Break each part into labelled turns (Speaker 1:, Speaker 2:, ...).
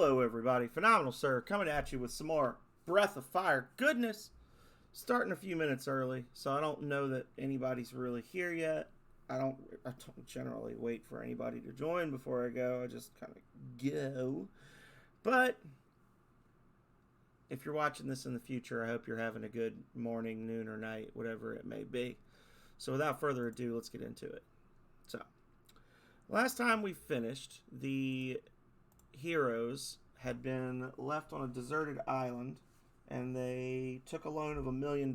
Speaker 1: Hello, everybody. Phenomenal Sir coming at you with some more Breath of Fire goodness. Starting a few minutes early, so I don't know that anybody's really here yet. I don't generally wait for anybody to join before I go. I just kind of go. But if you're watching this in the future, I hope you're having a good morning, noon, or night, whatever it may be. So without further ado, let's get into it. So, last time we finished, the heroes had been left on a deserted island, and they took a loan of $1 million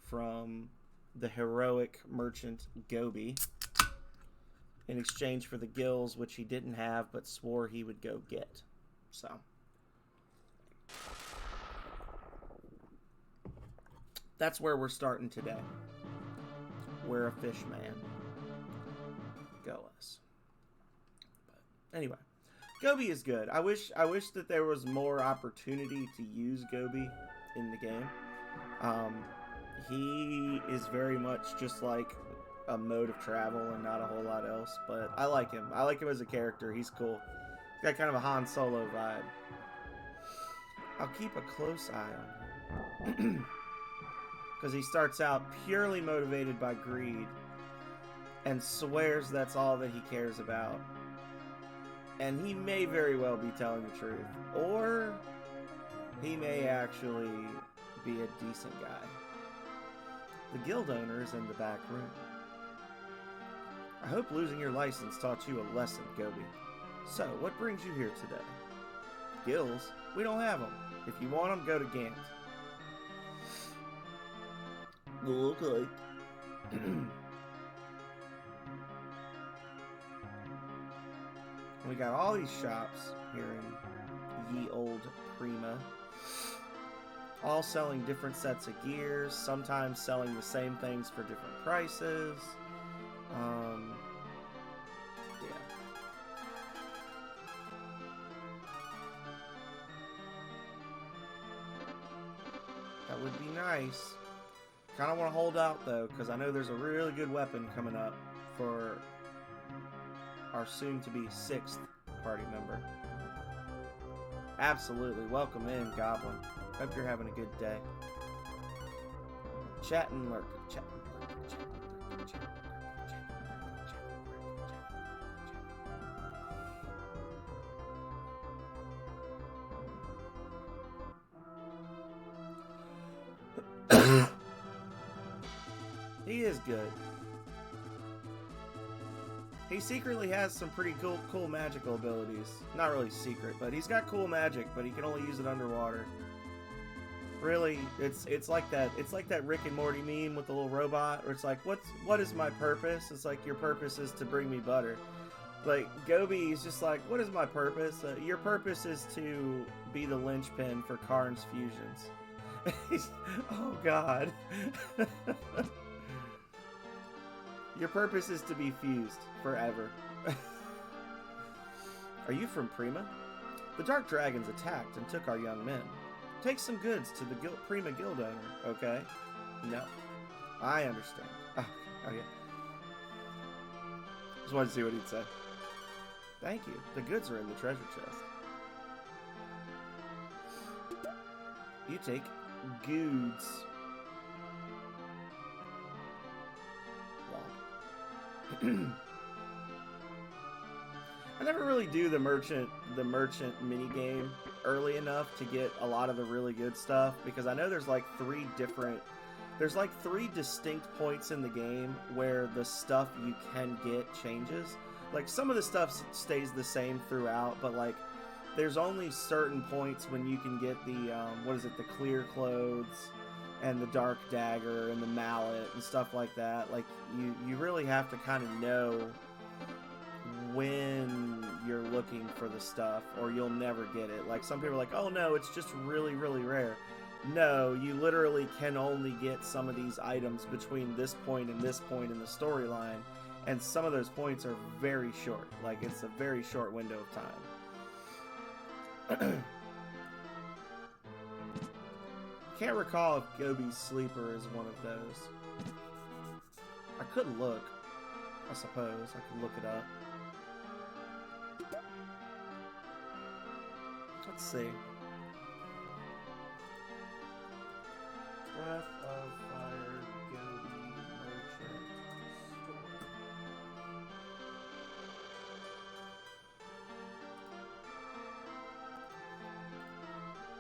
Speaker 1: from the heroic merchant Gobi in exchange for the gills, which he didn't have but swore he would go get. So that's where we're starting today. We're a fish man. Go us. But anyway, Gobi is good. I wish that there was more opportunity to use Gobi in the game. He is very much just like a mode of travel and not a whole lot else, but I like him. I like him as a character. He's cool. He's got kind of a Han Solo vibe. I'll keep a close eye on him. Because he starts out purely motivated by greed and swears that's all that he cares about. And he may very well be telling the truth. Or he may actually be a decent guy. The guild owner is in the back room. I hope losing your license taught you a lesson, Gobi. So, what brings you here today? Gills? We don't have them. If you want them, go to Gant. Okay. We got all these shops here in Ye Old Prima, all selling different sets of gears, sometimes selling the same things for different prices. Yeah. That would be nice. Kind of want to hold out, though, because I know there's a really good weapon coming up for our soon-to-be 6th party member. Absolutely. Welcome in, Goblin. Hope you're having a good day. Chat and lurk. Chat and lurk. Chat and lurk. Chat and lurk. He is good. He secretly has some pretty cool magical abilities. Not really secret, but he's got cool magic, but he can only use it underwater. Really, it's like that. It's like that Rick and Morty meme with the little robot, where it's like, what is my purpose? It's like, your purpose is to bring me butter. Like, Gobi is just like, what is my purpose? Your purpose is to be the linchpin for Karn's fusions. Oh God. Your purpose is to be fused forever. Are you from Prima? The Dark Dragons attacked and took our young men. Take some goods to the Prima Guild owner, okay? No. I understand. Oh, yeah. Just wanted to see what he'd say. Thank you. The goods are in the treasure chest. You take goods. I never really do the merchant mini game early enough to get a lot of the really good stuff, because I know there's like three distinct points in the game where the stuff you can get changes. Like, some of the stuff stays the same throughout, but like there's only certain points when you can get the the clear clothes and the dark dagger and the mallet and stuff like that. Like, you really have to kind of know when you're looking for the stuff, or you'll never get it. Like, some people are like, oh no, it's just really, really rare. No, you literally can only get some of these items between this point and this point in the storyline, and some of those points are very short. Like, it's a very short window of time. Can't recall if Gobi's Sleeper is one of those. I could look. I suppose I could look it up. Let's see. Breath of Fire Gobi Merchant Store.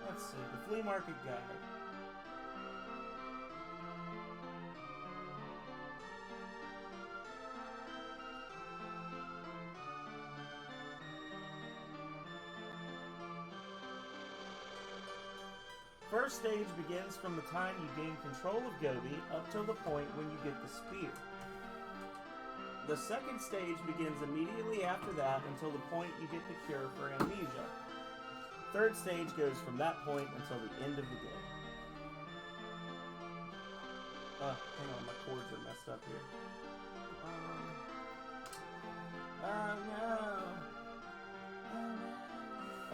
Speaker 1: Let's see. The Flea Market Guide. First stage begins from the time you gain control of Gobi up till the point when you get the spear. The second stage begins immediately after that until the point you get the cure for amnesia. Third stage goes from that point until the end of the game. Hang on, my cords are messed up here. Oh no.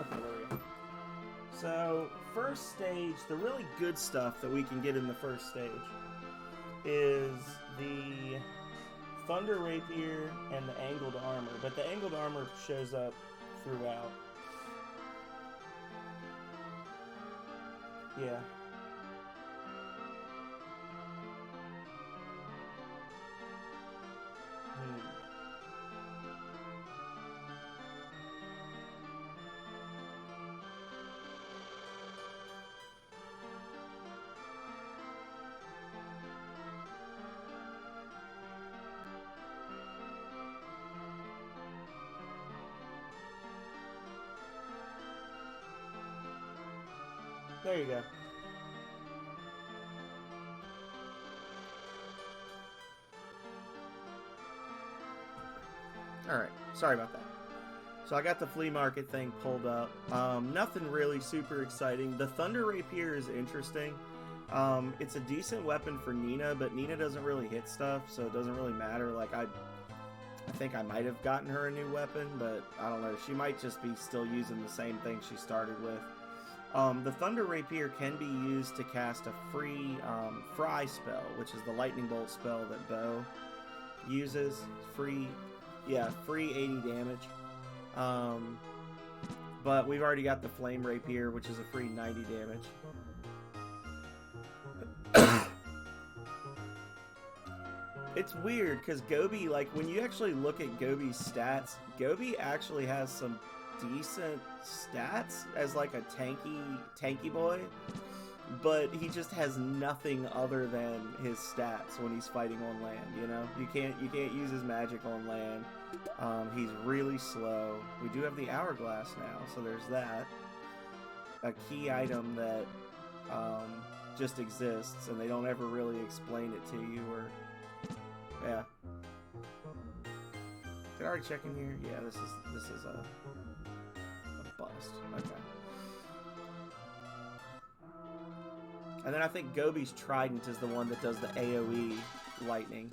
Speaker 1: Okay, there we go. So, first stage, the really good stuff that we can get in the first stage is the Thunder Rapier and the Angled Armor, but the Angled Armor shows up throughout. Yeah. There you go. Alright, sorry about that. So I got the flea market thing pulled up. Nothing really super exciting. The Thunder Rapier is interesting. It's a decent weapon for Nina, but Nina doesn't really hit stuff, so it doesn't really matter. Like, I think I might have gotten her a new weapon, but I don't know. She might just be still using the same thing she started with. The Thunder Rapier can be used to cast a free Fry spell, which is the lightning bolt spell that Bo uses. Free 80 damage. But we've already got the Flame Rapier, which is a free 90 damage. It's weird, because Gobi, like, when you actually look at Gobi's stats, Gobi actually has some decent stats as like a tanky boy, but he just has nothing other than his stats when he's fighting on land. You know, you can't use his magic on land. He's really slow. We do have the hourglass now, so there's that, a key item that just exists and they don't ever really explain it to you. Or yeah, did I already check in here? Yeah, this is a bust. Okay. And then I think Gobi's Trident is the one that does the AoE lightning.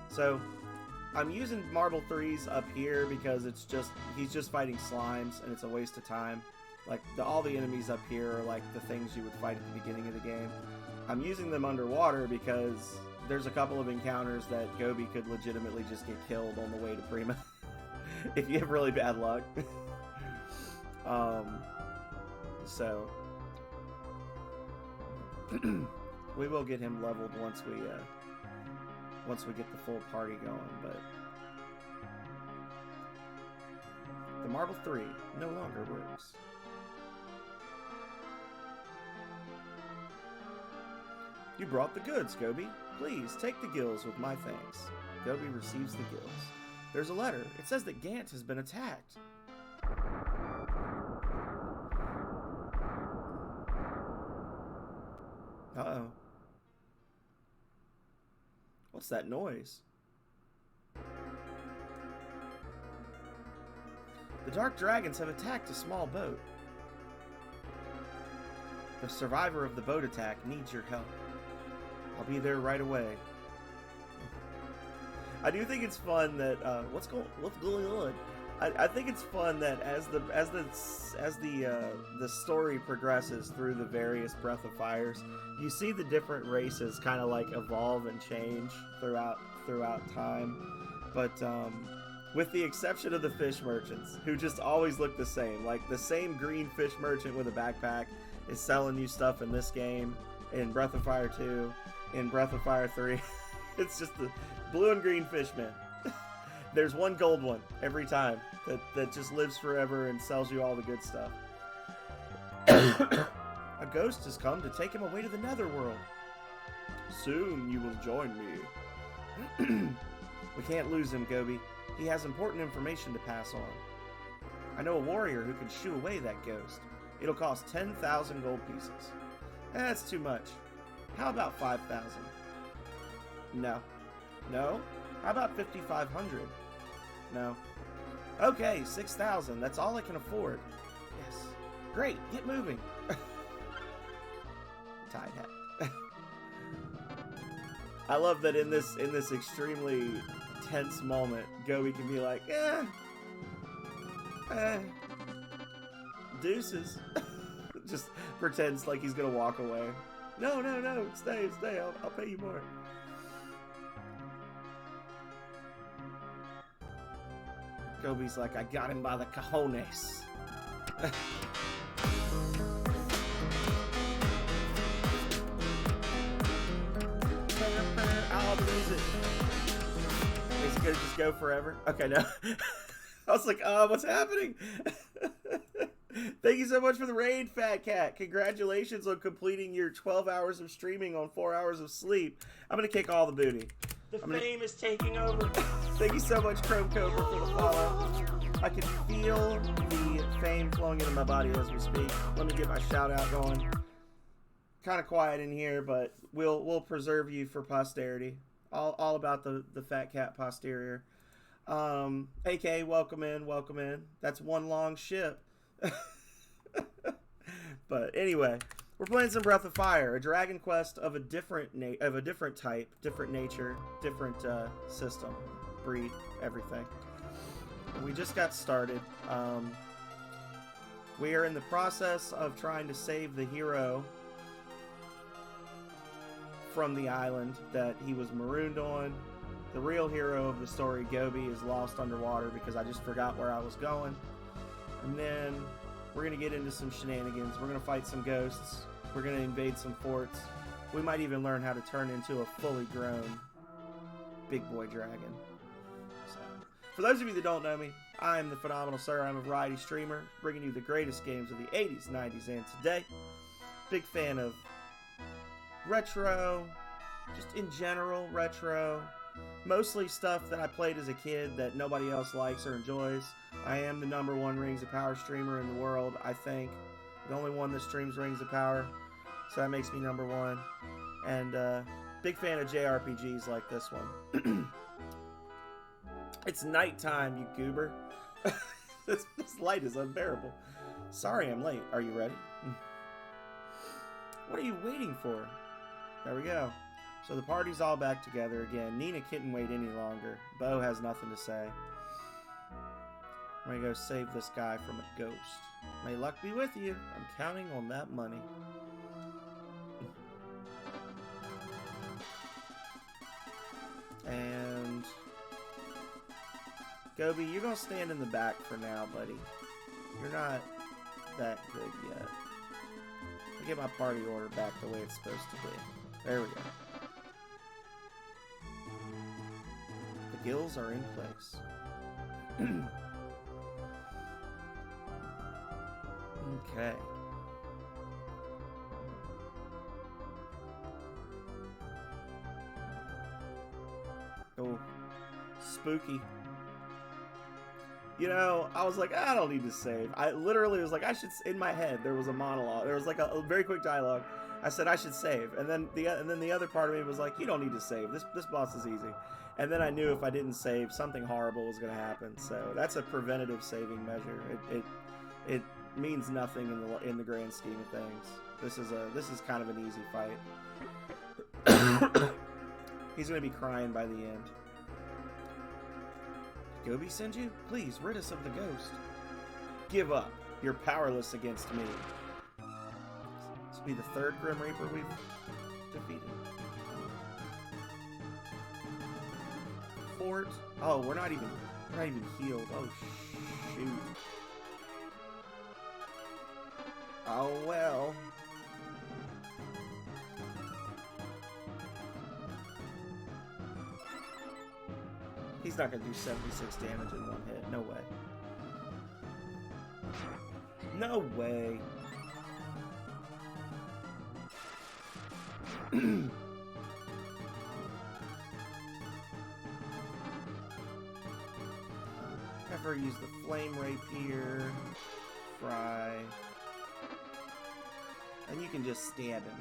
Speaker 1: So I'm using Marble 3s up here because he's just fighting slimes and it's a waste of time. Like, all the enemies up here are like the things you would fight at the beginning of the game. I'm using them underwater because there's a couple of encounters that Gobi could legitimately just get killed on the way to Prima if you have really bad luck. So we will get him leveled once we get the full party going. But the Marble 3 no longer works. You brought the goods, Gobi. Please, take the gills with my thanks. Gobi receives the gills. There's a letter. It says that Gant has been attacked. Uh-oh. What's that noise? The Dark Dragons have attacked a small boat. The survivor of the boat attack needs your help. I'll be there right away. I do think it's fun that what's going on? I think it's fun that as the story progresses through the various Breath of Fires, you see the different races kind of like evolve and change throughout time. But with the exception of the fish merchants, who just always look the same, like the same green fish merchant with a backpack is selling you stuff in this game, in Breath of Fire 2, in Breath of Fire 3. It's just the blue and green fishman. There's one gold one every time that just lives forever and sells you all the good stuff. A ghost has come to take him away to the Netherworld. Soon you will join me. We can't lose him, Gobi. He has important information to pass on. I know a warrior who can shoo away that ghost. It'll cost 10,000 gold pieces. That's too much. How about 5,000? No. No? How about 5,500? No. Okay, 6,000. That's all I can afford. Yes. Great. Get moving. Tied hat. I love that in this extremely tense moment, Gobi can be like, deuces. Just pretends like he's gonna walk away. No, stay. I'll pay you more. Gobi's like, I got him by the cojones. Oh, the music. Is it gonna just go forever? Okay, no. I was like, what's happening? Thank you so much for the raid, Fat Cat. Congratulations on completing your 12 hours of streaming on 4 hours of sleep. I'm gonna kick all the booty. Fame is taking over. Thank you so much, Chrome Cobra, for the follow. I can feel the fame flowing into my body as we speak. Let me get my shout out going. Kind of quiet in here, but we'll preserve you for posterity. All about the Fat Cat posterior. AK, welcome in. That's one long ship. But anyway, we're playing some Breath of Fire, a Dragon Quest of a different type, different nature, different system, breed, everything. And we just got started. We are in the process of trying to save the hero from the island that he was marooned on. The real hero of the story, Gobi, is lost underwater because I just forgot where I was going. And then we're going to get into some shenanigans. We're going to fight some ghosts. We're going to invade some forts. We might even learn how to turn into a fully grown big boy dragon. So, for those of you that don't know me, I'm the Phenomenal Sir. I'm a variety streamer, bringing you the greatest games of the 80s, 90s, and today. Big fan of retro, just in general retro. Mostly stuff that I played as a kid that nobody else likes or enjoys. I am the #1 Rings of Power streamer in the world, I think. The only one that streams Rings of Power. So that makes me #1. And big fan of JRPGs like this one. It's nighttime, you goober. This light is unbearable. Sorry I'm late. Are you ready? What are you waiting for? There we go. So the party's all back together again. Nina couldn't wait any longer. Bo has nothing to say. I'm gonna go save this guy from a ghost. May luck be with you. I'm counting on that money. And Gobi, you're gonna stand in the back for now, buddy. You're not that good yet. I'll get my party order back the way it's supposed to be. There we go. The gills are in place. Okay. Oh, spooky. You know, I was like, I don't need to save. I literally was like, I should. In my head, there was a monologue. There was like a very quick dialogue. I said I should save, and then the other part of me was like, you don't need to save. This boss is easy. And then I knew if I didn't save, something horrible was going to happen. So that's a preventative saving measure. It means nothing in the grand scheme of things. This is kind of an easy fight. He's going to be crying by the end. Gobi send you? Please, rid us of the ghost. Give up. You're powerless against me. This will be the third Grim Reaper we've defeated. Fort. Oh, we're not even healed. Oh, shoot. Oh, well. He's not going to do 76 damage in one hit. No way. No way. Ever use the flame rapier, fry, and you can just stab him.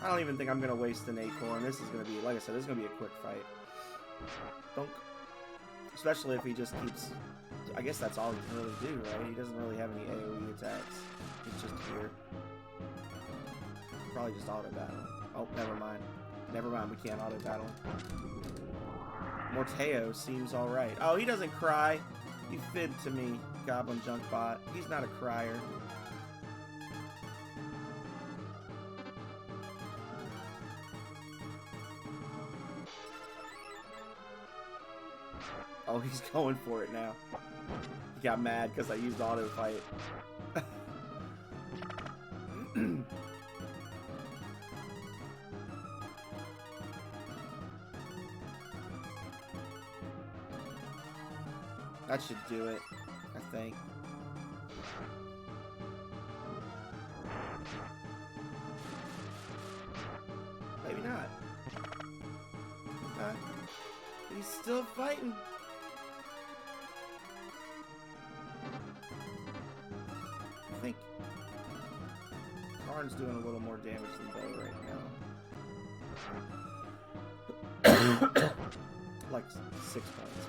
Speaker 1: I don't even think I'm going to waste an acorn. This is going to be, like I said, this is going to be a quick fight. Don't, especially if he just keeps, I guess that's all he can really do, right? He doesn't really have any AoE attacks. He's just here. Probably just auto battle. Oh, never mind. Never mind, we can't auto battle. Morteo seems alright. Oh, he doesn't cry. You fibbed to me, Goblin Junkbot. He's not a crier. Oh, he's going for it now. He got mad because I used auto fight. That should do it, I think. Maybe not. Okay. He's still fighting. I think Karn's doing a little more damage than Bo right now. Like 6 points.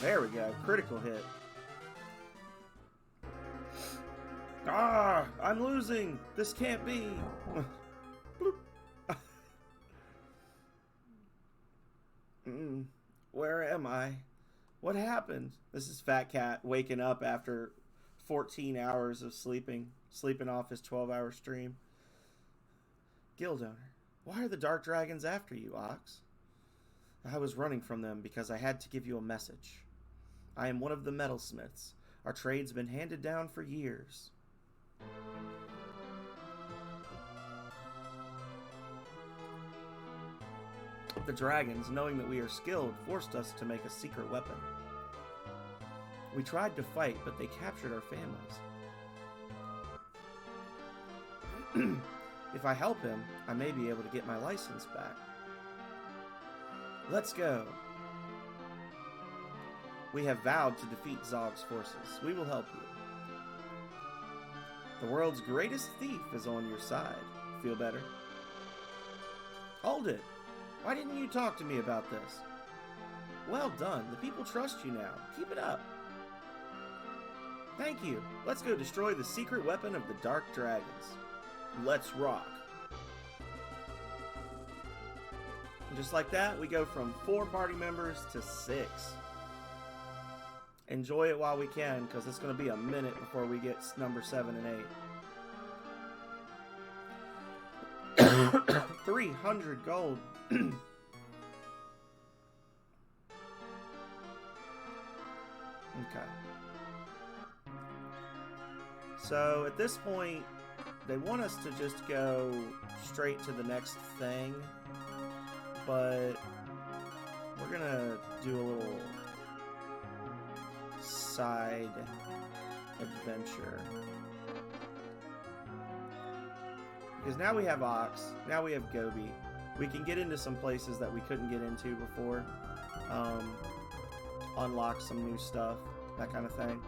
Speaker 1: There we go. Critical hit. Ah! I'm losing! This can't be! Where am I? What happened? This is Fat Cat waking up after 14 hours of sleeping off his 12-hour stream. Guild owner. Why are the Dark Dragons after you, Ox? I was running from them because I had to give you a message. I am one of the metalsmiths. Our trade's been handed down for years. The dragons, knowing that we are skilled, forced us to make a secret weapon. We tried to fight, but they captured our families. If I help him, I may be able to get my license back. Let's go. We have vowed to defeat Zog's forces. We will help you. The world's greatest thief is on your side. Feel better? Hold it. Why didn't you talk to me about this? Well done. The people trust you now. Keep it up. Thank you. Let's go destroy the secret weapon of the Dark Dragons. Let's rock. And just like that, we go from 4 party members to 6. Enjoy it while we can, because it's going to be a minute before we get number 7 and 8. 300 gold. Okay. So at this point, they want us to just go straight to the next thing, but we're gonna do a little side adventure. Because now we have Ox, now we have Gobi. We can get into some places that we couldn't get into before. Unlock some new stuff, that kind of thing.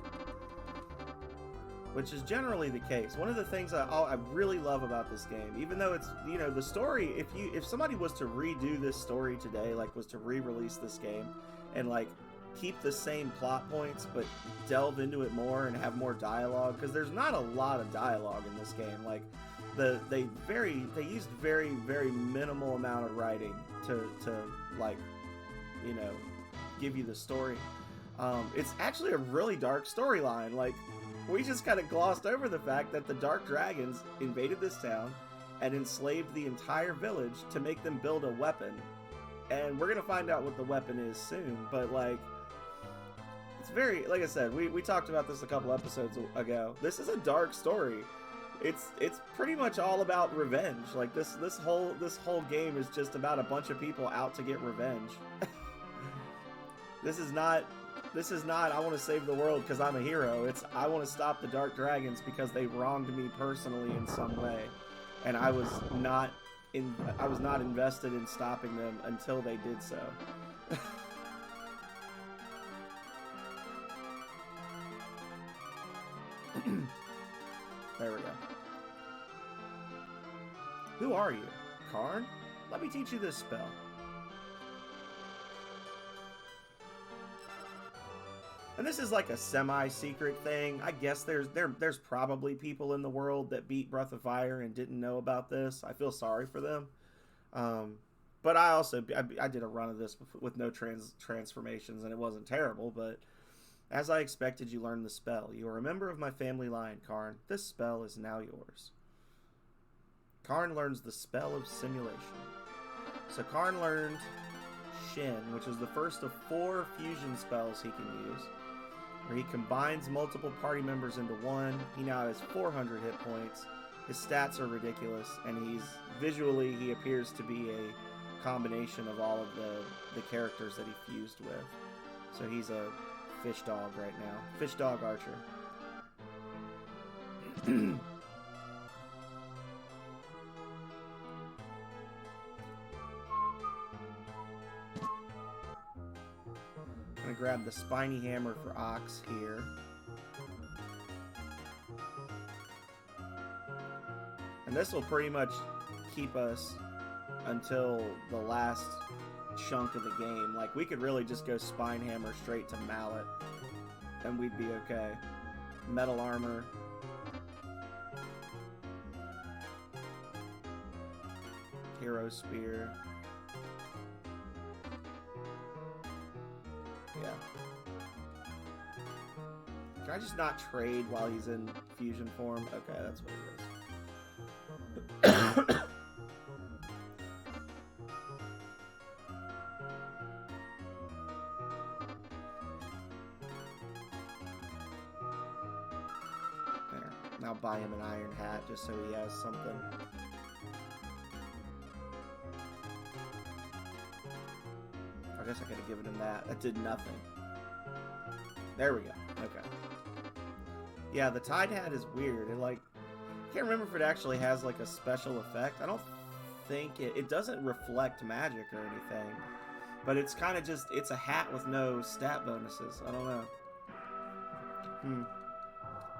Speaker 1: which is generally the case. One of the things I really love about this game, even though it's, you know, the story, if somebody was to redo this story today, like was to re-release this game and like keep the same plot points but delve into it more and have more dialogue, because there's not a lot of dialogue in this game. Like they used very minimal amount of writing to like, you know, give you the story. It's actually a really dark storyline. Like, we just kind of glossed over the fact that the Dark Dragons invaded this town and enslaved the entire village to make them build a weapon. And we're going to find out what the weapon is soon. But, like, it's very, like I said, we talked about this a couple episodes ago. This is a dark story. It's pretty much all about revenge. Like, this whole game is just about a bunch of people out to get revenge. This is not I want to save the world because I'm a hero. It's I want to stop the Dark Dragons because they wronged me personally in some way, and I was not invested in stopping them until they did so. There we go. Who are you? Karn? Let me teach you this spell. And this is like a semi-secret thing. I guess there's probably people in the world that beat Breath of Fire and didn't know about this. I feel sorry for them. But I did a run of this with no transformations, and it wasn't terrible. But as I expected, you learned the spell. You are a member of my family line, Karn. This spell is now yours. Karn learns the spell of simulation. So Karn learned Shin, which is the first of 4 fusion spells he can use, where he combines multiple party members into one. He now has 400 hit points. His stats are ridiculous, and he appears to be a combination of all of the characters that he fused with. So he's a fish dog right now. Fish dog archer. I'm gonna grab the spiny hammer for Ox here. And this will pretty much keep us until the last chunk of the game. Like, we could really just go spine hammer straight to mallet and we'd be okay. Metal armor. Hero spear. Yeah. Can I just not trade while he's in fusion form? Okay, that's what it is. There. Now buy him an iron hat just so he has something. I guess I could have given him that. That did nothing. There we go. Okay. Yeah, the Tide Hat is weird. It, like, I can't remember if it actually has, like, a special effect. I don't think it doesn't reflect magic or anything. But it's kind of just, it's a hat with no stat bonuses. I don't know.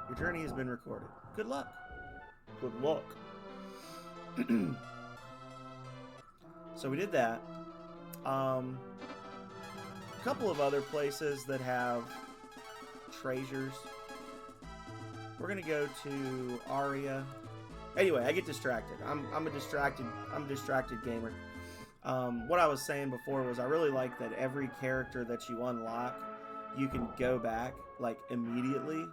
Speaker 1: Your journey has been recorded. Good luck. Good luck. So we did that. A couple of other places that have treasures. We're gonna go to Aria. Anyway, I get distracted. I'm a distracted gamer. What I was saying before was I really like that every character that you unlock, you can go back like immediately,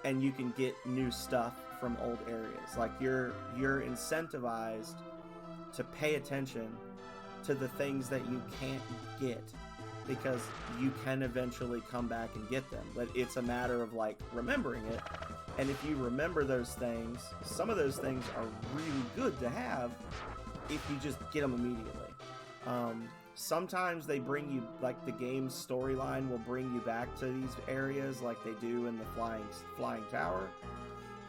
Speaker 1: and you can get new stuff from old areas. Like you're incentivized to pay attention to the things that you can't get, because you can eventually come back and get them. But it's a matter of like remembering it. And if you remember those things, some of those things are really good to have if you just get them immediately. Sometimes they bring you, like the game's storyline will bring you back to these areas like they do in the flying tower.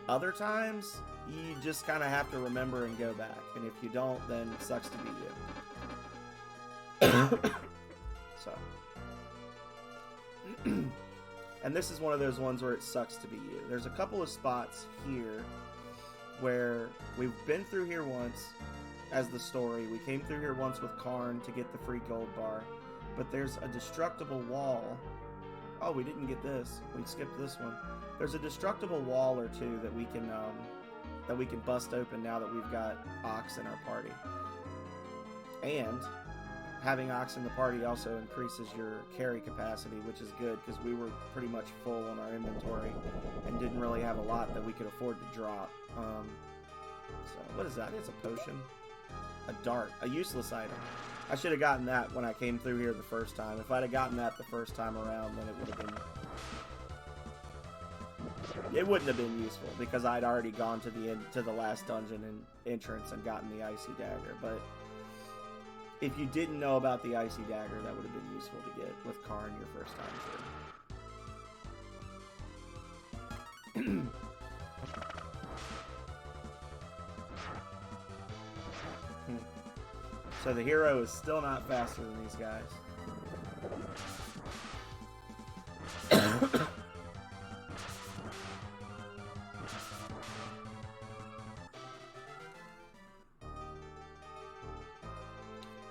Speaker 1: Other times, you just kind of have to remember and go back. And if you don't, then it sucks to be you. So. And this is one of those ones where it sucks to be you. There's a couple of spots here where we've been through here once as the story. We came through here once with Karn to get the free gold bar. But there's a destructible wall. Oh, we didn't get this. We skipped this one. There's a destructible wall or two that we can bust open now that we've got Ox in our party. And having Ox in the party also increases your carry capacity, which is good because we were pretty much full on our inventory and didn't really have a lot that we could afford to drop. So what is that? It's a potion. A dart. A useless item. I should have gotten that when I came through here the first time. If I'd have gotten that the first time around, then it would have been... It wouldn't have been useful because I'd already gone to the last dungeon and entrance and gotten the icy dagger. But if you didn't know about the icy dagger, that would have been useful to get with Karn your first time through. So the hero is still not faster than these guys.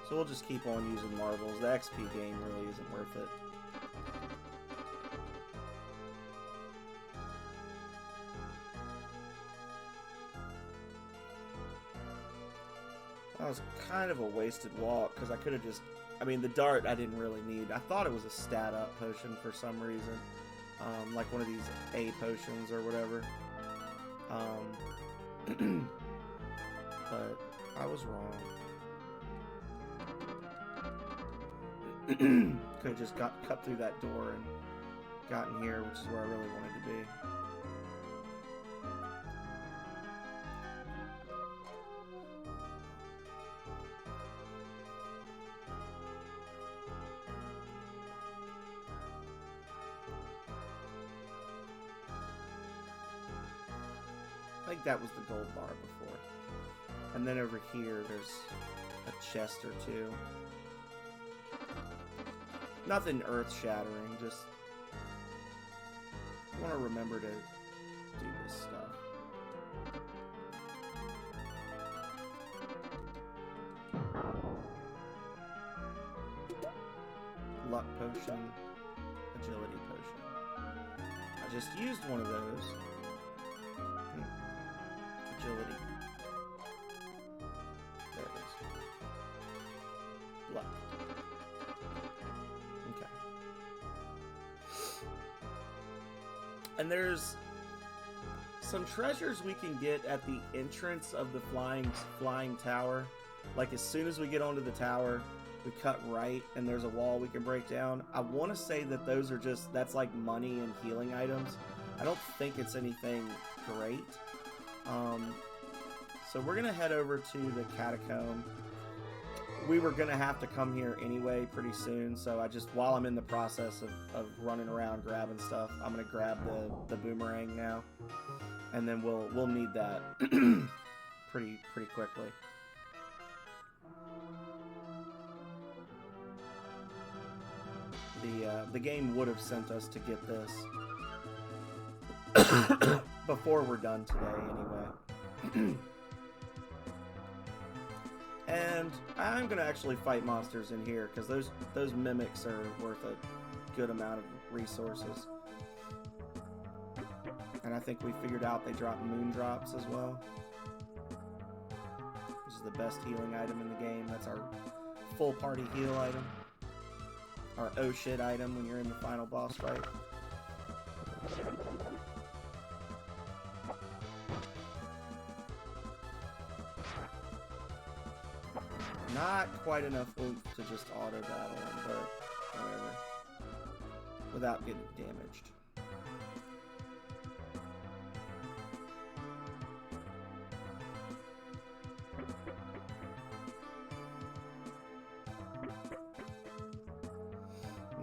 Speaker 1: So we'll just keep on using marbles. The XP game really isn't worth it. That was kind of a wasted walk because I could have just... I mean, the dart I didn't really need. I thought it was a stat up potion for some reason. Like one of these A potions or whatever. But I was wrong. Could have just cut through that door and gotten here, which is where I really wanted to be. I think that was the gold bar before. And then over here, there's a chest or two. Nothing earth-shattering, just want to remember to do this stuff. Luck potion, agility potion. I just used one of those. Agility. There it is. Luck. Okay. And there's some treasures we can get at the entrance of the flying tower. Like as soon as we get onto the tower, we cut right and there's a wall we can break down. I want to say that those are just, that's like money and healing items. I don't think it's anything great. So we're gonna head over to the catacomb. We were gonna have to come here anyway pretty soon, so I just, while I'm in the process of running around grabbing stuff, I'm gonna grab the boomerang now, and then we'll need that pretty quickly. The game would have sent us to get this before we're done today anyway. And I'm gonna actually fight monsters in here because those mimics are worth a good amount of resources. And I think we figured out they drop moon drops as well. This is the best healing item in the game. That's our full party heal item. Our oh shit item when you're in the final boss fight. Not quite enough oomph to just auto battle him, but whatever. Without getting damaged.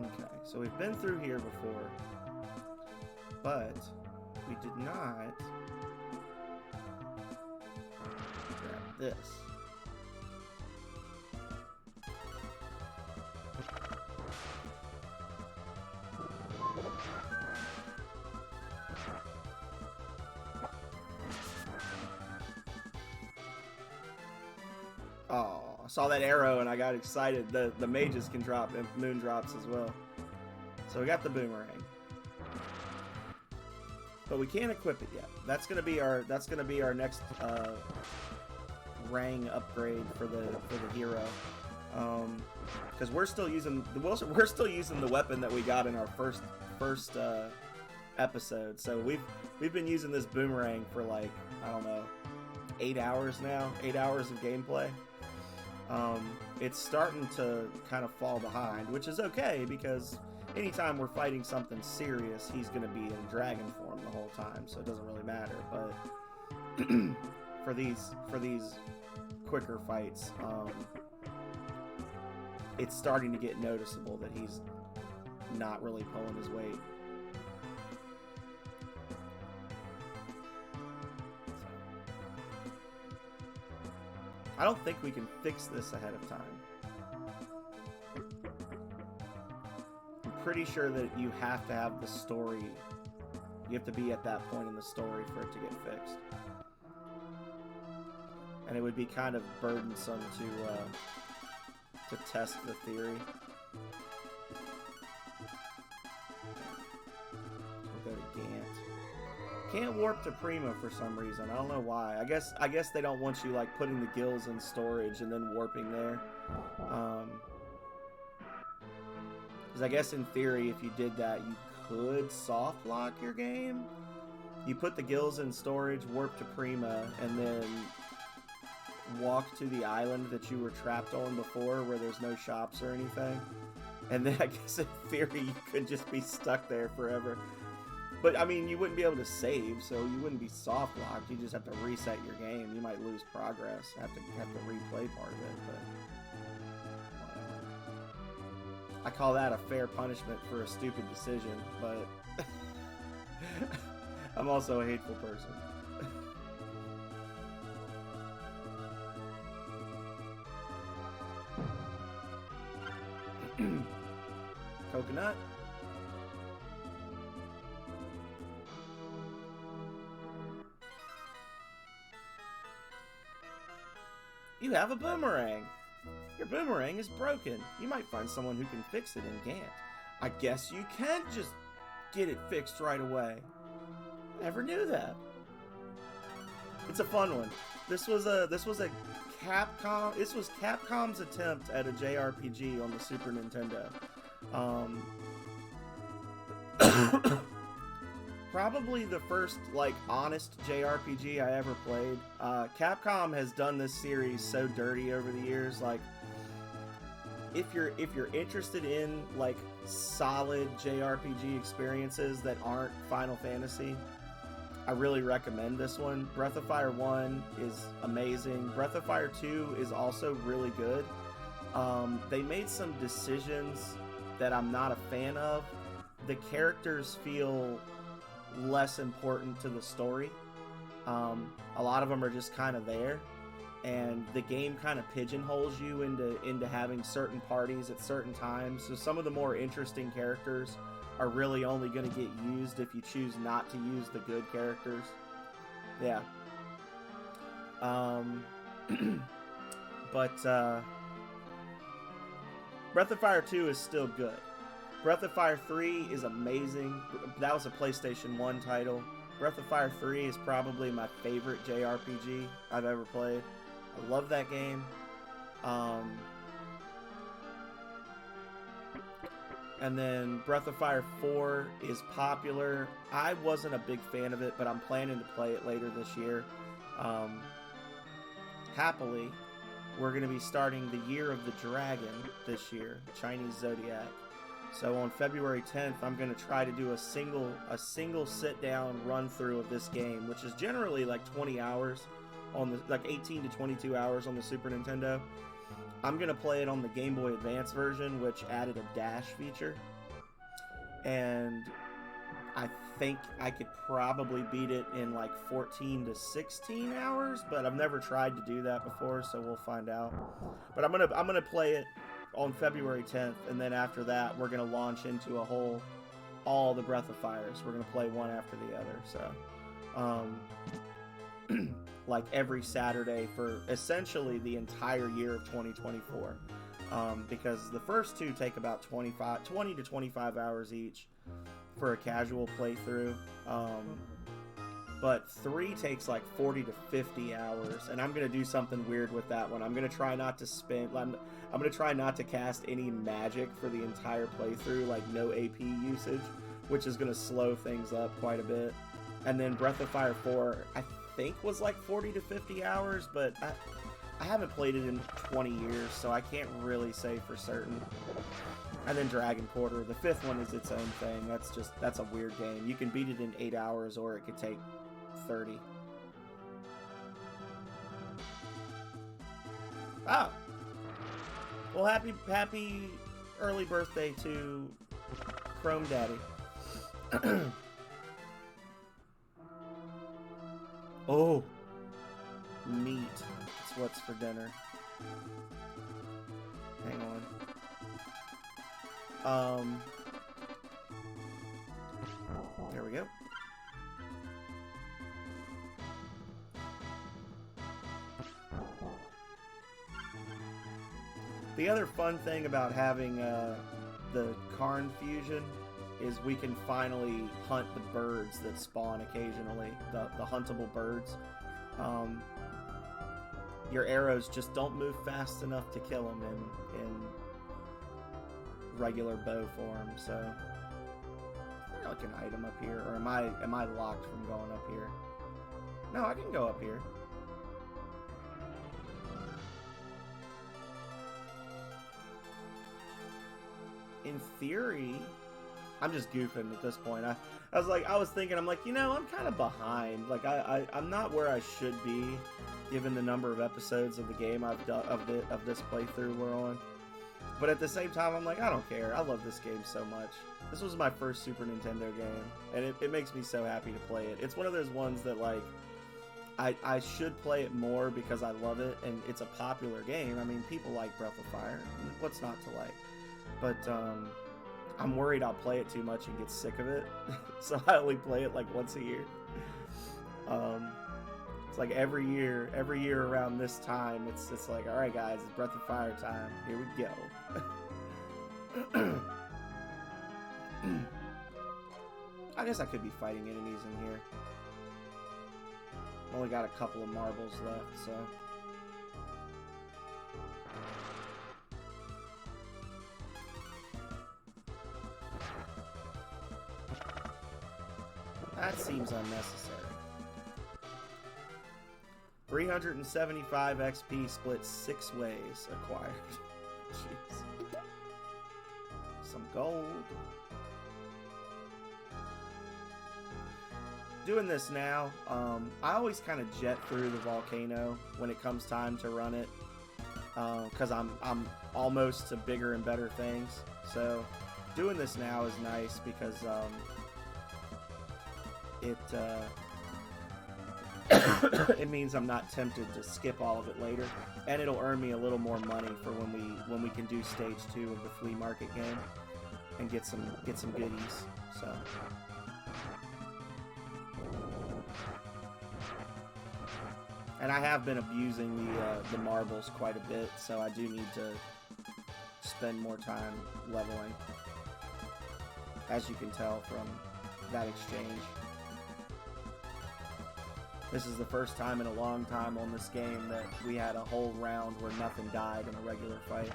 Speaker 1: Okay, so we've been through here before, but we did not grab this. Oh, I saw that arrow and I got excited. The mages can drop moon drops as well. So we got the boomerang. But we can't equip it yet. That's gonna be our next rang upgrade for the hero. Because we're still using the weapon that we got in our first episode. So we've been using this boomerang for like, I don't know, 8 hours now. 8 hours of gameplay. It's starting to kind of fall behind, which is okay because anytime we're fighting something serious, he's going to be in dragon form the whole time, so it doesn't really matter. But for these quicker fights, it's starting to get noticeable that he's not really pulling his weight. I don't think we can fix this ahead of time. I'm pretty sure that you have to have the story. You have to be at that point in the story for it to get fixed. And it would be kind of burdensome to test the theory. We'll go to Gant. Can't warp to Prima for some reason. I don't know why. I guess they don't want you like putting the gills in storage and then warping there. Because I guess in theory, if you did that, you could soft lock your game. You put the gills in storage, warp to Prima, and then walk to the island that you were trapped on before, where there's no shops or anything. And then I guess in theory, you could just be stuck there forever. But, I mean, you wouldn't be able to save, so you wouldn't be soft-locked. You just have to reset your game. You might lose progress. Have to replay part of it, but whatever. I call that a fair punishment for a stupid decision, but I'm also a hateful person. Coconut. You have a boomerang. Your boomerang is broken. You might find someone who can fix it in Gant. I guess you can't just get it fixed right away. Never knew that. It's a fun one. This was Capcom. This was Capcom's attempt at a JRPG on the Super Nintendo. Probably the first like honest JRPG I ever played. Capcom has done this series so dirty over the years. Like, if you're interested in like solid JRPG experiences that aren't Final Fantasy, I really recommend this one. Breath of Fire 1 is amazing. Breath of Fire 2 is also really good. They made some decisions that I'm not a fan of. The characters feel less important to the story. A lot of them are just kind of there, and the game kind of pigeonholes you into having certain parties at certain times. So some of the more interesting characters are really only going to get used if you choose not to use the good characters. Yeah. But Breath of Fire 2 is still good. Breath of Fire 3 is amazing. That was a PlayStation 1 title. Breath of Fire 3 is probably my favorite JRPG I've ever played. I love that game. And then Breath of Fire 4 is popular. I wasn't a big fan of it, but I'm planning to play it later this year. Happily, we're going to be starting the Year of the Dragon this year, Chinese Zodiac. So on February 10th, I'm going to try to do a single sit-down run-through of this game, which is generally like 20 hours, like 18 to 22 hours on the Super Nintendo. I'm going to play it on the Game Boy Advance version, which added a dash feature. And I think I could probably beat it in like 14 to 16 hours, but I've never tried to do that before, so we'll find out. But I'm gonna play it on February 10th, and then after that, we're gonna launch into all the Breath of Fires. We're gonna play one after the other. So, like every Saturday for essentially the entire year of 2024. Because the first two take about 20 to 25 hours each for a casual playthrough. But 3 takes like 40 to 50 hours, and I'm gonna do something weird with that one. I'm gonna try not to spend. I'm gonna try not to cast any magic for the entire playthrough, like no AP usage, which is gonna slow things up quite a bit. And then Breath of Fire 4, I think was like 40 to 50 hours, but I haven't played it in 20 years, so I can't really say for certain. And then Dragon Quarter, the 5th one is its own thing. That's a weird game. You can beat it in 8 hours, or it could take 30. Ah! Well, happy early birthday to Chrome Daddy. Oh! Meat. That's what's for dinner. Hang on. There we go. The other fun thing about having the Karn fusion is we can finally hunt the birds that spawn occasionally, the huntable birds. Your arrows just don't move fast enough to kill them in regular bow form, so is there like an item up here, or am I locked from going up here? No, I can go up here. In theory, I'm just goofing at this point. I was thinking, I'm like, you know, I'm kind of behind. Like, I'm not where I should be, given the number of episodes of the game I've done of this playthrough we're on. But at the same time, I'm like, I don't care. I love this game so much. This was my first Super Nintendo game, and it makes me so happy to play it. It's one of those ones that, like, I should play it more because I love it, and it's a popular game. I mean, people like Breath of Fire. What's not to like? But I'm worried I'll play it too much and get sick of it, so I only play it like once a year. It's like every year around this time, it's like, all right, guys, it's Breath of Fire time. Here we go. I guess I could be fighting enemies in here. Only got a couple of marbles left, so. That seems unnecessary. 375 XP split 6 ways acquired. Jeez. Some gold. Doing this now, I always kind of jet through the volcano when it comes time to run it, because I'm almost to bigger and better things. So doing this now is nice because it means I'm not tempted to skip all of it later, and it'll earn me a little more money for when we can do stage 2 of the flea market game and get some goodies. So. And I have been abusing the marbles quite a bit, so I do need to spend more time leveling, as you can tell from that exchange. This is the first time in a long time on this game that we had a whole round where nothing died in a regular fight.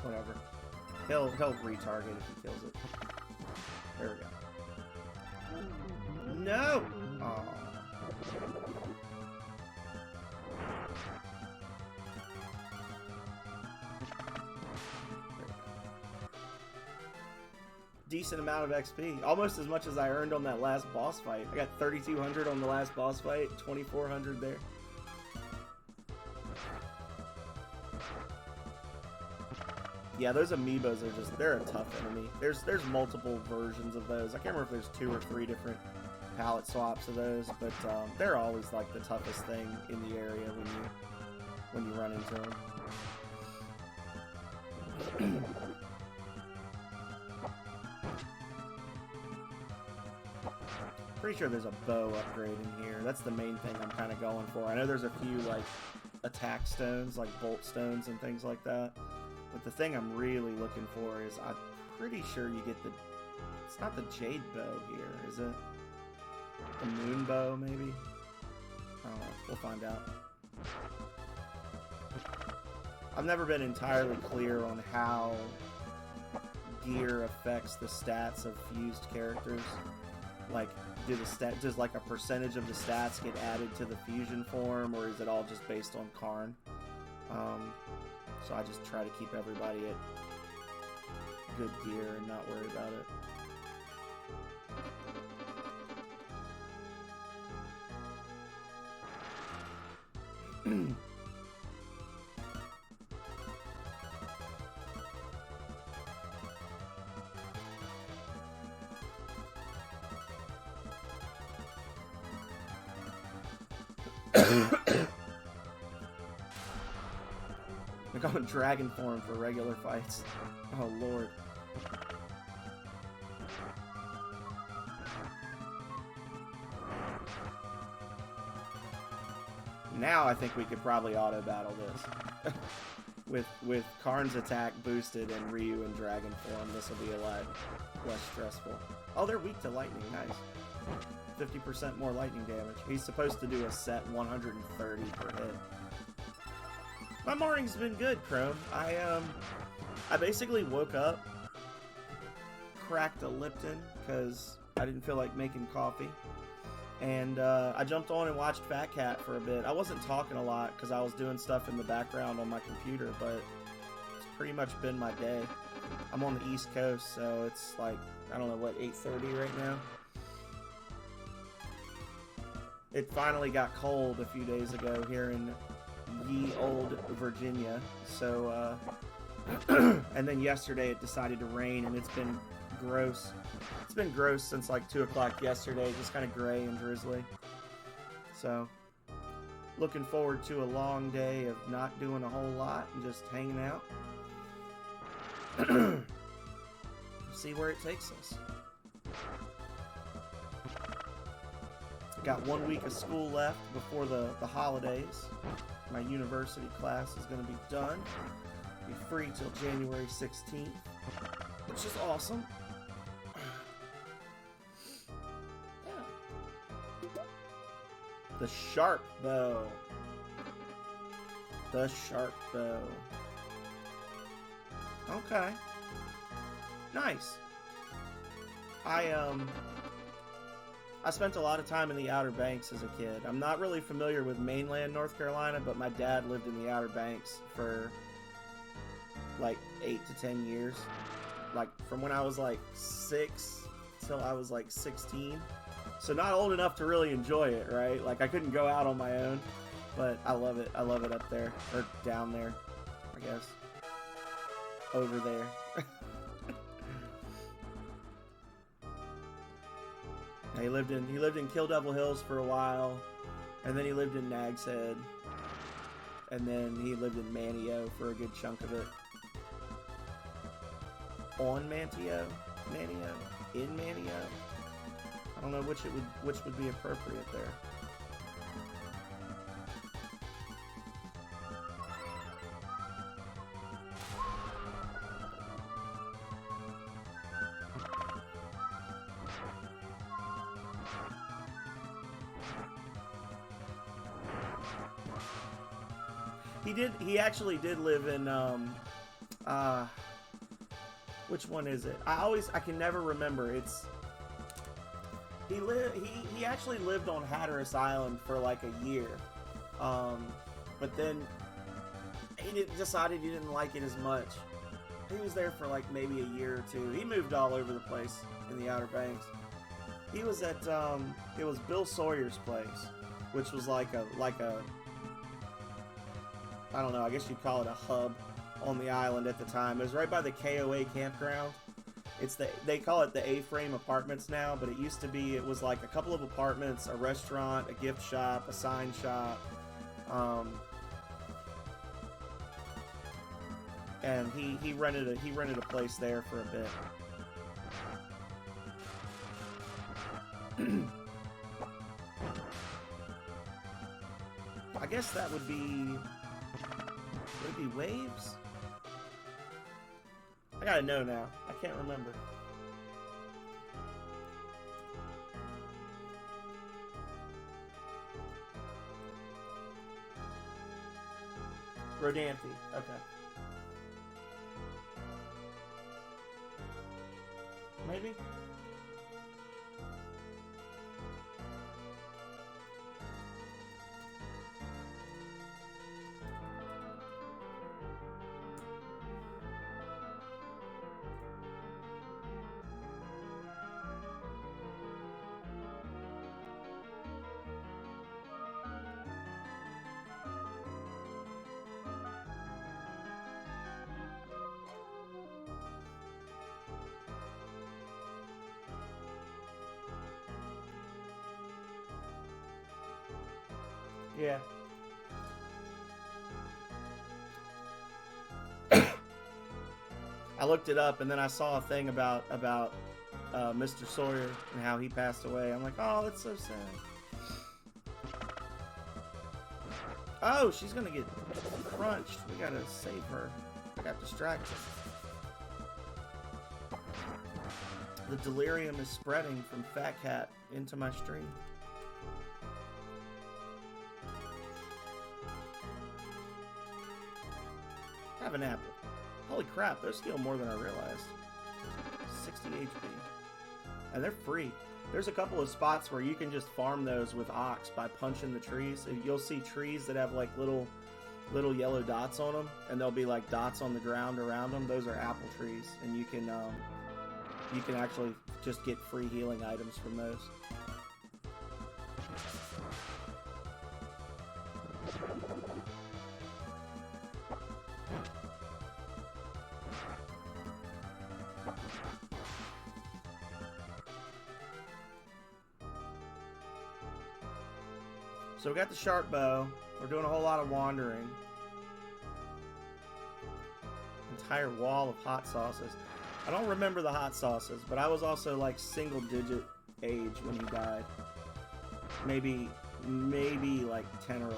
Speaker 1: Whatever. He'll retarget if he kills it. There we go. No! Aww. Decent amount of XP. Almost as much as I earned on that last boss fight. I got 3,200 on the last boss fight, 2,400 there. Yeah, those amiibos are they're a tough enemy. There's multiple versions of those. I can't remember if there's 2 or 3 different palette swaps of those, but they're always like the toughest thing in the area when you run into them. Pretty sure there's a bow upgrade in here. That's the main thing I'm kind of going for. I know there's a few like attack stones, like bolt stones and things like that. But the thing I'm really looking for is I'm pretty sure you get the... It's not the jade bow here, is it? The moon bow, maybe? I don't know. We'll find out. I've never been entirely clear on how gear affects the stats of fused characters. Like, does like a percentage of the stats get added to the fusion form, or is it all just based on Karn? So I just try to keep everybody at good gear and not worry about it. They're going dragon form for regular fights. Oh lord. Now I think we could probably auto battle this. with Karn's attack boosted and Ryu in dragon form, this will be a lot less stressful. Oh, they're weak to lightning. Nice. 50% more lightning damage. He's supposed to do a set 130 per hit. My morning's been good, Chrome. I basically woke up, cracked a Lipton because I didn't feel like making coffee, and I jumped on and watched Fat Cat for a bit. I wasn't talking a lot because I was doing stuff in the background on my computer, but it's pretty much been my day. I'm on the East Coast, so it's like, I don't know, what, 8:30 right now? It finally got cold a few days ago here in ye old Virginia, so and then yesterday it decided to rain, and it's been gross. It's been gross since like 2 o'clock yesterday, just kind of gray and drizzly. So looking forward to a long day of not doing a whole lot and just hanging out. See where it takes us. Got 1 week of school left before the holidays. My university class is going to be done. Be free till January 16th, which is awesome. Yeah. The sharp bow. The sharp bow. Okay. Nice. I spent a lot of time in the Outer Banks as a kid. I'm not really familiar with mainland North Carolina, but my dad lived in the Outer Banks for like 8 to 10 years. Like from when I was like 6 till I was like 16. So not old enough to really enjoy it, right? Like I couldn't go out on my own, but I love it. I love it up there, or down there, I guess. Over there. He lived in Kill Devil Hills for a while, and then he lived in Nag's Head, and then he lived in Manteo for a good chunk of it. On Manteo? Manteo? In Manteo? I don't know which would be appropriate there. He actually did live in, which one is it? I can never remember. He actually lived on Hatteras Island for like a year. But then he decided he didn't like it as much. He was there for like maybe a year or two. He moved all over the place in the Outer Banks. He was at, it was Bill Sawyer's place, which was like a I don't know, I guess you'd call it a hub on the island at the time. It was right by the KOA campground. They call it the A-frame apartments now, but it used to be, it was like a couple of apartments, a restaurant, a gift shop, a sign shop. And he rented a place there for a bit. I guess that would be Waves? I gotta know now. I can't remember. Rodanthe. Okay. Maybe? Yeah. I looked it up, and then I saw a thing about Mr. Sawyer and how he passed away. I'm like, oh, that's so sad. Oh, she's gonna get crunched. We gotta save her. I got distracted. The delirium is spreading from Fat Cat into my stream. Have an apple. Holy crap, those heal more than I realized. 60 HP. And they're free. There's a couple of spots where you can just farm those with Ox by punching the trees. You'll see trees that have like little yellow dots on them, and there'll be like dots on the ground around them. Those are apple trees, and you can actually just get free healing items from those. So we got the sharp bow. We're doing a whole lot of wandering. Entire wall of hot sauces. I don't remember the hot sauces, but I was also like single digit age when he died. Maybe like 10 or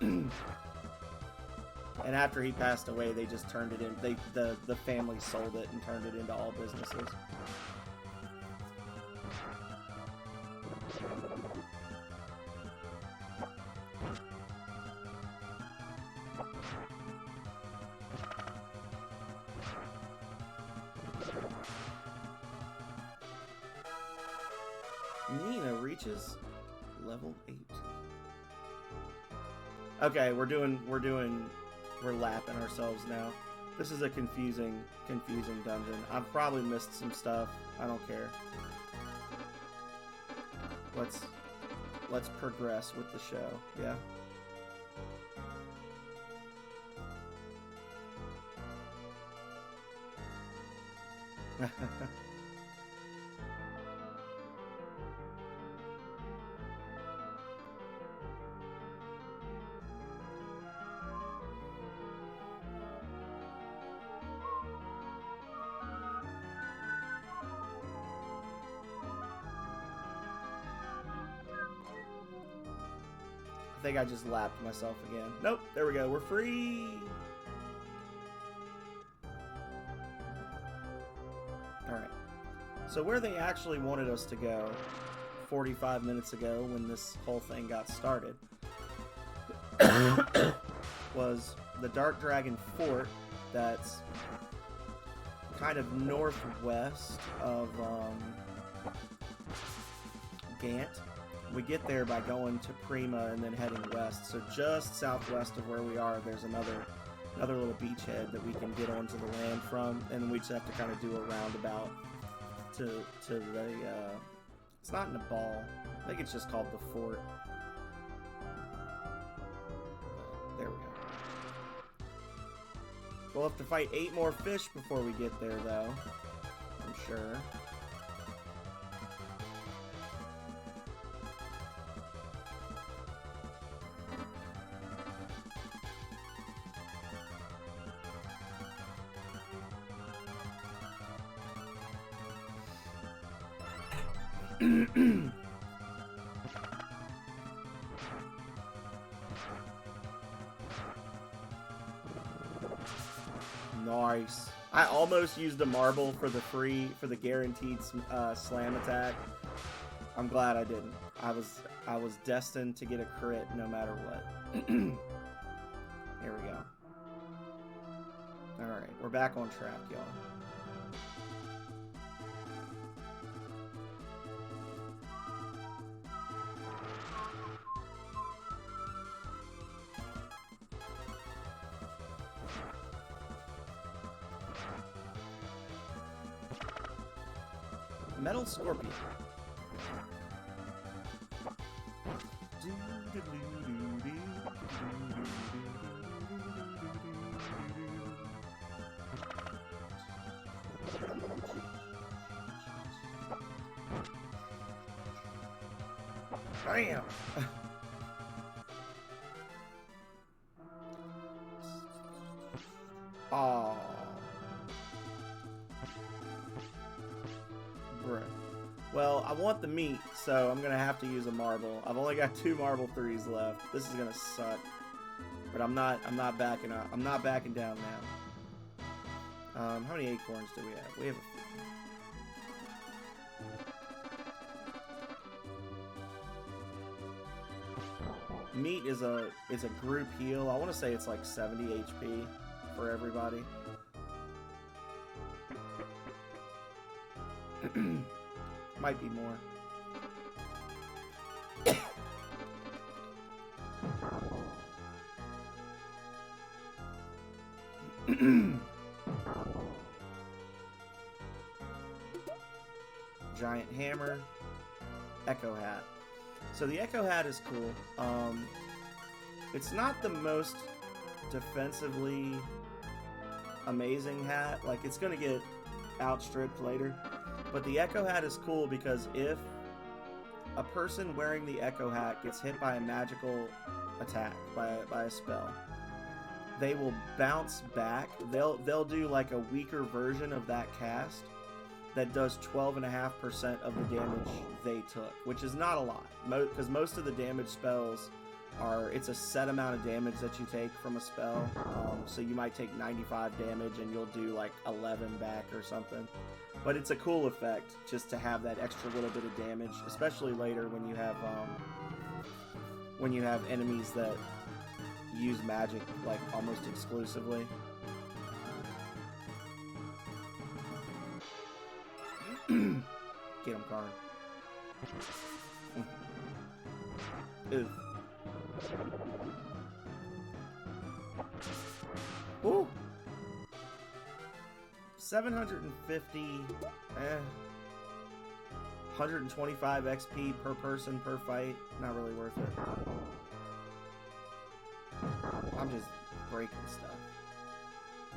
Speaker 1: 11. And after he passed away, they just turned it in. The family sold it and turned it into all businesses. Nina reaches level 8. Okay, we're lapping ourselves now. This is a confusing dungeon. I've probably missed some stuff. I don't care. Let's progress with the show. Yeah. I think I just lapped myself again. Nope, there we go. We're free. Alright. So where they actually wanted us to go 45 minutes ago when this whole thing got started was the Dark Dragon Fort that's kind of northwest of Gant. We get there by going to Prima and then heading west. So just southwest of where we are, there's another little beachhead that we can get onto the land from, and we just have to kind of do a roundabout to the it's not Nabal. I think it's just called the fort. There we go. We'll have to fight 8 more fish before we get there, though. I'm sure. Nice. I almost used a marble for the guaranteed slam attack. I'm glad I didn't. I was destined to get a crit no matter what. Here we go. All right, we're back on track, y'all. Metal Scorpion. Bam! Oh. Bruh. Well, I want the meat, so I'm gonna have to use a marble. I've only got 2 marble 3s left. This is gonna suck. But I'm not backing up. I'm not backing down now. How many acorns do we have? We have meat is a group heal. I want to say it's like 70 HP for everybody. Might be more. Giant hammer. Echo hat. So the Echo hat is cool. It's not the most defensively amazing hat. Like, it's gonna get outstripped later. But the Echo hat is cool because if a person wearing the Echo hat gets hit by a magical attack, by a spell, they will bounce back. They'll do like a weaker version of that cast that does 12.5% of the damage they took, which is not a lot, because most of the damage spells it's a set amount of damage that you take from a spell. So you might take 95 damage and you'll do like 11 back or something. But it's a cool effect just to have that extra little bit of damage, especially later when you have enemies that use magic like almost exclusively. Get him, Karn. Ooh. Ooh. 750. 125 XP per person per fight. Not really worth it. I'm just breaking stuff.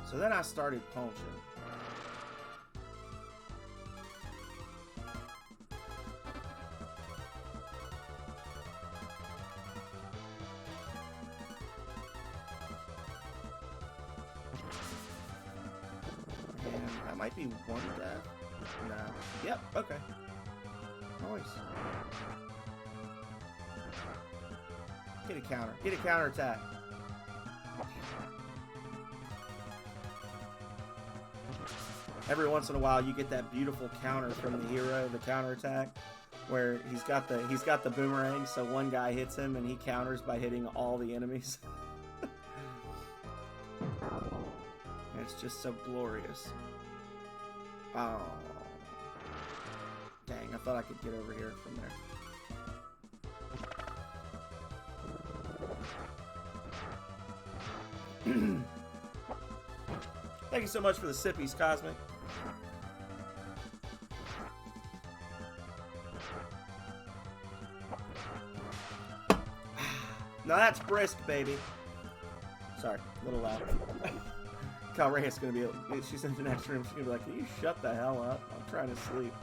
Speaker 1: So then I started punching. Might be one death. No. Yep, okay. Nice. Get a counter. Get a counter attack. Every once in a while you get that beautiful counter from the hero, the counter attack, where he's got the boomerang, so one guy hits him and he counters by hitting all the enemies. It's just so glorious. Oh. Dang, I thought I could get over here from there. Thank you so much for the sippies, Cosmic. Now that's brisk, baby. Sorry, a little loud. Calrea's gonna be, she's in the next room, she's gonna be like, can you shut the hell up? I'm trying to sleep.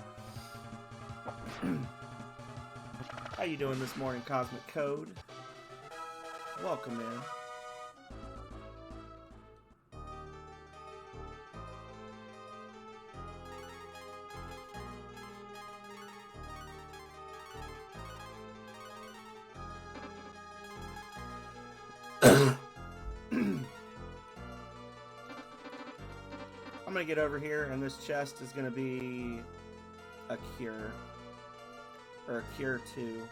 Speaker 1: How you doing this morning, Cosmic Code? Welcome in. I'm gonna get over here, and this chest is gonna be a cure. Or a cure 2.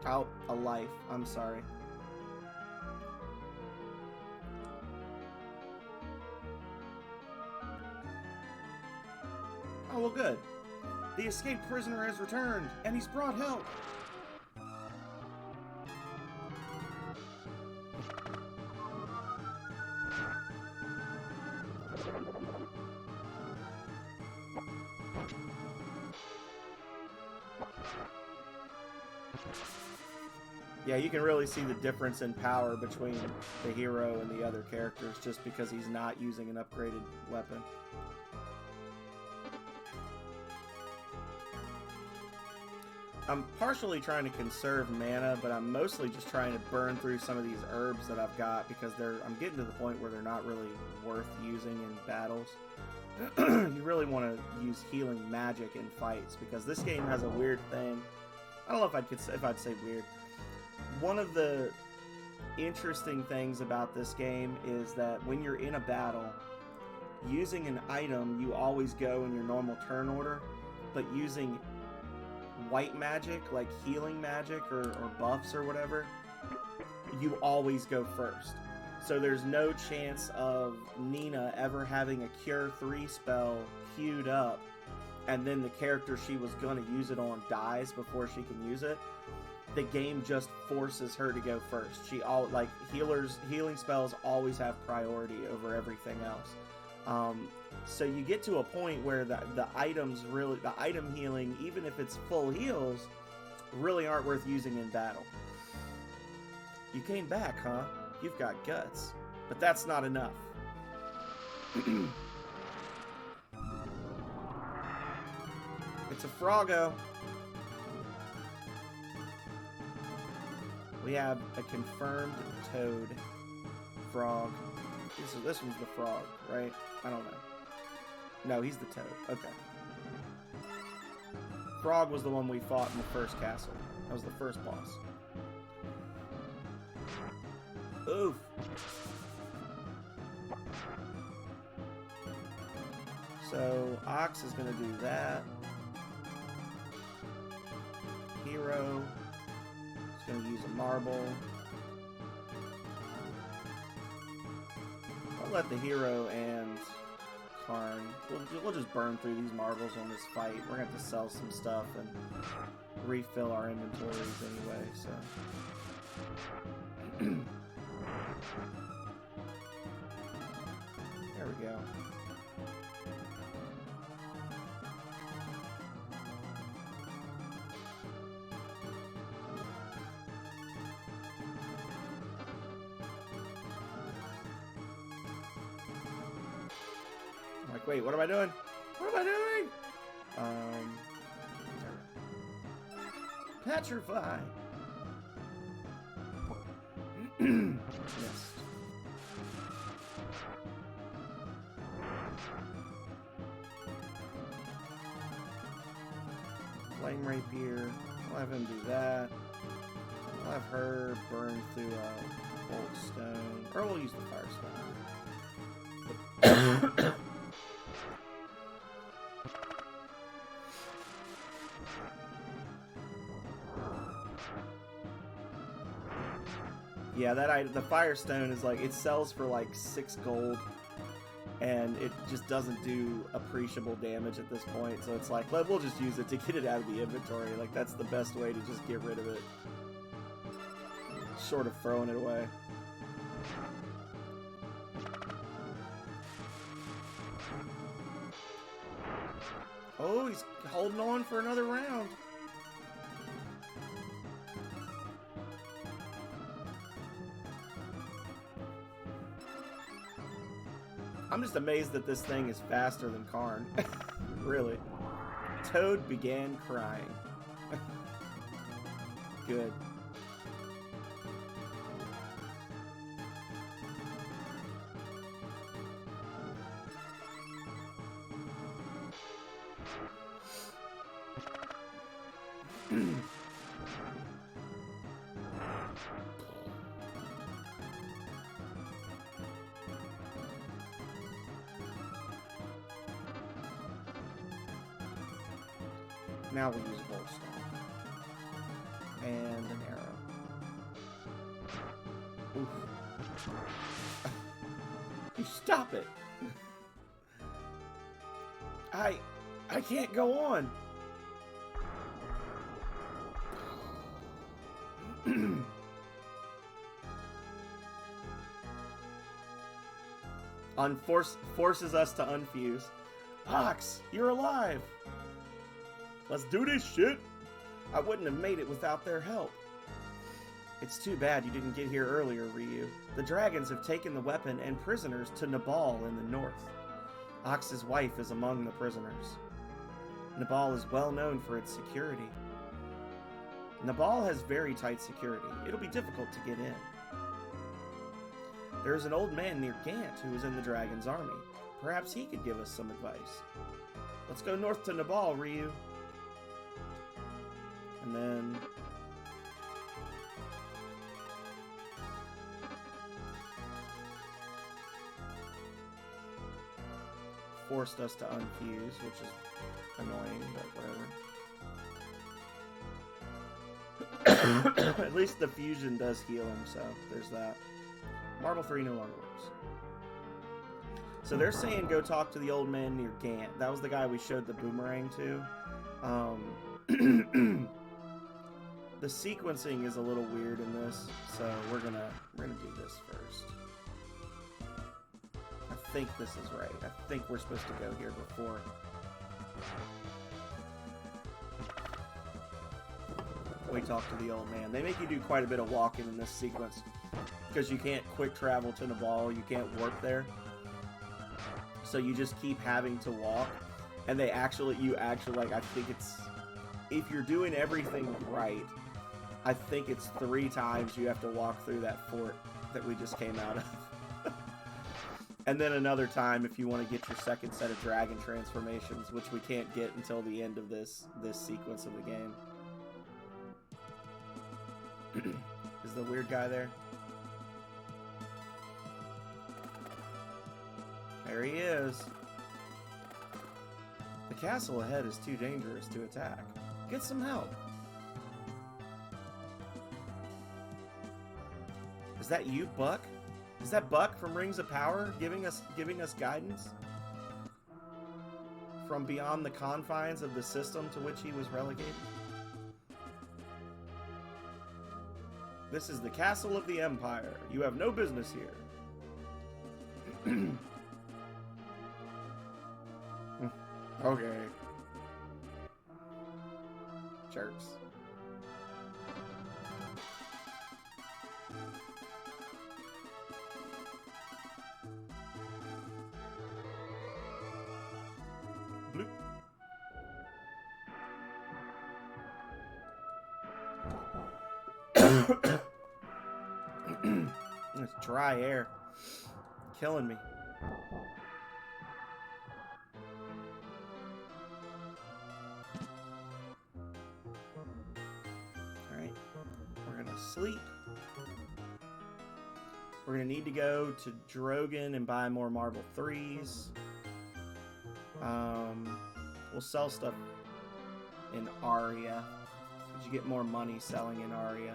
Speaker 1: Oh, a life. I'm sorry. Oh, well, good. The escaped prisoner has returned, and he's brought help. Yeah, you can really see the difference in power between the hero and the other characters just because he's not using an upgraded weapon. I'm partially trying to conserve mana, but I'm mostly just trying to burn through some of these herbs that I've got because I'm getting to the point where they're not really worth using in battles. You really want to use healing magic in fights because this game has a weird thing. I don't know if I'd say weird. One of the interesting things about this game is that when you're in a battle, using an item, you always go in your normal turn order, but using white magic, like healing magic or buffs or whatever, you always go first. So there's no chance of Nina ever having a Cure 3 spell queued up, and then the character she was going to use it on dies before she can use it. The game just forces her to go first. Healing spells always have priority over everything else. So you get to a point where the item healing, even if it's full heals, really aren't worth using in battle. You came back, huh? You've got guts. But that's not enough. It's a Froggo. We have a confirmed Toad. Frog. This one's the Frog, right? I don't know. No, he's the Toad. Okay. Frog was the one we fought in the first castle. That was the first boss. Oof. So, Ox is going to do that. Hero is going to use a marble. I'll let the hero and Karn. We'll just burn through these marbles on this fight. We're going to have to sell some stuff and refill our inventories anyway, so... There we go. I'm like, wait, what am I doing? What am I doing? Petrify. Yes. Flame Rapier. I'll have him do that. I'll have her burn through a Bolt Stone. Or we'll use the Fire Stone. Yeah, the Firestone is like, it sells for like 6 gold, and it just doesn't do appreciable damage at this point, so it's like, we'll just use it to get it out of the inventory. Like, that's the best way to just get rid of it. Short of throwing it away. Oh, he's holding on for another round. I'm just amazed that this thing is faster than Karn. Really. Toad began crying. Good. Now we'll use a bolt stone. And an arrow. Oof. You stop it! I can't go on! Forces us to unfuse. Ox, you're alive! Let's do this shit! I wouldn't have made it without their help. It's too bad you didn't get here earlier, Ryu. The dragons have taken the weapon and prisoners to Nabal in the north. Ox's wife is among the prisoners. Nabal is well known for its security. Nabal has very tight security. It'll be difficult to get in. There's an old man near Gant who is in the dragon's army. Perhaps he could give us some advice. Let's go north to Nabal, Ryu. And then... forced us to unfuse, which is annoying, but whatever. At least the fusion does heal him, so there's that. Marble 3 no longer works. So they're saying go talk to the old man near Gant. That was the guy we showed the boomerang to. The sequencing is a little weird in this, so we're gonna do this first. I think this is right. I think we're supposed to go here before. We talk to the old man. They make you do quite a bit of walking in this sequence because you can't quick travel to Nabal. You can't warp there, so you just keep having to walk. And I think it's, if you're doing everything right, I think it's 3 times you have to walk through that fort that we just came out of. And then another time if you want to get your second set of dragon transformations, which we can't get until the end of this sequence of the game. Is the weird guy there? There he is. The castle ahead is too dangerous to attack. Get some help. Is that you, Buck? Is that Buck from Rings of Power giving us guidance from beyond the confines of the system to which he was relegated? This is the castle of the Empire. You have no business here. Okay. Jerks. Bloop. It's dry air. Killing me. Alright. We're gonna sleep. We're gonna need to go to Drogon and buy more Marble 3s. We'll sell stuff in Aria. Did you get more money selling in Aria?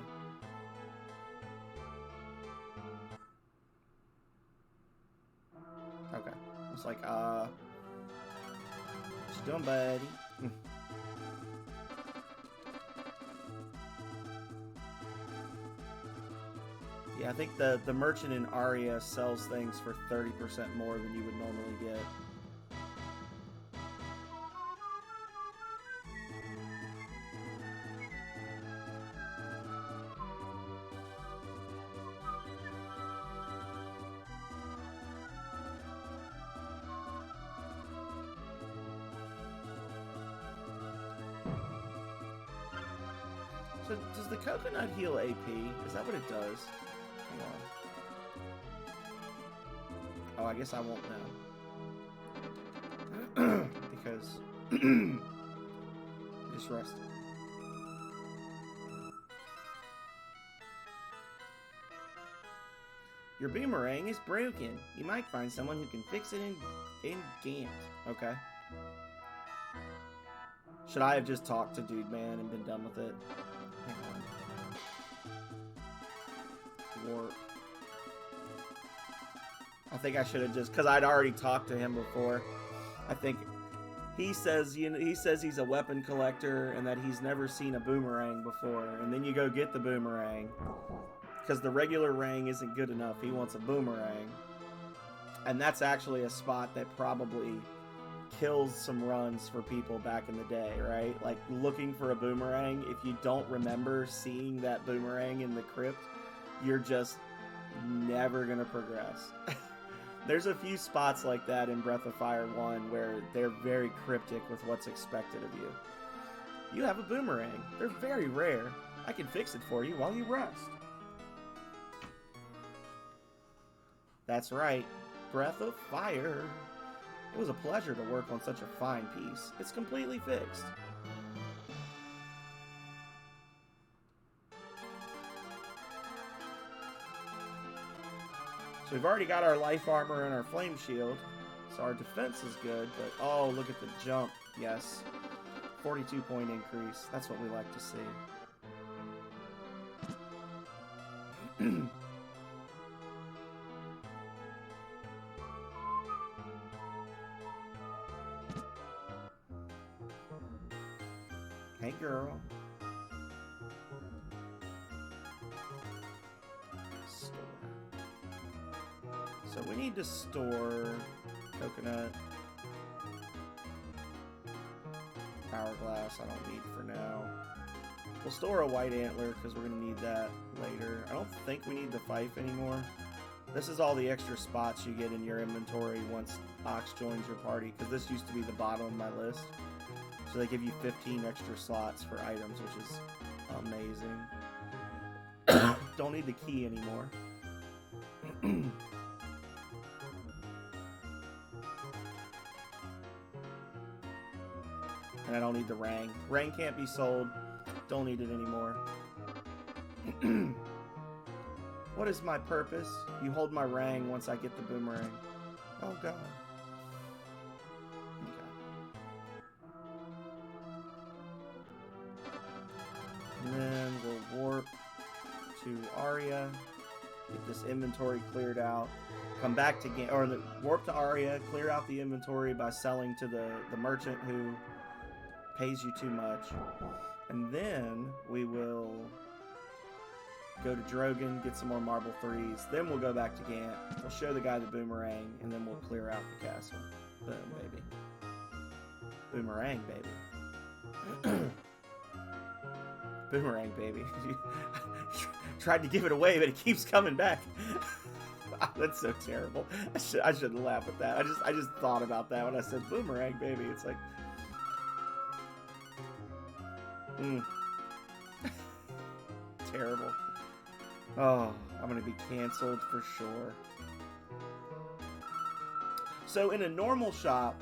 Speaker 1: Okay. It's like, what you doing, buddy? Yeah, I think the merchant in Aria sells things for 30% more than you would normally get. So does the coconut heal AP? Is that what it does? Hang on. Oh, I guess I won't know. Because just rested. Your boomerang is broken. You might find someone who can fix it in Gant. Okay. Should I have just talked to Dude Man and been done with it? Hang on. Warp. I think I should have just, because I'd already talked to him before. I think he says, he says he's a weapon collector and that he's never seen a boomerang before. And then you go get the boomerang. Because the regular rang isn't good enough. He wants a boomerang. And that's actually a spot that probably kills some runs for people back in the day, right? Like, looking for a boomerang, if you don't remember seeing that boomerang in the crypt, you're just never going to progress. There's a few spots like that in Breath of Fire 1 where they're very cryptic with what's expected of you. You have a boomerang. They're very rare. I can fix it for you while you rest. That's right, Breath of Fire. It was a pleasure to work on such a fine piece. It's completely fixed. So we've already got our life armor and our flame shield, so our defense is good, but oh, look at the jump. Yes. 42-point increase. That's what we like to see. Hey, girl. Store. So we need to store coconut, hourglass. I don't need for now. We'll store a white antler because we're going to need that later. I don't think we need the fife anymore. This is all the extra spots you get in your inventory once Ox joins your party, because this used to be the bottom of my list. So they give you 15 extra slots for items, which is amazing. Don't need the key anymore. And I don't need the rang. Rang can't be sold. Don't need it anymore. What is my purpose? You hold my rang once I get the boomerang. Oh god. And then we'll warp to Aria, get this inventory cleared out, come back to warp to Aria, clear out the inventory by selling to the merchant who pays you too much, and then we will go to Drogon, get some more Marble 3s, then we'll go back to Gant, we'll show the guy the boomerang, and then we'll clear out the castle. Boom, baby. Boomerang, baby. Boomerang, baby. Tried to give it away, but it keeps coming back. That's so terrible. I shouldn't laugh at that. I just thought about that when I said boomerang, baby. It's like, terrible. Oh, I'm gonna be canceled for sure. So in a normal shop,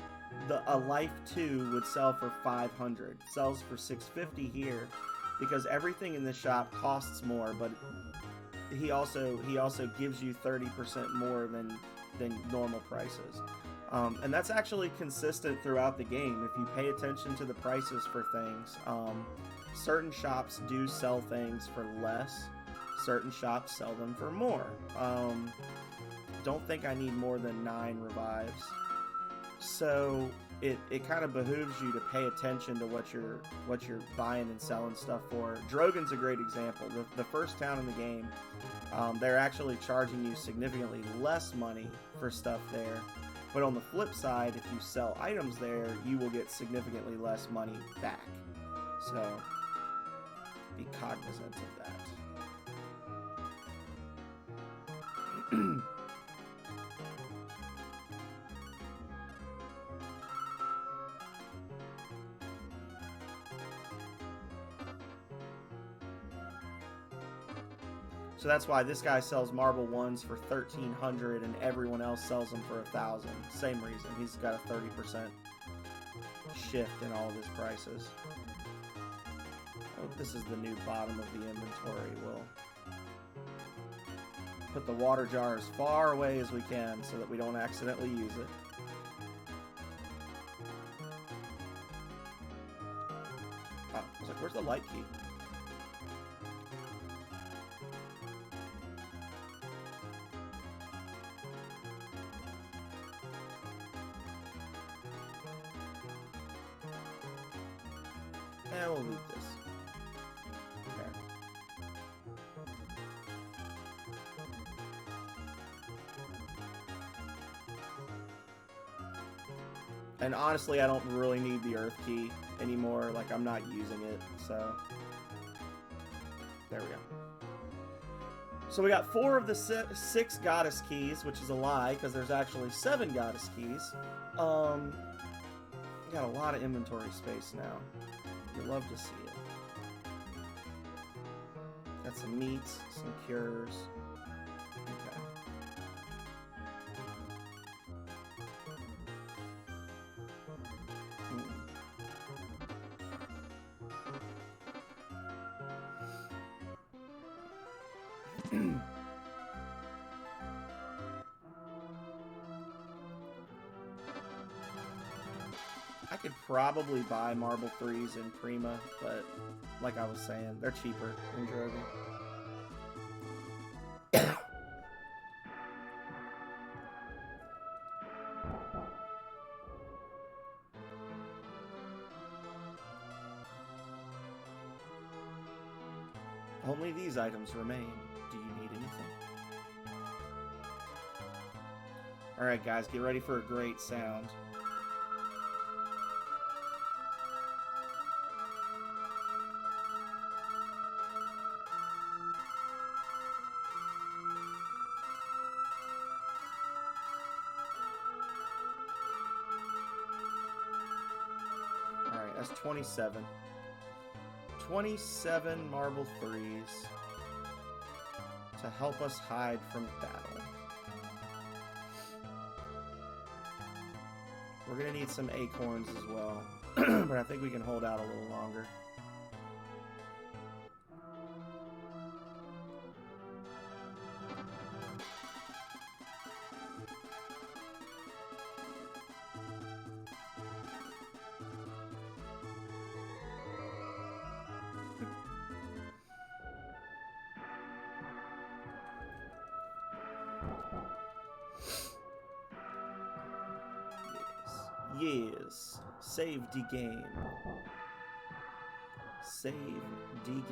Speaker 1: a life 2 would sell for 500. Sells for 650 here, because everything in the shop costs more, but he also gives you 30% more than normal prices. And that's actually consistent throughout the game. If you pay attention to the prices for things, certain shops do sell things for less. Certain shops sell them for more. Don't think I need more than 9 revives. So it kind of behooves you to pay attention to what you're buying and selling stuff for. Drogon's a great example. The first town in the game, they're actually charging you significantly less money for stuff there. But on the flip side, if you sell items there, you will get significantly less money back. So be cognizant of that. So that's why this guy sells marble ones for 1,300 and everyone else sells them for 1,000. Same reason. He's got a 30% shift in all of his prices. I hope this is the new bottom of the inventory. We'll put the water jar as far away as we can so that we don't accidentally use it. Oh, I was like, where's the light key? We'll leave this. Okay. And honestly, I don't really need the earth key anymore. Like, I'm not using it, so... There we go. So we got 4 of the 6 goddess keys, which is a lie, because there's actually 7 goddess keys. We got a lot of inventory space now. You love to see it. Got some meats, some cures. Okay. I could probably buy Marble 3s in Prima, but like I was saying, they're cheaper in Drogon. Only these items remain. Do you need anything? Alright guys, get ready for a great sound. Alright, that's 27. 27 marble 3s to help us hide from battle. We're gonna need some acorns as well, but I think we can hold out a little longer. Yes, save the game. Save the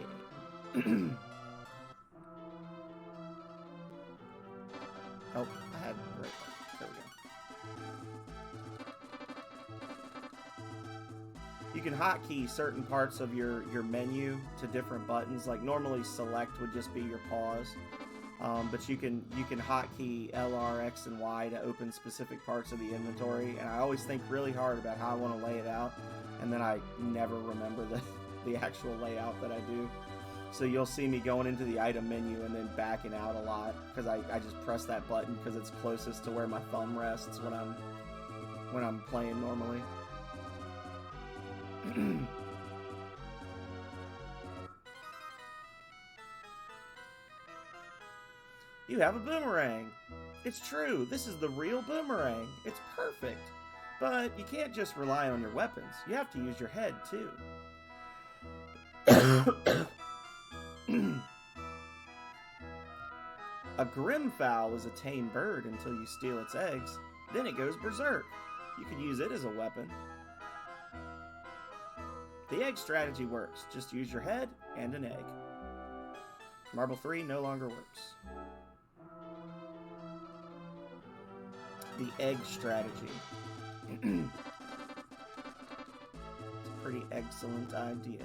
Speaker 1: game. Oh, I had right. There we go. You can hotkey certain parts of your menu to different buttons. Like normally, select would just be your pause. But you can hotkey LR, X, and Y to open specific parts of the inventory, and I always think really hard about how I want to lay it out, and then I never remember the actual layout that I do. So you'll see me going into the item menu and then backing out a lot, because I just press that button because it's closest to where my thumb rests when I'm playing normally. You have a boomerang. It's true. This is the real boomerang. It's perfect. But you can't just rely on your weapons. You have to use your head, too. A Grimfowl is a tame bird until you steal its eggs. Then it goes berserk. You can use it as a weapon. The egg strategy works. Just use your head and an egg. Marble 3 no longer works. The egg strategy. It's a pretty excellent idea.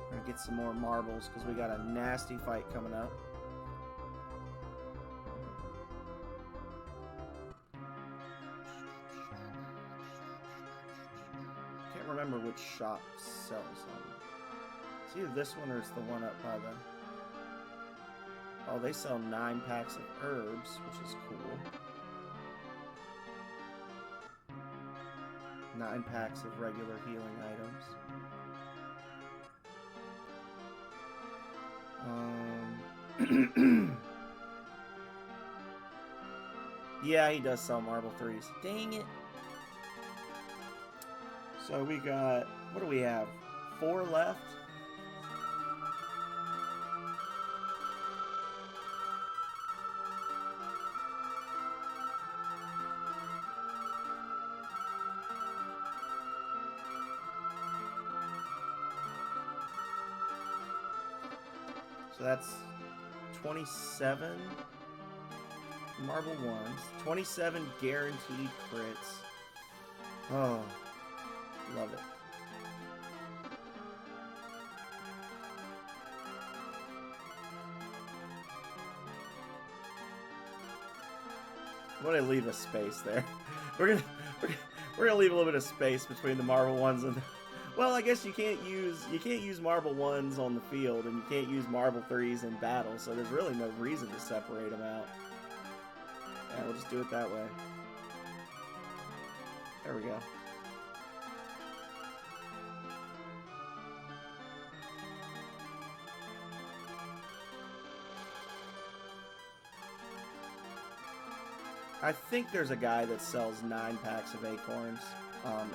Speaker 1: We're gonna get some more marbles because we got a nasty fight coming up. can't remember which shop sells them. It's either this one or it's the one up by the... Oh, they sell 9 packs of herbs, which is cool. 9 packs of regular healing items. Yeah, he does sell Marble 3s. Dang it. So we got... What do we have? 4 left? So that's 27 Marble 1s, 27 guaranteed crits. Oh, love it. I'm gonna leave a space there. We're gonna leave a little bit of space between the Marble 1s and... Well, I guess you can't use Marble 1s on the field, and you can't use Marble 3s in battle, so there's really no reason to separate them out. Yeah, we'll just do it that way. There we go. I think there's a guy that sells 9 packs of acorns.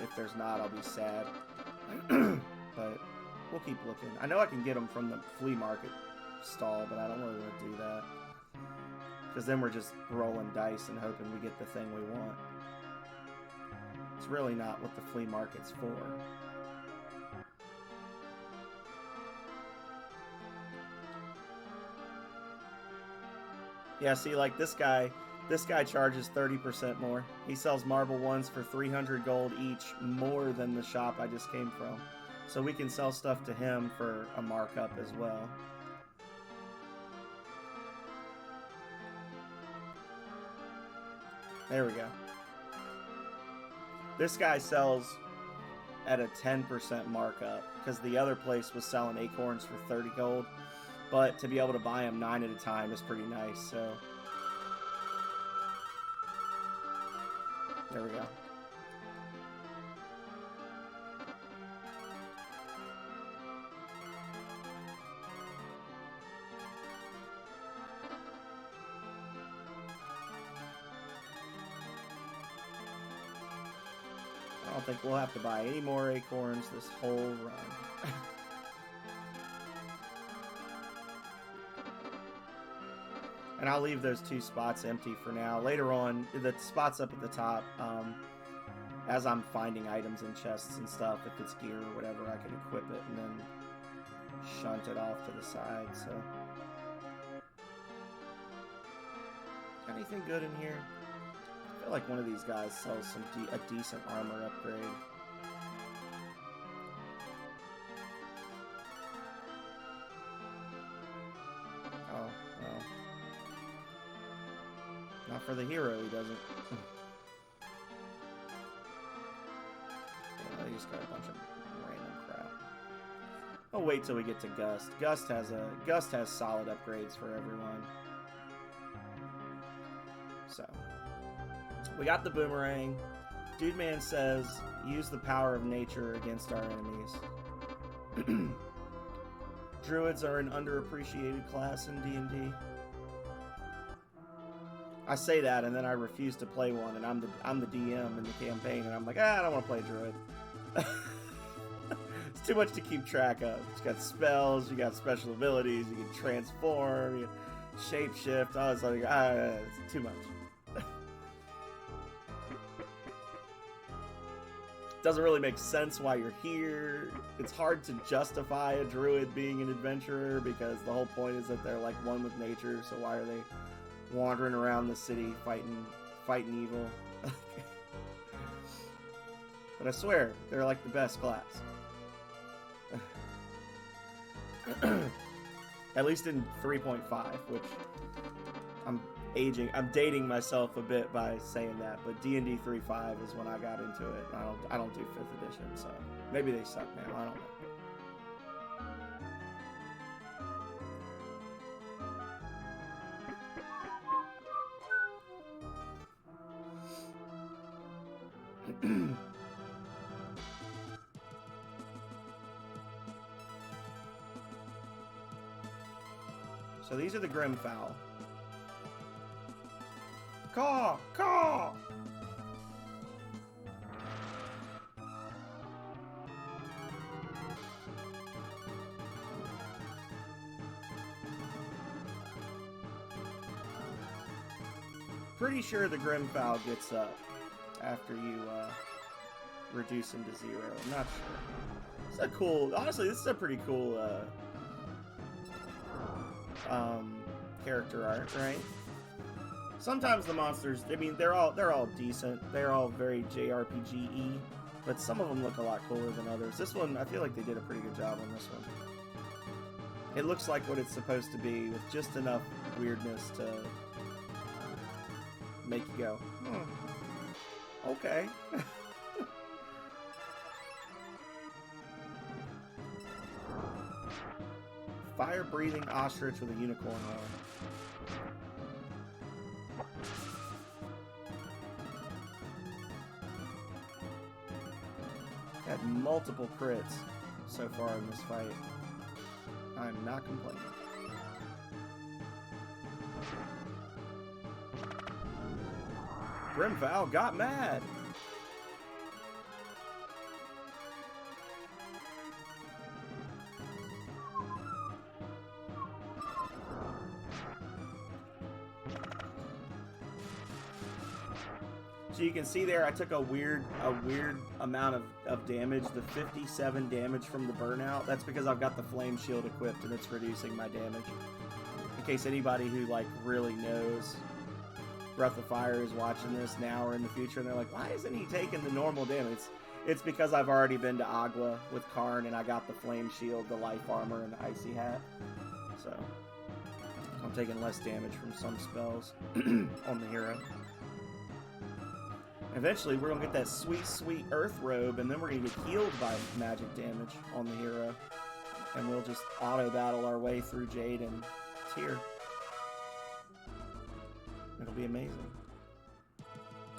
Speaker 1: If there's not, I'll be sad. But we'll keep looking. I know I can get them from the flea market stall, but I don't really want to do that. Because then we're just rolling dice and hoping we get the thing we want. It's really not what the flea market's for. Yeah, see, like this guy charges 30% more. He sells Marble 1s for 300 gold each, more than the shop I just came from. So we can sell stuff to him for a markup as well. There we go. This guy sells at a 10% markup, because the other place was selling acorns for 30 gold. But to be able to buy them 9 at a time is pretty nice, so... There we go. I don't think we'll have to buy any more acorns this whole run. And I'll leave those 2 spots empty for now. Later on, the spots up at the top, as I'm finding items in chests and stuff, if it's gear or whatever, I can equip it and then shunt it off to the side, so. Got anything good in here? I feel like one of these guys sells a decent armor upgrade. Oh, well. Not for the hero, he doesn't. Yeah, he just got a bunch of random crap. I'll wait till we get to Gust. Gust has solid upgrades for everyone. So, we got the boomerang. Dude Man says, use the power of nature against our enemies. Druids are an underappreciated class in D&D. I say that, and then I refuse to play one, and I'm the DM in the campaign, and I'm like, I don't want to play Druid. It's too much to keep track of. You got spells, you got special abilities, you can transform, you can shapeshift, all this other. It's too much. Doesn't really make sense why you're here. It's hard to justify a druid being an adventurer because the whole point is that they're like one with nature, so why are they wandering around the city fighting evil? But I swear, they're like the best class. At least in 3.5, which I'm I'm dating myself a bit by saying that, but D&D 3.5 is when I got into it. I don't do 5th edition, so maybe they suck now. I don't know. So these are the Grimfowl. Caw! Caw! Pretty sure the Grimfowl gets up after you reduce him to 0. I'm not sure. It's a cool... Honestly, this is a pretty cool character art, right? Sometimes the monsters, I mean, they're all decent. They're all very JRPG-y, but some of them look a lot cooler than others. This one, I feel like they did a pretty good job on this one. It looks like what it's supposed to be, with just enough weirdness to make you go, okay. Fire-breathing ostrich with a unicorn horn. Had multiple crits so far in this fight. I'm not complaining. Grimfowl got mad. So you can see there, I took a weird amount of damage, the 57 damage from the burnout. That's because I've got the flame shield equipped and it's reducing my damage. In case anybody who like really knows Breath of Fire is watching this now or in the future and they're like, why isn't he taking the normal damage? It's because I've already been to Agua with Karn and I got the flame shield, the life armor, and the icy hat. So I'm taking less damage from some spells on the hero. Eventually, we're going to get that sweet, sweet Earth Robe, and then we're going to get healed by magic damage on the hero. And we'll just auto-battle our way through Jade and Tear. It'll be amazing.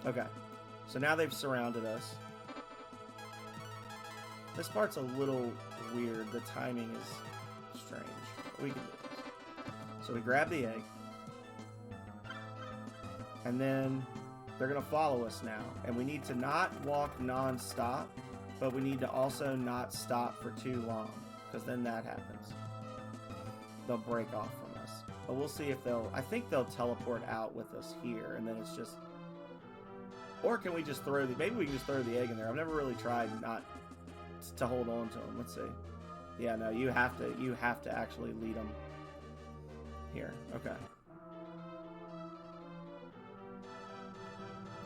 Speaker 1: Okay, so now they've surrounded us. This part's a little weird. The timing is strange. We can do this. So we grab the egg. And then they're going to follow us now. And we need to not walk non-stop, but we need to also not stop for too long, because then that happens. They'll break off from us. But we'll see if they'll... I think they'll teleport out with us here, and then it's just... Or can we just throw the... Maybe we can just throw the egg in there. I've never really tried not to hold on to them. Let's see. Yeah, no, you have to actually lead them here. Okay.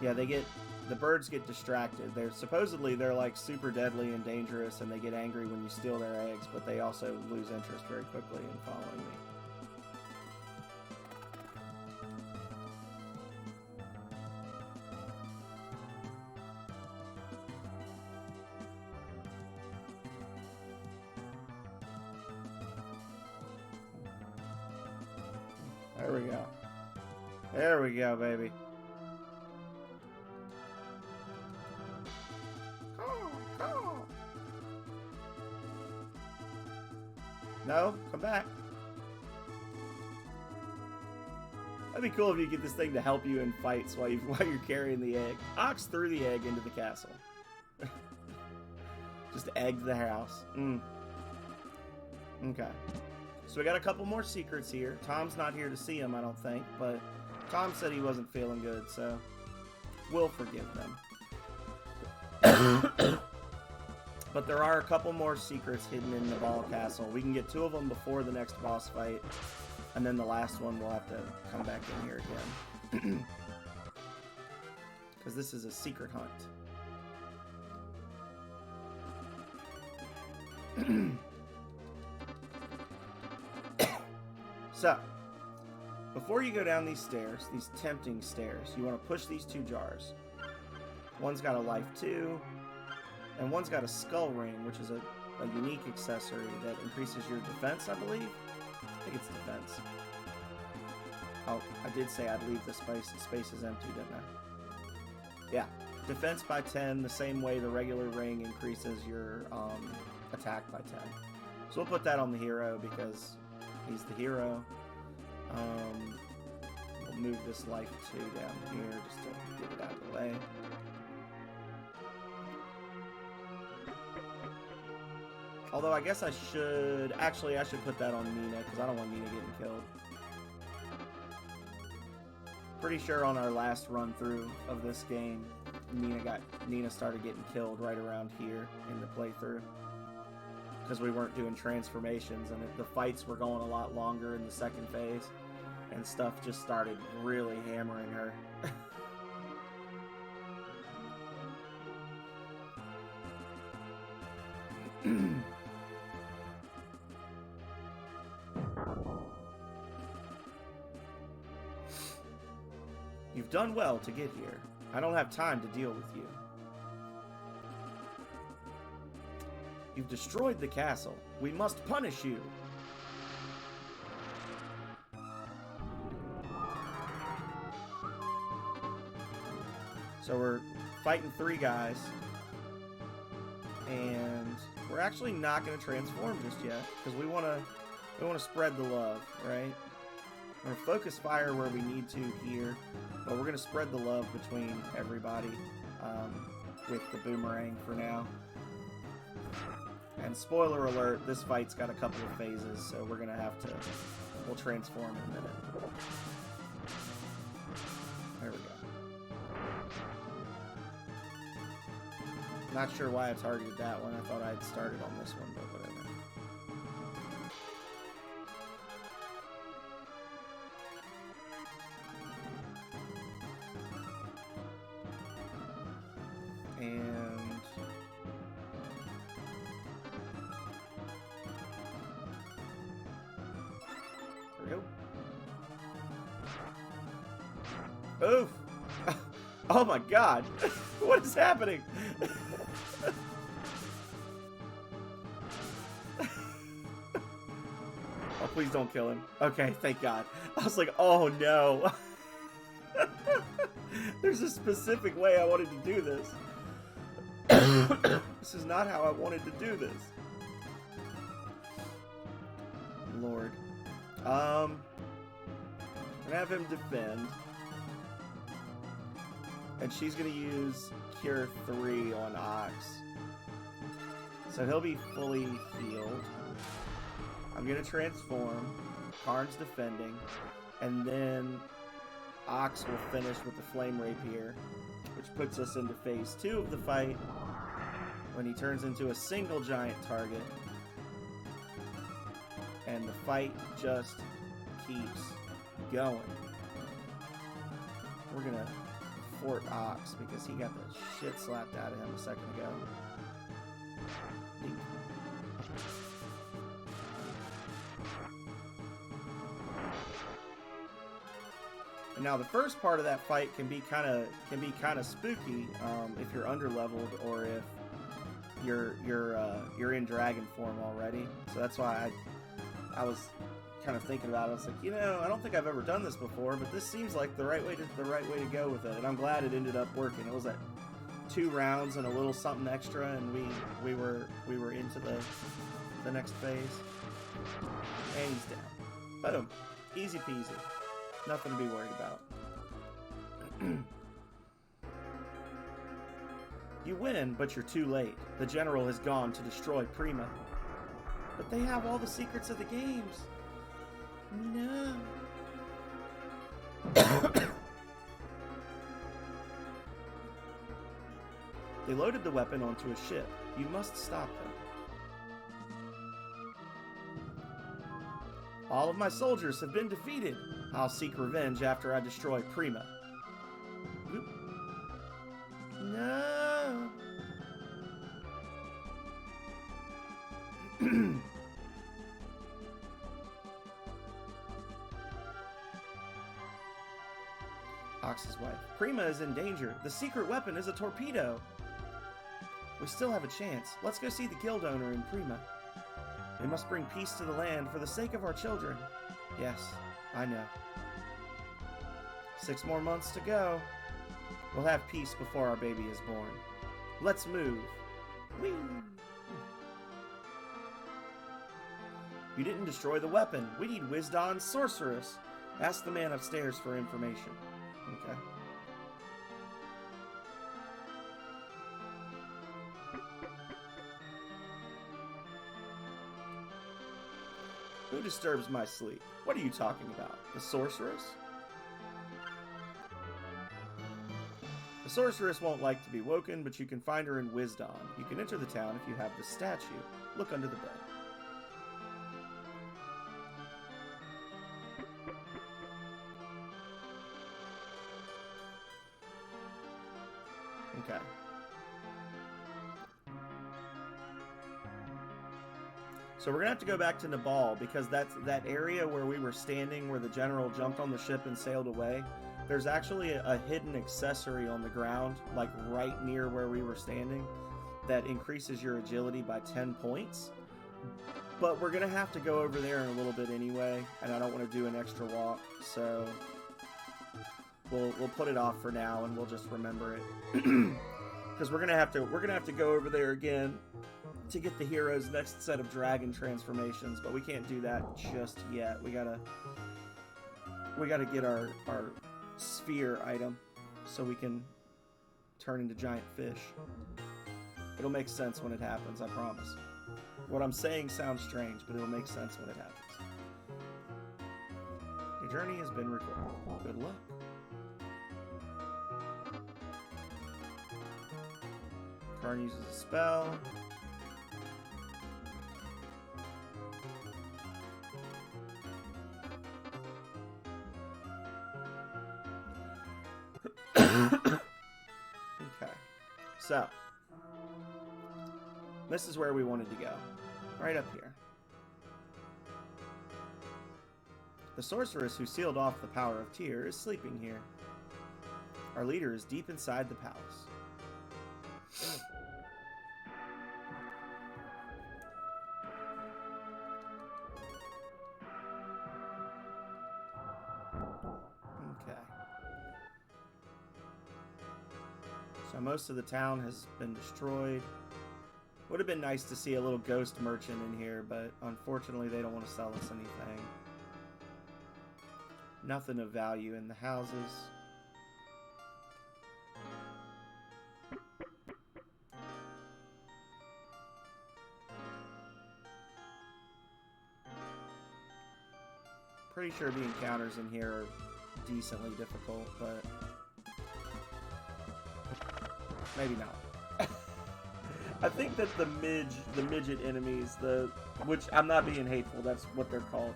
Speaker 1: Yeah, the birds get distracted. They're like super deadly and dangerous, and they get angry when you steal their eggs, but they also lose interest very quickly in following me. There we go. There we go, baby. No, come back. That'd be cool if you get this thing to help you in fights while you're carrying the egg. Ox threw the egg into the castle. Just egged the house. Okay. So we got a couple more secrets here. Tom's not here to see them, I don't think, but Tom said he wasn't feeling good, so we'll forgive them. But there are a couple more secrets hidden in the Ball Castle. We can get 2 of them before the next boss fight, and then the last one we'll have to come back in here again. Because this is a secret hunt. So, Before you go down these stairs, these tempting stairs, you want to push these 2 jars. One's got a life 2, and one's got a skull ring, which is a unique accessory that increases your defense, I believe. I think it's defense. Oh, I did say I'd leave the space. The space is empty, didn't I? Yeah. Defense by 10, the same way the regular ring increases your attack by 10. So we'll put that on the hero because he's the hero. We'll move this life 2 down here just to get it out of the way. Although I guess I should put that on Nina because I don't want Nina getting killed. Pretty sure on our last run through of this game, Nina started getting killed right around here in the playthrough because we weren't doing transformations and the fights were going a lot longer in the second phase and stuff just started really hammering her. You've done well to get here. I don't have time to deal with you. You've destroyed the castle. We must punish you. So we're fighting 3 guys. And we're actually not going to transform just yet because we want to spread the love, right? We're going to focus fire where we need to here, but we're going to spread the love between everybody with the boomerang for now. And spoiler alert, this fight's got a couple of phases, so we're going to have to... We'll transform in a minute. There we go. Not sure why I targeted that one. I thought I had started on this one, but whatever. And there we go. Oof! Oh my god! What is happening? Oh, please don't kill him. Okay, thank god. I was like, oh no. There's a specific way I wanted to do this. This is not how I wanted to do this. Lord. I'm gonna have him defend. And she's gonna use Cure 3 on Ox. So he'll be fully healed. I'm gonna transform. Karn's defending. And then Ox will finish with the Flame Rapier, which puts us into phase 2 of the fight, when he turns into a single giant target. And the fight just keeps going. We're gonna Fort Ox because he got the shit slapped out of him a second ago. And now the first part of that fight can be kind of spooky if you're underleveled or if you're in dragon form already. So that's why I was kind of thinking about it. I was like, you know, I don't think I've ever done this before, but this seems like the right way to go with it, and I'm glad it ended up working. It was at 2 rounds and a little something extra, and we were into the next phase. And he's down. Boom, easy peasy, nothing to be worried about. You win, but you're too late. The general has gone to destroy Prima. But they have all the secrets of the games. No. They loaded the weapon onto a ship. You must stop them. All of my soldiers have been defeated. I'll seek revenge after I destroy Prima. Oop. No. Prima is in danger. The secret weapon is a torpedo. We still have a chance. Let's go see the guild owner in Prima. We must bring peace to the land for the sake of our children. Yes, I know. 6 more months to go. We'll have peace before our baby is born. Let's move. Whee! You didn't destroy the weapon. We need Wisdon's sorceress. Ask the man upstairs for information. Okay. Who disturbs my sleep? What are you talking about? The sorceress? The sorceress won't like to be woken, but you can find her in Wisdon. You can enter the town if you have the statue. Look under the bed. Okay. So we're gonna have to go back to Nabal, because that's that area where we were standing, where the general jumped on the ship and sailed away. There's actually a hidden accessory on the ground, like right near where we were standing, that increases your agility by 10 points. But we're gonna have to go over there in a little bit anyway, and I don't want to do an extra walk, so we'll put it off for now, and we'll just remember it, because we're gonna have to go over there again to get the hero's next set of dragon transformations, but we can't do that just yet. We gotta get our sphere item so we can turn into giant fish. It'll make sense when it happens, I promise. What I'm saying sounds strange, but it'll make sense when it happens. Your journey has been recorded. Good luck. Karn uses a spell. Okay, so this is where we wanted to go, right up here. The sorceress who sealed off the power of Tyr is sleeping here. Our leader is deep inside the palace. So most of the town has been destroyed. Would have been nice to see a little ghost merchant in here, but unfortunately they don't want to sell us anything. Nothing of value in the houses. Pretty sure the encounters in here are decently difficult, but maybe not. I think that the midget enemies, which I'm not being hateful, that's what they're called.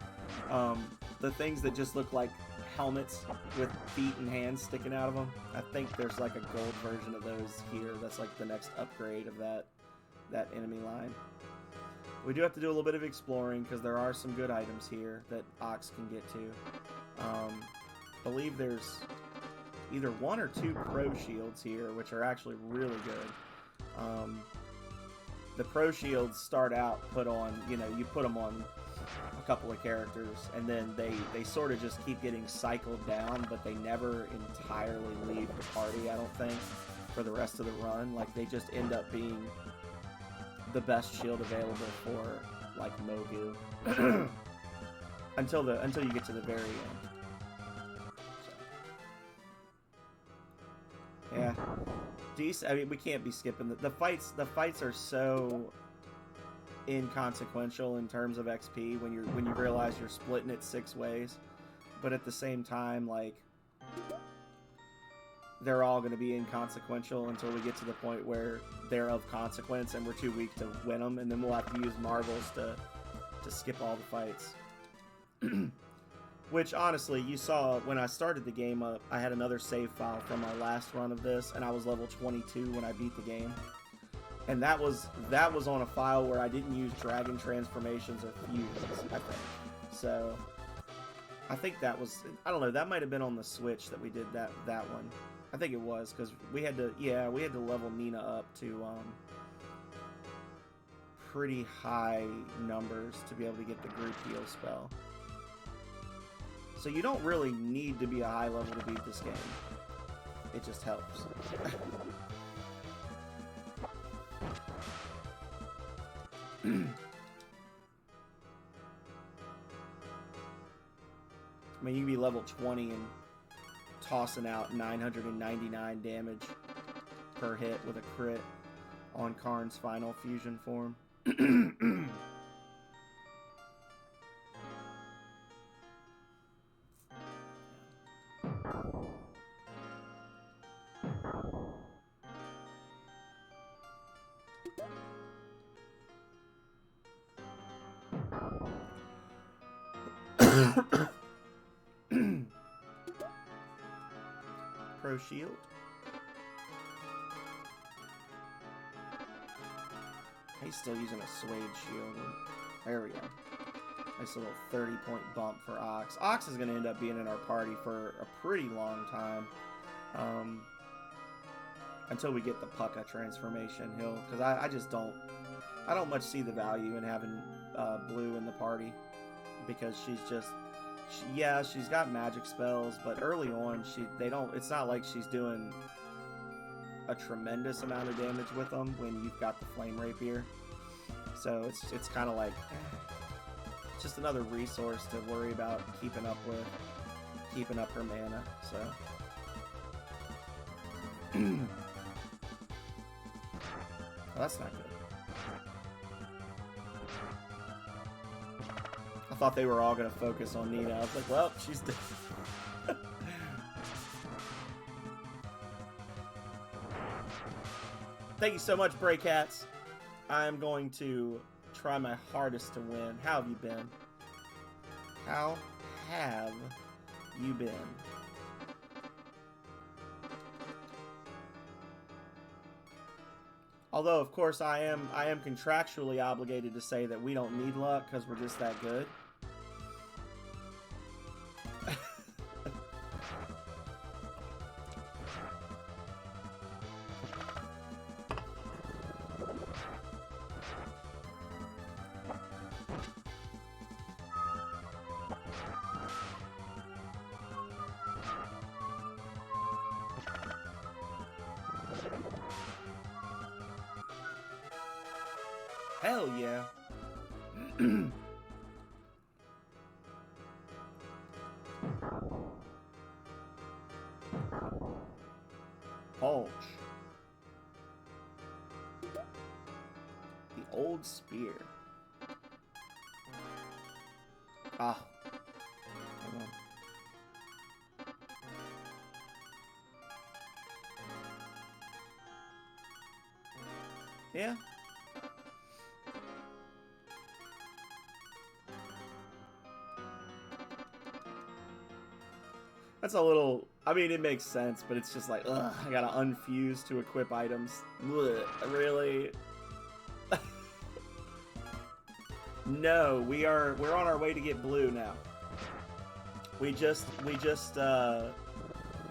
Speaker 1: The things that just look like helmets with feet and hands sticking out of them. I think there's like a gold version of those here. That's like the next upgrade of that enemy line. We do have to do a little bit of exploring because there are some good items here that Ox can get to. I believe there's either 1 or 2 pro shields here, which are actually really good. The pro shields start out put on, you put them on a couple of characters, and then they sort of just keep getting cycled down, but they never entirely leave the party, I don't think, for the rest of the run. Like, they just end up being the best shield available for, like, Mogu. until you get to the very end. So. Yeah. I mean, we can't be skipping the fights. The fights are so inconsequential in terms of XP when you realize you're splitting it 6 ways, but at the same time, like, they're all going to be inconsequential until we get to the point where they're of consequence and we're too weak to win them, and then we'll have to use marbles to skip all the fights. Which, honestly, you saw when I started the game up, I had another save file from my last run of this, and I was level 22 when I beat the game. And that was on a file where I didn't use dragon transformations or fusions, I think. So, I think that was, I don't know, that might have been on the Switch that we did that one. I think it was, because we had to, yeah, we had to level Nina up to pretty high numbers to be able to get the group heal spell. So you don't really need to be a high level to beat this game. It just helps. I mean, you can be level 20 and tossing out 999 damage per hit with a crit on Karn's final fusion form. Pro shield. He's still using a Suede shield. There we go. Nice little 30-point bump for Ox. Ox is going to end up being in our party for a pretty long time. Until we get the Pucka transformation. Because I just don't... I don't much see the value in having Blue in the party. Because she's just... yeah, she's got magic spells, but early on, it's not like she's doing a tremendous amount of damage with them when you've got the Flame Rapier. So it's kind of like just another resource to worry about keeping up her mana. So oh, that's not good. I thought they were all going to focus on Nina. I was like, well, she's dead. Thank you so much, Braycats. I'm going to try my hardest to win. How have you been? How have you been? Although, of course, I am contractually obligated to say that we don't need luck because we're just that good. Hell yeah. Polch. The old spear. Ah. Hang on. Yeah. That's a little... I mean, it makes sense, but it's just like, ugh, I gotta unfuse to equip items. Ugh, really? No, we're on our way to get blue now. We just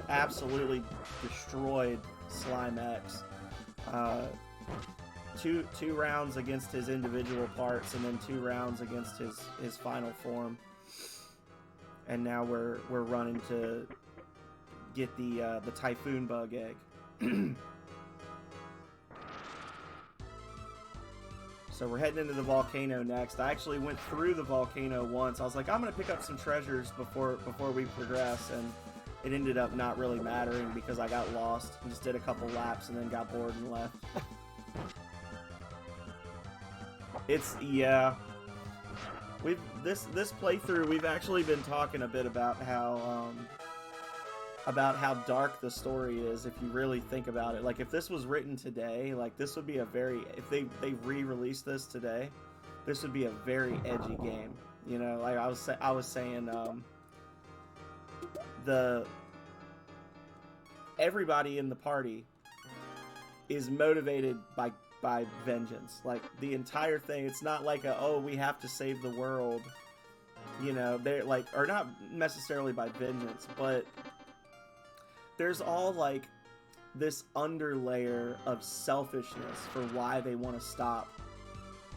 Speaker 1: absolutely destroyed Slime X. Two rounds against his individual parts, and then 2 rounds against his final form. And now we're running to get the Typhoon Bug egg. So we're heading into the volcano next. I actually went through the volcano once. I was like, I'm gonna pick up some treasures before we progress, and it ended up not really mattering because I got lost and just did a couple laps and then got bored and left. Yeah. This playthrough, we've actually been talking a bit about how dark the story is if you really think about it. Like, if this was written today, like, this would be if they re-released this today, this would be a very edgy game. You know, like I was saying, everybody in the party is motivated by vengeance. Like, the entire thing, it's not like we have to save the world, you know. They're like, or not necessarily by vengeance, but there's all like this underlayer of selfishness for why they want to stop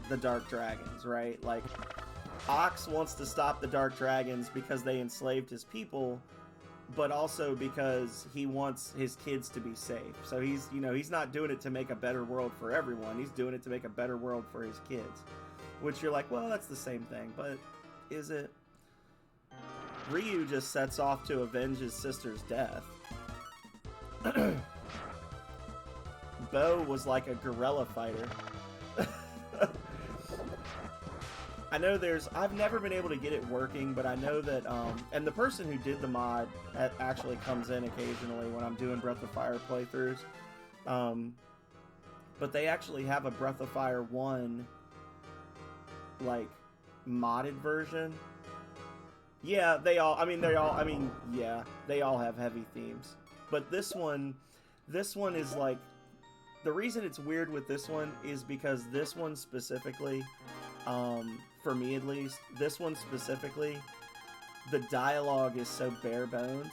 Speaker 1: the Dark Dragons, right? Like, Ox wants to stop the Dark Dragons because they enslaved his people, but also because he wants his kids to be safe. So he's, you know, he's not doing it to make a better world for everyone. He's doing it to make a better world for his kids. Which you're like, well, that's the same thing, but is it? Ryu just sets off to avenge his sister's death. Bo was like a guerrilla fighter. I know I've never been able to get it working, but I know that, and the person who did the mod actually comes in occasionally when I'm doing Breath of Fire playthroughs. But they actually have a Breath of Fire 1, like, modded version. Yeah, they all have heavy themes. But this one is like, the reason it's weird with this one is because this one specifically, for me at least, this one specifically, the dialogue is so bare bones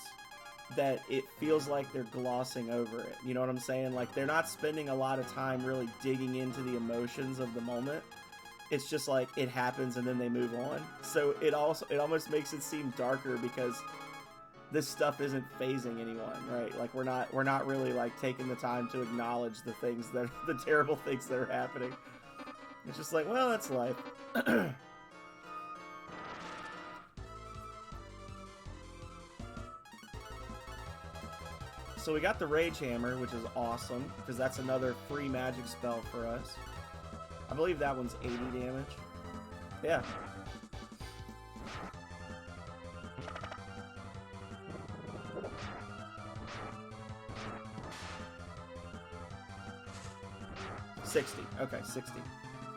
Speaker 1: that it feels like they're glossing over it. You know what I'm saying? Like, they're not spending a lot of time really digging into the emotions of the moment. It's just like, it happens and then they move on. So it almost makes it seem darker because this stuff isn't phasing anyone, right? Like, we're not really like taking the time to acknowledge the terrible things that are happening. It's just like, well, that's life. So we got the Rage Hammer, which is awesome, because that's another free magic spell for us. I believe that one's 80 damage. Yeah. Okay, 60.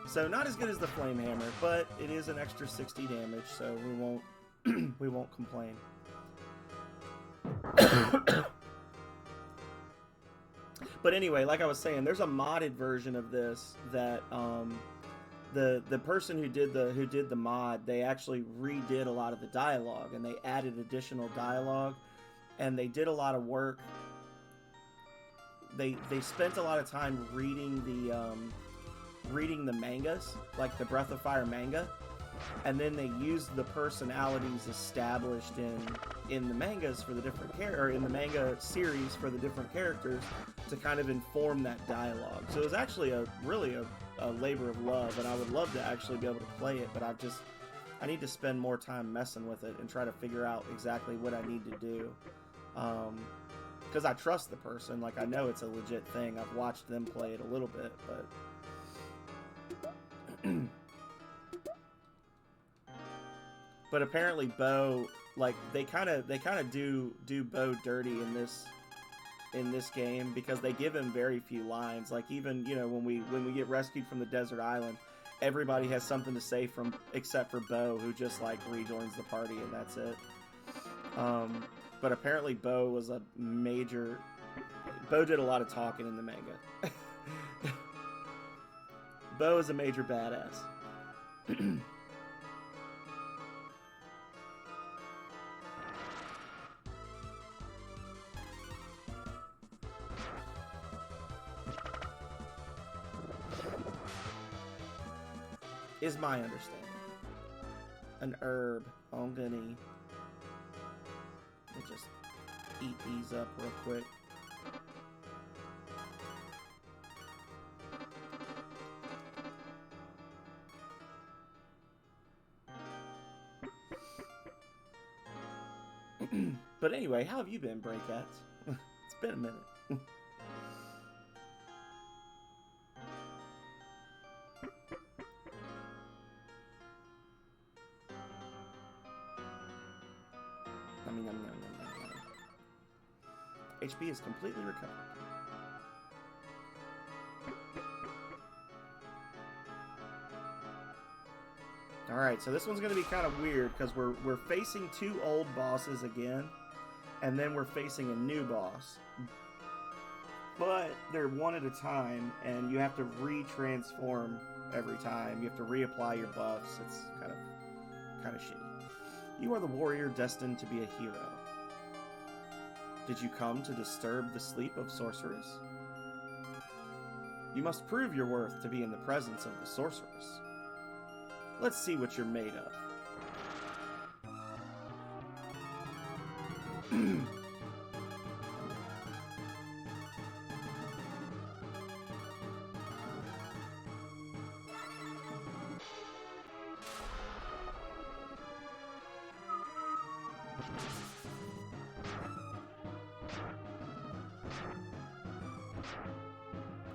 Speaker 1: So not as good as the Flame Hammer, but it is an extra 60 damage, so we won't complain. But anyway, like I was saying, there's a modded version of this that the person who did the mod, they actually redid a lot of the dialogue, and they added additional dialogue, and they did a lot of work. They spent a lot of time reading the mangas, like the Breath of Fire manga, and then they used the personalities established in the mangas for the different in the manga series for the different characters to kind of inform that dialogue. So it was actually really a labor of love, and I would love to actually be able to play it, but I need to spend more time messing with it and try to figure out exactly what I need to do. Because I trust the person, like, I know it's a legit thing. I've watched them play it a little bit, but but apparently Bo, like, they kind of do Bo dirty in this game, because they give him very few lines. Like, even, you know, when we get rescued from the desert island, everybody has something to say except for Bo, who just like rejoins the party and that's it. But apparently Bo did a lot of talking in the manga. Bo is a major badass. Is my understanding. An herb. Oh, I'm gonna... Let me just eat these up real quick. But anyway, how have you been, Braycats? It's been a minute. HP is completely recovered. Alright, so this one's going to be kind of weird, because we're facing two old bosses again, and then we're facing a new boss. But they're one at a time, and you have to re-transform every time. You have to reapply your buffs. It's kind of shitty. You are the warrior destined to be a hero. Did you come to disturb the sleep of sorceress? You must prove your worth to be in the presence of the sorceress. Let's see what you're made of.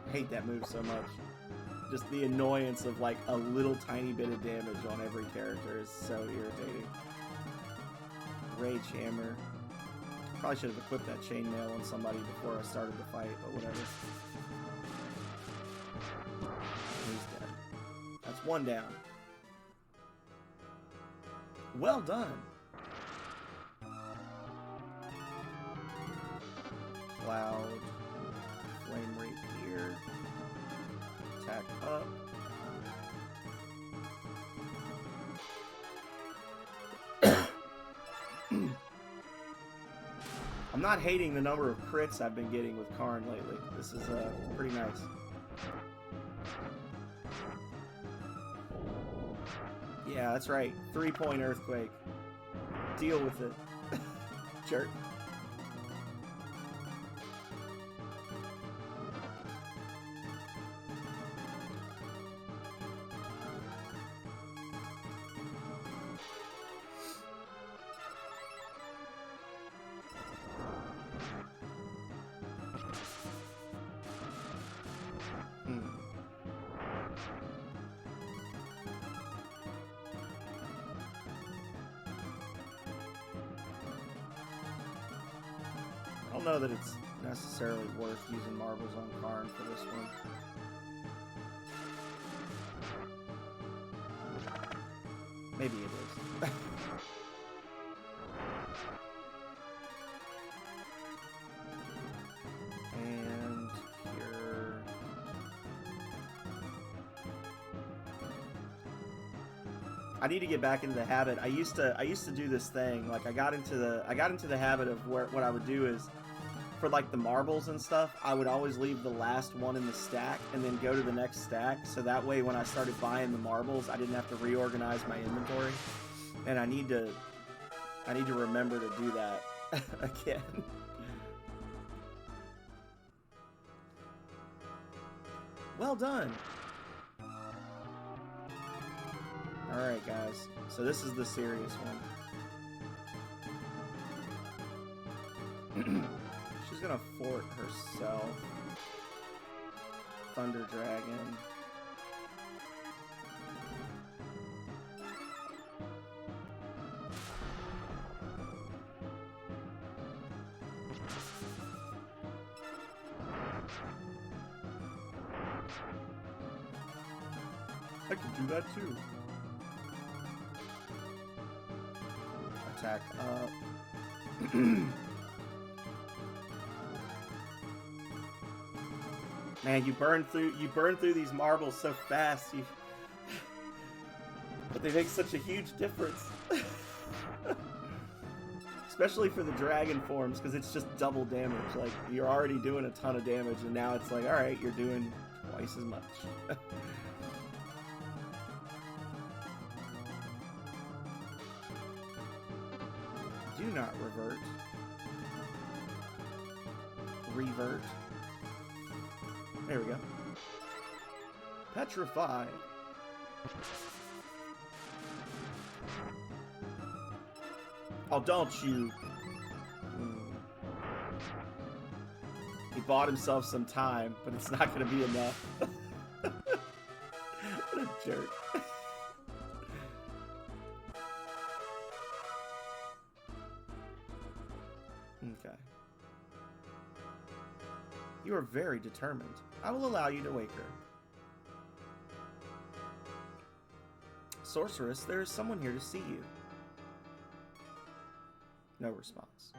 Speaker 1: I hate that move so much. Just the annoyance of like a little tiny bit of damage on every character is so irritating. Rage Hammer. Probably should have equipped that chainmail on somebody before I started the fight, but whatever. He's dead. That's one down. Well done. Cloud. Flame Rapier. Attack up. I'm not hating the number of crits I've been getting with Karn lately. This is pretty nice. Yeah, that's right. 3-point earthquake. Deal with it. Jerk. I don't know that it's necessarily worth using marbles on Karn for this one. Maybe it is. And here... I need to get back into the habit. I used to do this thing. Like I got into the habit of what I would do is, for like the marbles and stuff, I would always leave the last one in the stack and then go to the next stack. So that way when I started buying the marbles, I didn't have to reorganize my inventory. And I need to remember to do that again. Well done. Alright guys, so this is the serious one. She's gonna fort herself. Thunder Dragon. I can do that too. Attack up. Man, you burn through these marbles so fast. But they make such a huge difference. Especially for the dragon forms, because it's just double damage. Like, you're already doing a ton of damage, and now it's like, alright, you're doing twice as much. Do not revert. Revert. There we go. Petrify. Oh, don't you. He bought himself some time, but it's not going to be enough. What a jerk. Okay. You are very determined. I will allow you to wake her. Sorceress, there is someone here to see you. No response.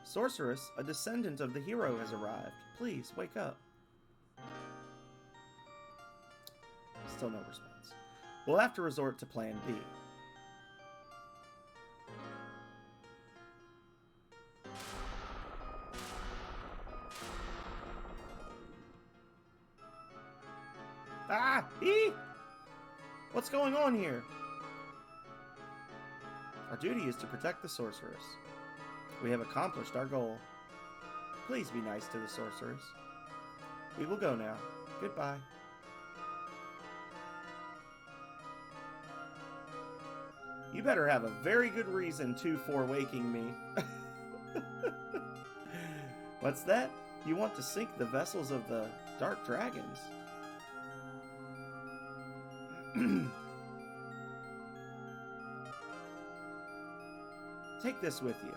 Speaker 1: Sorceress, a descendant of the hero has arrived. Please, wake up. Still no response. We'll have to resort to plan B. Ah! Ee! What's going on here? Our duty is to protect the sorceress. We have accomplished our goal. Please be nice to the sorceress. We will go now. Goodbye. You better have a very good reason, too, for waking me. What's that? You want to sink the vessels of the Dark Dragons? Take this with you.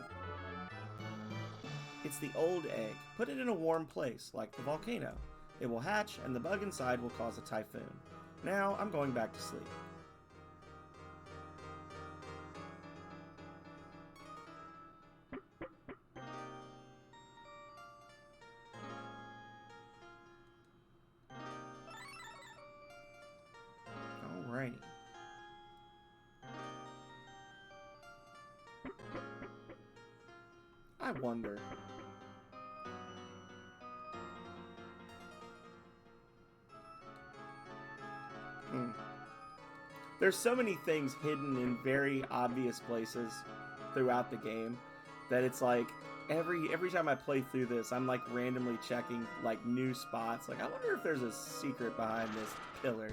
Speaker 1: It's the old egg. Put it in a warm place, like the volcano. It will hatch, and the bug inside will cause a typhoon. Now, I'm going back to sleep. Alrighty. I wonder. There's so many things hidden in very obvious places throughout the game that it's like every time I play through this, I'm like randomly checking like new spots. Like, I wonder if there's a secret behind this pillar.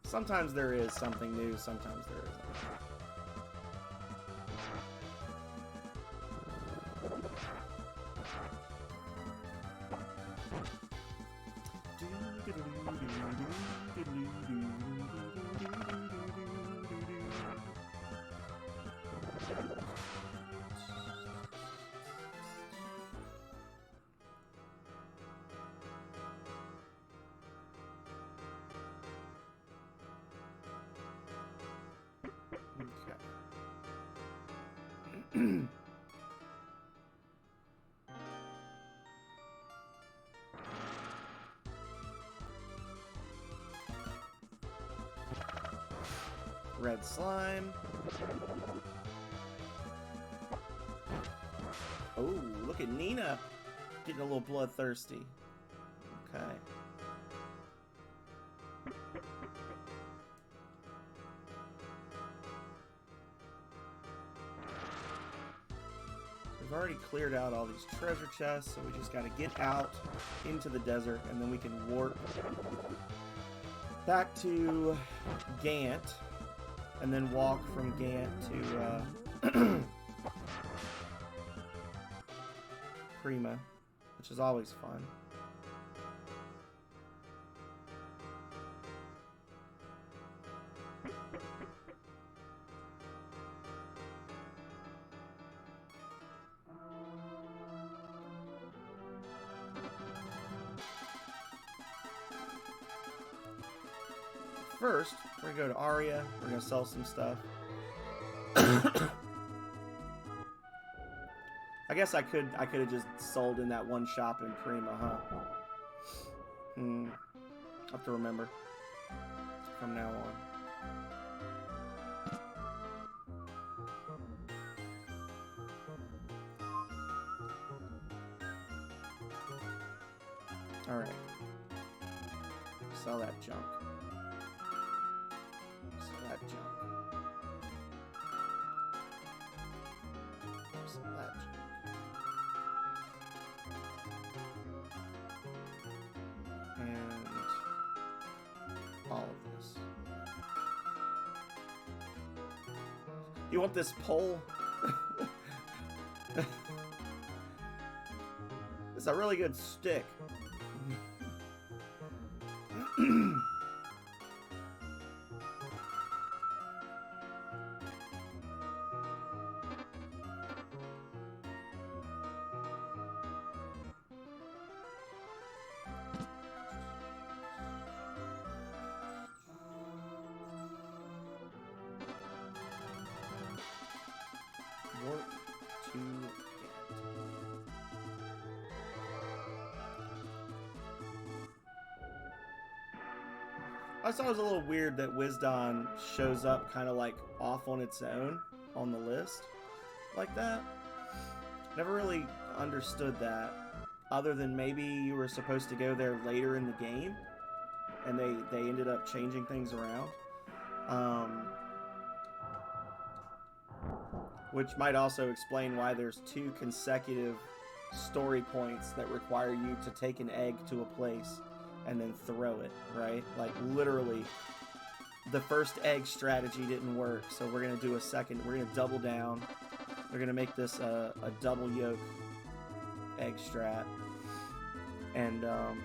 Speaker 1: Sometimes there is something new, sometimes there isn't. Red slime. Oh, look at Nina getting a little bloodthirsty. Okay. We've already cleared out all these treasure chests, so we just got to get out into the desert, and then we can warp back to Gant, and then walk from Gant to Prima, which is always fun. First, we're gonna go to Aria. We're gonna sell some stuff. I guess I could have just sold in that one shop in Prima, huh? I'll have to remember from now on. Alright. Sell that junk. Sell that junk. Sell that junk. And all of this. You want this pole? It's a really good stick. Warp to Gant. I thought it was a little weird that Wisdon shows up kind of like off on its own on the list like that. Never really understood that. other than maybe you were supposed to go there later in the game, and they ended up changing things around. Which might also explain why there's 2 consecutive story points that require you to take an egg to a place and then throw it, right? Like, literally, the first egg strategy didn't work, so we're going to do a second. We're going to double down. We're going to make this a double yolk egg strat. And, I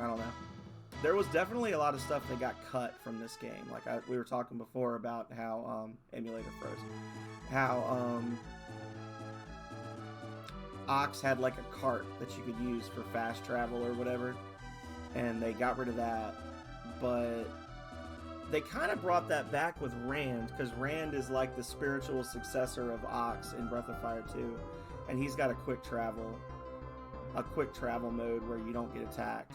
Speaker 1: don't know. There was definitely a lot of stuff that got cut from this game. Like, we were talking before about how, emulator froze. How, Ox had, like, a cart that you could use for fast travel or whatever. And they got rid of that. But they kind of brought that back with Rand, because Rand is like the spiritual successor of Ox in Breath of Fire 2. And he's got a quick travel mode where you don't get attacked.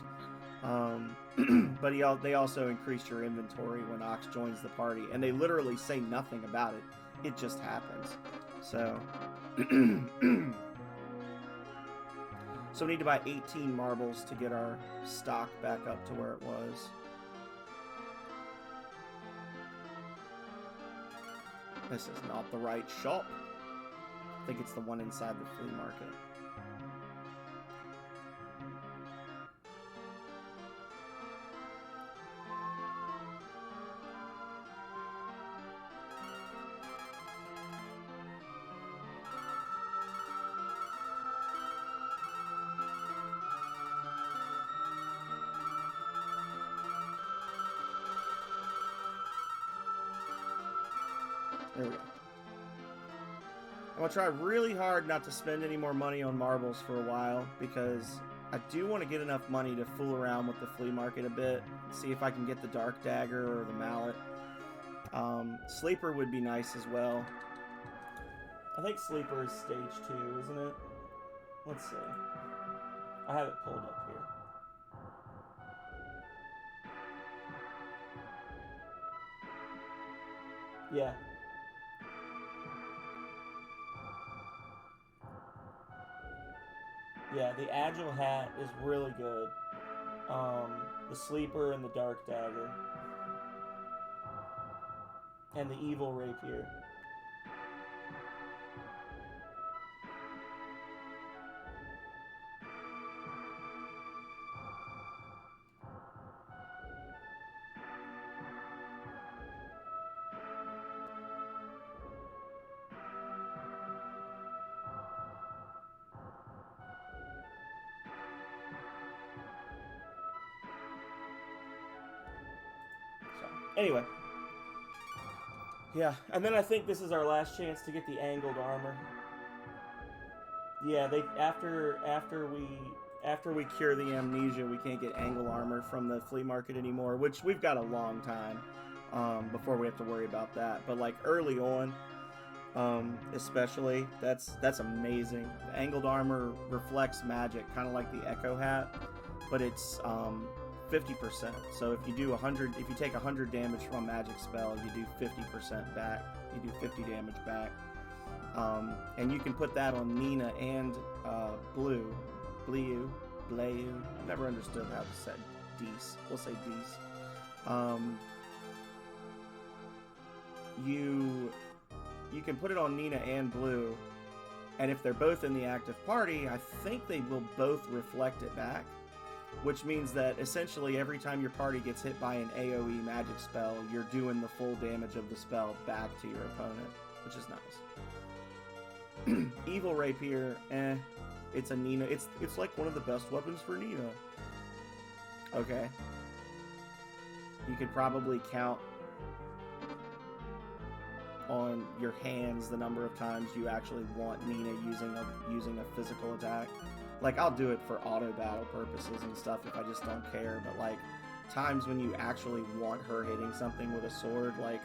Speaker 1: But they also increased your inventory when Ox joins the party, and they literally say nothing about it. It just happens. So, so we need to buy 18 marbles to get our stock back up to where it was. This is not the right shop. I think it's the one inside the flea market. There we go. I'm going to try really hard not to spend any more money on marbles for a while, because I do want to get enough money to fool around with the flea market a bit, see if I can get the dark dagger or the mallet. Sleeper would be nice as well. I think Sleeper is stage 2, isn't it? Let's see. I have it pulled up here. Yeah. Yeah, the Agile Hat is really good. The Sleeper and the Dark Dagger. And the Evil Rapier. Anyway. Yeah, and then I think this is our last chance to get the angled armor. Yeah, after we cure the amnesia, we can't get angle armor from the flea market anymore, which we've got a long time before we have to worry about that. But like early on, especially, that's amazing. The angled armor reflects magic, kind of like the Echo Hat, but it's 50%. So if you do 100, if you take 100 damage from a magic spell, you do 50% back. You do 50 damage back. And you can put that on Nina and Bleu. I've never understood how to say Dees. We'll say Dees. You can put it on Nina and Bleu, and if they're both in the active party, I think they will both reflect it back. Which means that essentially every time your party gets hit by an AoE magic spell, you're doing the full damage of the spell back to your opponent, which is nice. Evil Rapier, it's a Nina. It's like one of the best weapons for Nina. Okay. You could probably count on your hands the number of times you actually want Nina using a physical attack. Like, I'll do it for auto battle purposes and stuff if I just don't care, but like times when you actually want her hitting something with a sword, like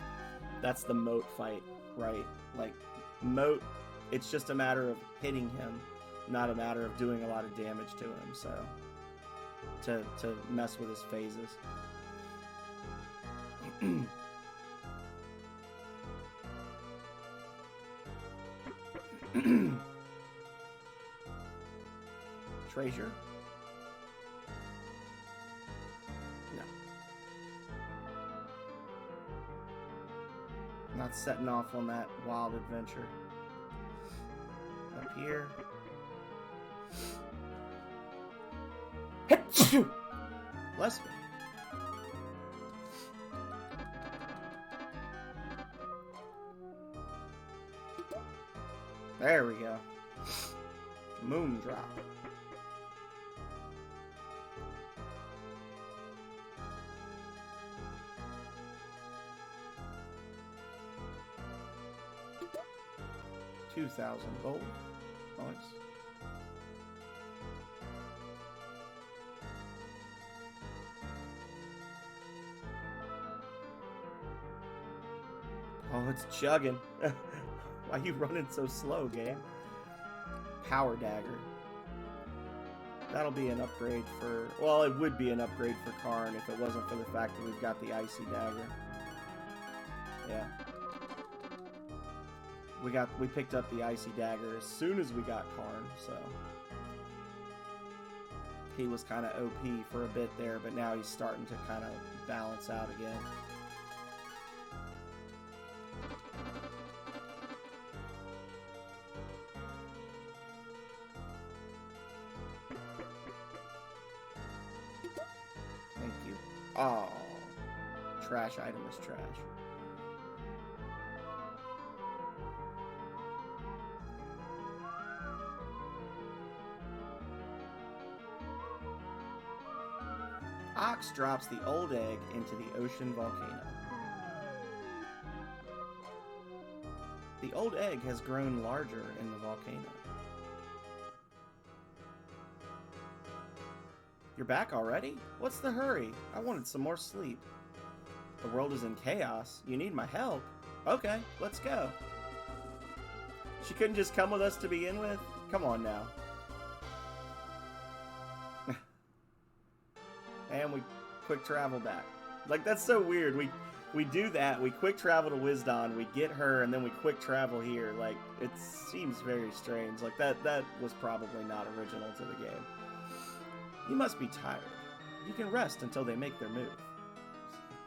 Speaker 1: that's the Moat fight, right? Like Moat, it's just a matter of hitting him, not a matter of doing a lot of damage to him. So to mess with his phases. treasure? No. I'm not setting off on that wild adventure. Up here. Bless me. There we go. Moon drop. $2,000 gold. Nice. Oh, it's chugging. Why are you running so slow, game? Power dagger. That'll be an upgrade for... Well, it would be an upgrade for Karn if it wasn't for the fact that we've got the icy dagger. Yeah. We picked up the icy dagger as soon as we got Karn, so... He was kind of OP for a bit there, but now he's starting to kind of balance out again. Thank you. Oh, trash item is trash. Ox drops the old egg into the ocean volcano. The old egg has grown larger in the volcano. You're back already? What's the hurry? I wanted some more sleep. The world is in chaos. You need my help? Okay, let's go. She couldn't just come with us to begin with? Come on now. And we quick travel back. Like, that's so weird. We do that. We quick travel to Wisdon. We get her, and then we quick travel here. Like, it seems very strange. Like, that was probably not original to the game. You must be tired. You can rest until they make their move.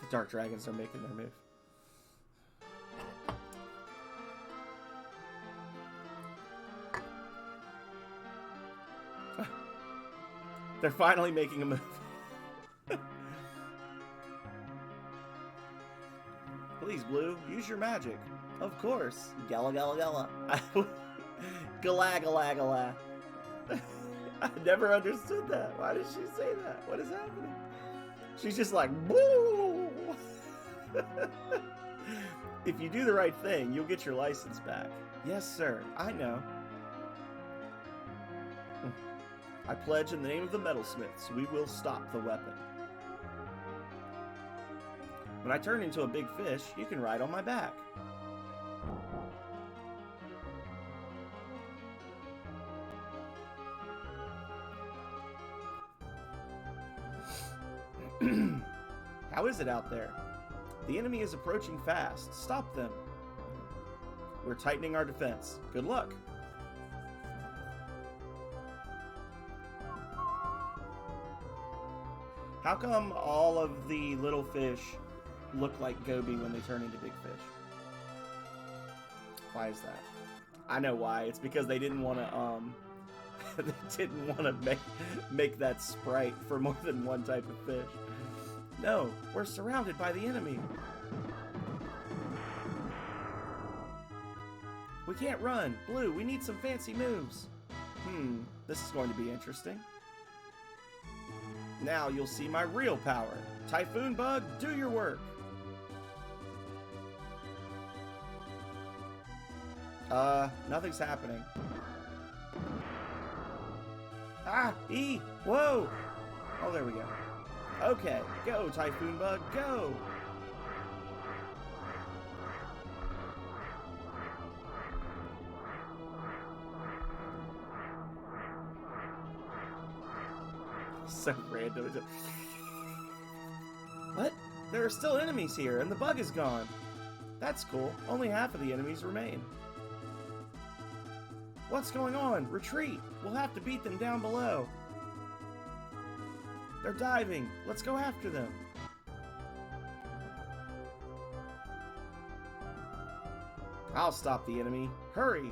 Speaker 1: The Dark Dragons are making their move. They're finally making a move. Please, Blue, use your magic. Of course. Gala, gala, gala. Gala, gala, gala. I never understood that. Why did she say that? What is happening? She's just like, boo! If you do the right thing, you'll get your license back. Yes, sir. I know. I pledge in the name of the metalsmiths, we will stop the weapon. When I turn into a big fish, you can ride on my back. How is it out there? The enemy is approaching fast. Stop them. We're tightening our defense. Good luck. How come all of the little fish look like Gobi when they turn into big fish? Why is that? I know why. It's because they didn't want to they didn't want to make that sprite for more than one type of fish. No, we're surrounded by the enemy. We can't run. Blue, we need some fancy moves. This is going to be interesting. Now you'll see my real power. Typhoon Bug, do your work. Nothing's happening. Ah, E! Whoa! Oh, there we go. Okay, go, Typhoon Bug, go! So random. What? There are still enemies here, and the bug is gone. That's cool. Only half of the enemies remain. What's going on? Retreat! We'll have to beat them down below. They're diving. Let's go after them. I'll stop the enemy. Hurry.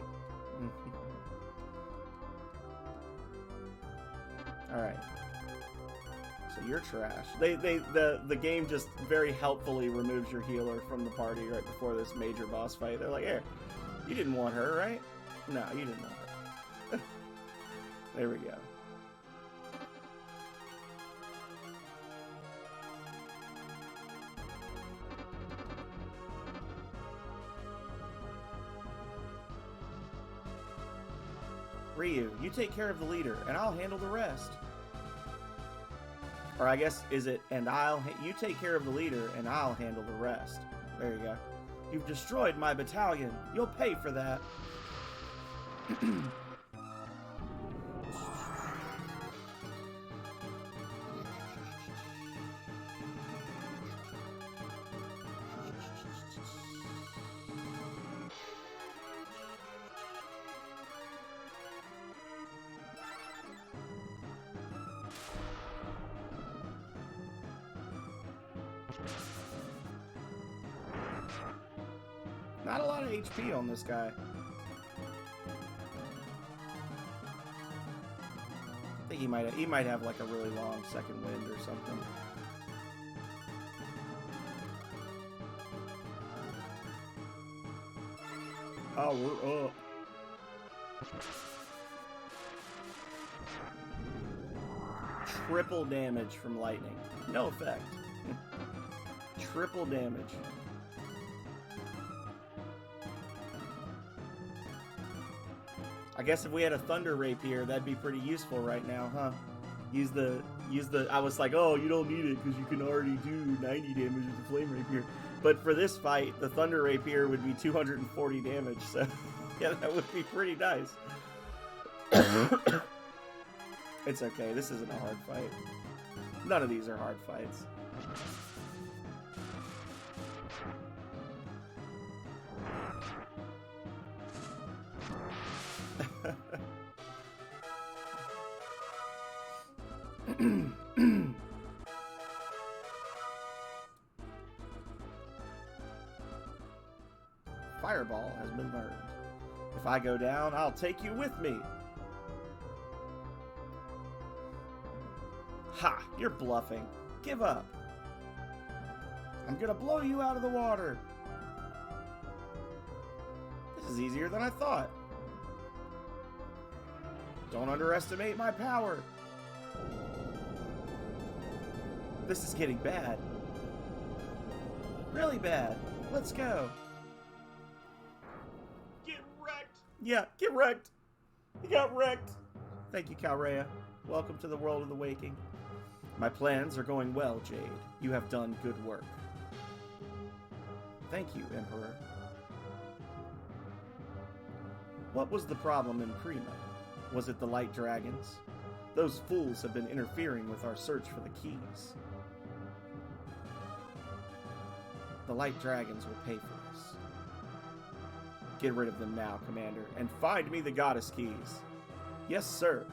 Speaker 1: Alright. So you're trash. The game just very helpfully removes your healer from the party right before this major boss fight. They're like, here, you didn't want her, right? No, you didn't want her. There we go. Ryu, you take care of the leader, and I'll handle the rest. Or I guess, is it, and you take care of the leader, and I'll handle the rest. There you go. You've destroyed my battalion. You'll pay for that. Not a lot of HP on this guy. I think he might have like a really long second wind or something. Oh, we're up. Triple damage from lightning. No effect. Triple damage. I guess if we had a thunder rapier, that'd be pretty useful right now, huh? Use the. I was like, oh, you don't need it because you can already do 90 damage with the flame rapier. But for this fight, the thunder rapier would be 240 damage. So yeah, that would be pretty nice. It's okay. This isn't a hard fight. None of these are hard fights. Fireball has been learned. If I go down, I'll take you with me. Ha! You're bluffing. Give up. I'm gonna blow you out of the water. This is easier than I thought. Don't underestimate my power. This is getting bad. Really bad. Let's go. Get wrecked. Yeah, get wrecked. You got wrecked. Thank you, Calrea. Welcome to the world of the waking. My plans are going well, Jade. You have done good work. Thank you, Emperor. What was the problem in Prima? Was it the light dragons? Those fools have been interfering with our search for the keys. The light dragons will pay for us. Get rid of them now, Commander, and find me the goddess keys. Yes, sir.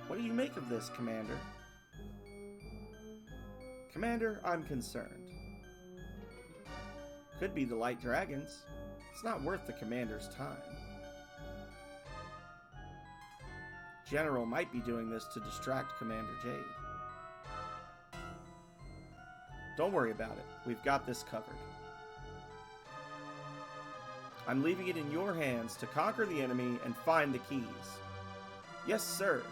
Speaker 1: What do you make of this, Commander? Commander, I'm concerned. Could be the light dragons. It's not worth the Commander's time. General might be doing this to distract Commander Jade. Don't worry about it. We've got this covered. I'm leaving it in your hands to conquer the enemy and find the keys. Yes, sir.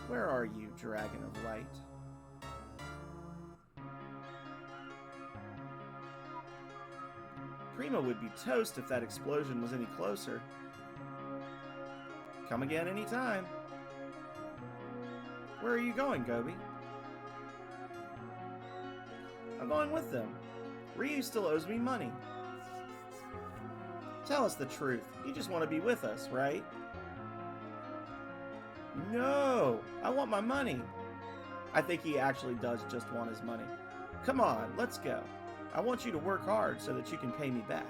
Speaker 1: Where are you, Dragon of Light? Prima would be toast if that explosion was any closer. Come again anytime. Where are you going, Gobi? I'm going with them. Ryu still owes me money. Tell us the truth. You just want to be with us, right? No! I want my money! I think he actually does just want his money. Come on, let's go. I want you to work hard so that you can pay me back.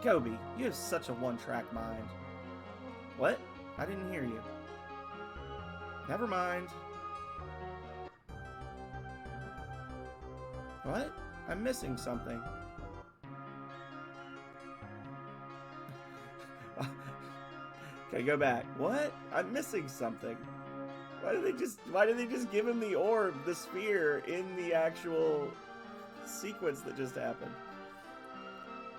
Speaker 1: Gobi, you have such a one-track mind. What? I didn't hear you. Never mind. What? I'm missing something. Okay, go back. What? I'm missing something. Why did they just give him the orb, the sphere, in the actual sequence that just happened?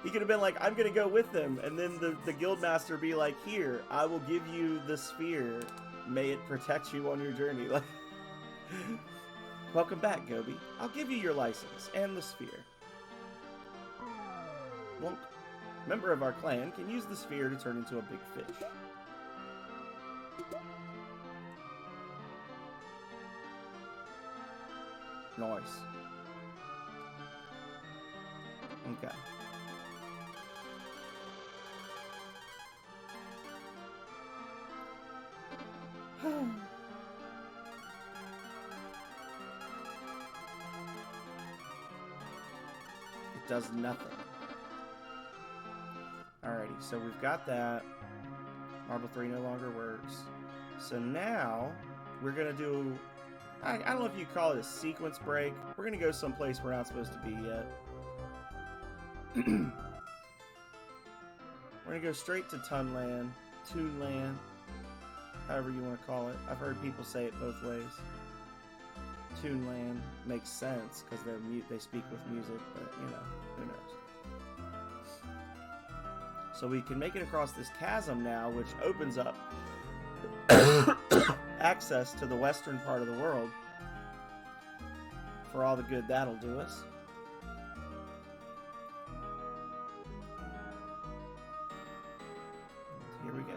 Speaker 1: He could have been like, I'm gonna go with them, and then the guildmaster be like, here, I will give you the sphere. May it protect you on your journey. Like, welcome back, Gobi. I'll give you your license and the sphere. Wonk. Member of our clan can use the sphere to turn into a big fish. Nice. Okay. It does nothing. Alrighty, so we've got that. Marble 3 no longer works. So now we're gonna do, I don't know if you call it a sequence break. We're gonna go someplace we're not supposed to be yet. We're gonna go straight to Tunland, Toonland, however you want to call it. I've heard people say it both ways. Toonland makes sense because they speak with music, but you know, who knows. So we can make it across this chasm now, which opens up access to the western part of the world. For all the good that'll do us. Here we go.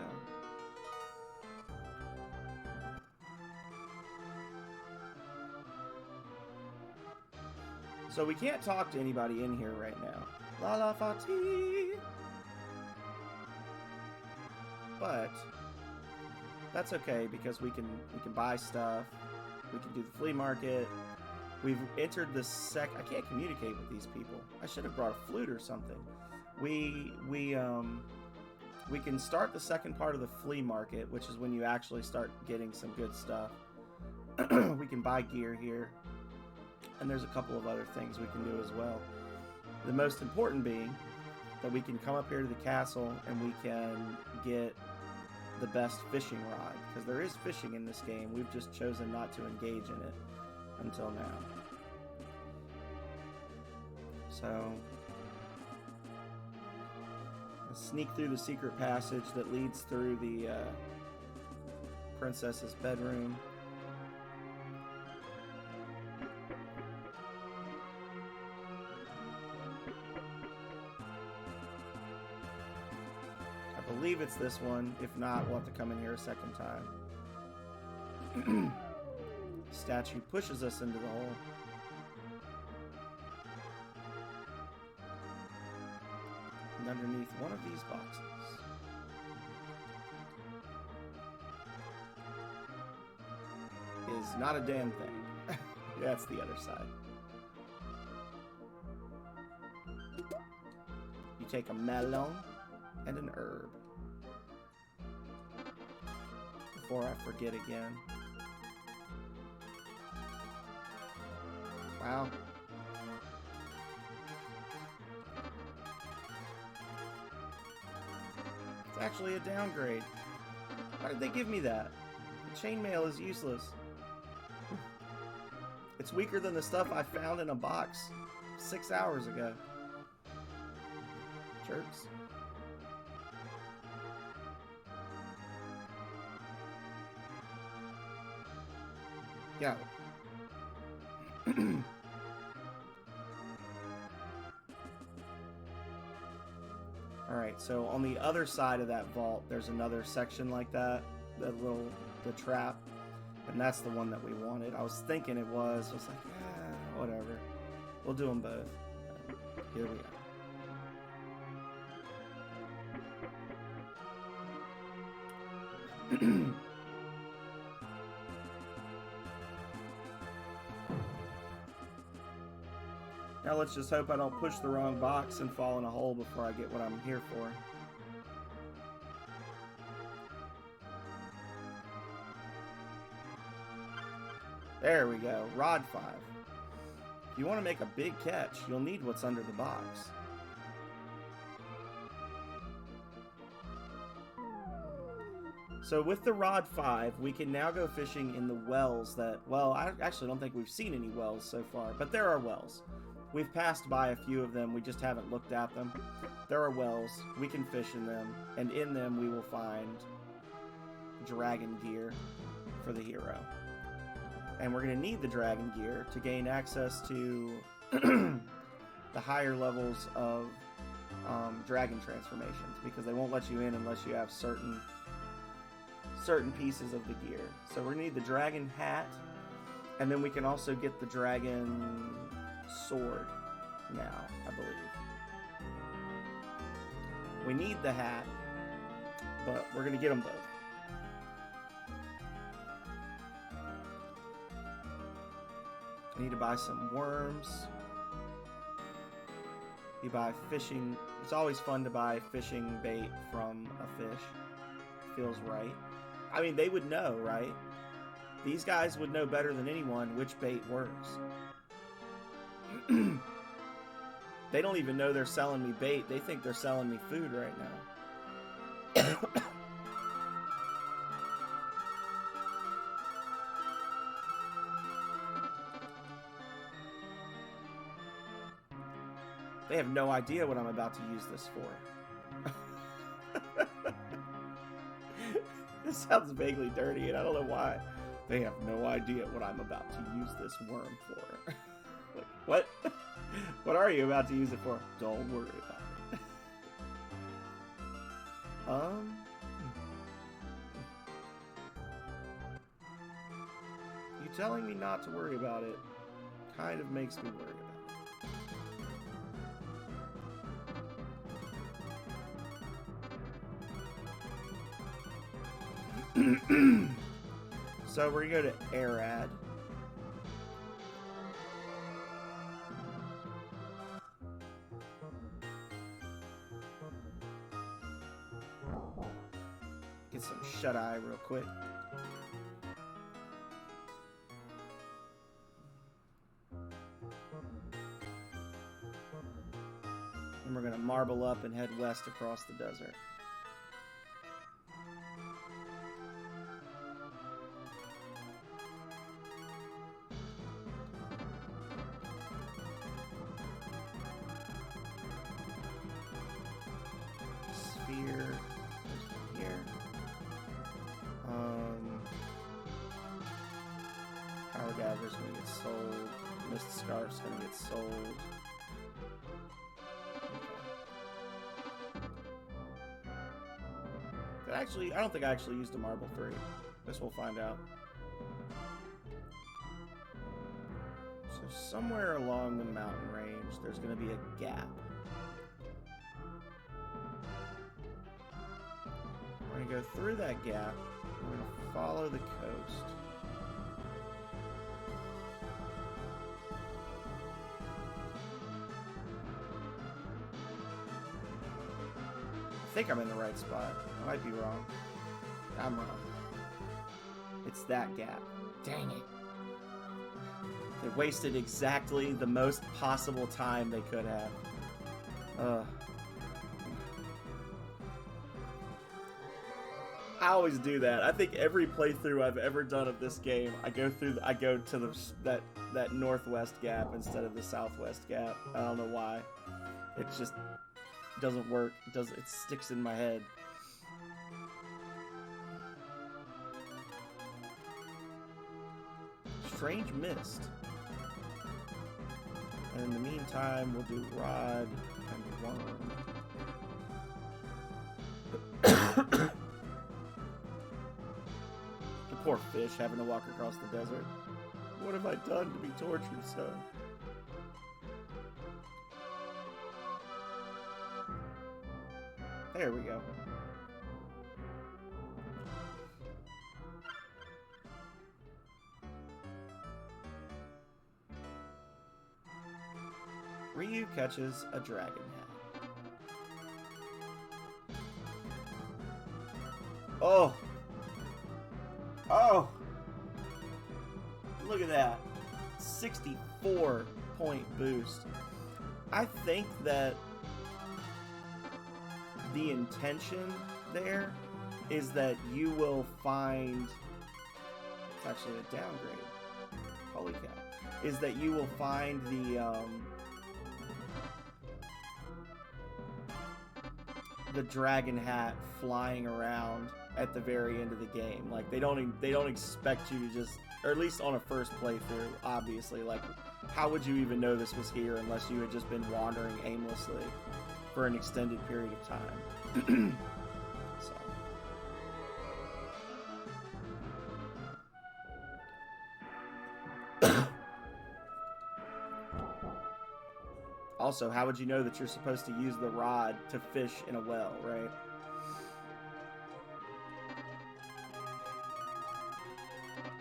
Speaker 1: So we can't talk to anybody in here right now. La la Fati. But that's okay because we can buy stuff. We can do the flea market. We've entered the I can't communicate with these people. I should have brought a flute or something. We can start the second part of the flea market, which is when you actually start getting some good stuff. We can buy gear here. And there's a couple of other things we can do as well. The most important being that we can come up here to the castle and we can get the best fishing rod. Because there is fishing in this game. We've just chosen not to engage in it until now. So let's sneak through the secret passage that leads through the princess's bedroom. I believe it's this one. If not, we'll have to come in here a second time. Statue pushes us into the hole. And underneath one of these boxes is not a damn thing. That's the other side. You take a melon and an herb. Before I forget again. Wow. It's actually a downgrade. Why did they give me that? The chainmail is useless. It's weaker than the stuff I found in a box 6 hours ago. Jerks. Yeah. Alright, so on the other side of that vault, there's another section like that. The trap. And that's the one that we wanted. I was thinking it was. I was like, whatever. We'll do them both. Here we go. Now let's just hope I don't push the wrong box and fall in a hole before I get what I'm here for. There we go, rod 5. If you want to make a big catch, you'll need what's under the box. So with the rod 5, we can now go fishing in the wells that, well, I actually don't think we've seen any wells so far, but there are wells. We've passed by a few of them, we just haven't looked at them. There are wells, we can fish in them, and in them we will find dragon gear for the hero. And we're going to need the dragon gear to gain access to the higher levels of dragon transformations, because they won't let you in unless you have certain pieces of the gear. So we're going to need the dragon hat, and then we can also get the dragon sword now, I believe. We need the hat, but we're going to get them both. I need to buy some worms. You buy fishing. It's always fun to buy fishing bait from a fish. Feels right. I mean, they would know, right? These guys would know better than anyone which bait works. They don't even know they're selling me bait. They think they're selling me food right now. They have no idea what I'm about to use this for. This sounds vaguely dirty, and I don't know why. They have no idea what I'm about to use this worm for. Like, what? What are you about to use it for? Don't worry about it. You telling me not to worry about it kind of makes me worry about it. So we're gonna go to Arad. Get some shut-eye real quick. And we're gonna marble up and head west across the desert. Gather's gonna get sold. Mist Scarf's gonna get sold. Okay. Actually, I don't think I actually used a Marble 3. This we'll find out. So somewhere along the mountain range, there's gonna be a gap. We're gonna go through that gap. We're gonna follow the coast. I think I'm in the right spot. I might be wrong. I'm wrong. It's that gap. Dang it. They wasted exactly the most possible time they could have. Ugh. I always do that. I think every playthrough I've ever done of this game, I go to that northwest gap instead of the southwest gap. I don't know why. It just doesn't work. It sticks in my head. Strange mist. And in the meantime, we'll do rod and worm. The poor fish having to walk across the desert. What have I done to be tortured so? There we go. Ryu catches a dragon hat. Oh! Oh! Look at that. 64-point boost. I think that the intention there is that you will find... It's actually a downgrade. Holy cow. Is that you will find the dragon hat flying around at the very end of the game. Like, they don't expect you to just, or at least on a first playthrough, obviously, like, how would you even know this was here unless you had just been wandering aimlessly for an extended period of time? So. Also, how would you know that you're supposed to use the rod to fish in a well, right?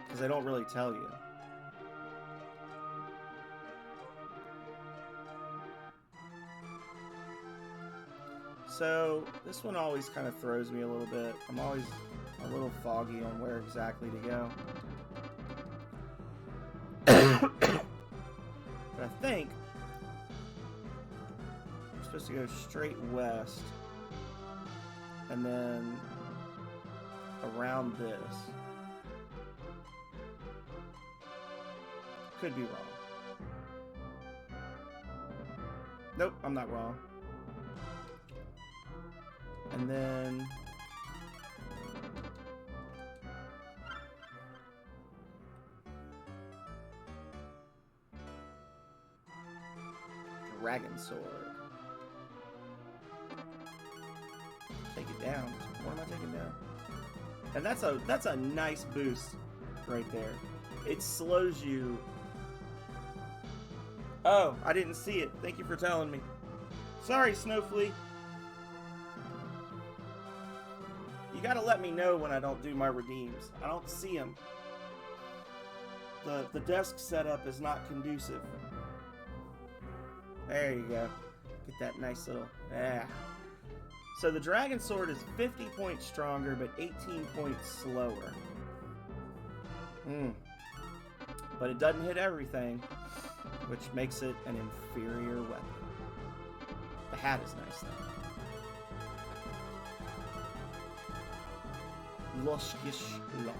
Speaker 1: Because they don't really tell you. So, this one always kind of throws me a little bit. I'm always a little foggy on where exactly to go. But I think I'm supposed to go straight west and then around this. Could be wrong. Nope, I'm not wrong. And then Dragon Sword. Take it down. What am I taking down? And that's a nice boost right there. It slows you. Oh, I didn't see it. Thank you for telling me. Sorry, Snowflea. You gotta let me know when I don't do my redeems. I don't see them. The desk setup is not conducive. There you go. Get that nice little... Yeah. So the Dragon Sword is 50 points stronger, but 18 points slower. But it doesn't hit everything, which makes it an inferior weapon. The hat is nice, though. Loshkish Losh.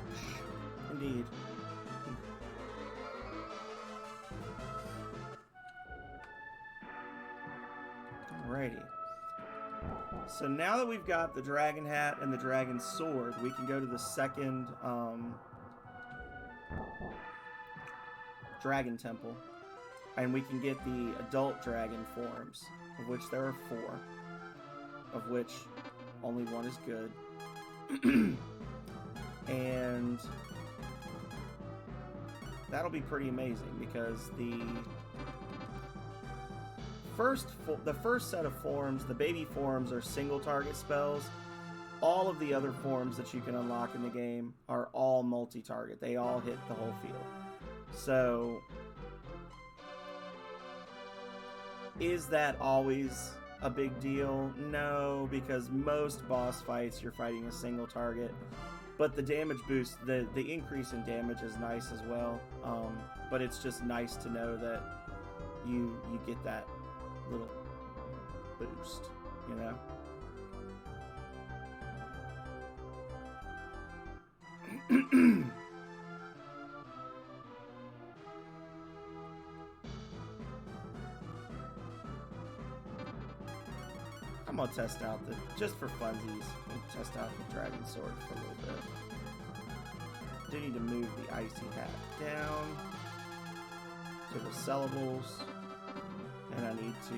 Speaker 1: Indeed. Alrighty. So now that we've got the dragon hat and the dragon sword, we can go to the second dragon temple, and we can get the adult dragon forms, of which there are 4, of which only one is good. And that'll be pretty amazing because the first set of forms, the baby forms, are single target spells. All of the other forms that you can unlock in the game are all multi-target. They all hit the whole field. So, is that always a big deal? No, because most boss fights you're fighting a single target. But the damage boost, the increase in damage is nice as well. But it's just nice to know that you get that little boost, you know? I'm gonna test out just for funsies, test out the Dragon Sword for a little bit. Do need to move the icy hat down to the sellables, and I need to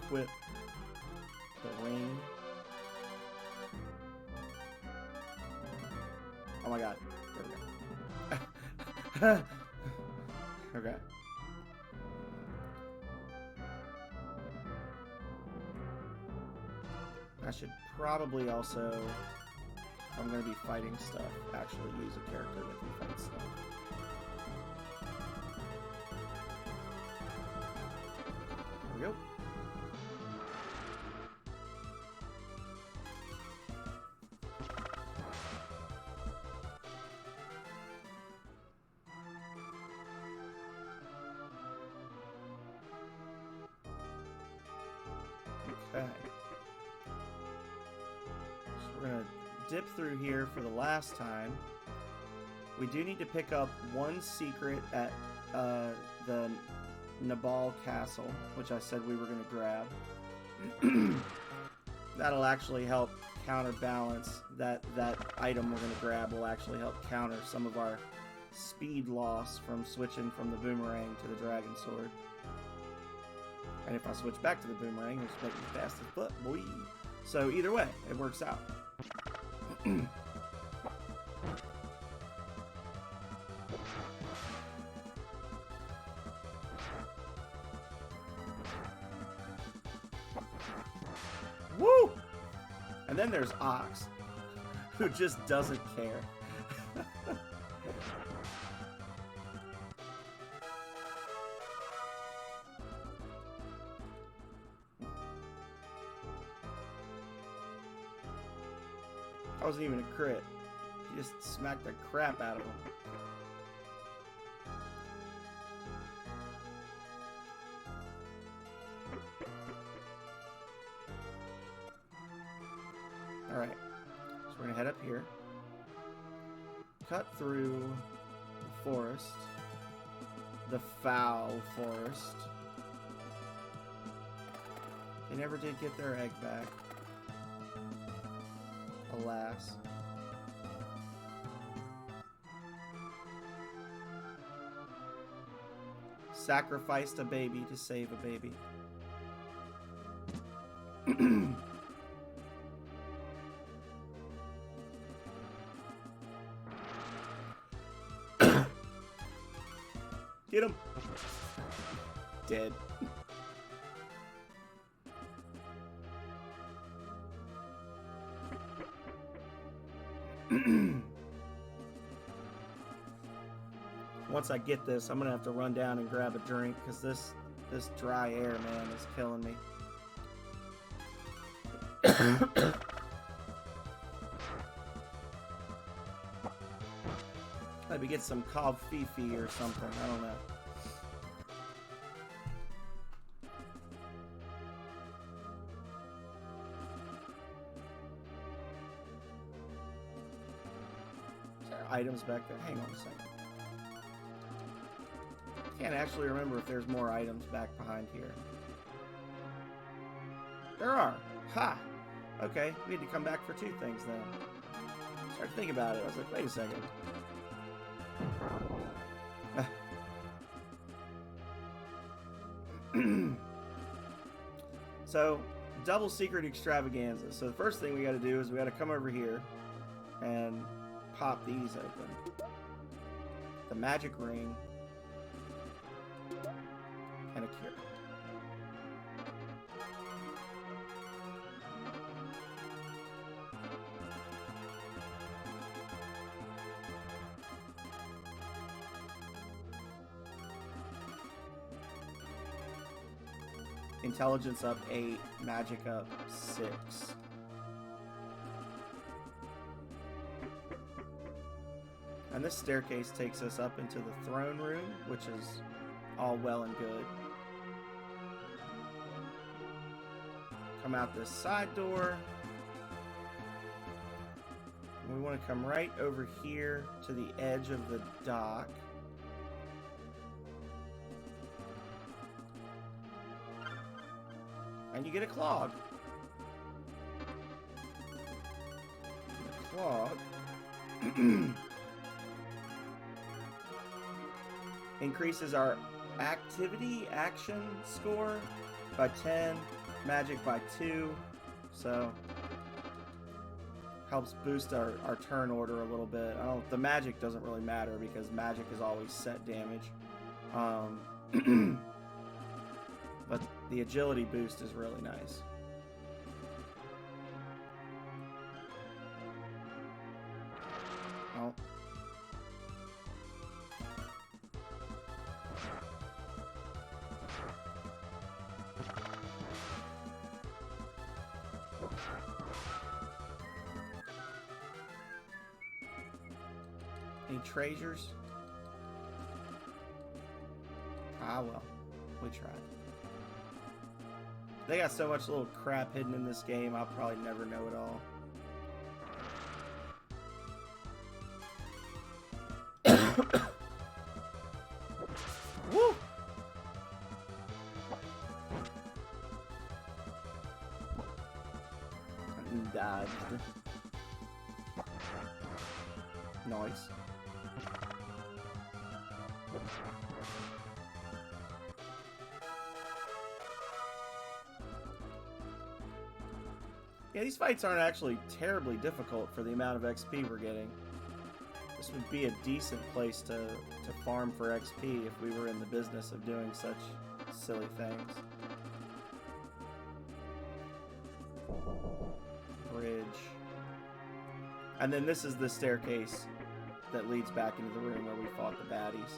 Speaker 1: equip the ring. Oh my god, there we go. Okay. I should probably also, if I'm going to be fighting stuff, actually use a character that can fight stuff. Okay. So we're going to dip through here for the last time. We do need to pick up one secret at the Nabal Castle, which I said we were going to grab. That'll actually help counterbalance that item we're going to grab will actually help counter some of our speed loss from switching from the boomerang to the dragon sword. And if I switch back to the boomerang, it'll just make me fast as fuck, boy. So either way, it works out. Woo! And then there's Ox, who just doesn't care. That wasn't even a crit. He just smacked the crap out of him. Alright, so we're gonna head up here, cut through the forest, the foul forest. They never did get their egg back, alas. Sacrificed a baby to save a baby. Get him! Dead. Once I get this, I'm gonna have to run down and grab a drink because this dry air, man, is killing me. Maybe get some coffee or something. I don't know. Is there items back there? Hang on a second. I can't actually remember if there's more items back behind here. There are. Ha! Okay, we need to come back for two things then. Started thinking about it. I was like, wait a second. So, double secret extravaganza. So the first thing we got to do is we got to come over here and pop these open. The magic ring and a cure. Intelligence up 8, magic up 6. And this staircase takes us up into the throne room, which is all well and good. Come out this side door. And we want to come right over here to the edge of the dock. And you get a clog. Clog increases our activity action score by 10, magic by 2, so helps boost our turn order a little bit. The magic doesn't really matter because magic is always set damage. But the agility boost is really nice. Oh. Any treasures? Ah, well, we tried. They got so much little crap hidden in this game, I'll probably never know it all. Woo! Dodged. Nice. Yeah, these fights aren't actually terribly difficult for the amount of XP we're getting. This would be a decent place to farm for XP if we were in the business of doing such silly things. Bridge. And then this is the staircase that leads back into the room where we fought the baddies.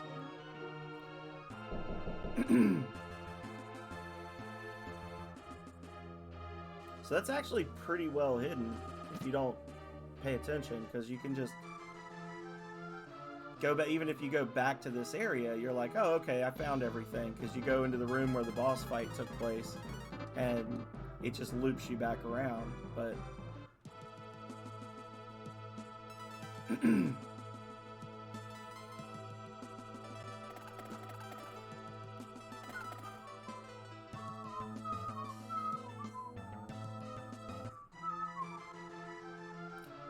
Speaker 1: So that's actually pretty well hidden if you don't pay attention, because you can just go back. Even if you go back to this area, you're like, oh, okay, I found everything, because you go into the room where the boss fight took place and it just loops you back around. But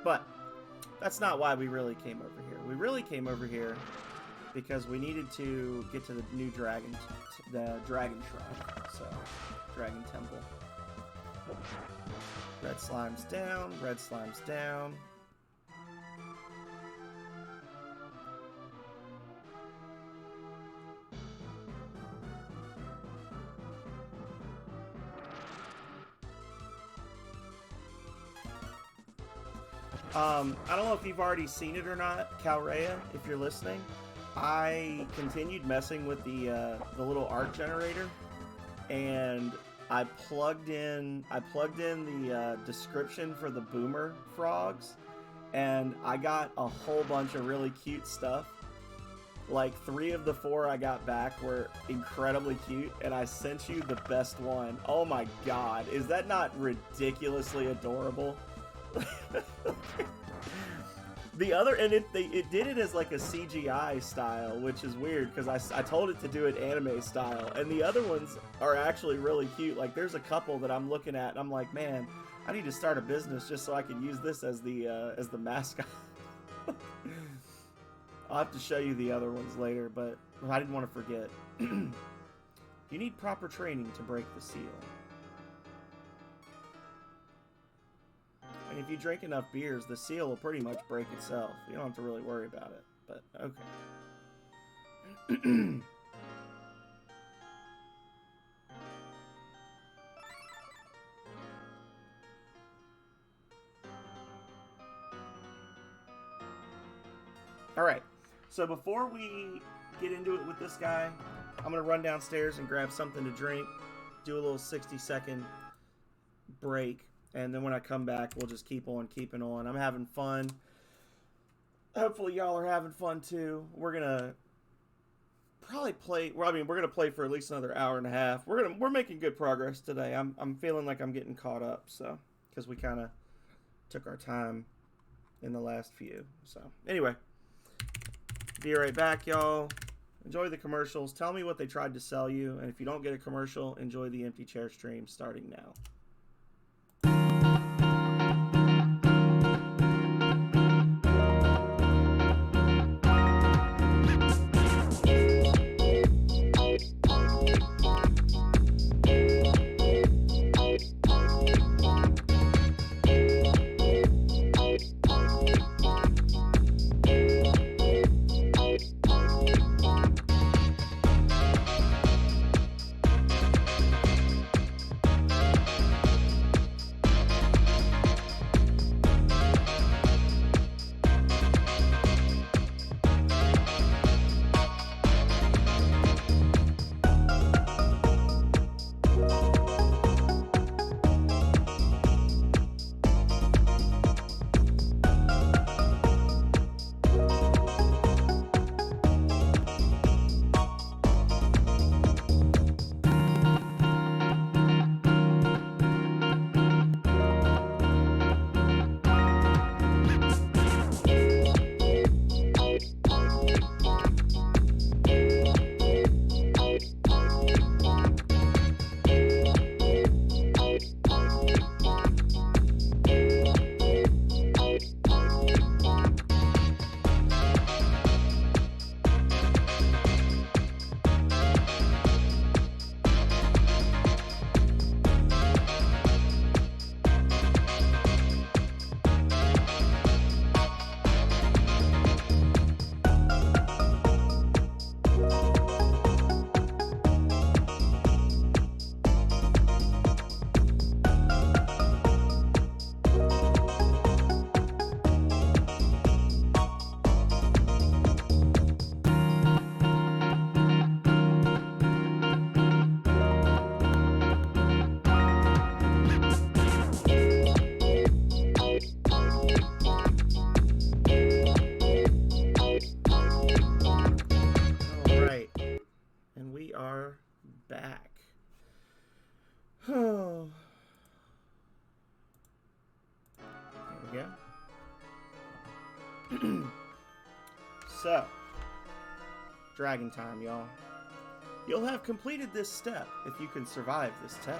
Speaker 1: But that's not why we really came over here. We really came over here because we needed to get to the new dragon, the dragon shrine. So, dragon temple. Red slime's down, red slime's down. I don't know if you've already seen it or not, Calrea, if you're listening. I continued messing with the little art generator, and I plugged in the description for the boomer frogs, and I got a whole bunch of really cute stuff. Like 3 of the 4 I got back were incredibly cute, and I sent you the best one. Oh my god, is that not ridiculously adorable? The other, and it did it as like a CGI style, which is weird because I told it to do it anime style, and the other ones are actually really cute. Like there's a couple that I'm looking at and I'm like, man, I need to start a business just so I can use this as the mascot. I'll have to show you the other ones later, but I didn't want to forget. You need proper training to break the seal. And if you drink enough beers, the seal will pretty much break itself. You don't have to really worry about it, but okay. Alright, so before we get into it with this guy, I'm going to run downstairs and grab something to drink, do a little 60-second break. And then when I come back, we'll just keep on keeping on. I'm having fun. Hopefully y'all are having fun too. We're gonna probably play. Well, I mean, we're gonna play for at least another hour and a half. We're making good progress today. I'm feeling like I'm getting caught up. So because we kind of took our time in the last few. So anyway, be right back, y'all. Enjoy the commercials. Tell me what they tried to sell you, and if you don't get a commercial, enjoy the empty chair stream starting now. we are back. Oh. There we go. So, dragon time, y'all. You'll have completed this step if you can survive this test.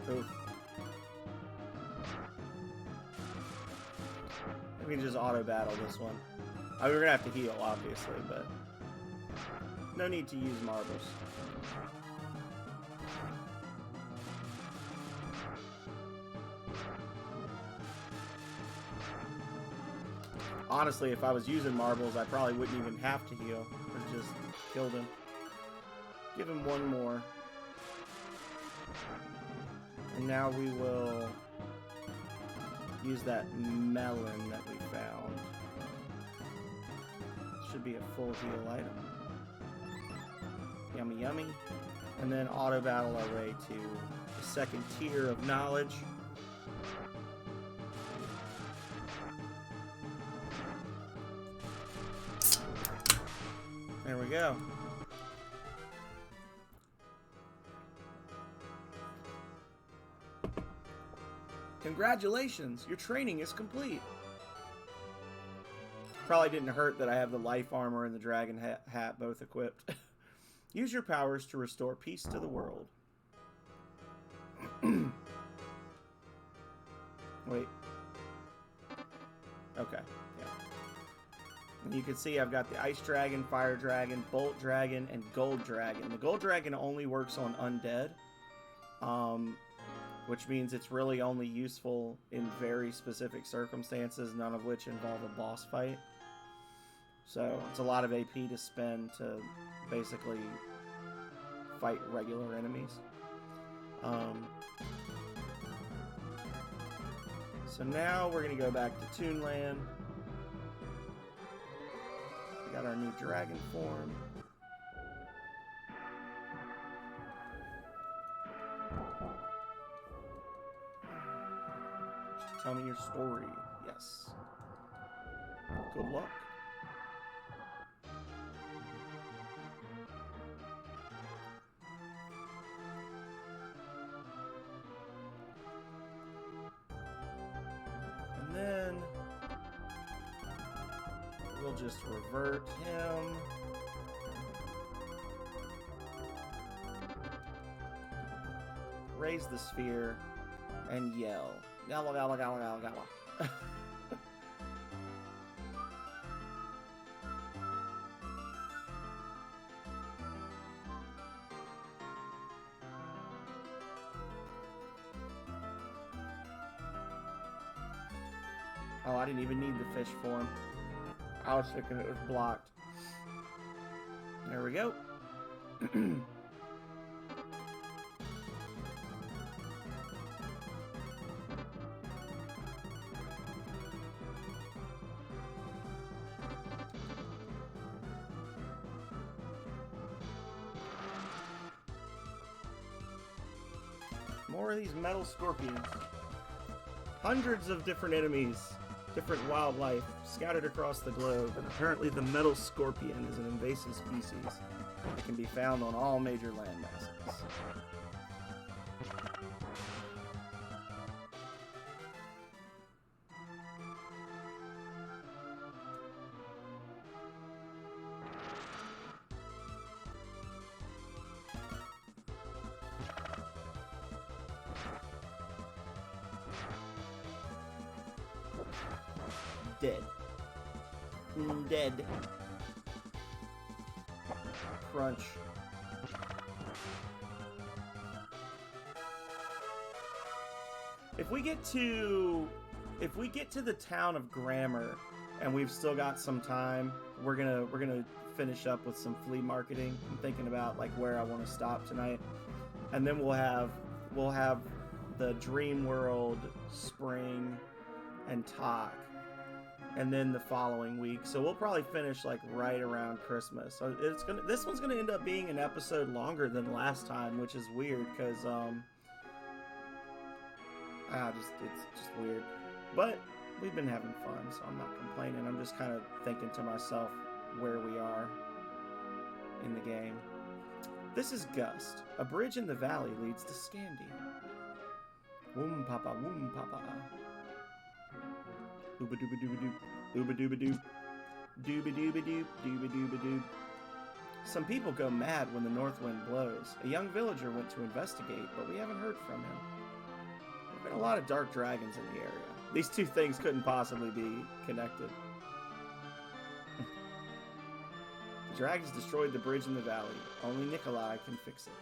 Speaker 1: Oof. We can just auto battle this one. I mean, we're gonna have to heal, obviously, but no need to use marbles. Honestly, if I was using marbles, I probably wouldn't even have to heal. I would just killed him. Give him one more. And now we will use that melon that we found. Should be a full heal item. Yummy, yummy. And then auto battle our way to the second tier of knowledge. There we go. Congratulations, your training is complete. Probably didn't hurt that I have the life armor and the dragon hat both equipped. Use your powers to restore peace to the world. Wait. Okay, yeah. And you can see I've got the ice dragon, fire dragon, bolt dragon, and gold dragon. The gold dragon only works on undead. Which means it's really only useful in very specific circumstances, none of which involve a boss fight. So it's a lot of AP to spend to basically fight regular enemies. So now we're going to go back to Toonland. We got our new dragon form. Tell me your story. Yes. Good luck. And then we'll just revert him. Raise the sphere and yell. Gala, gala, gala, gala, gala. Oh, I didn't even need the fish form. I was thinking it was blocked. There we go. More of these metal scorpions. Hundreds of different enemies, different wildlife scattered across the globe, and apparently the metal scorpion is an invasive species that can be found on all major landmasses. Dead. Dead. Crunch. If we get to the town of Grammar and we've still got some time, we're gonna finish up with some flea marketing. I'm thinking about like where I want to stop tonight, and then we'll have the Dream World, Spring, and Talk and then the following week. So we'll probably finish like right around Christmas. So this one's gonna end up being an episode longer than last time, which is weird because it's just weird. But we've been having fun, so I'm not complaining. I'm just kind of thinking to myself where we are in the game. This is Gust. A bridge in the valley leads to Scandy. Woom papa, woom papa. Ooba dooba dooba doop. Ooba dooba doop. Dooba dooba doop. Dooba dooba doop. Some people go mad when the north wind blows. A young villager went to investigate, but we haven't heard from him. There have been a lot of dark dragons in the area. These two things couldn't possibly be connected. The dragons destroyed the bridge in the valley. Only Nikolai can fix it.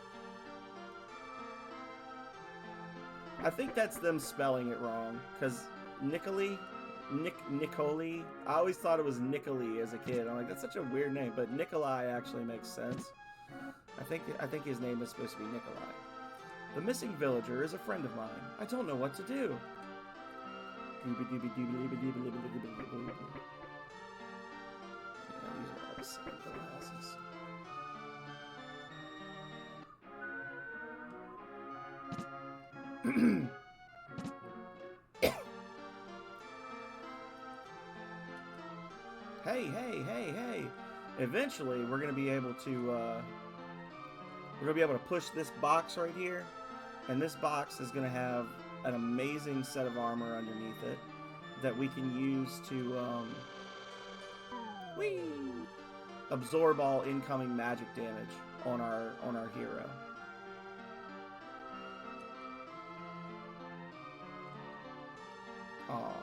Speaker 1: I think that's them spelling it wrong, because Nicoli, I always thought it was Nicoli as a kid. I'm like, that's such a weird name, but Nikolai actually makes sense. I think his name is supposed to be Nikolai. The missing villager is a friend of mine. I don't know what to do. Yeah, these are all the same little houses. Hey. Eventually, we're gonna be able to push this box right here, and this box is gonna have an amazing set of armor underneath it that we can use to absorb all incoming magic damage on our hero. Aww.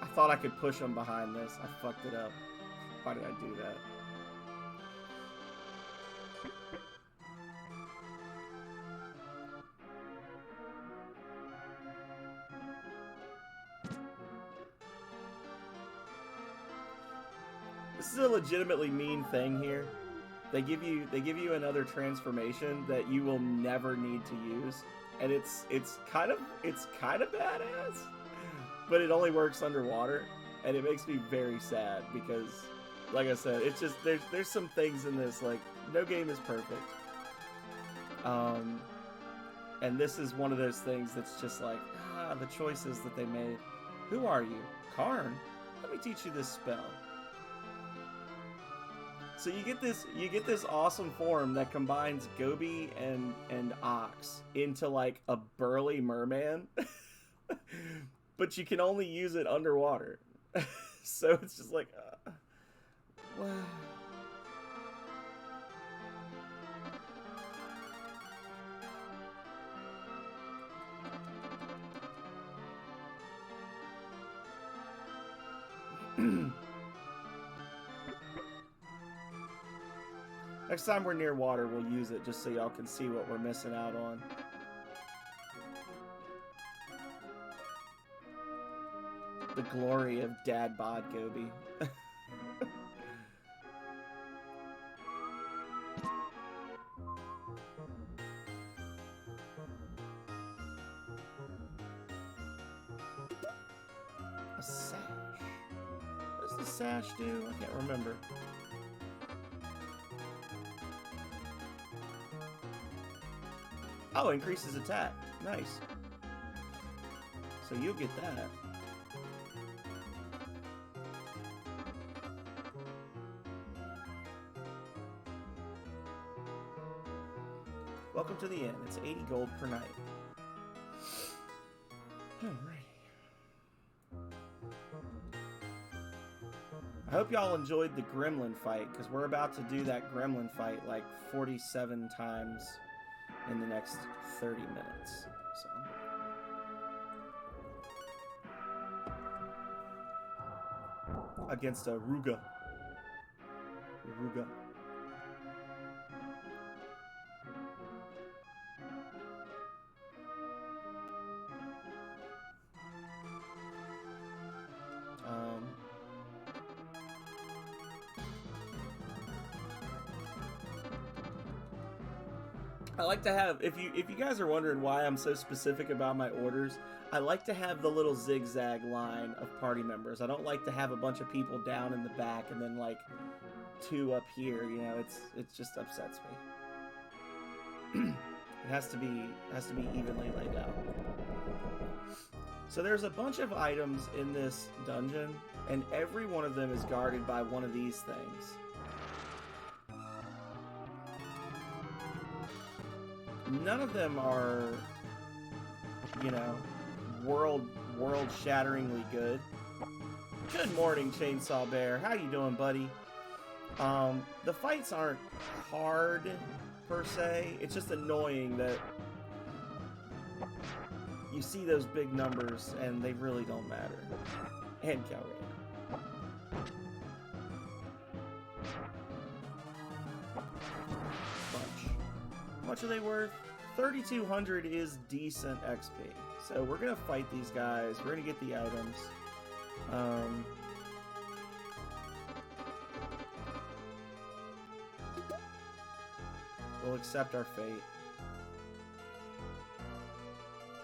Speaker 1: I thought I could push him behind this. I fucked it up. Why did I do that? This is a legitimately mean thing here. They give you another transformation that you will never need to use, and it's kind of badass, but it only works underwater, and it makes me very sad because, like I said, it's just there's some things in this, like, no game is perfect. And this is one of those things that's just like, the choices that they made. Who are you? Karn? Let me teach you this spell. So you get this awesome form that combines Gobi and Ox into like a burly merman, but you can only use it underwater. So it's just like, wow. Next time we're near water, we'll use it just so y'all can see what we're missing out on. The glory of Dad Bod Gobi. A sash. What does the sash do? I can't remember. Oh, increases attack. Nice. So you'll get that. Welcome to the inn. It's 80 gold per night. Alrighty. I hope y'all enjoyed the gremlin fight, because we're about to do that gremlin fight like 47 times in the next 30 minutes. So against a Ruga. I like to have, if you guys are wondering why I'm so specific about my orders, I like to have the little zigzag line of party members. I don't like to have a bunch of people down in the back and then like 2 up here. You know, it just upsets me. It has to be evenly laid out. So there's a bunch of items in this dungeon, and every one of them is guarded by one of these things. None of them are, you know, world-shatteringly good. Good morning, Chainsaw Bear. How you doing, buddy? The fights aren't hard, per se. It's just annoying that you see those big numbers, and they really don't matter. And Calrain. How much are they worth? 3,200 is decent XP. So we're gonna fight these guys. We're gonna get the items. We'll accept our fate.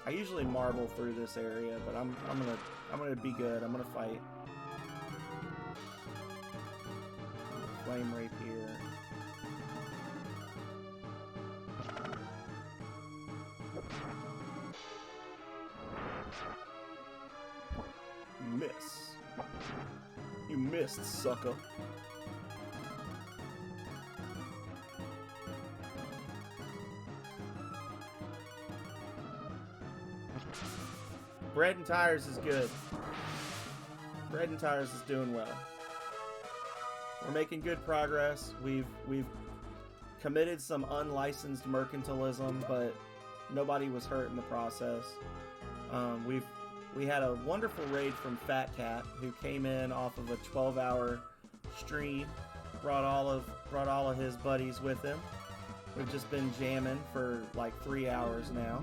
Speaker 1: I usually marble through this area, but I'm gonna be good. I'm gonna fight. Flame rapier. Miss. You missed, sucker. Bread and Tires is good. Bread and Tires is doing well. We're making good progress. We've committed some unlicensed mercantilism, but nobody was hurt in the process. We had a wonderful raid from Fat Cat, who came in off of a 12-hour stream, brought all of his buddies with him. We've just been jamming for like 3 hours now.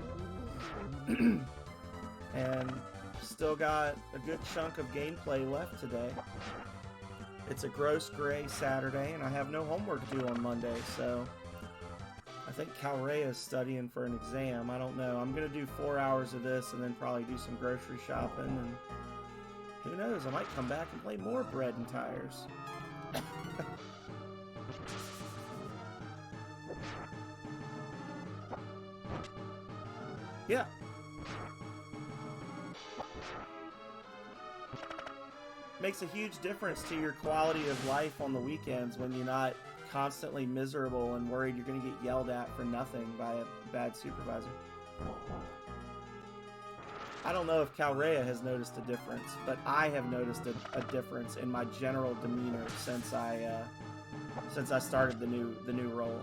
Speaker 1: And still got a good chunk of gameplay left today. It's a gross gray Saturday, and I have no homework due on Monday, so I think Calrea is studying for an exam. I don't know. I'm going to do 4 hours of this and then probably do some grocery shopping, and who knows, I might come back and play more Bread and Tires. Yeah. Makes a huge difference to your quality of life on the weekends when you're not constantly miserable and worried you're going to get yelled at for nothing by a bad supervisor. I don't know if Calrea has noticed a difference, but I have noticed a difference in my general demeanor since I started the new role.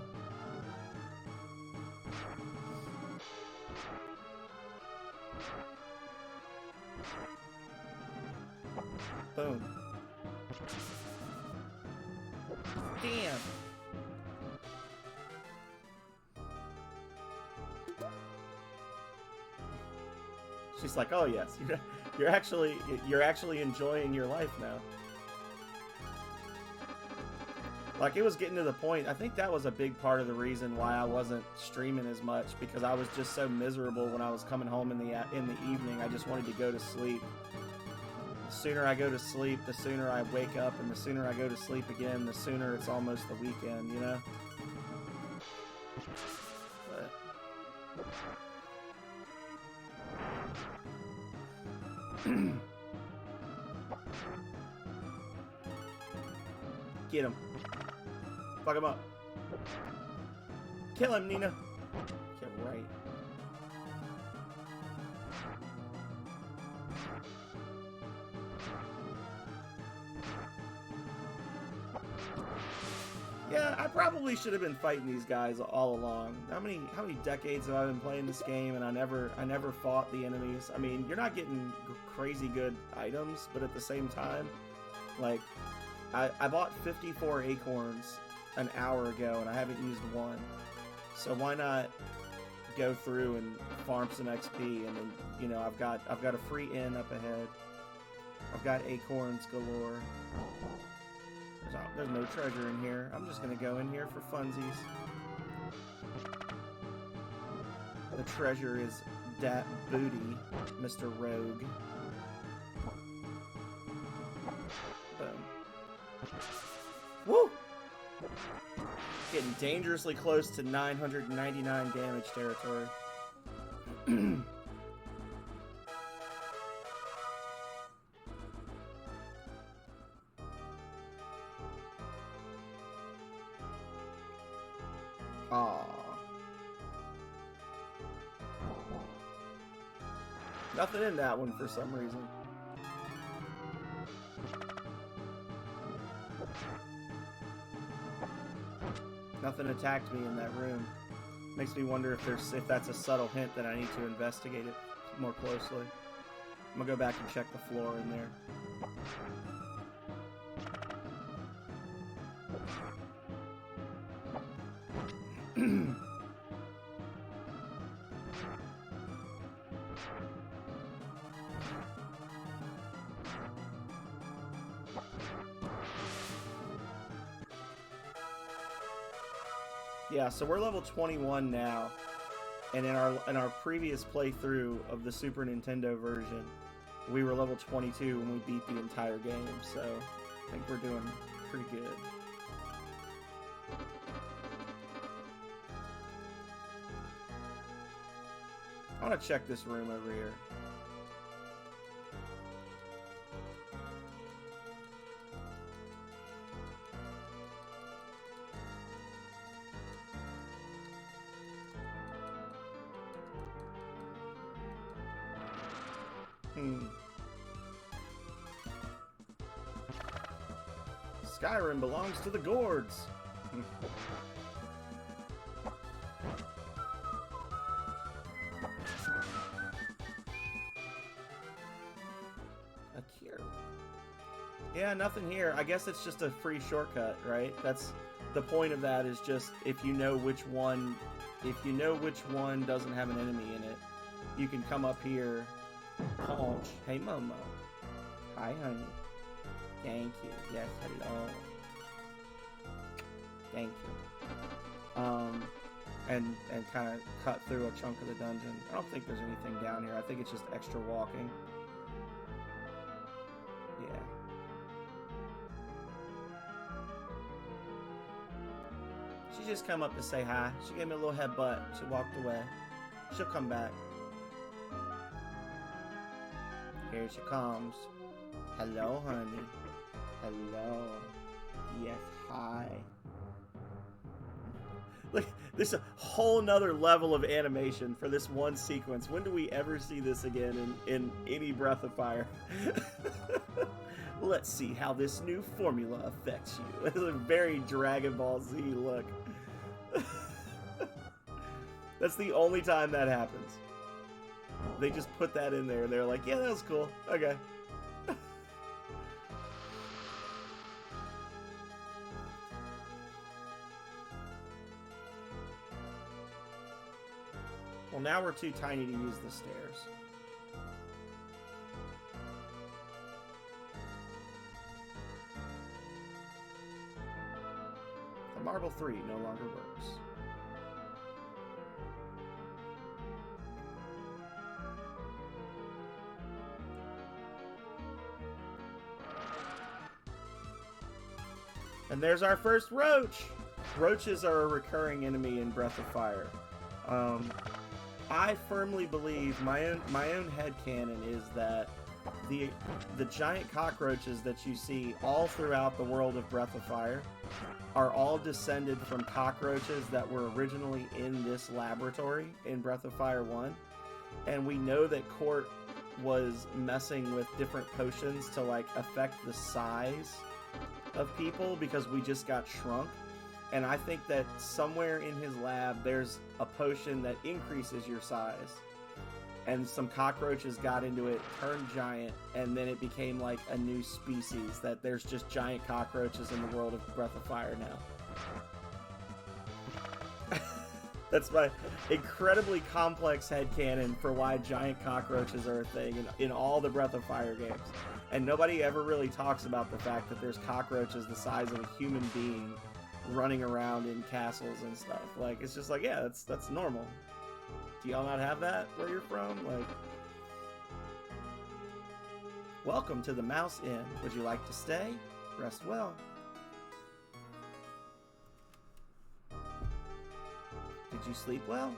Speaker 1: Boom. Damn. She's like, "Oh yes, you're actually enjoying your life now." Like, it was getting to the point. I think that was a big part of the reason why I wasn't streaming as much, because I was just so miserable when I was coming home in the evening. I just wanted to go to sleep. The sooner I go to sleep, the sooner I wake up, and the sooner I go to sleep again, the sooner it's almost the weekend, you know? But... Get him. Fuck him up. Kill him, Nina. Get right. Yeah, I probably should have been fighting these guys all along. How many decades have I been playing this game and I never fought the enemies? I mean, you're not getting crazy good items, but at the same time, like, I bought 54 acorns an hour ago and I haven't used one. So why not go through and farm some XP, and then, you know, I've got a free inn up ahead. I've got acorns galore. There's no treasure in here. I'm just gonna go in here for funsies. treasure is that booty, Mr. Rogue. Boom. Woo! Getting dangerously close to 999 damage territory. Aww. Nothing in that one for some reason. Nothing attacked me in that room. Makes me wonder if that's a subtle hint that I need to investigate it more closely. I'm gonna go back and check the floor in there. Yeah, so we're level 21 now, and in our previous playthrough of the Super Nintendo version, we were level 22 when we beat the entire game, so I think we're doing pretty good. I want to check this room over here. Skyrim belongs to the Gourds. A cure. Yeah, nothing here. I guess it's just a free shortcut, right? That's the point of that, is just if you know which one doesn't have an enemy in it, you can come up here. Punch. Hey, Momo. Hi, honey. Thank you. Yes, hello. Thank you. And kind of cut through a chunk of the dungeon. I don't think there's anything down here. I think it's just extra walking. Yeah. She just come up to say hi. She gave me a little headbutt. She walked away. She'll come back. Here she comes. Hello, honey. Hello. Yes, hi. Look, there's a whole nother level of animation for this one sequence. When do we ever see this again in any Breath of Fire? Let's see how this new formula affects you. It's a very Dragon Ball Z look. That's the only time that happens. They just put that in there. They're like, yeah, that was cool. Okay. Well, now we're too tiny to use the stairs. The Marble 3 no longer works. And there's our first roach! Roaches are a recurring enemy in Breath of Fire. I firmly believe, my own headcanon is that the giant cockroaches that you see all throughout the world of Breath of Fire are all descended from cockroaches that were originally in this laboratory in Breath of Fire 1. And we know that Cort was messing with different potions to like affect the size of people because we just got shrunk. And I think that somewhere in his lab there's a potion that increases your size. And some cockroaches got into it, turned giant, and then it became like a new species, that there's just giant cockroaches in the world of Breath of Fire now. That's my incredibly complex headcanon for why giant cockroaches are a thing in all the Breath of Fire games. And nobody ever really talks about the fact that there's cockroaches the size of a human being running around in castles and stuff. Like, it's just like, yeah, that's normal. Do y'all not have that where you're from? Like, welcome to the Mouse Inn. Would you like to stay? Rest well. Did you sleep well?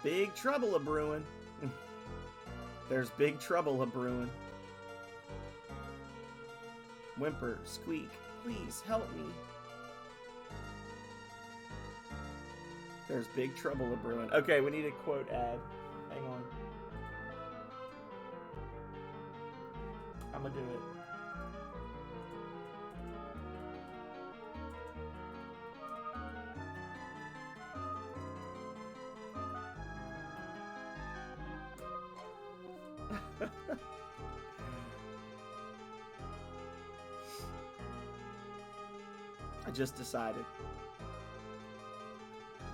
Speaker 1: Big trouble a-brewing. There's big trouble a-brewing. Whimper, squeak, please help me. There's big trouble a-brewing. Okay, we need a quote ad. Hang on. I'm gonna do it. I just decided.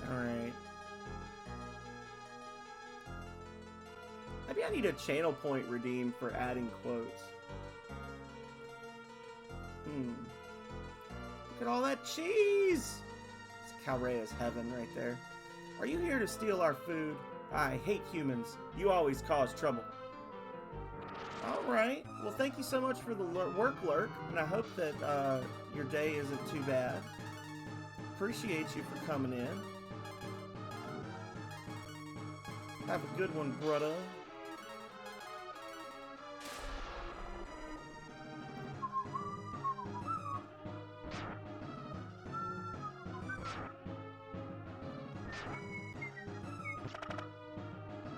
Speaker 1: Alright. Maybe I need a channel point redeemed for adding quotes. Look at all that cheese! It's Calrea's heaven right there. Are you here to steal our food? I hate humans. You always cause trouble. Alright. Well, thank you so much for the work lurk, and I hope that your day isn't too bad. Appreciate you for coming in. Have a good one, brother.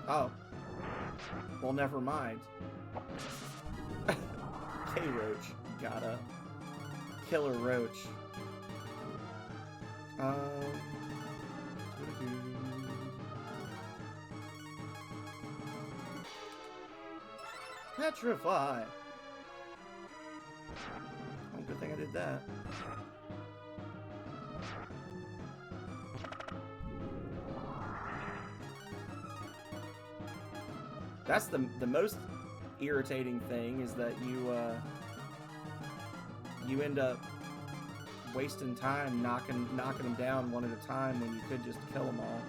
Speaker 1: Oh. Well, never mind. K-Roach. Gotta. Killer Roach. Petrify! Oh, good thing I did that. That's the most irritating thing, is that you end up wasting time knocking them down one at a time when you could just kill them all.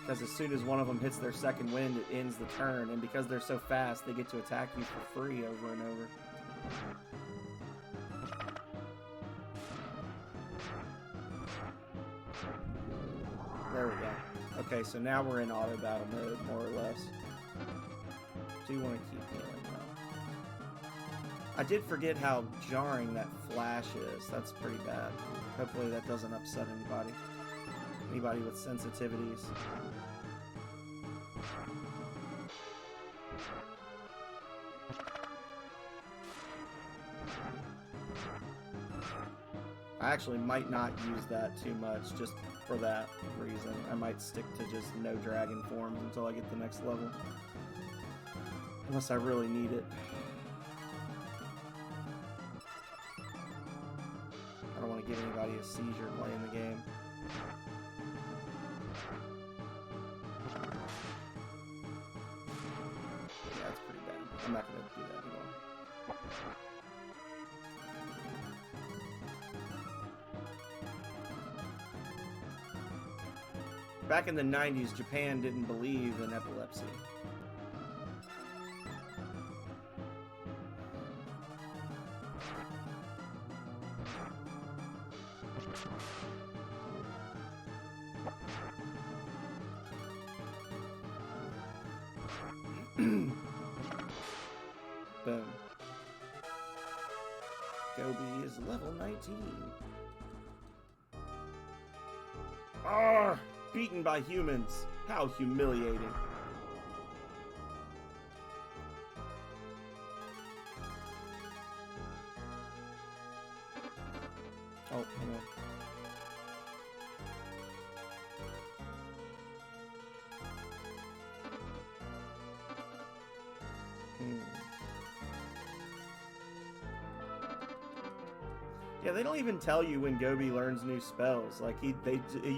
Speaker 1: Because as soon as one of them hits their second wind, it ends the turn, and because they're so fast, they get to attack you for free over and over. There we go. Okay, so now we're in auto battle mode, more or less. Do want to keep healing though. I did forget how jarring that flash is. That's pretty bad. Hopefully that doesn't upset anybody. Anybody with sensitivities. I actually might not use that too much, just for that reason. I might stick to just no dragon forms until I get the next level. Unless I really need it. I don't want to give anybody a seizure playing the game. Yeah, that's pretty bad. I'm not going to do that anymore. Back in the 90s, Japan didn't believe in epilepsy. Boom. Gobi is level 19. Ah! Beaten by humans. How humiliating. Oh, hang on. Yeah, they don't even tell you when Gobi learns new spells. Like, you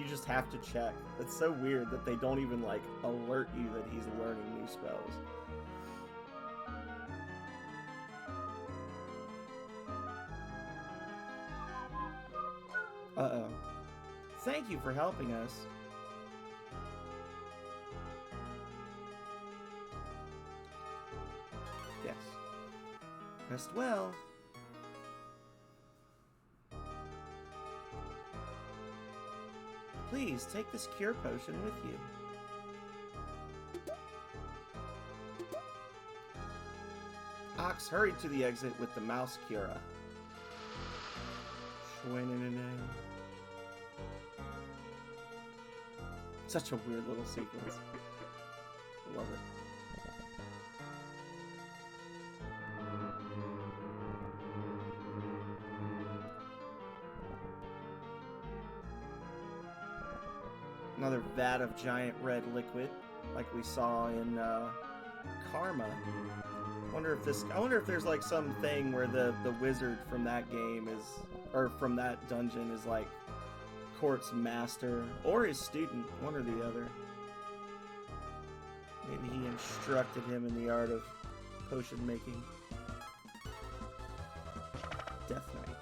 Speaker 1: just have to check. It's so weird that they don't even, like, alert you that he's learning new spells. Uh-oh. Thank you for helping us. Yes. Rest well. Please take this cure potion with you. Ox hurried to the exit with the mouse cura. Such a weird little sequence. Love it. Another vat of giant red liquid, like we saw in Karma. I wonder if there's like some thing where the wizard from that game is, or from that dungeon is like Court's master or his student, one or the other. Maybe he instructed him in the art of potion making. Death Knight.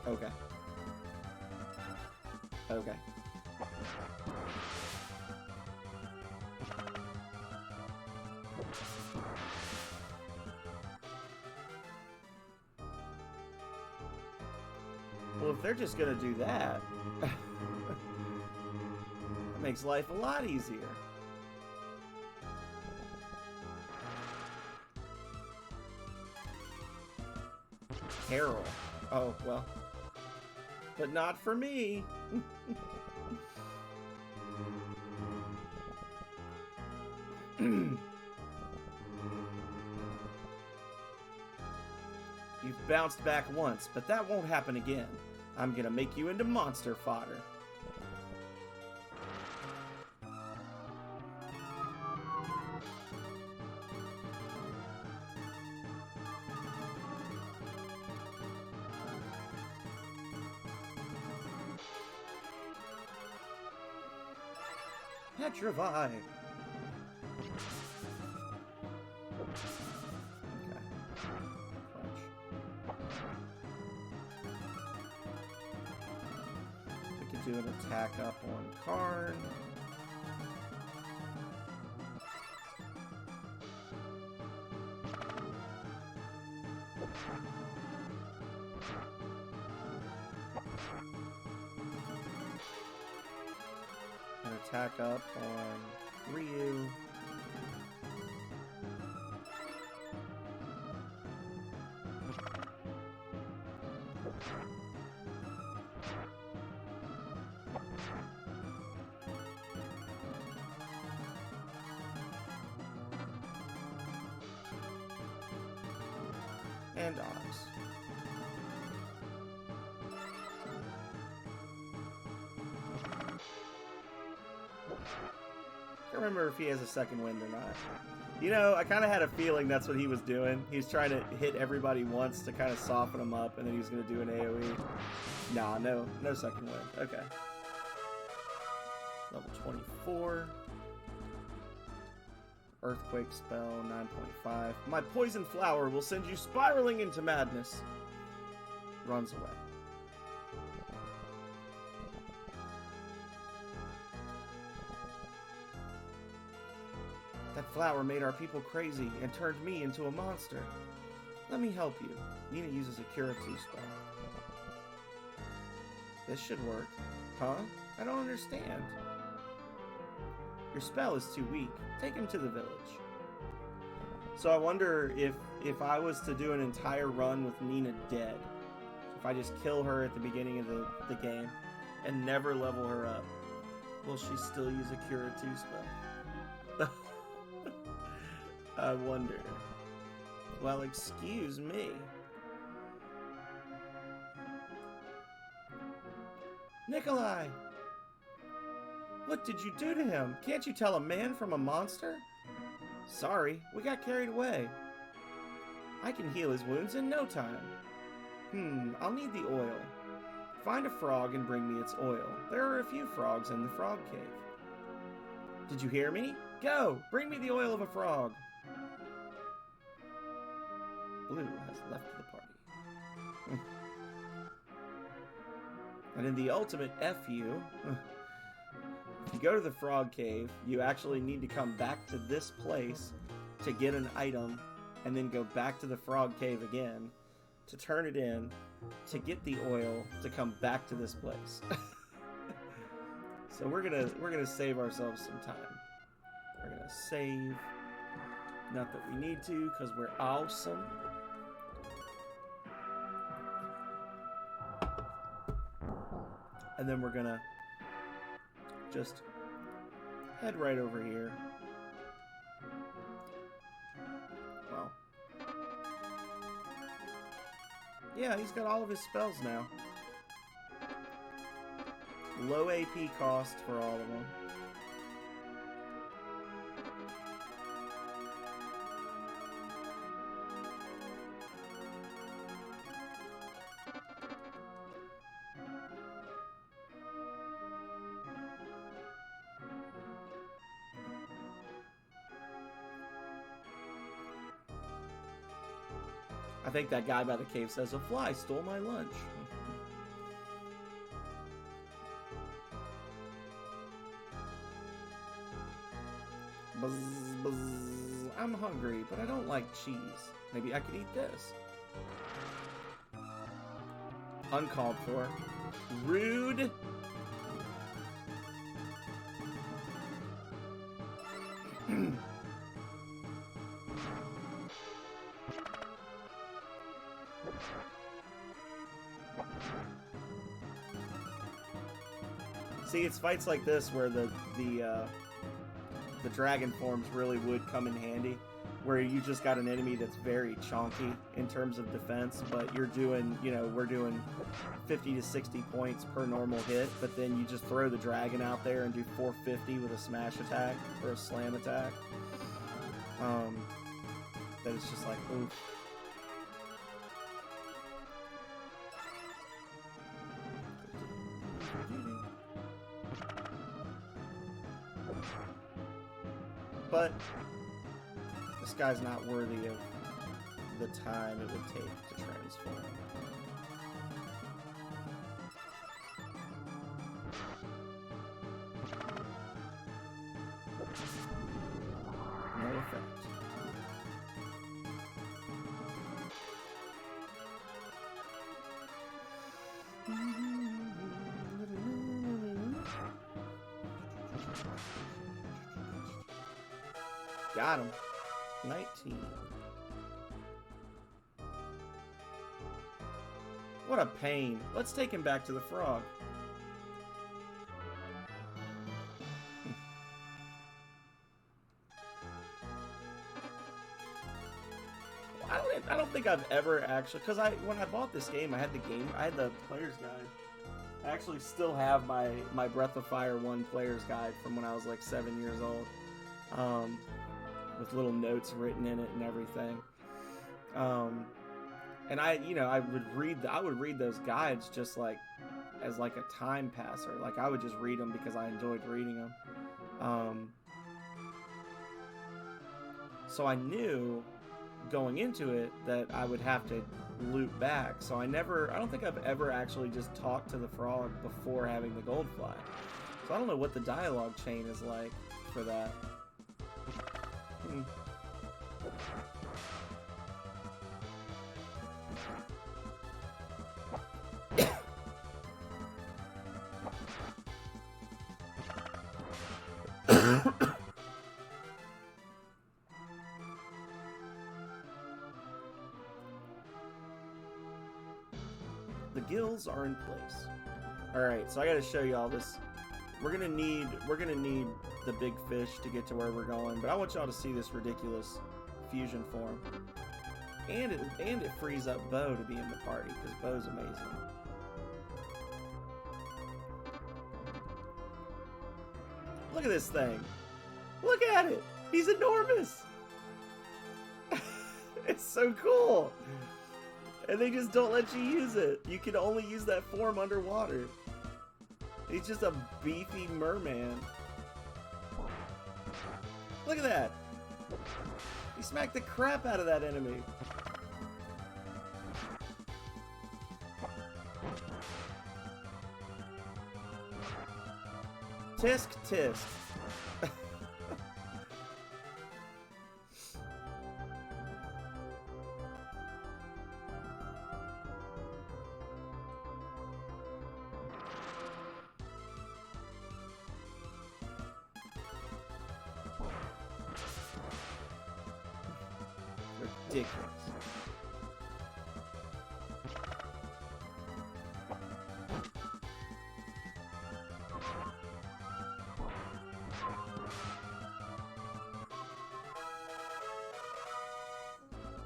Speaker 1: Okay. Okay. Well, if they're just gonna do that, that makes life a lot easier. Carol. Oh, well. But not for me. You've bounced back once, but that won't happen again. I'm gonna make you into monster fodder. Petrify. Do an attack up on Karn. An attack up on Ryu. And Ox. I can't remember if he has a second wind or not. You know, I kind of had a feeling that's what he was doing. He was trying to hit everybody once to kind of soften them up, and then he was going to do an AoE. Nah, no second wind. Okay. Level 24. Earthquake spell, 9.5. My poison flower will send you spiraling into madness. Runs away. That flower made our people crazy and turned me into a monster. Let me help you. Nina uses a Cura 2 spell. This should work. Huh? I don't understand. Your spell is too weak. Take him to the village. So I wonder if I was to do an entire run with Nina dead, if I just kill her at the beginning of the game and never level her up, will she still use a Cura 2 spell? I wonder. Well, excuse me. Nikolai! What did you do to him? Can't you tell a man from a monster? Sorry, we got carried away. I can heal his wounds in no time. I'll need the oil. Find a frog and bring me its oil. There are a few frogs in the frog cave. Did you hear me? Go! Bring me the oil of a frog! Blue has left the party. And in the ultimate FU, if you go to the Frog Cave, you actually need to come back to this place to get an item, and then go back to the Frog Cave again to turn it in, to get the oil, to come back to this place. So we're gonna save ourselves some time. We're gonna save. Not that we need to, because we're awesome. And then we're gonna just head right over here. Well, yeah, he's got all of his spells now. Low AP cost for all of them. I think that guy by the cave says, "A fly stole my lunch." Buzz, buzz. I'm hungry, but I don't like cheese. Maybe I could eat this. Uncalled for. Rude. See, it's fights like this where the dragon forms really would come in handy, where you just got an enemy that's very chonky in terms of defense, but you're doing, you know, we're doing 50 to 60 points per normal hit, but then you just throw the dragon out there and do 450 with a smash attack or a slam attack. That it's just like, oof. But this guy's not worthy of the time it would take to transform. No effect. Got him. 19. What a pain. Let's take him back to the frog. I don't think I've ever actually, because when I bought this game, I had the player's guide. I actually still have my Breath of Fire 1 player's guide from when I was like 7 years old. With little notes written in it and everything. And I would read those guides just like as like a time passer. Like I would just read them because I enjoyed reading them. So I knew going into it that I would have to loop back. So I don't think I've ever actually just talked to the frog before having the gold fly. So I don't know what the dialogue chain is like for that. The gills are in place. Alright, so I gotta show you all this. We're gonna need the big fish to get to where we're going, but I want y'all to see this ridiculous fusion form. And it frees up Bo to be in the party, because Bo's amazing. Look at this thing. Look at it! He's enormous! It's so cool! And they just don't let you use it. You can only use that form underwater. He's just a beefy merman. Look at that! He smacked the crap out of that enemy. Tisk tisk. Ridiculous.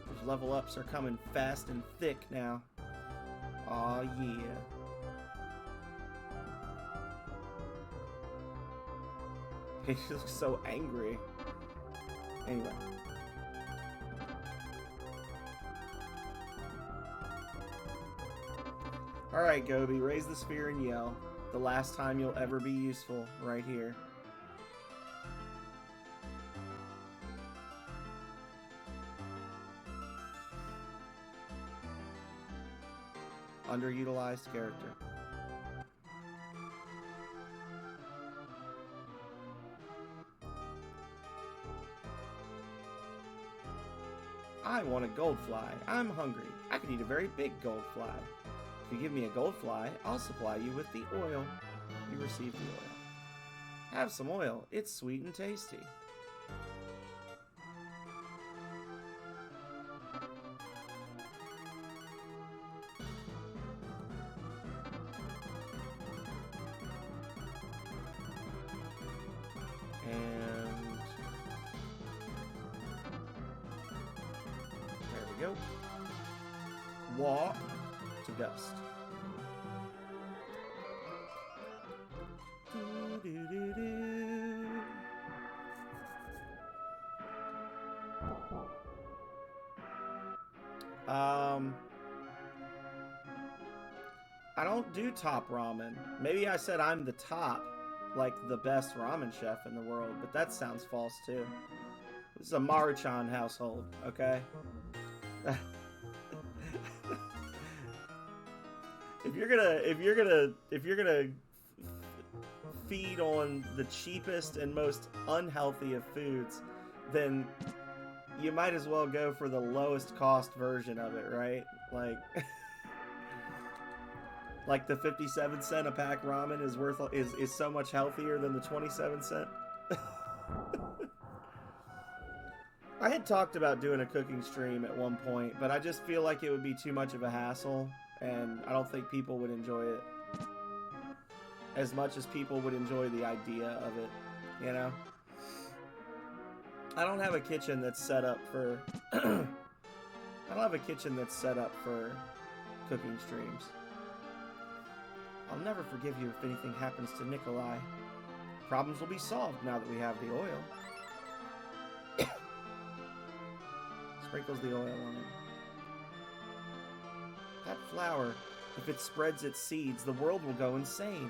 Speaker 1: Those level ups are coming fast and thick now. Aw, yeah. He looks so angry. Anyway. Alright, Gobi, raise the sphere and yell. The last time you'll ever be useful, right here. Underutilized character. I want a goldfly. I'm hungry. I could eat a very big goldfly. If you give me a goldfly, I'll supply you with the oil. You receive the oil. Have some oil. It's sweet and tasty. And there we go. Walk to dust. I don't do top ramen. Maybe I said I'm the top, like the best ramen chef in the world, but that sounds false too. This is a Maruchan household, okay? If you're gonna feed on the cheapest and most unhealthy of foods, then you might as well go for the lowest cost version of it, right? Like, like the 57-cent a pack ramen is so much healthier than the 27-cent. I had talked about doing a cooking stream at one point, but I just feel like it would be too much of a hassle, and I don't think people would enjoy it as much as people would enjoy the idea of it, you know? I don't have a kitchen that's set up for I don't have a kitchen that's set up for cooking streams. I'll never forgive you if anything happens to Nikolai. Problems will be solved now that we have the oil. Sprinkles the oil on him. That flower, if it spreads its seeds, the world will go insane.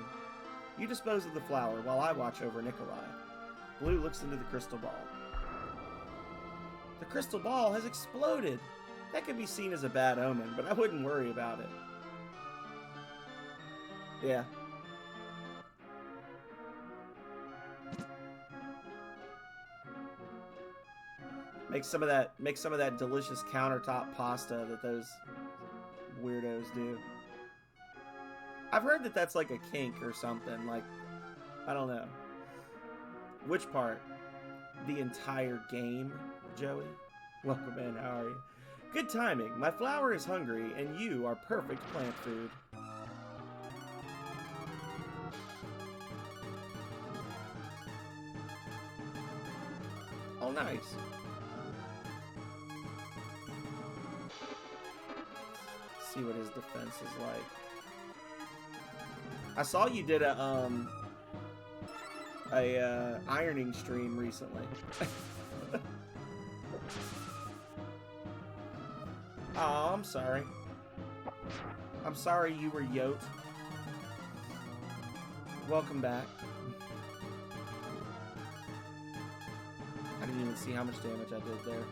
Speaker 1: You dispose of the flower while I watch over Nikolai. Blue looks into the crystal ball. The crystal ball has exploded. That could be seen as a bad omen, but I wouldn't worry about it. Yeah. Make some of that delicious countertop pasta that those weirdos do. I've heard that that's like a kink or something. Like, I don't know. Which part? The entire game, Joey? Welcome in, how are you? Good timing. My flower is hungry, and you are perfect plant food. Oh, nice. Let's see what his defense is like. I saw you did a ironing stream recently. Oh, I'm sorry. I'm sorry you were yoked. Welcome back. I didn't even see how much damage I did there.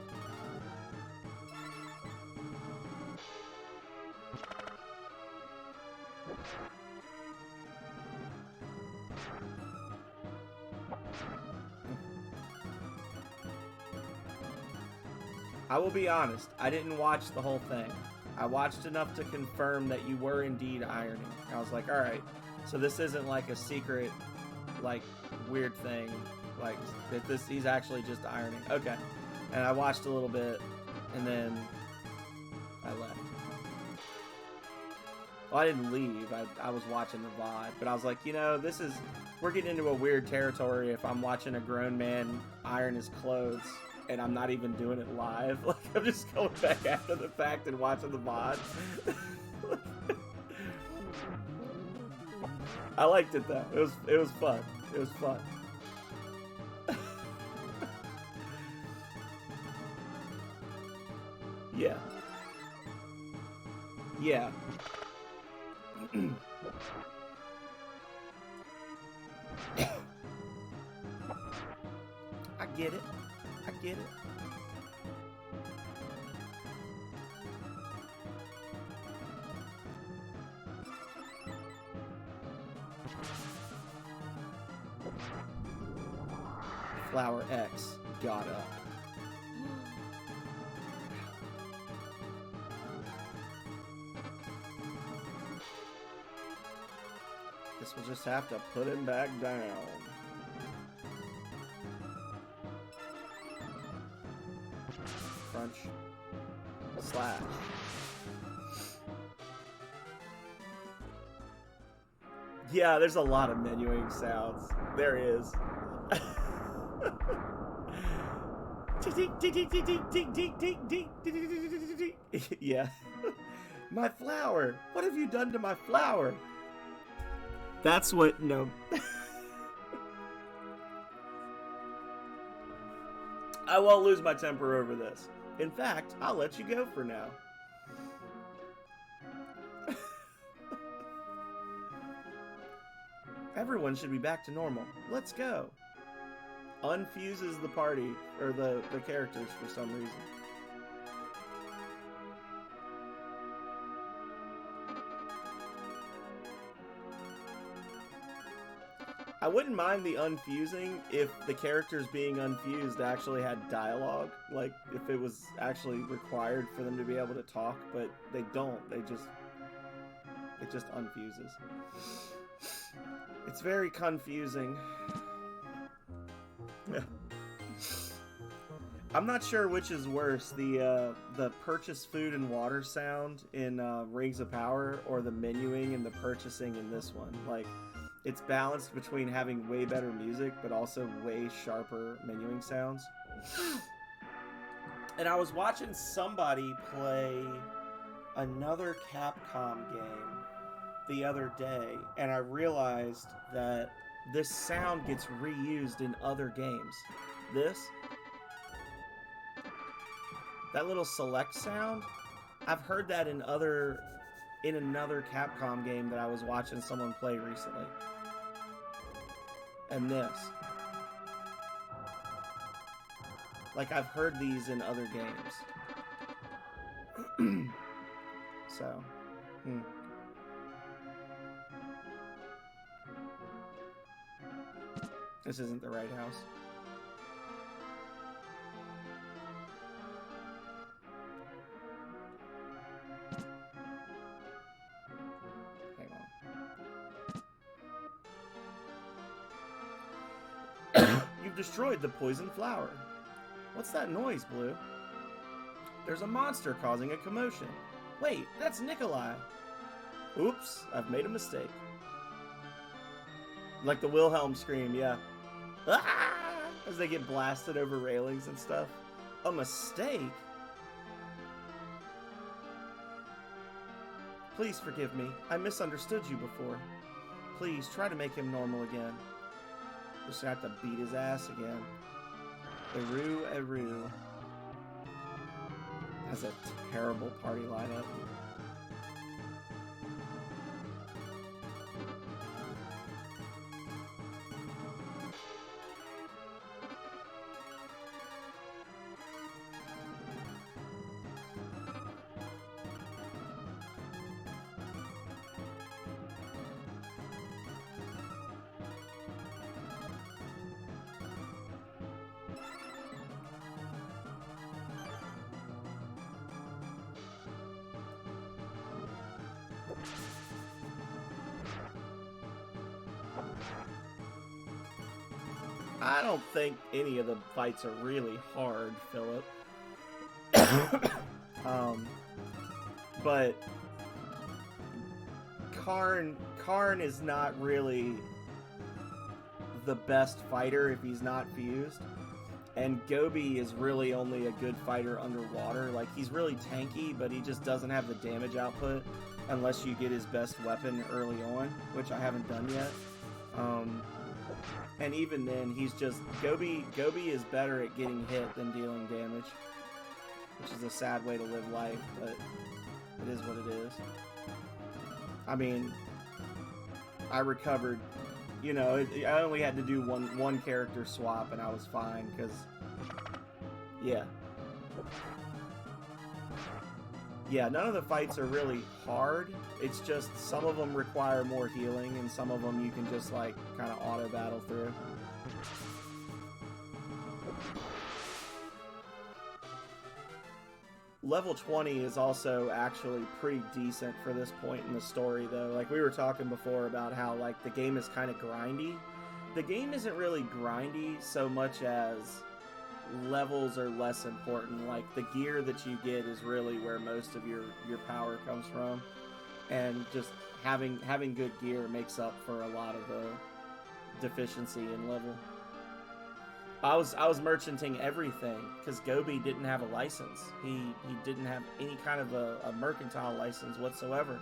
Speaker 1: I will be honest, I didn't watch the whole thing. I watched enough to confirm that you were indeed ironing. I was like, alright, so this isn't like a secret, like, weird thing. Like, that this he's actually just ironing. Okay. And I watched a little bit, and then I left. Well, I didn't leave. I was watching the VOD, but I was like, you know, we're getting into a weird territory if I'm watching a grown man iron his clothes and I'm not even doing it live. Like, I'm just going back after the fact and watching the VOD. I liked it though. It was fun. It was fun. Yeah. Yeah. I get it. I get it. Flower X got up. Guess we'll just have to put him back down. Crunch. Slash. Yeah, there's a lot of menuing sounds. There is. Yeah. My flower. What have you done to my flower? That's what, no. I won't lose my temper over this. In fact, I'll let you go for now. Everyone should be back to normal. Let's go. Unfuses the party, or the characters for some reason. I wouldn't mind the unfusing if the characters being unfused actually had dialogue, like if it was actually required for them to be able to talk, but they don't. It just unfuses. It's very confusing. I'm not sure which is worse, the purchase food and water sound in Rings of Power, or the menuing and the purchasing in this one. Like, it's balanced between having way better music, but also way sharper menuing sounds. And I was watching somebody play another Capcom game the other day, and I realized that this sound gets reused in other games. That little select sound, I've heard that in another Capcom game that I was watching someone play recently. And this. Like, I've heard these in other games. So, This isn't the right house. Hang on. You've destroyed the poison flower. What's that noise, Blue? There's a monster causing a commotion. Wait, that's Nikolai. Oops, I've made a mistake. Like the Wilhelm scream, yeah. Ah! As they get blasted over railings and stuff. A mistake? Please forgive me. I misunderstood you before. Please try to make him normal again. Just gonna have to beat his ass again. Eru has a terrible party lineup. I don't think any of the fights are really hard, Philip. But Karn is not really the best fighter if he's not fused. And Gobi is really only a good fighter underwater. Like, he's really tanky, but he just doesn't have the damage output unless you get his best weapon early on, which I haven't done yet. And even then, he's just... Gobi is better at getting hit than dealing damage, which is a sad way to live life, but it is what it is. I mean, I recovered... You know, I only had to do one character swap, and I was fine, because... Yeah. Yeah, none of the fights are really hard. It's just some of them require more healing, and some of them you can just, like, kind of auto-battle through. Level 20 is also actually pretty decent for this point in the story, though. Like, we were talking before about how, like, the game is kind of grindy. The game isn't really grindy so much as levels are less important. Like, the gear that you get is really where most of your power comes from. And just having good gear makes up for a lot of the deficiency in level. I was merchanting everything because Gobi didn't have a license. He didn't have any kind of a mercantile license whatsoever.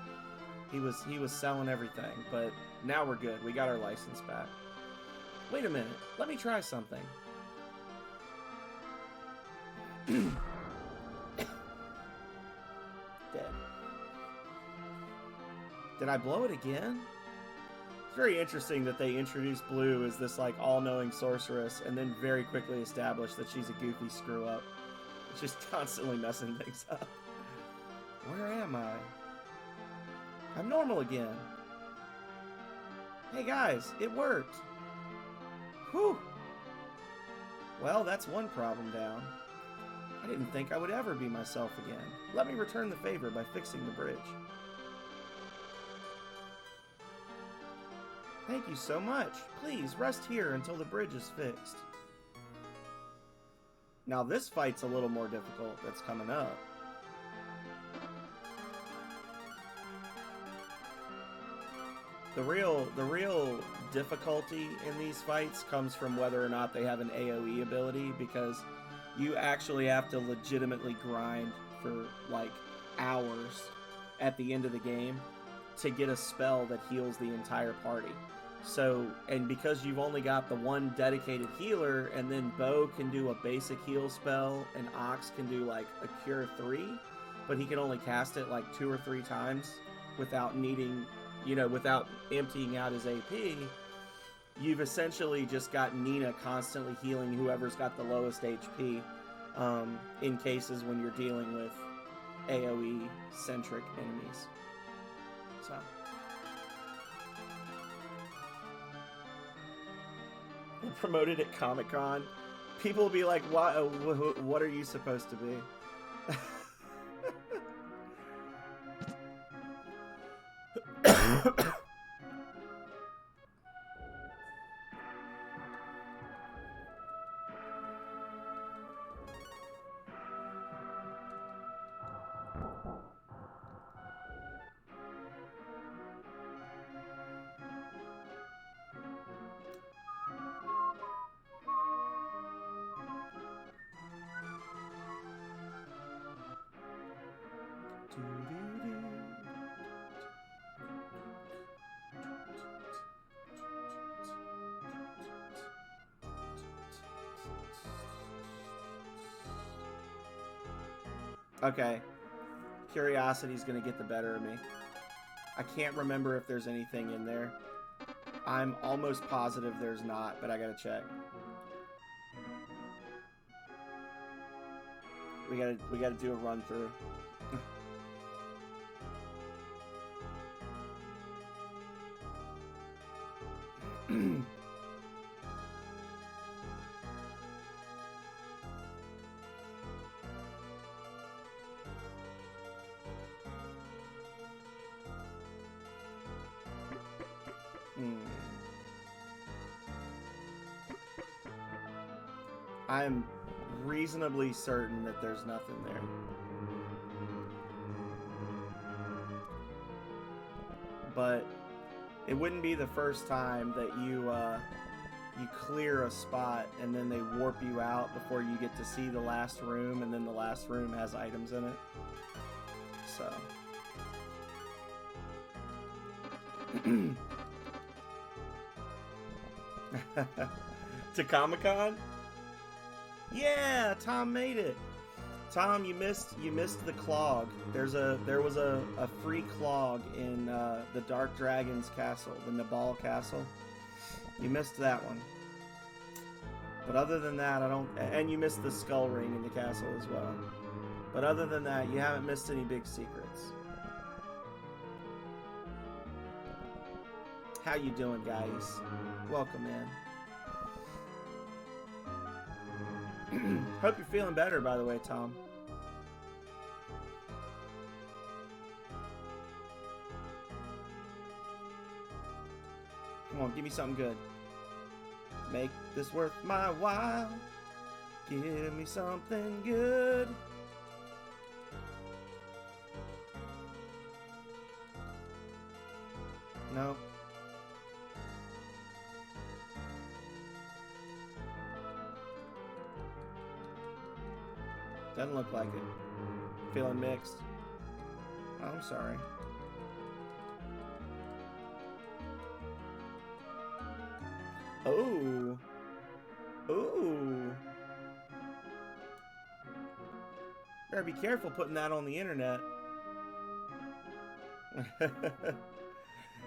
Speaker 1: He was selling everything, but now we're good. We got our license back. Wait a minute. Let me try something. Dead. Did I blow it again? It's very interesting that they introduced Blue as this, like, all-knowing sorceress and then very quickly established that she's a goofy screw-up. It's just constantly messing things up. Where am I? I'm normal again. Hey guys, it worked. Whew. Well, that's one problem down. I didn't think I would ever be myself again. Let me return the favor by fixing the bridge. Thank you so much. Please, rest here until the bridge is fixed. Now this fight's a little more difficult that's coming up. The real difficulty in these fights comes from whether or not they have an AoE ability, because you actually have to legitimately grind for, like, hours at the end of the game to get a spell that heals the entire party. So, and because you've only got the one dedicated healer, and then Bo can do a basic heal spell, and Ox can do, like, a Cure 3, but he can only cast it, like, 2 or 3 times without needing, you know, without emptying out his AP, you've essentially just got Nina constantly healing whoever's got the lowest HP in cases when you're dealing with AoE-centric enemies. So... promoted at Comic-Con. People will be like, what are you supposed to be? Okay. Curiosity's gonna get the better of me. I can't remember if there's anything in there. I'm almost positive there's not, but I gotta check. We gotta do a run through. I'm reasonably certain that there's nothing there. But it wouldn't be the first time that you clear a spot and then they warp you out before you get to see the last room, and then the last room has items in it. So to Comic-Con? Yeah, Tom made it. Tom, you missed the clog. There was a free clog in the Dark Dragon's castle, the Nabal castle. You missed that one. But other than that, and you missed the skull ring in the castle as well. But other than that, you haven't missed any big secrets. How you doing, guys? Welcome in. Hope you're feeling better, by the way, Tom. Come on, give me something good. Make this worth my while. Give me something good. No. Doesn't look like it. Feeling mixed. Oh, I'm sorry. Oh. Ooh. Better be careful putting that on the internet.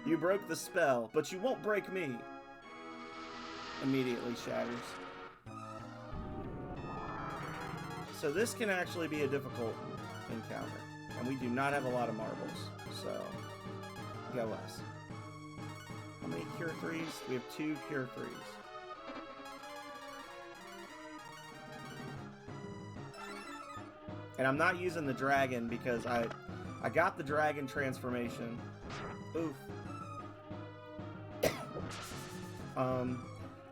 Speaker 1: You broke the spell, but you won't break me. Immediately shatters. So this can actually be a difficult encounter. And we do not have a lot of marbles. So, go us. How many Cure 3s? We have 2 Cure 3s. And I'm not using the dragon because I got the dragon transformation. Oof.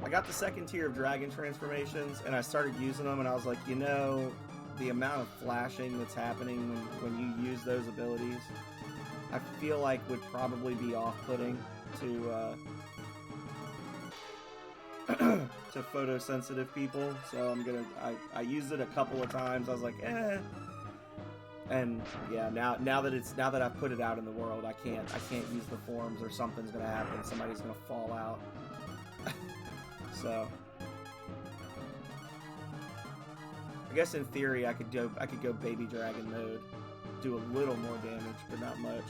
Speaker 1: I got the second tier of dragon transformations, and I started using them, and I was like, you know, the amount of flashing that's happening when you use those abilities, I feel like would probably be off-putting to to photosensitive people. So I used it a couple of times. I was like, eh. And yeah, now that I've put it out in the world, I can't use the forms, or something's gonna happen. Somebody's gonna fall out. So I guess in theory I could go baby dragon mode, do a little more damage, but not much.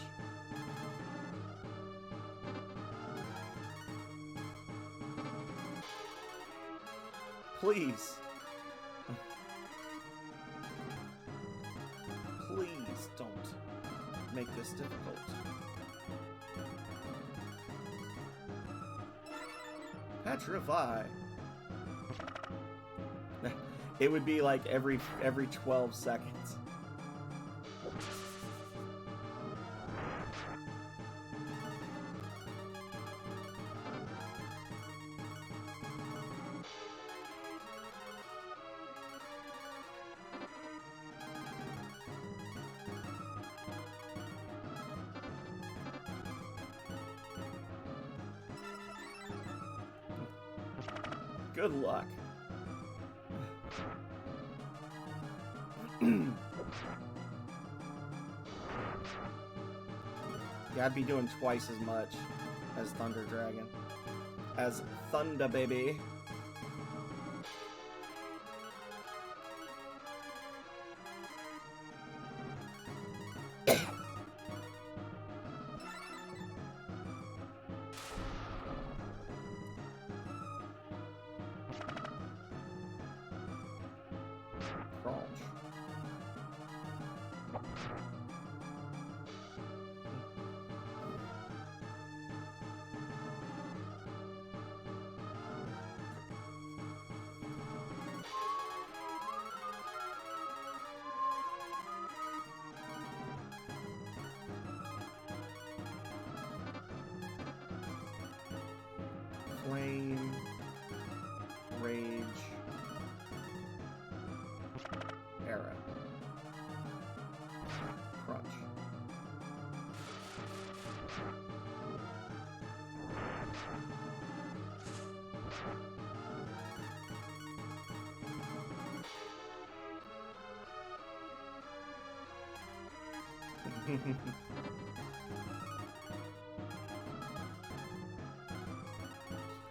Speaker 1: Please. Please don't make this difficult. Petrify. It would be like every 12 seconds. Good luck. Yeah, I'd be doing twice as much as Thunder Dragon. As Thunder Baby.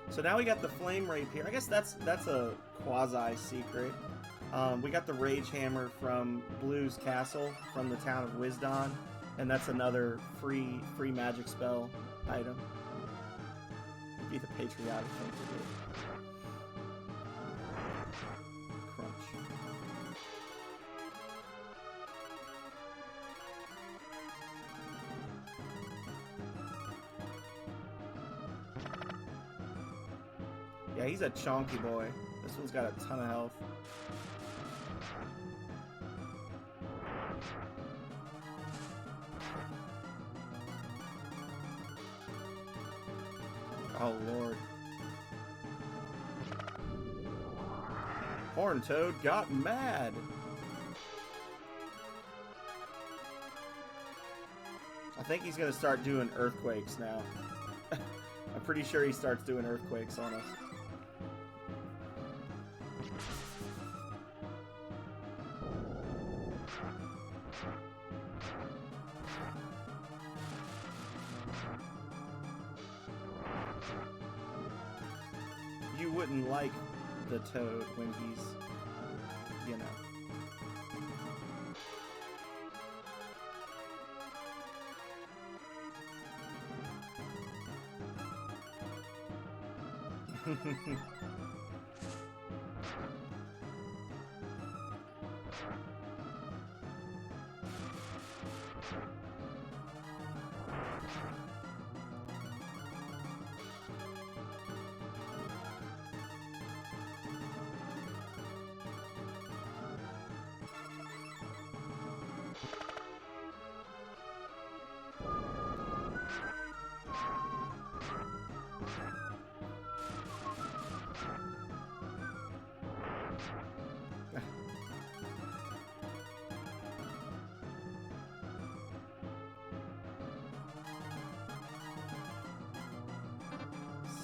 Speaker 1: So now we got the flame rapier. I guess that's a quasi secret. We got the rage hammer from Blue's castle from the town of Wisdon, and that's another free magic spell item. It'd be the patriotic thing to do. Crunch. Yeah, he's a chonky boy. This one's got a ton of health. Oh, Lord. Horntoad got mad. I think he's going to start doing earthquakes now. I'm pretty sure he starts doing earthquakes on us. You wouldn't like the Toad when he's, you know.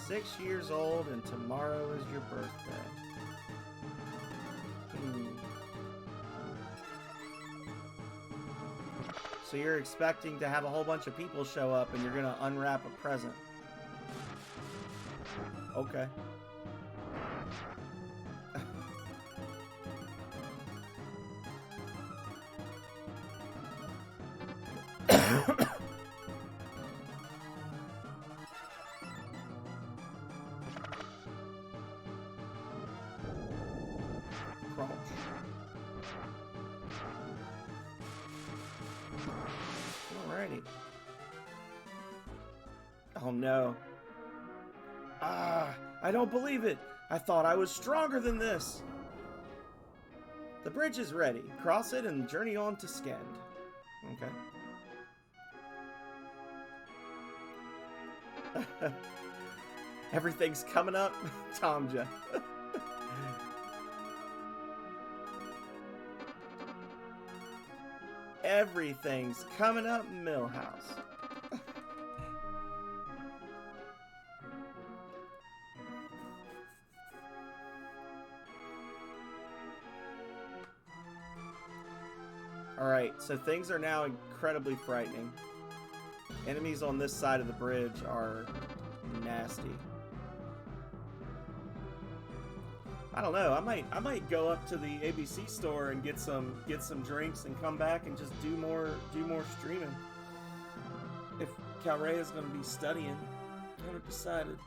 Speaker 1: "6 years old and tomorrow is your birthday." So you're expecting to have a whole bunch of people show up and you're gonna unwrap a present. Okay. Alrighty. Oh no. I don't believe it. I thought I was stronger than this. The bridge is ready. Cross it and journey on to Skend. Okay. Everything's coming up, Tomja. Everything's coming up, Millhouse. Alright, so things are now incredibly frightening. Enemies on this side of the bridge are nasty. I don't know. I might go up to the ABC store and get some drinks and come back and just do more streaming. If Calrea's gonna be studying, I haven't decided.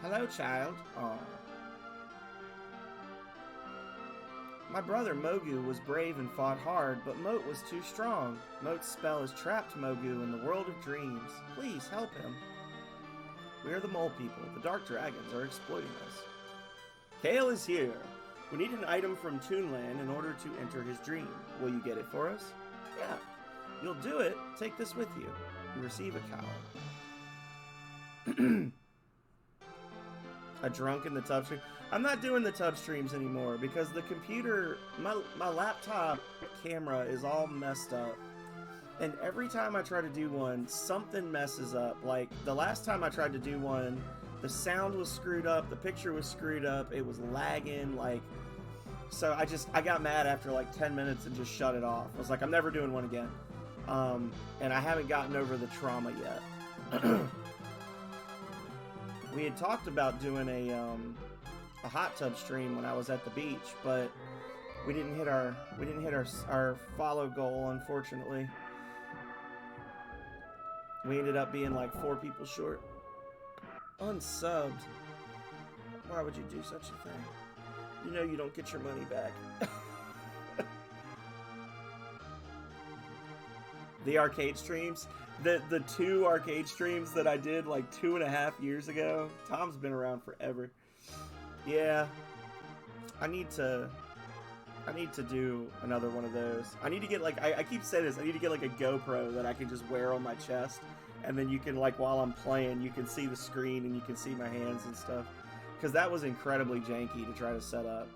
Speaker 1: Hello, child. Aw. My brother Mogu was brave and fought hard, but Moat was too strong. Moat's spell has trapped Mogu in the world of dreams. Please help him. We are the Mole People. The Dark Dragons are exploiting us. Kale is here. We need an item from Toonland in order to enter his dream. Will you get it for us? Yeah. You'll do it. Take this with you. You receive a cowl. A drunk in the tub stream. I'm not doing the tub streams anymore because the computer, my laptop camera is all messed up. And every time I try to do one, something messes up. Like, the last time I tried to do one, the sound was screwed up, the picture was screwed up, it was lagging, like, So I got mad after like 10 minutes and just shut it off. I was like, I'm never doing one again. And I haven't gotten over the trauma yet. We had talked about doing a hot tub stream when I was at the beach, but we didn't hit our follow goal, unfortunately. We ended up being like 4 people short. Unsubbed. Why would you do such a thing? You know you don't get your money back. The arcade streams, the 2 arcade streams that I did like 2.5 years ago. Tom's been around forever. Yeah, I need to do another one of those. I need to get like I keep saying this. I need to get like a GoPro that I can just wear on my chest, and then you can like while I'm playing, you can see the screen and you can see my hands and stuff. Because that was incredibly janky to try to set up.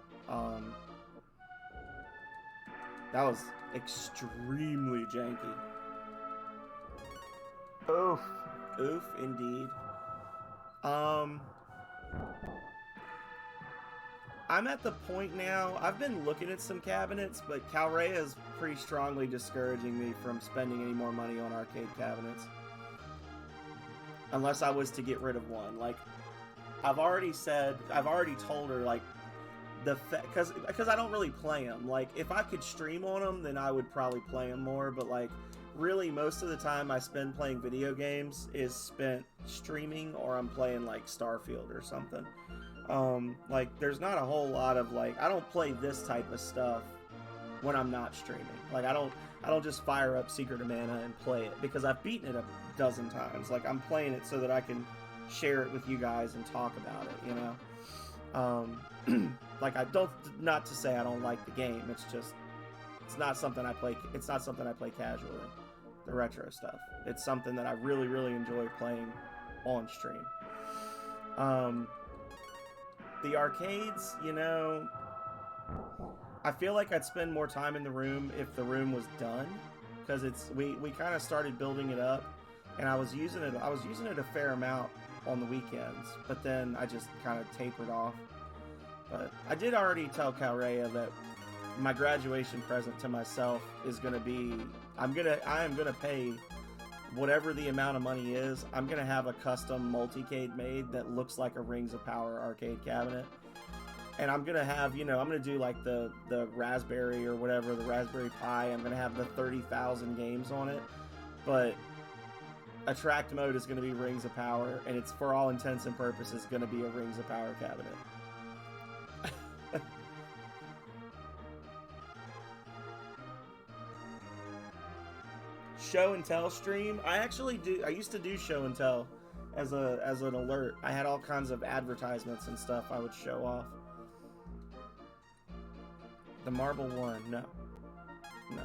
Speaker 1: That was extremely janky. Oof. Oof, indeed. I'm at the point now, I've been looking at some cabinets, but Calrea is pretty strongly discouraging me from spending any more money on arcade cabinets. Unless I was to get rid of one. Like, I've already told her, like, because I don't really play them. Like, if I could stream on them, then I would probably play them more, but, like, really, most of the time I spend playing video games is spent streaming, or I'm playing, like, Starfield or something. Like, there's not a whole lot of, like, I don't play this type of stuff when I'm not streaming. Like, I don't just fire up Secret of Mana and play it, because I've beaten it a dozen times. Like, I'm playing it so that I can share it with you guys and talk about it, you know? Like, not to say I don't like the game, it's just, it's not something I play casually, the retro stuff. It's something that I really, really enjoy playing on stream. The arcades, you know, I feel like I'd spend more time in the room if the room was done, because we kind of started building it up, and I was using it a fair amount on the weekends, but then I just kind of tapered off. But I did already tell Calrea that my graduation present to myself is going to be, I am going to pay whatever the amount of money is. I'm going to have a custom multicade made that looks like a Rings of Power arcade cabinet. And I'm going to have, you know, I'm going to do like the Raspberry or whatever, the Raspberry Pi. I'm going to have the 30,000 games on it. But Attract mode is going to be Rings of Power, and it's for all intents and purposes going to be a Rings of Power cabinet. Show and tell stream. I used to do show and tell as an alert. I had all kinds of advertisements and stuff I would show off. The Marble one, no. No.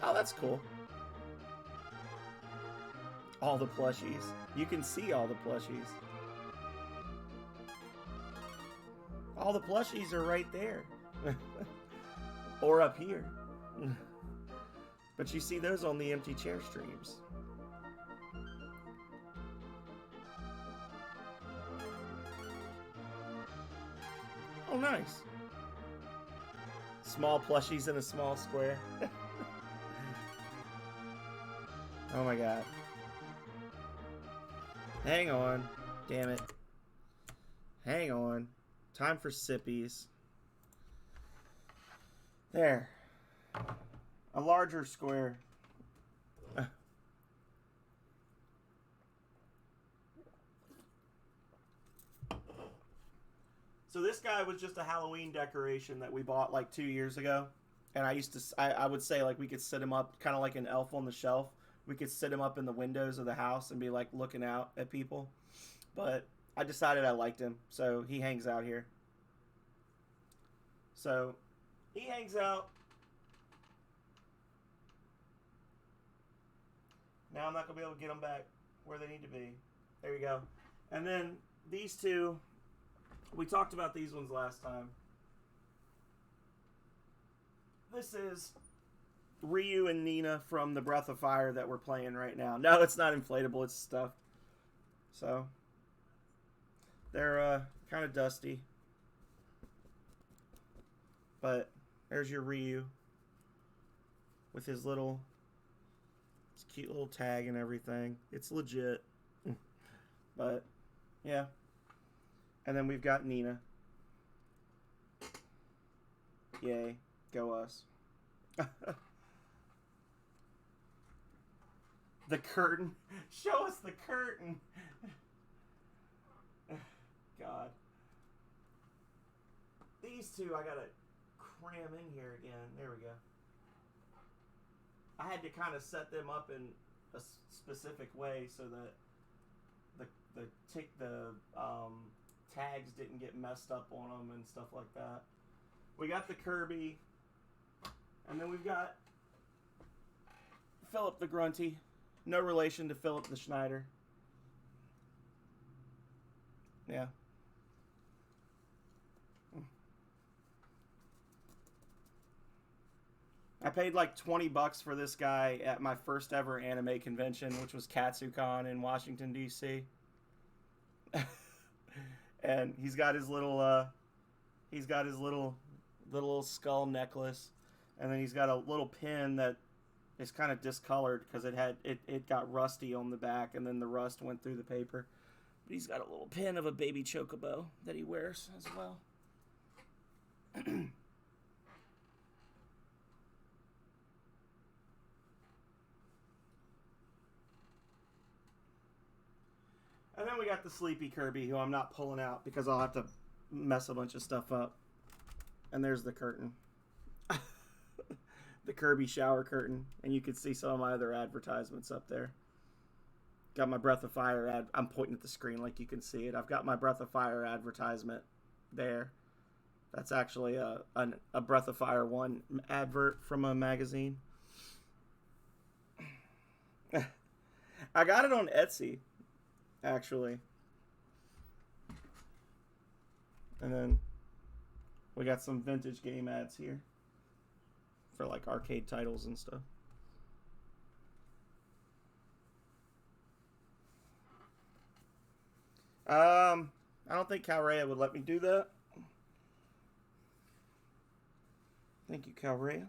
Speaker 1: Oh, that's cool. All the plushies. You can see all the plushies. All the plushies are right there. Or up here. But you see those on the empty chair streams. Oh, nice. Small plushies in a small square. Oh my god. Hang on. Damn it. Hang on. Time for sippies. There. A larger square. So this guy was just a Halloween decoration that we bought like 2 years ago. And I would say like we could sit him up kind of like an elf on the shelf. We could sit him up in the windows of the house and be like looking out at people. But I decided I liked him, so he hangs out here. So he hangs out. Now I'm not going to be able to get them back where they need to be. There you go. And then these two, we talked about these ones last time. This is Ryu and Nina from the Breath of Fire that we're playing right now. No, it's not inflatable, it's stuffed. So, they're kind of dusty. But there's your Ryu with his cute little tag and everything. It's legit. But, yeah. And then we've got Nina. Yay. Go us. The curtain. Show us the curtain. God. These two I gotta cram in here again. There we go. I had to kind of set them up in a specific way so that the tags didn't get messed up on them and stuff like that. We got the Kirby, and then we've got Philip the Grunty. No relation to Philip the Schneider. Yeah. I paid like $20 for this guy at my first ever anime convention, which was KatsuCon in Washington, D.C. And he's got his little skull necklace, and then he's got a little pin that is kind of discolored because it got rusty on the back, and then the rust went through the paper. But he's got a little pin of a baby chocobo that he wears as well. And then we got the Sleepy Kirby, who I'm not pulling out because I'll have to mess a bunch of stuff up. And there's the curtain. The Kirby shower curtain. And you can see some of my other advertisements up there. Got my Breath of Fire ad. I'm pointing at the screen like you can see it. I've got my Breath of Fire advertisement there. That's actually a Breath of Fire 1 advert from a magazine. I got it on Etsy, actually. And then we got some vintage game ads here for like arcade titles and stuff. I don't think Calrea would let me do that. Thank you, Calrea.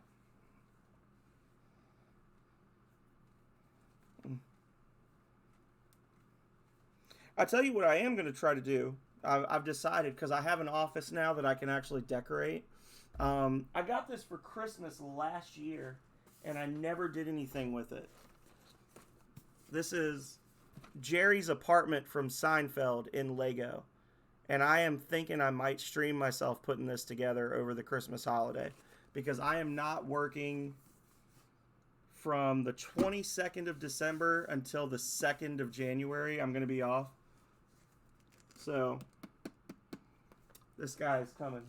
Speaker 1: I tell you what I am going to try to do. I've decided, because I have an office now that I can actually decorate. I got this for Christmas last year, and I never did anything with it. This is Jerry's apartment from Seinfeld in Lego. And I am thinking I might stream myself putting this together over the Christmas holiday. Because I am not working from the 22nd of December until the 2nd of January. I'm going to be off. So, this guy is coming.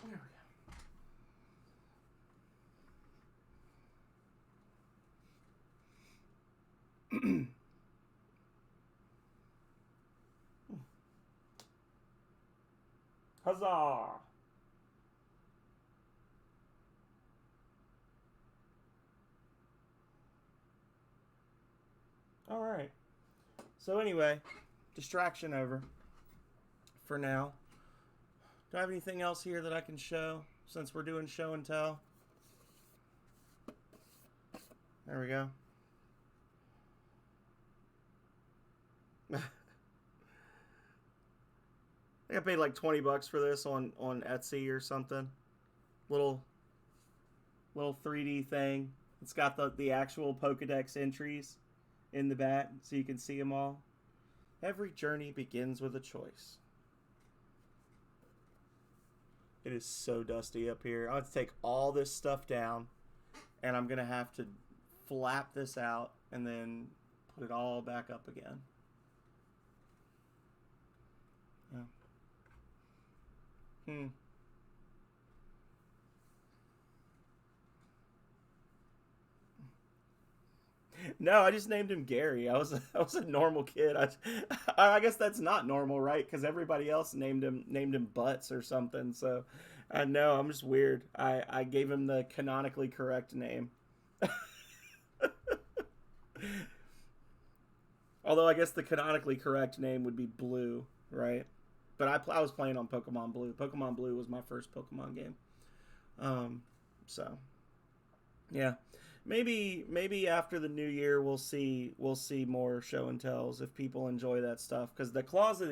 Speaker 1: There we go. Huzzah! Alright. So anyway, distraction over for now. Do I have anything else here that I can show since we're doing show and tell? There we go. I think I paid like $20 for this on Etsy or something. Little 3D thing. It's got the actual Pokedex entries in the back so you can see them all. Every journey begins with a choice. It is so dusty up here. I have to take all this stuff down, and I'm going to have to flap this out and then put it all back up again. Yeah. No, I just named him Gary. I was a normal kid. I guess that's not normal, right? Because everybody else named him Butts or something. So I know I'm just weird. I gave him the canonically correct name. Although I guess the canonically correct name would be Blue, right? But I was playing on Pokemon Blue. Pokemon Blue was my first Pokemon game. So yeah, maybe after the new year we'll see more show and tells if people enjoy that stuff, because the closet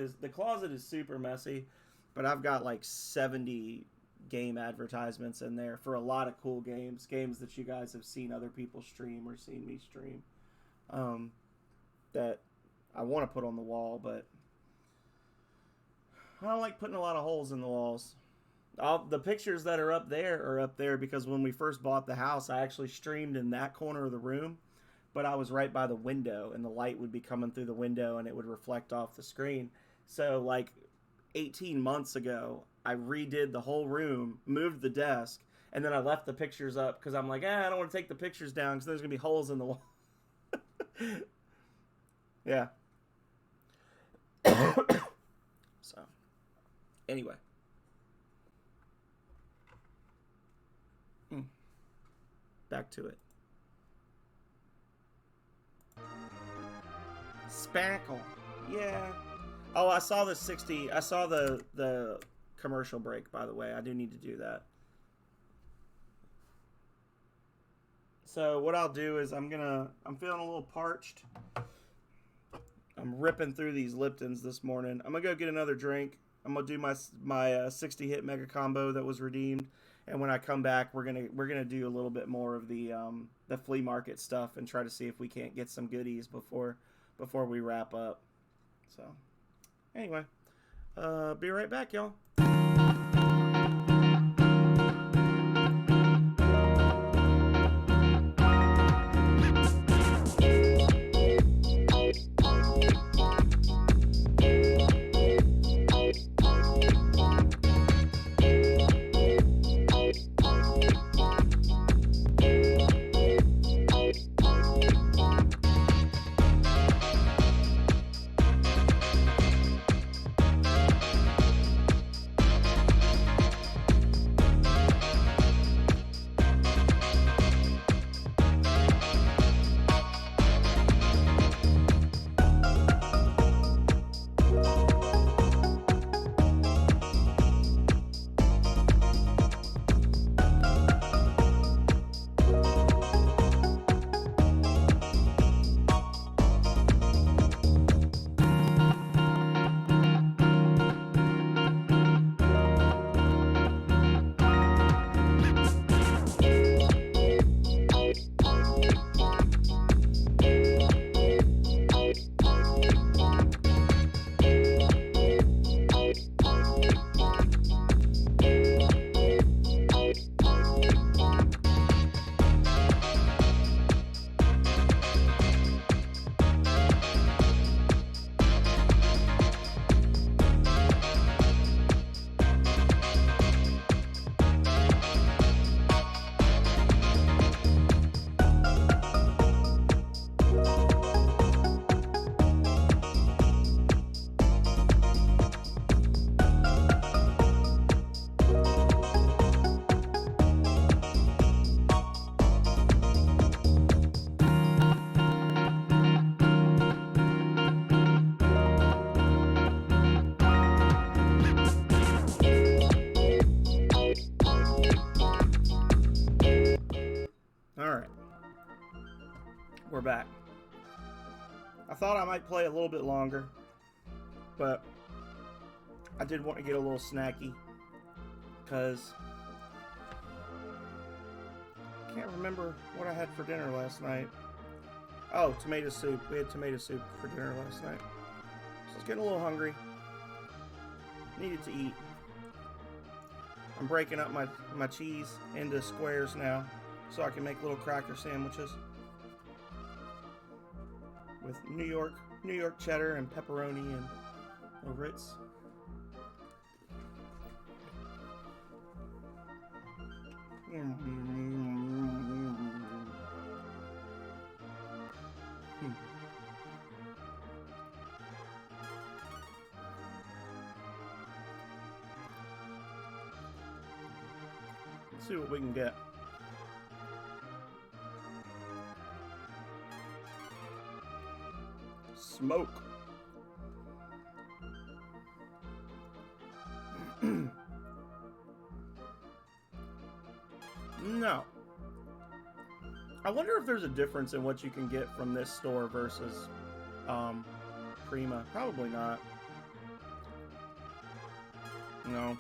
Speaker 1: is super messy, but I've got like 70 game advertisements in there for a lot of cool games that you guys have seen other people stream or seen me stream, that I want to put on the wall, but I don't like putting a lot of holes in the walls. The pictures that are up there because when we first bought the house, I actually streamed in that corner of the room, but I was right by the window, and the light would be coming through the window, and it would reflect off the screen. So, like 18 months ago, I redid the whole room, moved the desk, and then I left the pictures up because I'm like, I don't want to take the pictures down because there's going to be holes in the wall. Yeah. So, anyway. Back to it. Spackle. Yeah. Oh, I saw the commercial break, by the way. I do need to do that. So what I'll do is I'm feeling a little parched. I'm ripping through these Liptons this morning. I'm gonna go get another drink. I'm gonna do my 60 hit mega combo that was redeemed, and when I come back, we're gonna do a little bit more of the flea market stuff and try to see if we can't get some goodies before we wrap up. So anyway, be right back, y'all. We're back. I thought I might play a little bit longer, but I did want to get a little snacky because I can't remember what I had for dinner last night. Oh, tomato soup. We had tomato soup for dinner last night. So I was getting a little hungry. Needed to eat. I'm breaking up my cheese into squares now so I can make little cracker sandwiches with New York cheddar and pepperoni and Ritz. see what we can get. Smoke. No. I wonder if there's a difference in what you can get from this store versus Prima. Probably not. No.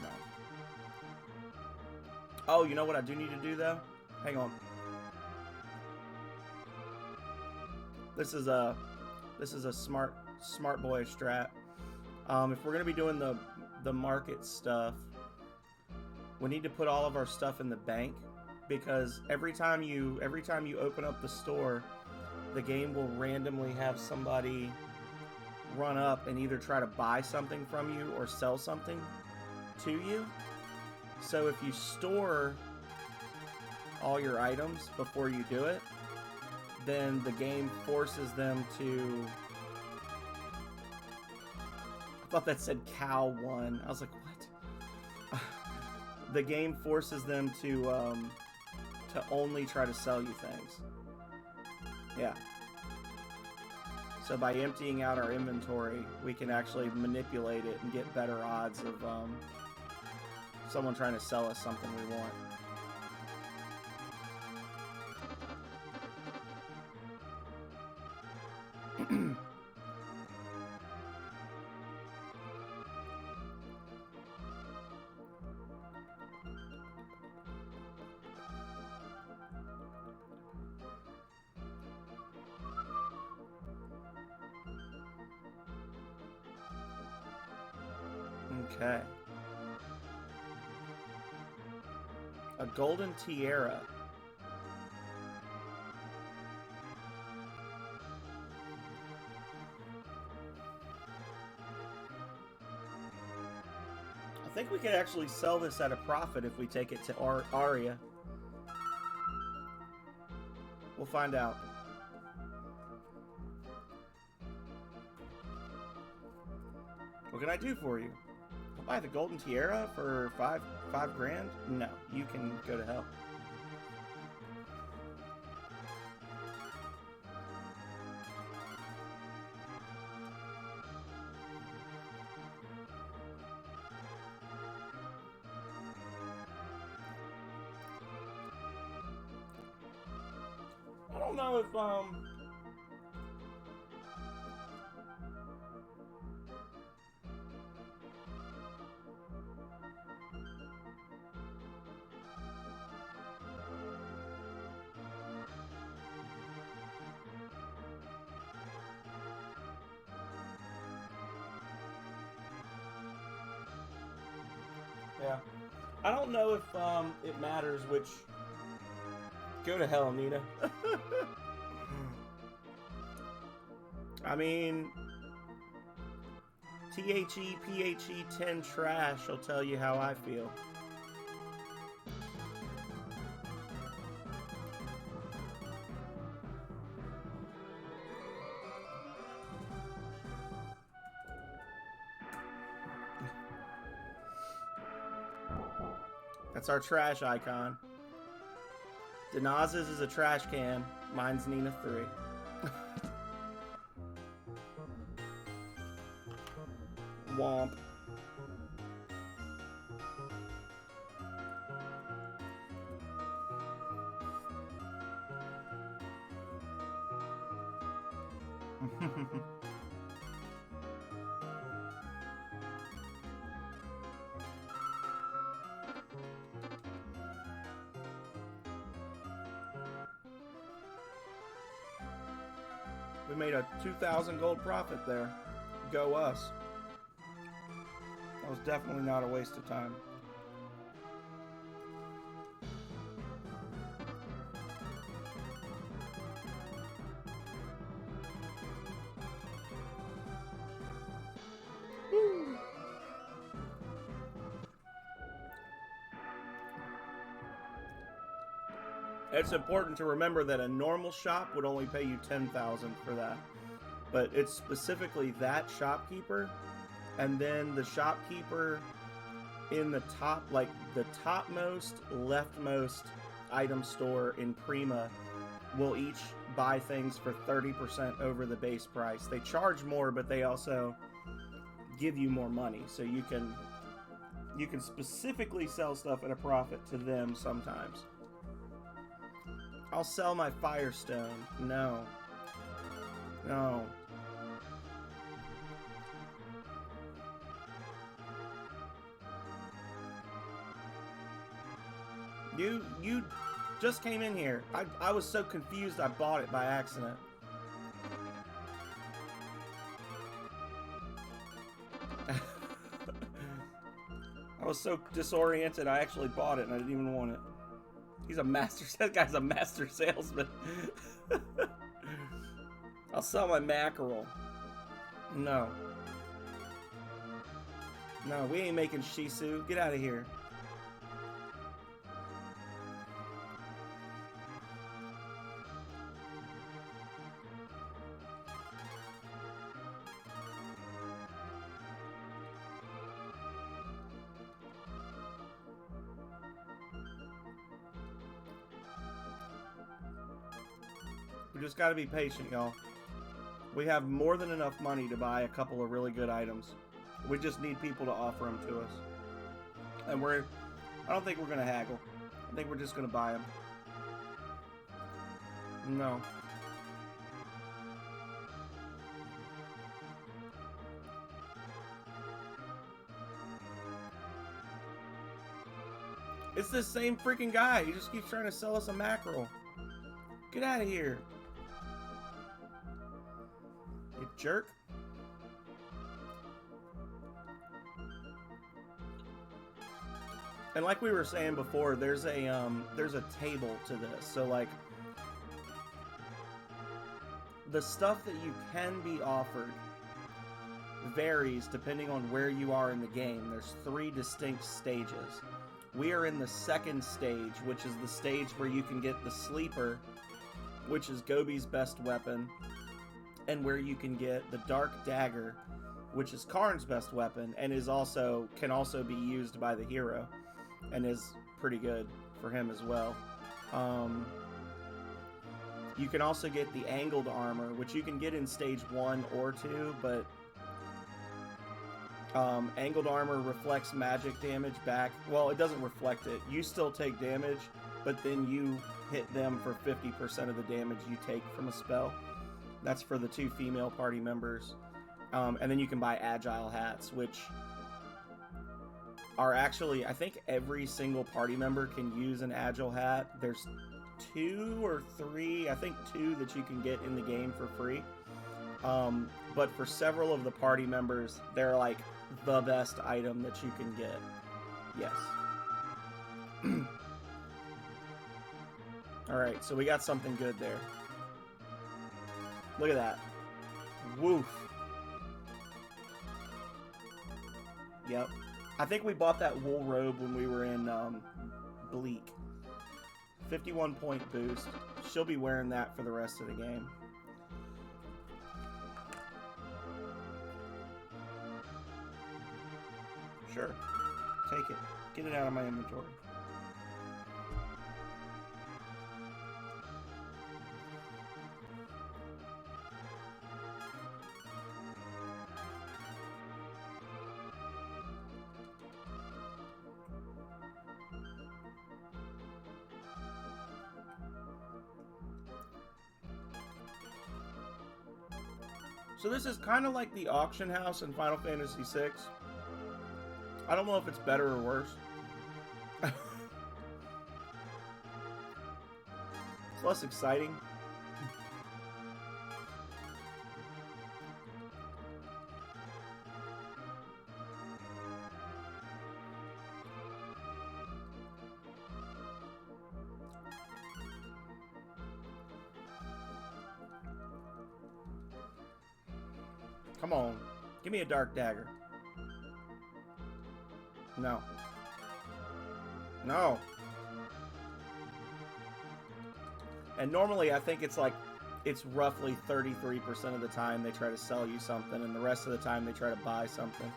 Speaker 1: No. Oh, you know what I do need to do though? Hang on. This is a smart boy strat. If we're gonna be doing the market stuff, we need to put all of our stuff in the bank, because every time you open up the store, the game will randomly have somebody run up and either try to buy something from you or sell something to you. So if you store all your items before you do it, then the game forces them to... I thought that said cow 1. I was like, what? The game forces them to only try to sell you things. Yeah. So by emptying out our inventory, we can actually manipulate it and get better odds of someone trying to sell us something we want. Okay. A golden tiara. I think we could actually sell this at a profit if we take it to Aria. We'll find out. What can I do for you? I'll buy the golden tiara for five grand? No, you can go to hell. I don't know if yeah. I don't know if it matters which... Go to hell, Nina. I mean... THE 10 trash will tell you how I feel. That's our trash icon. Denaz's is a trash can. Mine's Nina 3. Womp. We made a 2,000 gold profit there. Go us. That was definitely not a waste of time. Woo. It's important to remember that a normal shop would only pay you 10,000 for that. But it's specifically that shopkeeper And then the shopkeeper in the top, like the topmost, leftmost item store in Prima will each buy things for 30% over the base price. They charge more, but they also give you more money. So you can specifically sell stuff at a profit to them sometimes. I'll sell my Firestone. No. No. You just came in here. I was so confused I bought it by accident. I was so disoriented I actually bought it and I didn't even want it. He's a master. That guy's a master salesman. I'll sell my mackerel. No. No, we ain't making Shisu. Get out of here. We just gotta be patient, y'all. We have more than enough money to buy a couple of really good items. We just need people to offer them to us. And I don't think we're gonna haggle. I think we're just gonna buy them. No. It's the same freaking guy. He just keeps trying to sell us a mackerel. Get out of here. You jerk. And like we were saying before, there's a table to this. So like the stuff that you can be offered varies depending on where you are in the game. There's 3 distinct stages. We are in the second stage, which is the stage where you can get the sleeper, which is Gobi's best weapon, and where you can get the Dark Dagger, which is Karn's best weapon, and can also be used by the hero, and is pretty good for him as well. You can also get the Angled Armor, which you can get in stage 1 or 2, but Angled Armor reflects magic damage back. Well, it doesn't reflect it. You still take damage, but then you hit them for 50% of the damage you take from a spell. That's for the 2 female party members. And then you can buy Agile Hats, which are actually, I think every single party member can use an Agile Hat. There's 2 or 3, I think 2 that you can get in the game for free. But for several of the party members, they're like the best item that you can get. Yes. Alright, so we got something good there. Look at that. Woof. Yep. I think we bought that wool robe when we were in Bleak. 51 point boost. She'll be wearing that for the rest of the game. Sure. Take it. Get it out of my inventory. So this is kind of like the auction house in Final Fantasy VI. I don't know if it's better or worse. It's less exciting. Come on. Give me a Dark Dagger. No. No. And normally I think it's like, it's roughly 33% of the time they try to sell you something, and the rest of the time they try to buy something.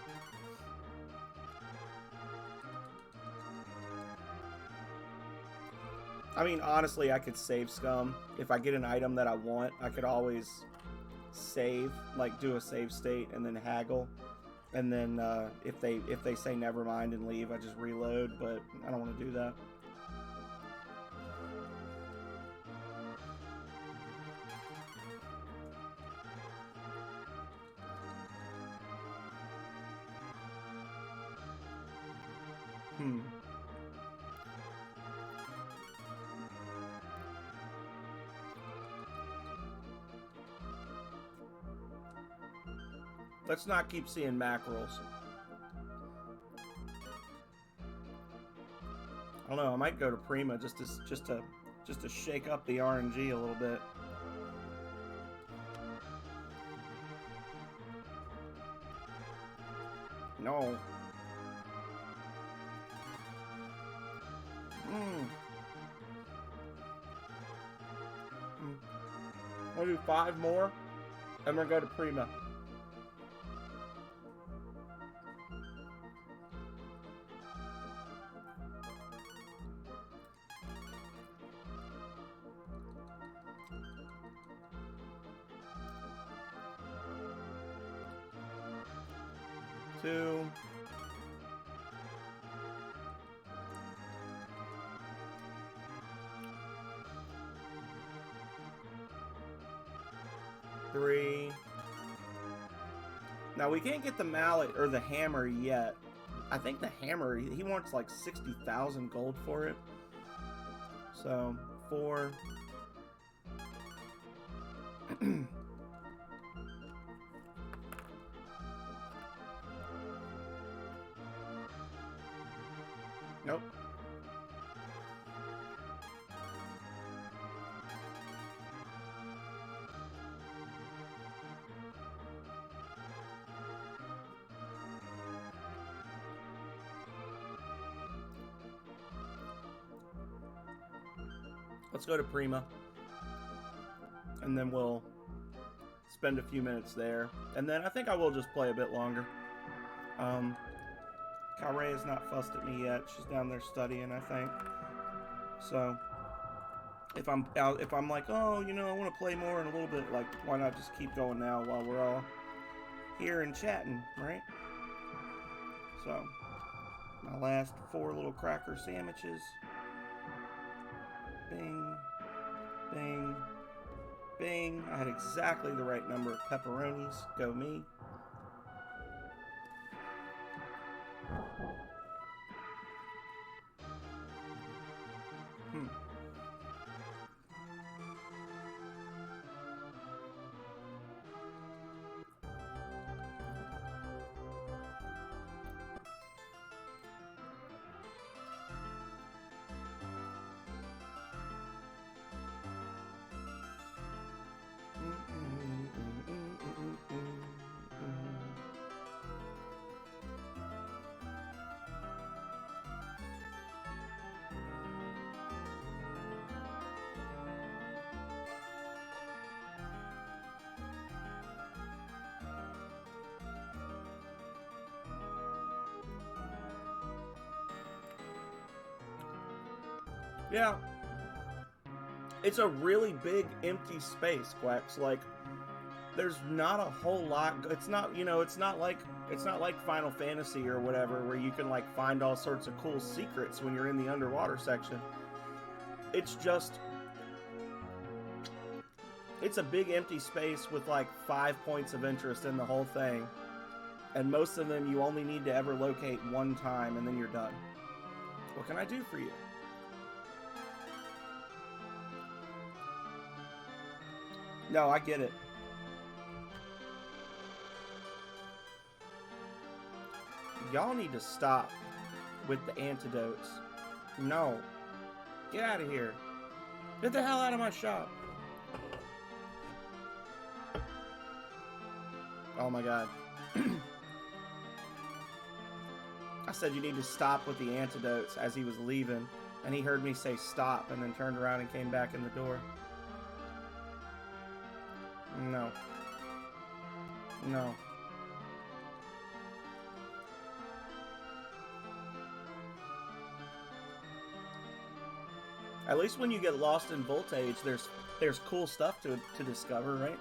Speaker 1: I mean, honestly, I could save scum. If I get an item that I want, I could always save, like do a save state and then haggle. And then if they say never mind and leave, I just reload, but I don't want to do that. Let's not keep seeing mackerels. I don't know. I might go to Prima just to shake up the RNG a little bit. No. I'll do 5 more, and we'll go to Prima. Two. Three. Now we can't get the mallet or the hammer yet. I think the hammer, he wants like 60,000 gold for it. So 4. Nope. Let's go to Prima. And then we'll spend a few minutes there. And then I think I will just play a bit longer. Karay has not fussed at me yet. She's down there studying, I think. So if I'm like, oh, you know, I want to play more in a little bit, like, why not just keep going now while we're all here and chatting, right? So my last 4 little cracker sandwiches. Bing, bing, bing. I had exactly the right number of pepperonis. Go me. Yeah. It's a really big empty space, Quacks. Like, there's not a whole lot. It's not, you know, it's not like Final Fantasy or whatever where you can like find all sorts of cool secrets when you're in the underwater section. It's just, it's a big empty space with like 5 points of interest in the whole thing. And most of them you only need to ever locate one time and then you're done. What can I do for you? No, I get it. Y'all need to stop with the antidotes. No. Get out of here. Get the hell out of my shop. Oh my god. I said you need to stop with the antidotes as he was leaving, and he heard me say stop and then turned around and came back in the door. No. No. At least when you get lost in Voltage, there's cool stuff to discover, right?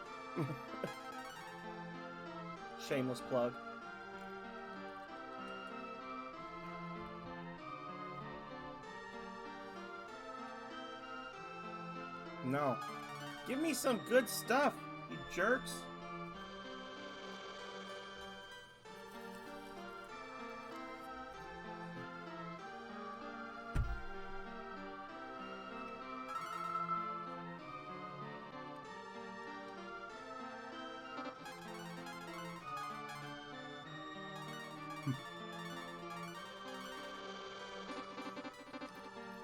Speaker 1: Shameless plug. No. Give me some good stuff, you jerks.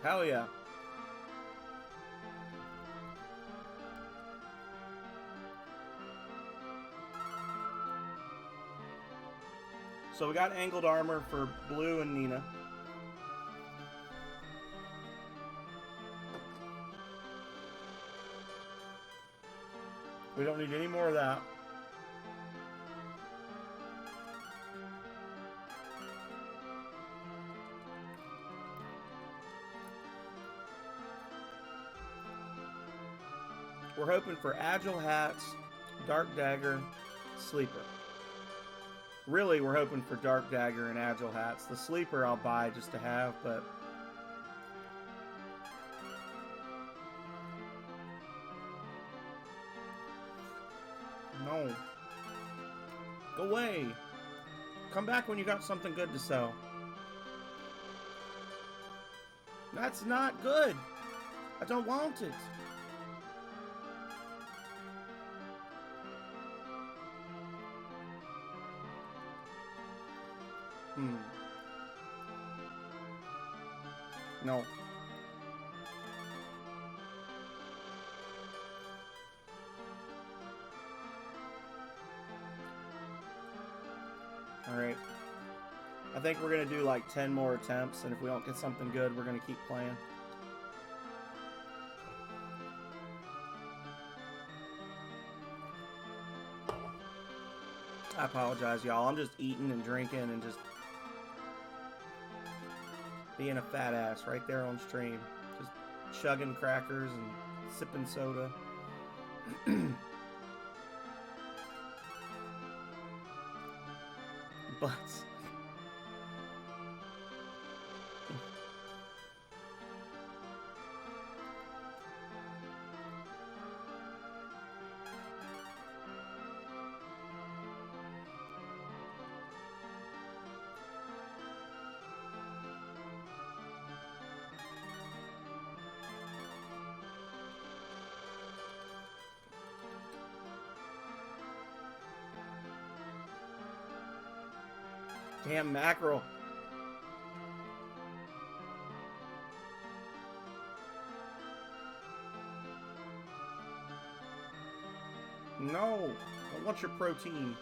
Speaker 1: Hell yeah. So we got angled armor for Blue and Nina. We don't need any more of that. We're hoping for Agile Hats, Dark Dagger, Sleeper. Really, we're hoping for Dark Dagger and Agile Hats. The Sleeper I'll buy just to have, but... No. Go away. Come back when you got something good to sell. That's not good. I don't want it. No. Alright. I think we're going to do like 10 more attempts, and if we don't get something good, we're going to keep playing. I apologize, y'all. I'm just eating and drinking and just being a fat ass right there on stream. Just chugging crackers and sipping soda. Butts. Damn mackerel. No, I want your protein.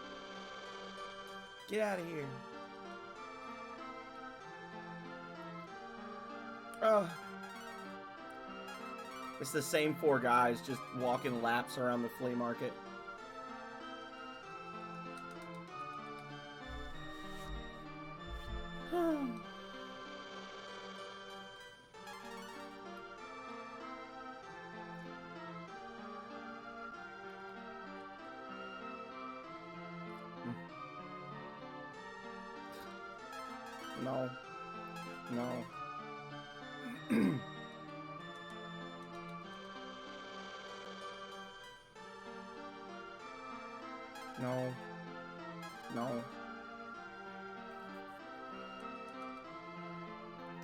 Speaker 1: Get out of here. It's the same 4 guys just walking laps around the flea market. No. No. No. No.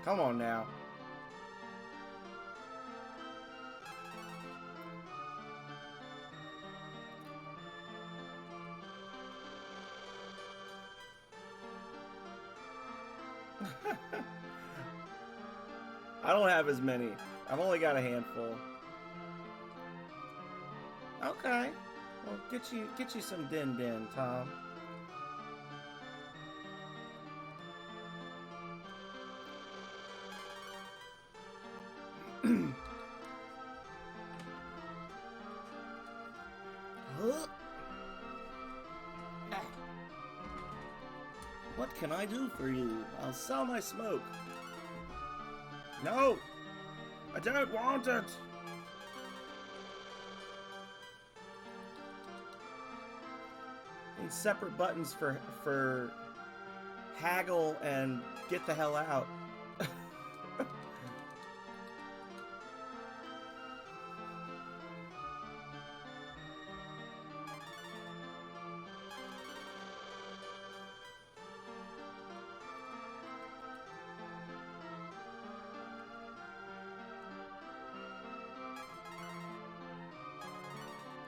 Speaker 1: Come on now. I don't have as many. I've only got a handful. Okay. Well, get you some din din, Tom. Huh? can I do for you? I'll sell my smoke. No! I don't want it! Need separate buttons for haggle and get the hell out.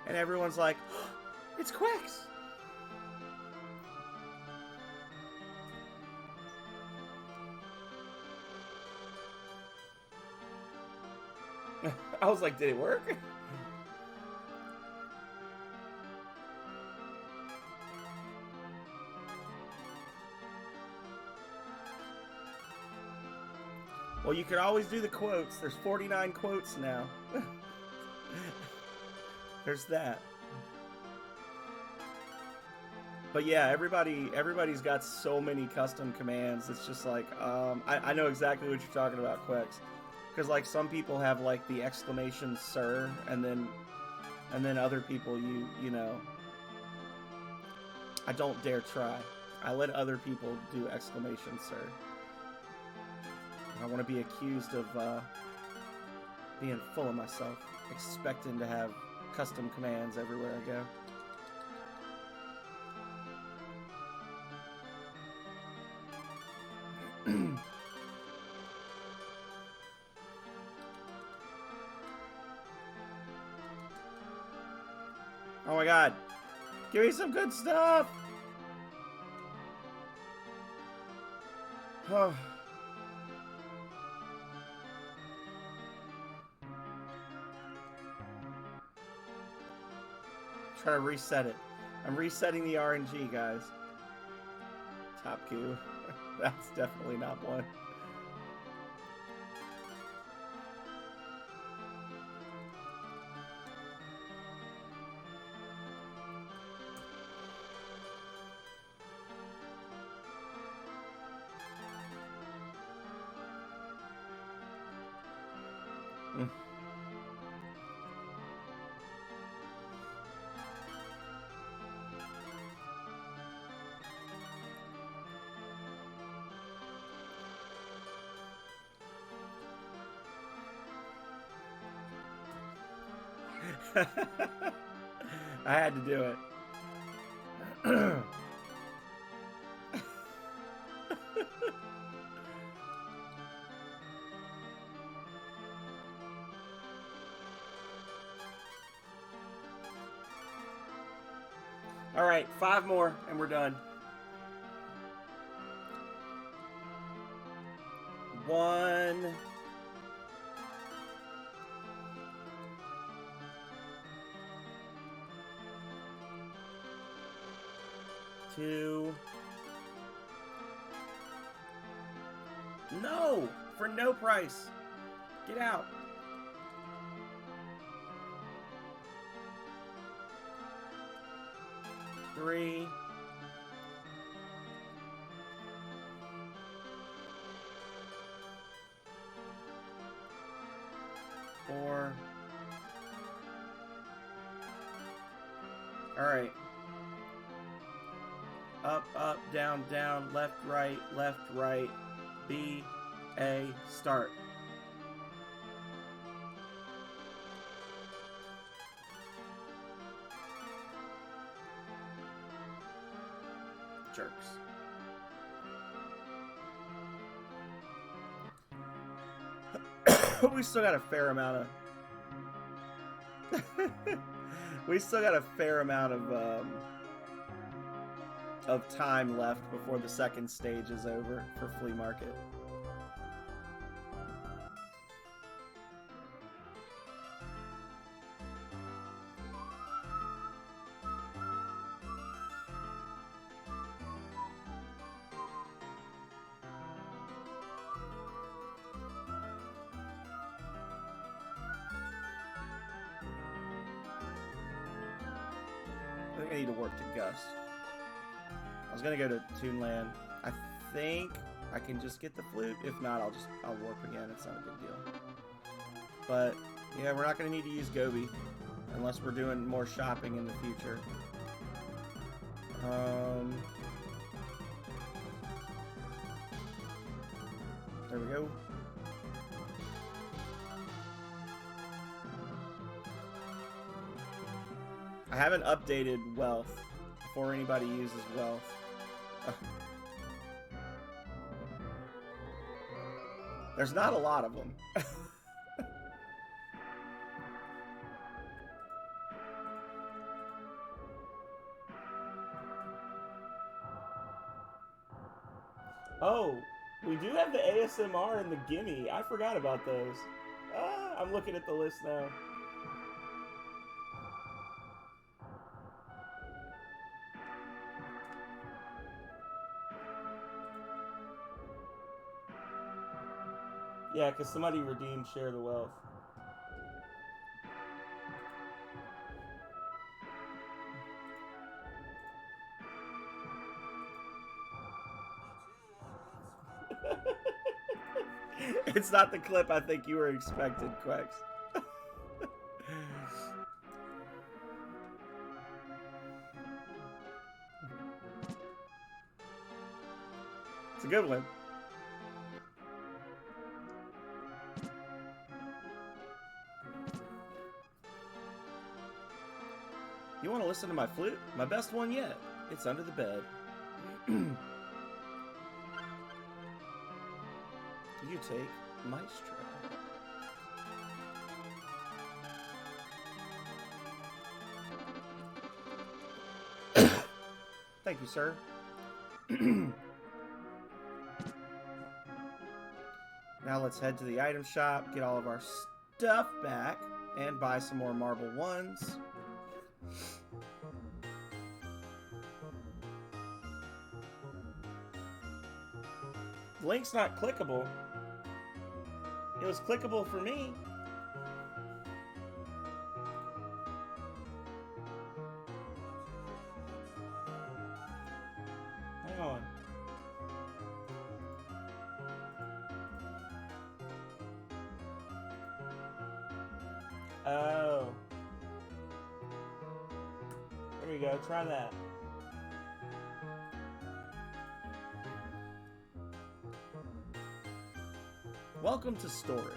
Speaker 1: And everyone's like, oh, it's Quicks! I was like, did it work? Well, you could always do the quotes. There's 49 quotes now. There's that. But yeah, everybody's got so many custom commands. It's just like, I know exactly what you're talking about, Quicks. Because like some people have like the exclamation "sir," and then other people you know. I don't dare try. I let other people do exclamation "sir." I want to be accused of being full of myself, expecting to have custom commands everywhere I go. Oh my god. Give me some good stuff! Oh. Try to reset it. I'm resetting the RNG, guys. Top Q. That's definitely not one. I had to do it. All right, 5 more and we're done. 1. 2. No! For no price. Get out. 3. 4. All right. Up, up, down, down, left, right, B, A, start. Jerks. We still got a fair amount of... we still got a fair amount of time left before the second stage is over for Flea Market. I think I need to work to Gus. I was gonna go to Toonland I think I can just get the flute. If not, I'll warp again. It's not a big deal. But yeah, we're not gonna need to use Gobi unless we're doing more shopping in the future. There we go. I haven't updated wealth before anybody uses wealth. There's not a lot of them. Oh, we do have the ASMR and the gimme. I forgot about those. I'm looking at the list now. Yeah, because somebody redeemed Share the Wealth. It's not the clip I think you were expecting, Quex. It's a good one. You want to listen to my flute? My best one yet. It's under the bed. You take Maestro. Thank you, sir. Now let's head to the item shop, get all of our stuff back, and buy some more marble ones. The link's not clickable. It was clickable for me. Hang on. Oh. There we go. Try that. Welcome to storage.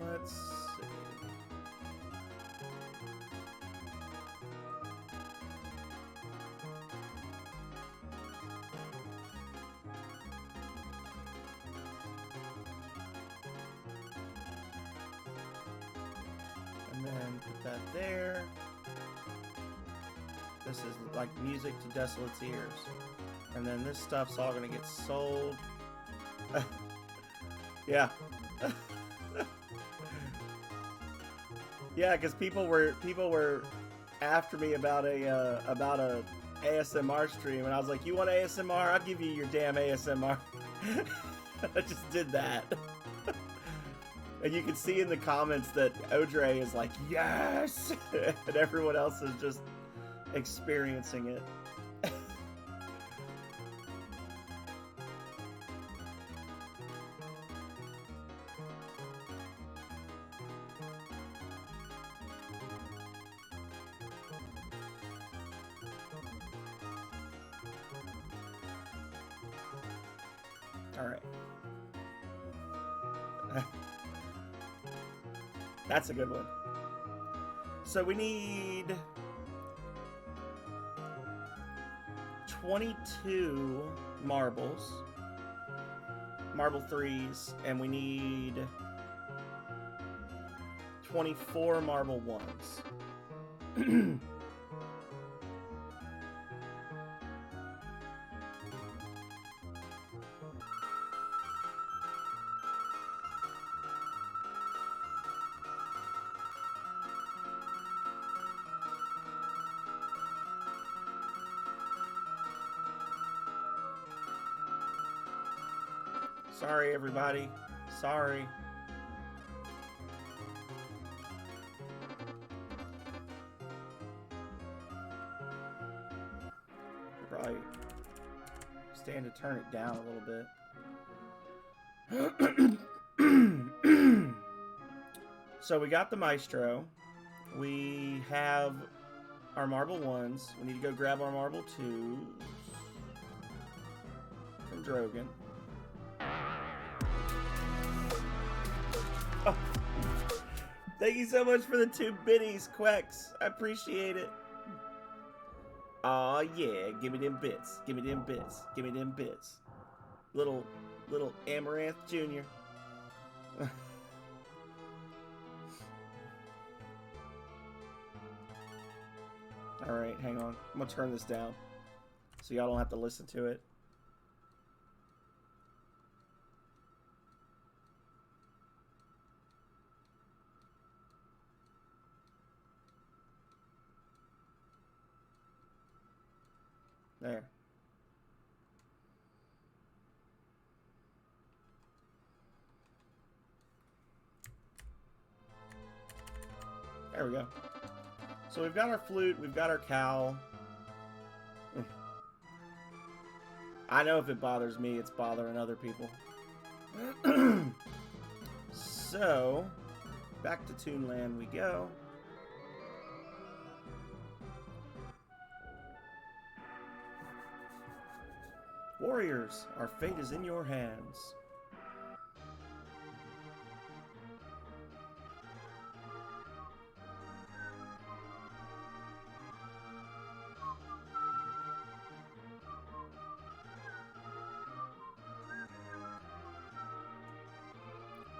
Speaker 1: Let's see. And then put that there. This is like music to Desolate's ears. And then this stuff's all gonna get sold. Yeah. Yeah, because people were after me about a ASMR stream, and I was like, "You want ASMR? I'll give you your damn ASMR." I just did that, and you can see in the comments that Odre is like, "Yes," and everyone else is just experiencing it. All right. That's a good one. So we need 22 marbles, marble threes, and we need 24 marble ones. Sorry, everybody. Sorry. Should probably stand to turn it down a little bit. So we got the Maestro. We have our marble ones. We need to go grab our marble twos from Drogon. Oh. Thank you so much for the 2 biddies, Quex. I appreciate it. Aw, yeah. Give me them bits. Give me them bits. Give me them bits. Little Amaranth Jr. Alright, hang on. I'm gonna turn this down so y'all don't have to listen to it. There. There we go. So we've got our flute, we've got our cowl. I know if it bothers me, it's bothering other people. So, back to Toonland we go. Warriors, our fate is in your hands.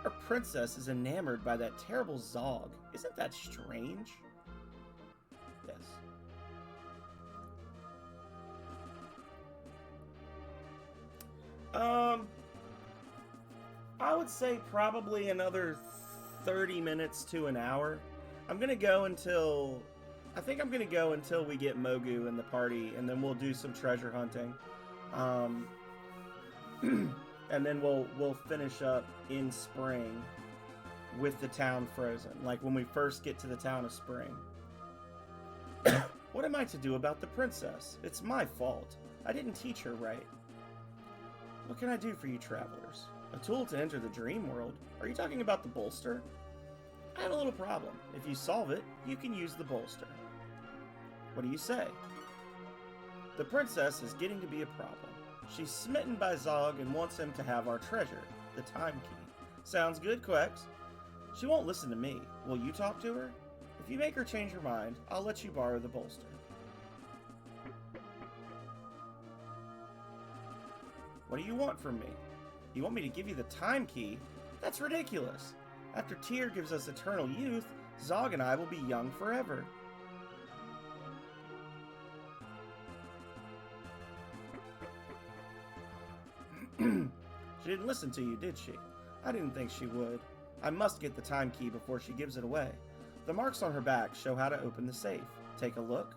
Speaker 1: Our princess is enamored by that terrible Zog. Isn't that strange? Yes. I would say probably another 30 minutes to an hour. I'm gonna go until... I think I'm gonna go until we get Mogu in the party, and then we'll do some treasure hunting. And then we'll finish up in spring with the town frozen. Like when we first get to the town of Spring. What am I to do about the princess? It's my fault. I didn't teach her right. What can I do for you travelers? A tool to enter the dream world? Are you talking about the bolster? I have a little problem. If you solve it, you can use the bolster. What do you say? The princess is getting to be a problem. She's smitten by Zog and wants him to have our treasure, the time key. Sounds good, Quex. She won't listen to me. Will you talk to her? If you make her change her mind, I'll let you borrow the bolster. What do you want from me? You want me to give you the time key? That's ridiculous. After Tyr gives us eternal youth, Zog and I will be young forever. She didn't listen to you, did she? I didn't think she would. I must get the time key before she gives it away. The marks on her back show how to open the safe. Take a look.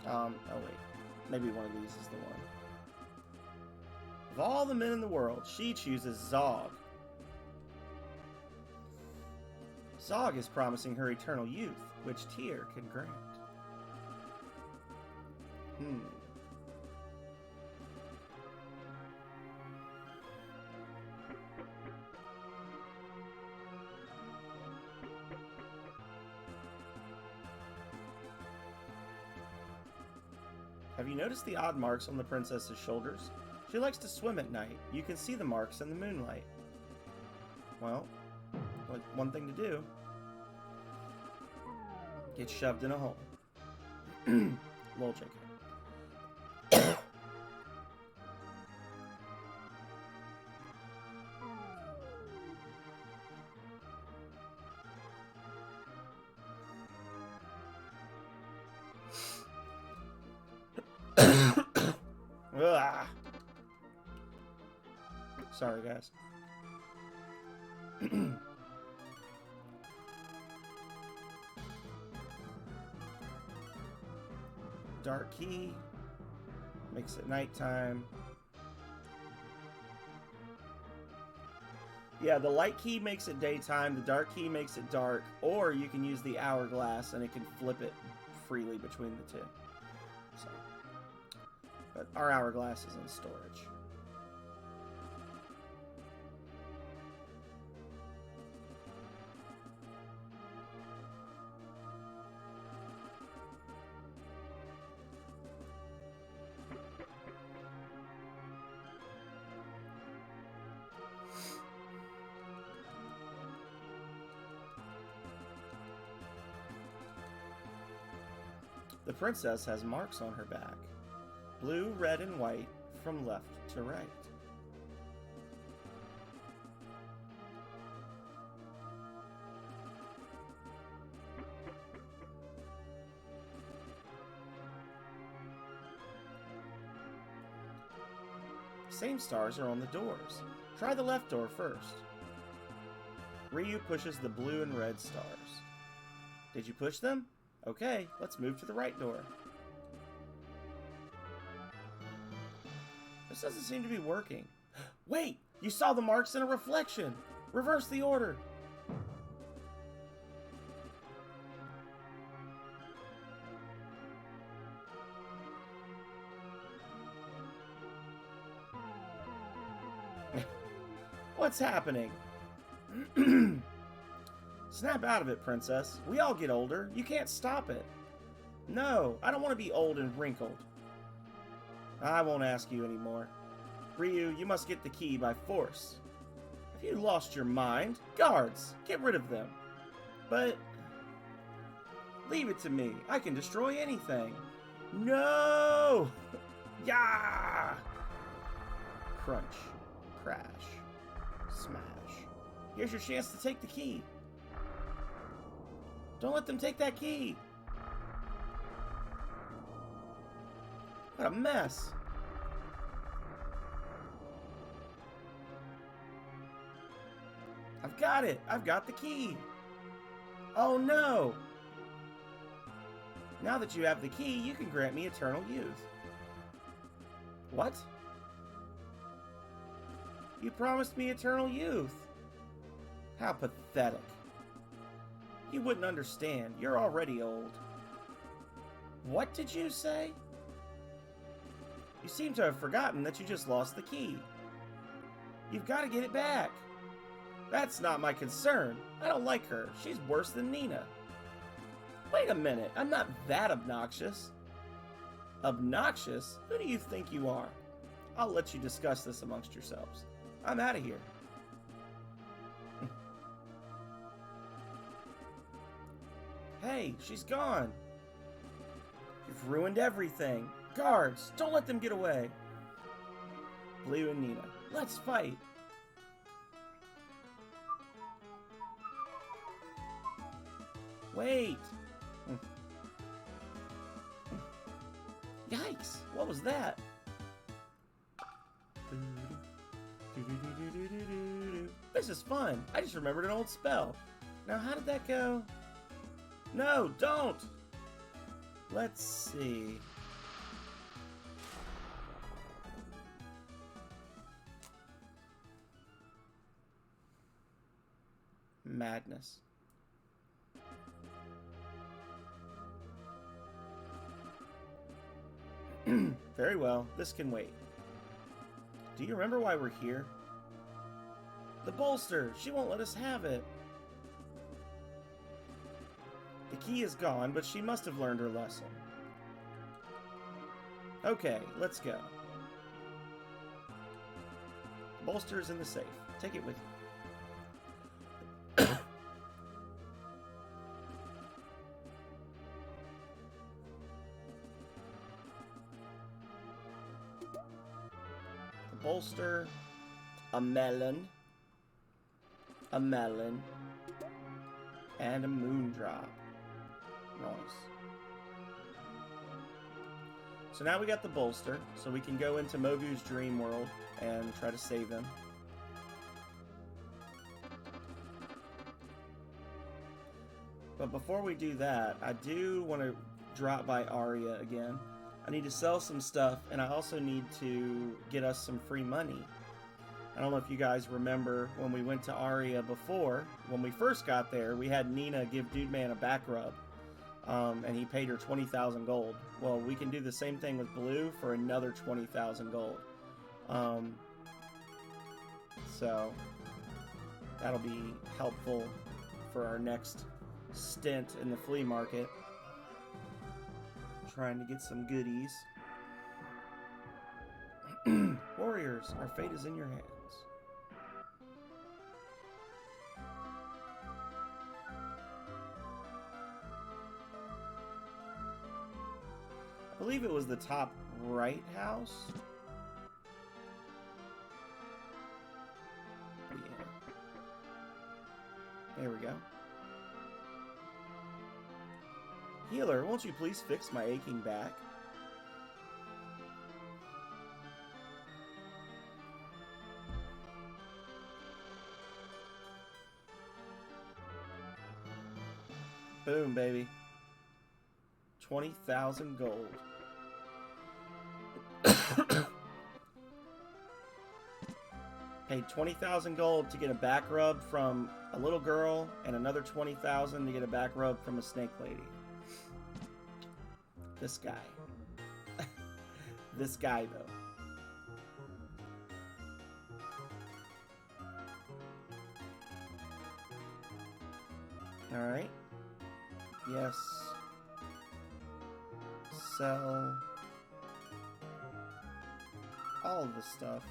Speaker 1: Oh wait. Maybe one of these is the one. Of all the men in the world, she chooses Zog. Zog is promising her eternal youth, which Tyr can grant. Have you noticed the odd marks on the princess's shoulders? She likes to swim at night. You can see the marks in the moonlight. Well, one thing to do. Get shoved in a hole. Lol, JK. Sorry, guys. Dark key makes it nighttime. Yeah, the light key makes it daytime, the dark key makes it dark, or you can use the hourglass and it can flip it freely between the two. So, but our hourglass is in storage. The princess has marks on her back. Blue, red, and white from left to right. Same stars are on the doors. Try the left door first. Ryu pushes the blue and red stars. Did you push them? Okay, let's move to the right door. This doesn't seem to be working. Wait! You saw the marks in a reflection! Reverse the order! What's happening? Snap out of it, princess. We all get older. You can't stop it. No, I don't want to be old and wrinkled. I won't ask you anymore. Ryu, you must get the key by force. Have you lost your mind? Guards, get rid of them. But leave it to me. I can destroy anything. No! Yeah! Crunch. Crash. Smash. Here's your chance to take the key. Don't let them take that key. What a mess. I've got it. I've got the key. Oh no. Now that you have the key, you can grant me eternal youth. What? You promised me eternal youth. How pathetic. You wouldn't understand. You're already old. What did you say? You seem to have forgotten that you just lost the key. You've got to get it back. That's not my concern. I don't like her. She's worse than Nina. Wait a minute. I'm not that obnoxious. Obnoxious? Who do you think you are? I'll let you discuss this amongst yourselves. I'm out of here. Hey, she's gone. You've ruined everything. Guards, don't let them get away. Blue and Nina, let's fight. Wait. Yikes, what was that? This is fun. I just remembered an old spell. Now, how did that go? No, don't! Let's see. Madness. Very well, this can wait. Do you remember why we're here? The bolster! She won't let us have it. The key is gone, but she must have learned her lesson. Okay, let's go. The bolster is in the safe. Take it with you. bolster, a melon, and a moondrop. Nice. So now we got the bolster, so we can go into Mogu's dream world and try to save him. But before we do that, I do want to drop by Aria again. I need to sell some stuff, and I also need to get us some free money. I don't know if you guys remember when we went to Aria before. When we first got there, we had Nina give Dude Man a back rub, and he paid her 20,000 gold. Well, we can do the same thing with Blue for another 20,000 gold. So that'll be helpful for our next stint in the flea market. Trying to get some goodies. Warriors, our fate is in your hands. I believe it was the top right house. Yeah. There we go. Healer, won't you please fix my aching back? Boom, baby. 20,000 gold. Paid 20,000 gold to get a back rub from a little girl, and another 20,000 to get a back rub from a snake lady. This guy. This guy, though. Alright. Yes. Sell. All of this stuff.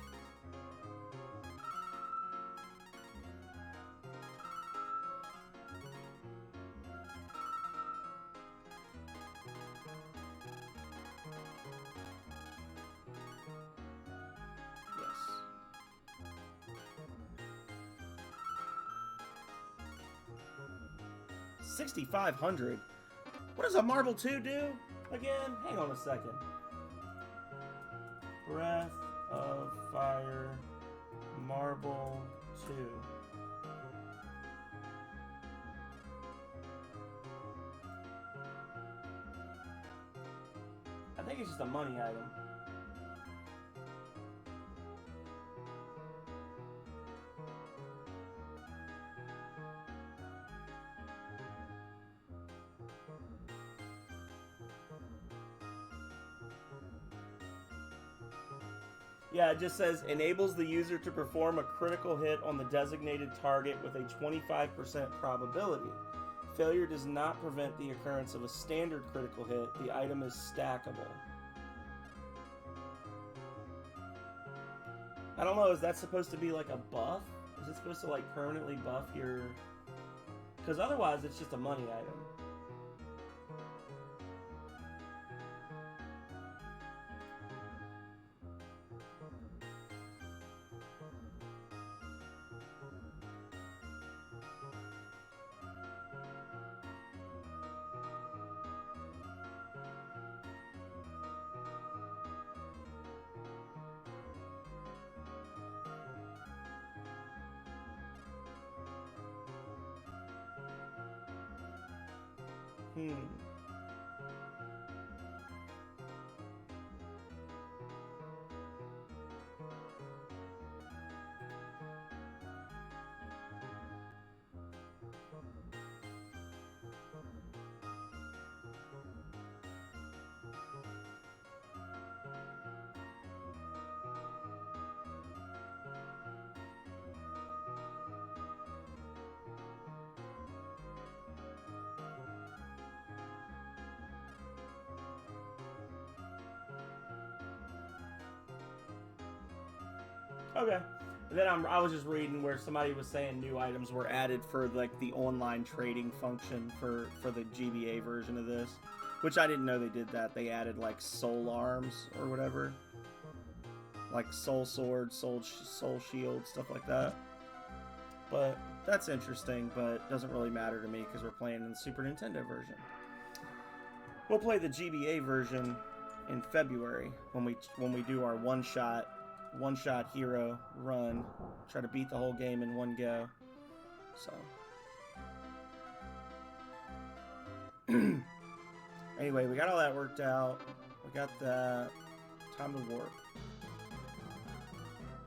Speaker 1: Yes. 6,500. What does a Marble 2 do again? Hang on a second. Breath of Fire, Marble 2. I think it's just a money item. Yeah, it just says, enables the user to perform a critical hit on the designated target with a 25% probability. Failure does not prevent the occurrence of a standard critical hit. The item is stackable. I don't know, is that supposed to be like a buff? Is it supposed to like permanently buff your... Because otherwise it's just a money item. Okay. And then I was just reading where somebody was saying new items were added for like the online trading function for the GBA version of this, which I didn't know they did that. They added like soul arms or whatever. like Soul Sword, Soul Shield, stuff like that. But that's interesting, but doesn't really matter to me because we're playing in the Super Nintendo version. We'll play the GBA version in February when we do our one-shot hero run. Try to beat the whole game in one go. So anyway, we got all that worked out. We got that. Time to warp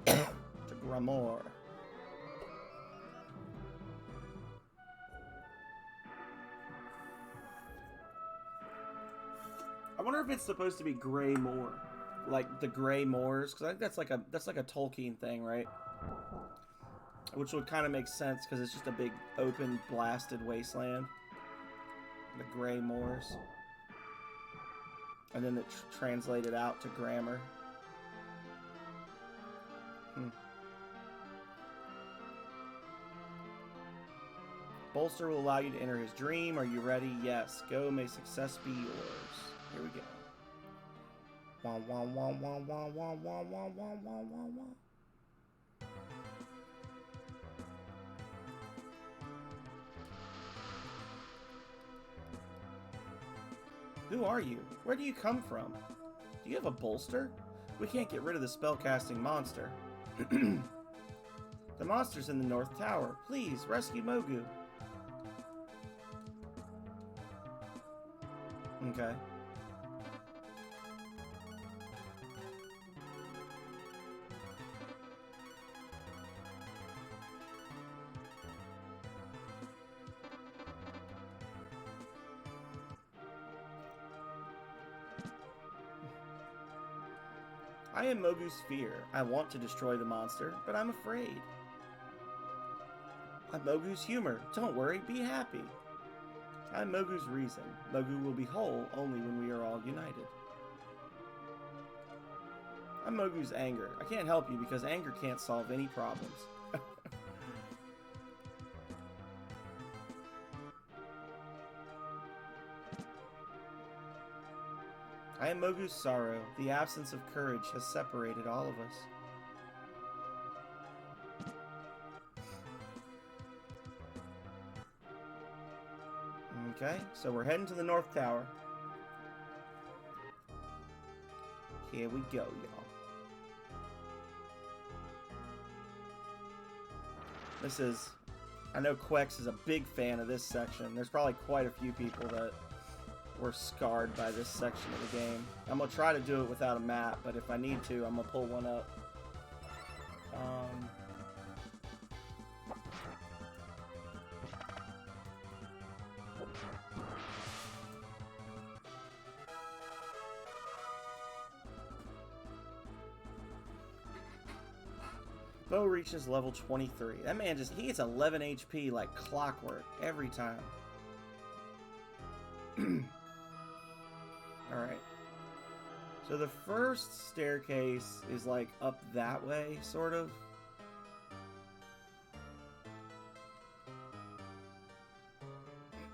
Speaker 1: to Grimoire. I wonder if it's supposed to be Grey Moor, like the Grey Moors, because I think that's like a Tolkien thing, right? Which would kind of make sense because it's just a big open blasted wasteland. The Grey Moors, and then it translated out to grammar. Bolster will allow you to enter his dream. Are you ready? Yes. Go. May success be yours. Here we go. Wah, wah, wah, wah, wah, wah, wah, wah, wah, wah, wah. Who are you? Where do you come from? Do you have a bolster? We can't get rid of the spellcasting monster. The monster's in the North Tower. Please, rescue Mogu. Okay. I am Mogu's fear. I want to destroy the monster, but I'm afraid. I'm Mogu's humor. Don't worry, be happy. I'm Mogu's reason. Mogu will be whole only when we are all united. I'm Mogu's anger. I can't help you because anger can't solve any problems. I am Mogu's sorrow. The absence of courage has separated all of us. Okay, so we're heading to the North Tower. Here we go, y'all. This is... I know Quex is a big fan of this section. There's probably quite a few people that were scarred by this section of the game. I'm going to try to do it without a map, but if I need to, I'm going to pull one up. Bo reaches level 23. That man he gets 11 HP like clockwork every time. Alright. So the first staircase is like up that way, sort of.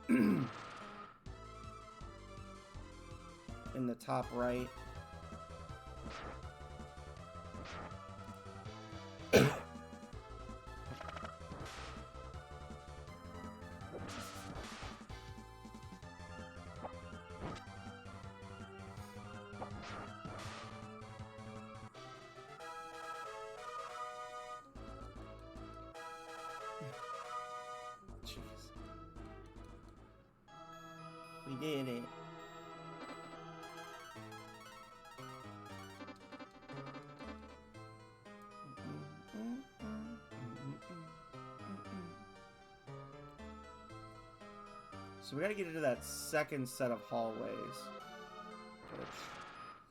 Speaker 1: In the top right. We did it. So we gotta get into that second set of hallways, which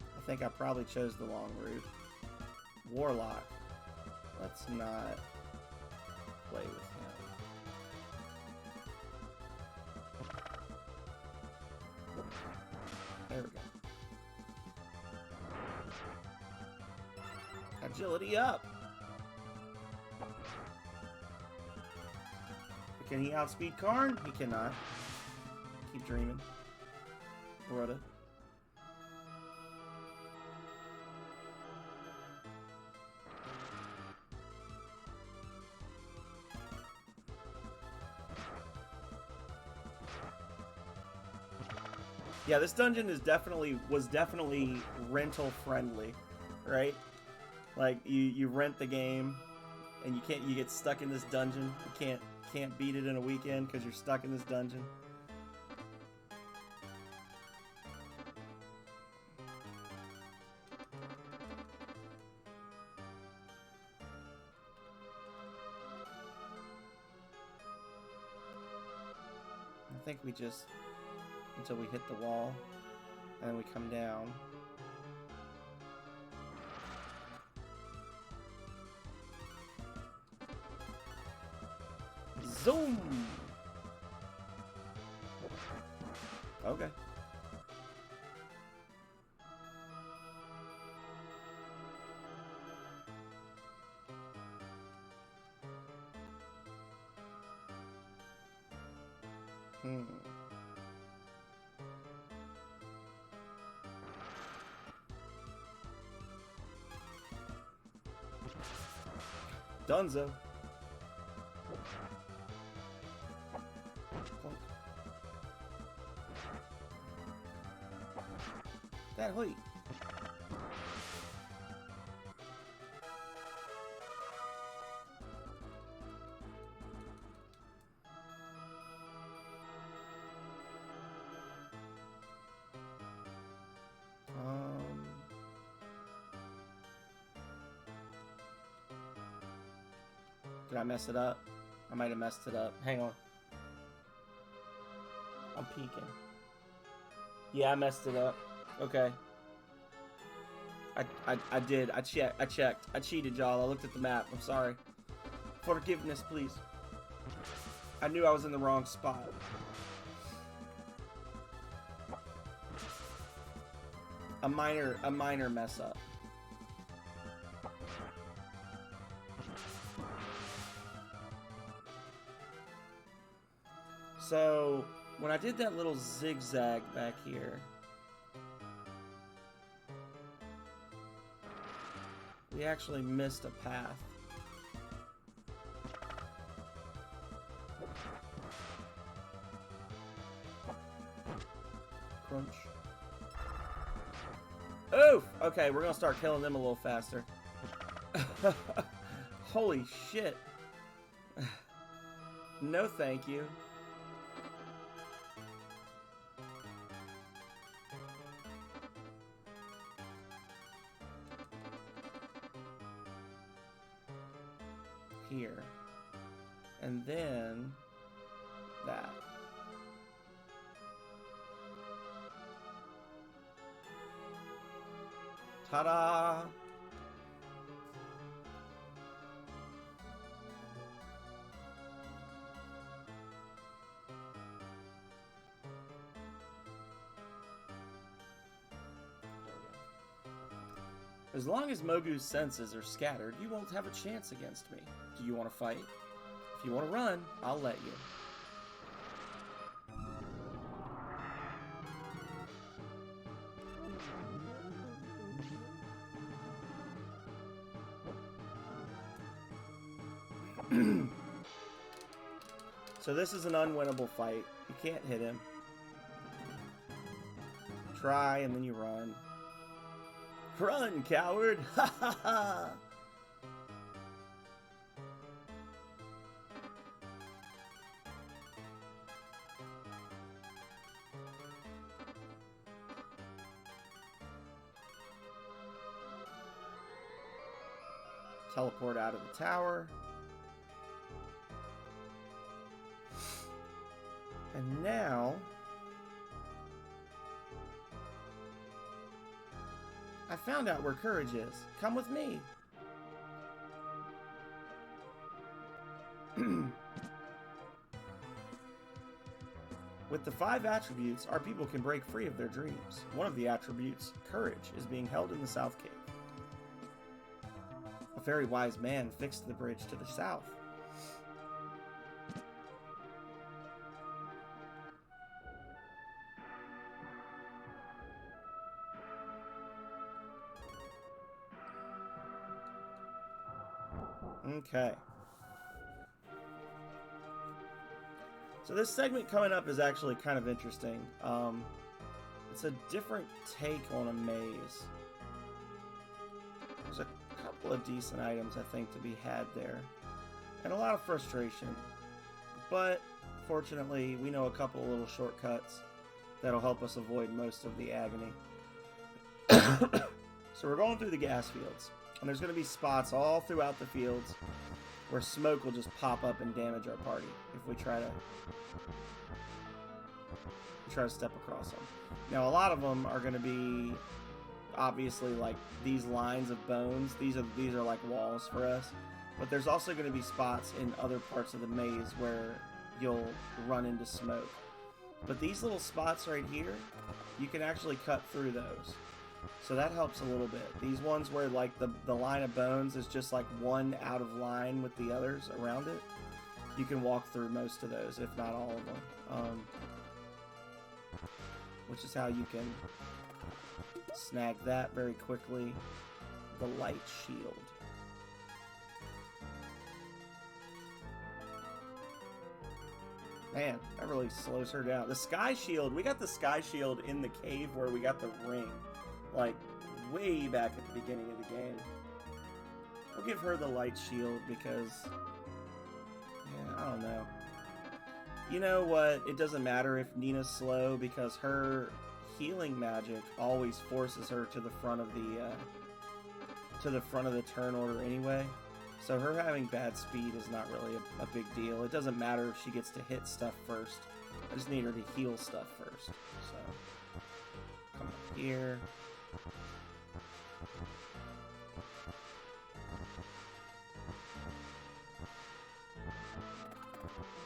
Speaker 1: I think I probably chose the long route. Warlock. Let's not play with him. There we go. Agility up! Can he outspeed Karn? He cannot. Keep dreaming. Brother. Yeah, this dungeon was definitely rental friendly, right? Like you rent the game, and you get stuck in this dungeon. You can't beat it in a weekend because you're stuck in this dungeon. I think we just until we hit the wall, and then we come down. Zoom! Okay. Dunzo. That hoy. Did I mess it up? I might have messed it up. Hang on. I'm peeking. Yeah, I messed it up. Okay. I did. I checked. I cheated, y'all. I looked at the map. I'm sorry. Forgiveness, please. I knew I was in the wrong spot. A minor mess up. So, when I did that little zigzag back here, we actually missed a path. Crunch. Oof! Okay, we're gonna start killing them a little faster. Holy shit. No thank you. Here. And then that. Ta-da! As long as Mogu's senses are scattered, you won't have a chance against me. Do you want to fight? If you want to run, I'll let you. So this is an unwinnable fight. You can't hit him. Try and then you run. Run, coward! Ha ha ha! Teleport out of the tower. And now I found out where courage is. Come with me. With the 5 attributes, our people can break free of their dreams. One of the attributes, courage, is being held in the South Cave. A very wise man fixed the bridge to the south. Okay. So this segment coming up is actually kind of interesting. It's a different take on a maze. There's a couple of decent items, I think, to be had there. And a lot of frustration. But, fortunately, we know a couple of little shortcuts that'll help us avoid most of the agony. So we're going through the gas fields. And there's going to be spots all throughout the fields where smoke will just pop up and damage our party if we try to step across them. Now, a lot of them are going to be obviously like these lines of bones. These are like walls for us. But there's also going to be spots in other parts of the maze where you'll run into smoke. But these little spots right here, you can actually cut through those. So that helps a little bit. These ones where like the line of bones is just like one out of line with the others around it, you can walk through most of those, if not all of them. Which is how you can snag that very quickly. The light shield. Man, that really slows her down. The sky shield, we got the sky shield in the cave where we got the ring. Like, way back at the beginning of the game. I'll give her the light shield because, yeah, I don't know. You know what? It doesn't matter if Nina's slow because her healing magic always forces her to the front of the turn order anyway. So her having bad speed is not really a big deal. It doesn't matter if she gets to hit stuff first. I just need her to heal stuff first. So, come up here.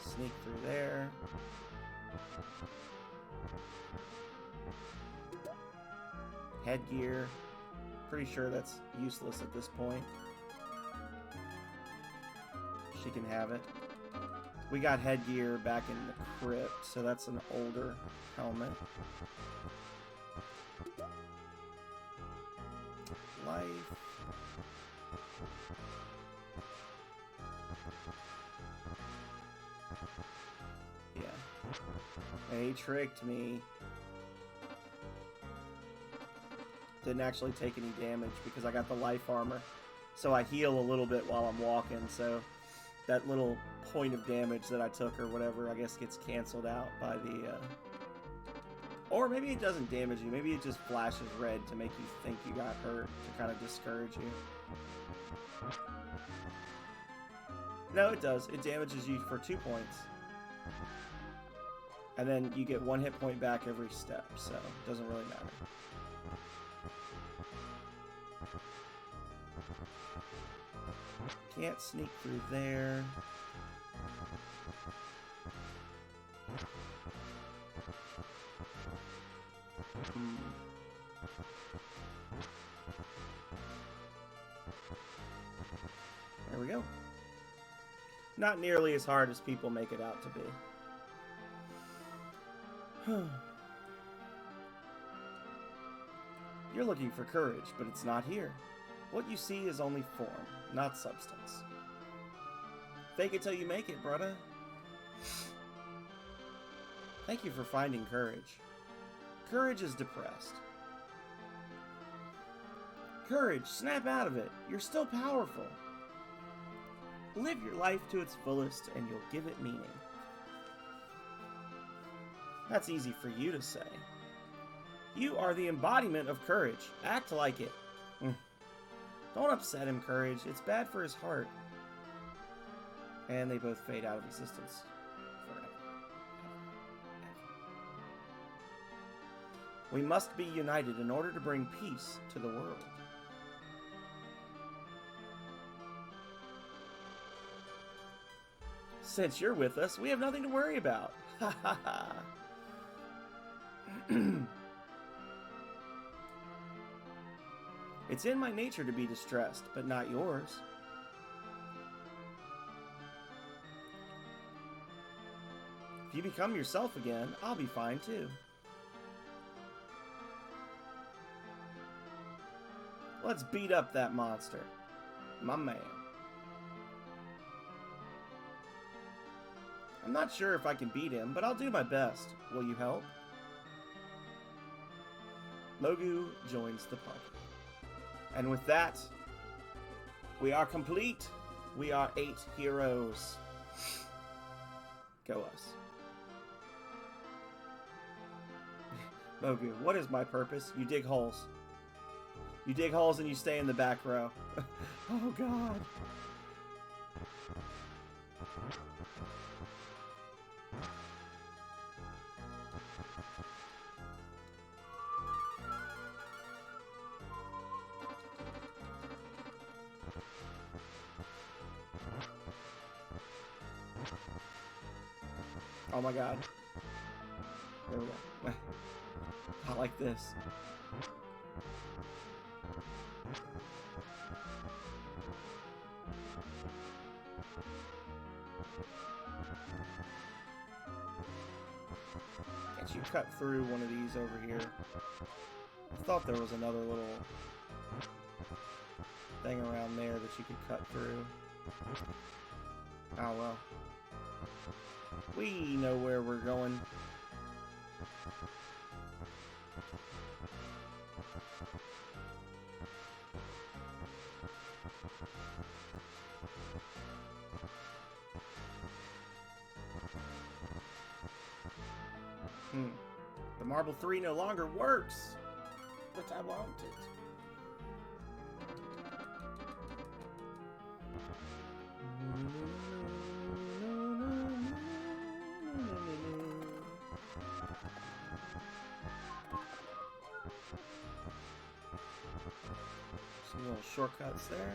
Speaker 1: Sneak through there. Headgear. Pretty sure that's useless at this point. She can have it. We got headgear back in the crypt, so that's an older helmet. Life. Yeah. They tricked me. Didn't actually take any damage because I got the life armor. So I heal a little bit while I'm walking, so that little point of damage that I took or whatever, I guess gets canceled out by the, or maybe it doesn't damage you. Maybe it just flashes red to make you think you got hurt, to kind of discourage you. No, it does. It damages you for 2 points. And then you get 1 hit point back every step, so it doesn't really matter. Can't sneak through there. There we go. Not nearly as hard as people make it out to be. You're looking for courage, but it's not here. What you see is only form, not substance. Fake it till you make it, brother. Thank you for finding courage. Courage is depressed. Courage, snap out of it. You're still powerful. Live your life to its fullest and you'll give it meaning. That's easy for you to say. You are the embodiment of courage. Act like it. Don't upset him, Courage. It's bad for his heart. And they both fade out of existence forever. We must be united in order to bring peace to the world. Since you're with us, we have nothing to worry about. Ha ha ha. It's in my nature to be distressed, but not yours. If you become yourself again, I'll be fine too. Let's beat up that monster. My man. I'm not sure if I can beat him, but I'll do my best. Will you help? Mogu joins the party. And with that, we are complete. We are 8 heroes. Go us. Mogu, what is my purpose? You dig holes. You dig holes and you stay in the back row. Oh, God. Oh my god. There we go. Not like this. Can't you cut through one of these over here? I thought there was another little thing around there that you could cut through. Oh well. We know where we're going. The Marble 3 no longer works, but I want it. Some little shortcuts there.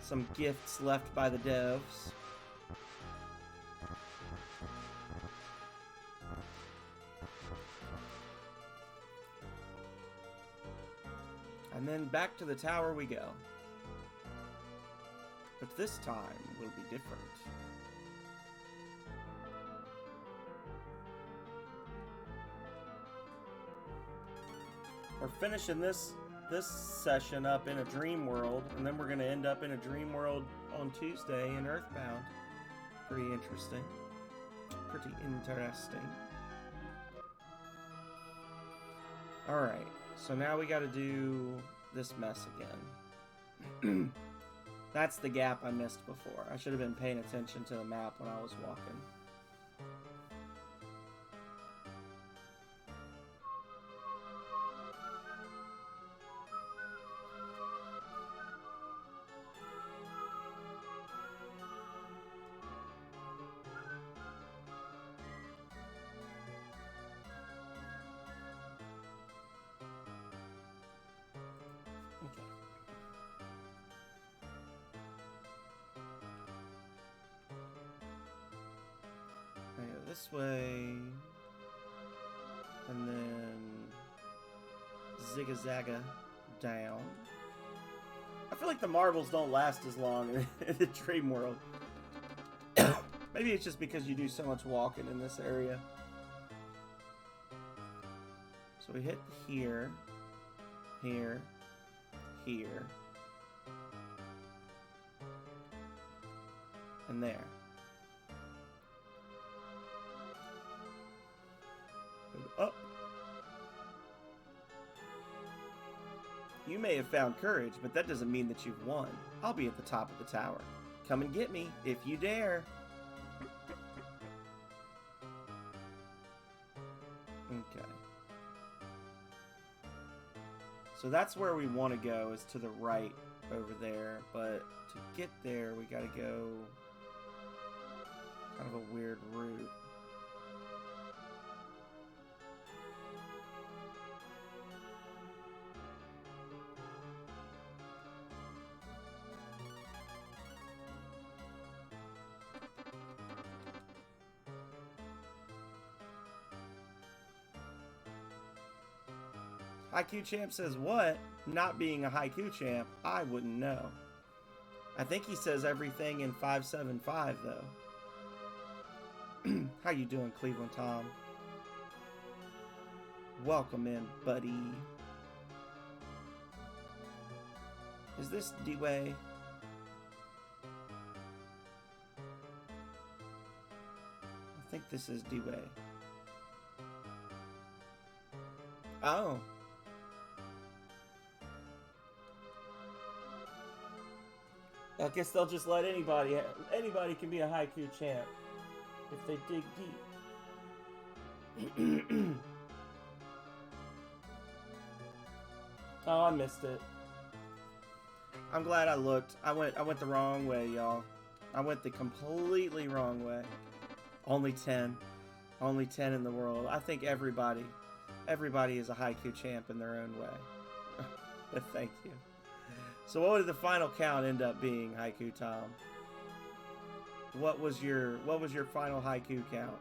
Speaker 1: Some gifts left by the devs. And then back to the tower we go. But this time will be different. We're finishing this session up in a dream world, and then we're going to end up in a dream world on Tuesday in Earthbound. Pretty interesting. Pretty interesting. Alright, so now we got to do this mess again. That's the gap I missed before. I should have been paying attention to the map when I was walking. This way, and then zigga-zagga down. I feel like the marbles don't last as long in the dream world. Maybe it's just because you do so much walking in this area. So we hit here, here, here, and there. Up. You may have found courage, but that doesn't mean that you've won. I'll be at the top of the tower. Come and get me, if you dare. Okay. So that's where we want to go, is to the right over there. But to get there, we gotta go kind of a weird route. Haiku Champ says what? Not being a Haiku Champ, I wouldn't know. I think he says everything in 575 though. How you doing, Cleveland Tom? Welcome in, buddy. Is this D-Way? I think this is D-Way. Oh. I guess they'll just let anybody can be a haiku champ if they dig deep. Oh, I missed it. I'm glad I looked. I went the wrong way, y'all. I went the completely wrong way. Only 10. Only 10 in the world. I think everybody is a haiku champ in their own way. But thank you. So what did the final count end up being, Haiku Tom? What was your final haiku count?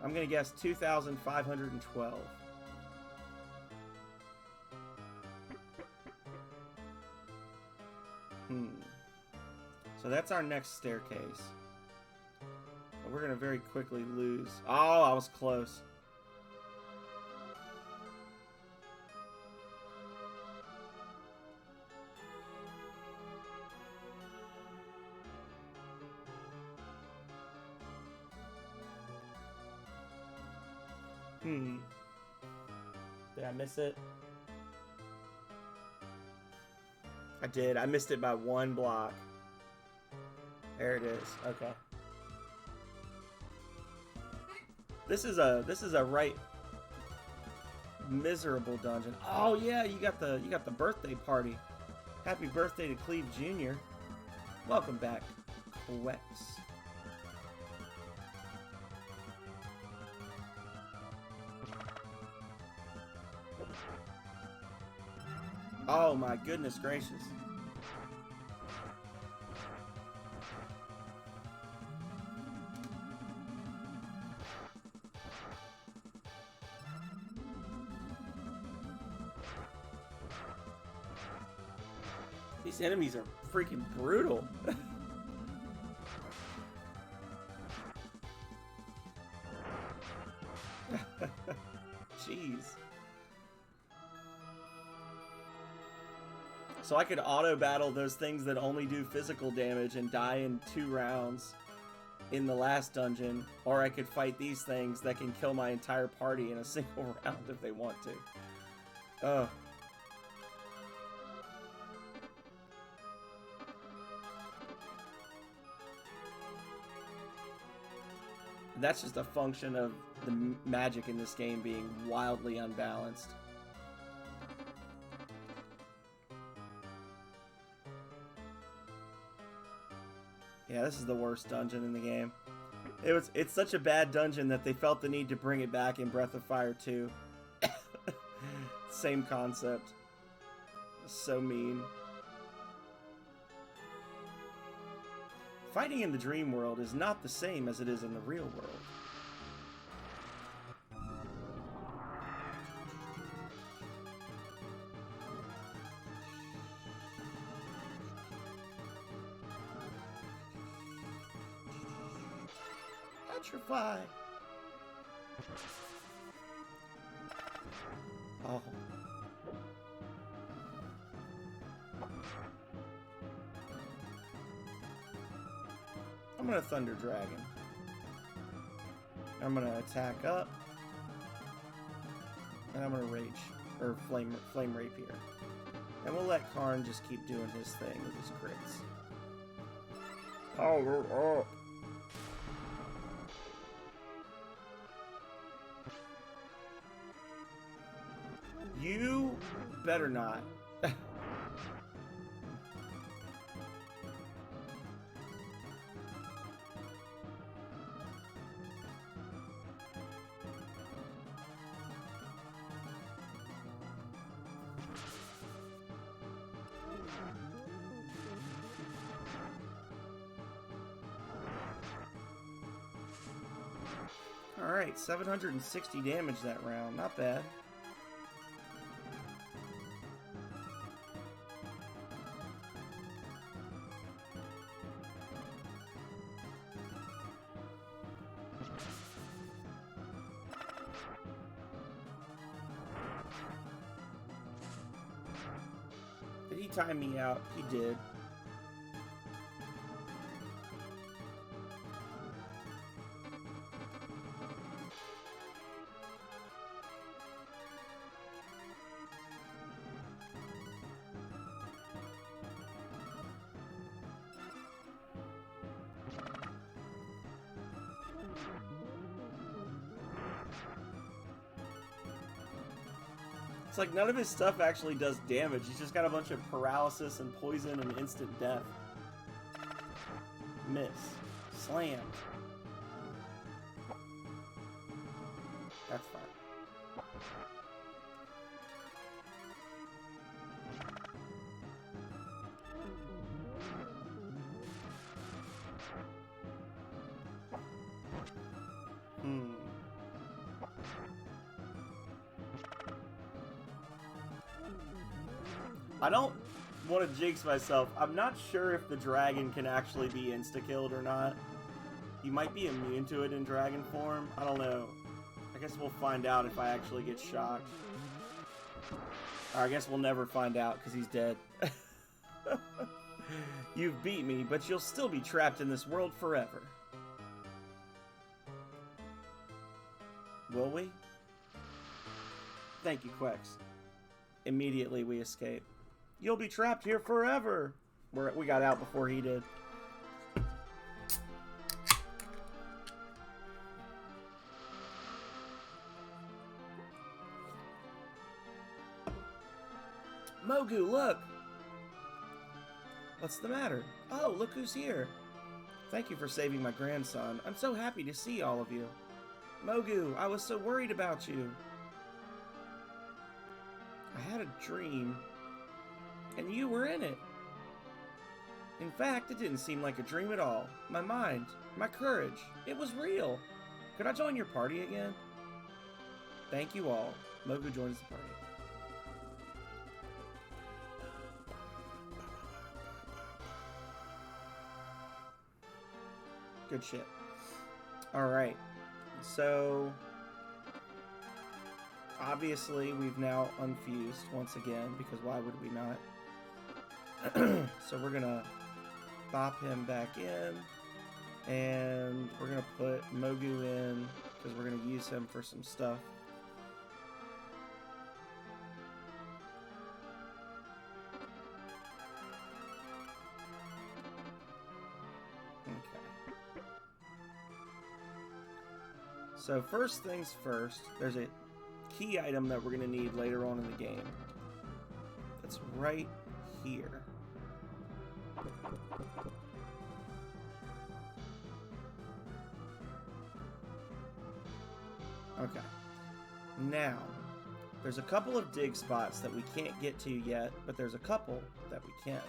Speaker 1: I'm gonna guess 2,512. So that's our next staircase. But we're gonna very quickly lose. Oh, I was close. Did I miss it? I did. I missed it by one block. There it is. Okay. This is a right miserable dungeon. Oh yeah, you got the birthday party. Happy birthday to Cleve Jr. Welcome back, Quex. Oh my goodness gracious. These enemies are freaking brutal. Jeez. So I could auto battle those things that only do physical damage and die in 2 rounds in the last dungeon, or I could fight these things that can kill my entire party in a single round if they want to. Ugh. That's just a function of the magic in this game being wildly unbalanced. Yeah, this is the worst dungeon in the game. It's such a bad dungeon that they felt the need to bring it back in Breath of Fire 2. Same concept. So mean. Fighting in the dream world is not the same as it is in the real world. Petrify! Oh. I'm gonna Thunder Dragon. I'm gonna attack up. And I'm gonna Rage. Or Flame Rapier. And we'll let Karn just keep doing his thing with his crits. Power up! You better not. Alright, 760 damage that round. Not bad. Did he time me out? He did. It's like none of his stuff actually does damage. He's just got a bunch of paralysis and poison and instant death. Miss. Slammed. That's fine. I don't want to jinx myself. I'm not sure if the dragon can actually be insta-killed or not. He might be immune to it in dragon form. I don't know. I guess we'll find out if I actually get shocked. Or I guess we'll never find out because he's dead. You've beat me, but you'll still be trapped in this world forever. Will we? Thank you, Quex. Immediately we escape. You'll be trapped here forever. We got out before he did. Mogu, look! What's the matter? Oh, look who's here. Thank you for saving my grandson. I'm so happy to see all of you. Mogu, I was so worried about you. I had a dream, and you were in it. In fact, it didn't seem like a dream at all. My mind, my courage, it was real. Could I join your party again? Thank you all. Mogu joins the party. Good shit. Alright. So, obviously, we've now unfused once again, because why would we not? So we're gonna pop him back in, and we're gonna put Mogu in, because we're gonna use him for some stuff. Okay. So first things first, there's a key item that we're gonna need later on in the game. That's right here. Okay. Now, there's a couple of dig spots that we can't get to yet, but there's a couple that we can.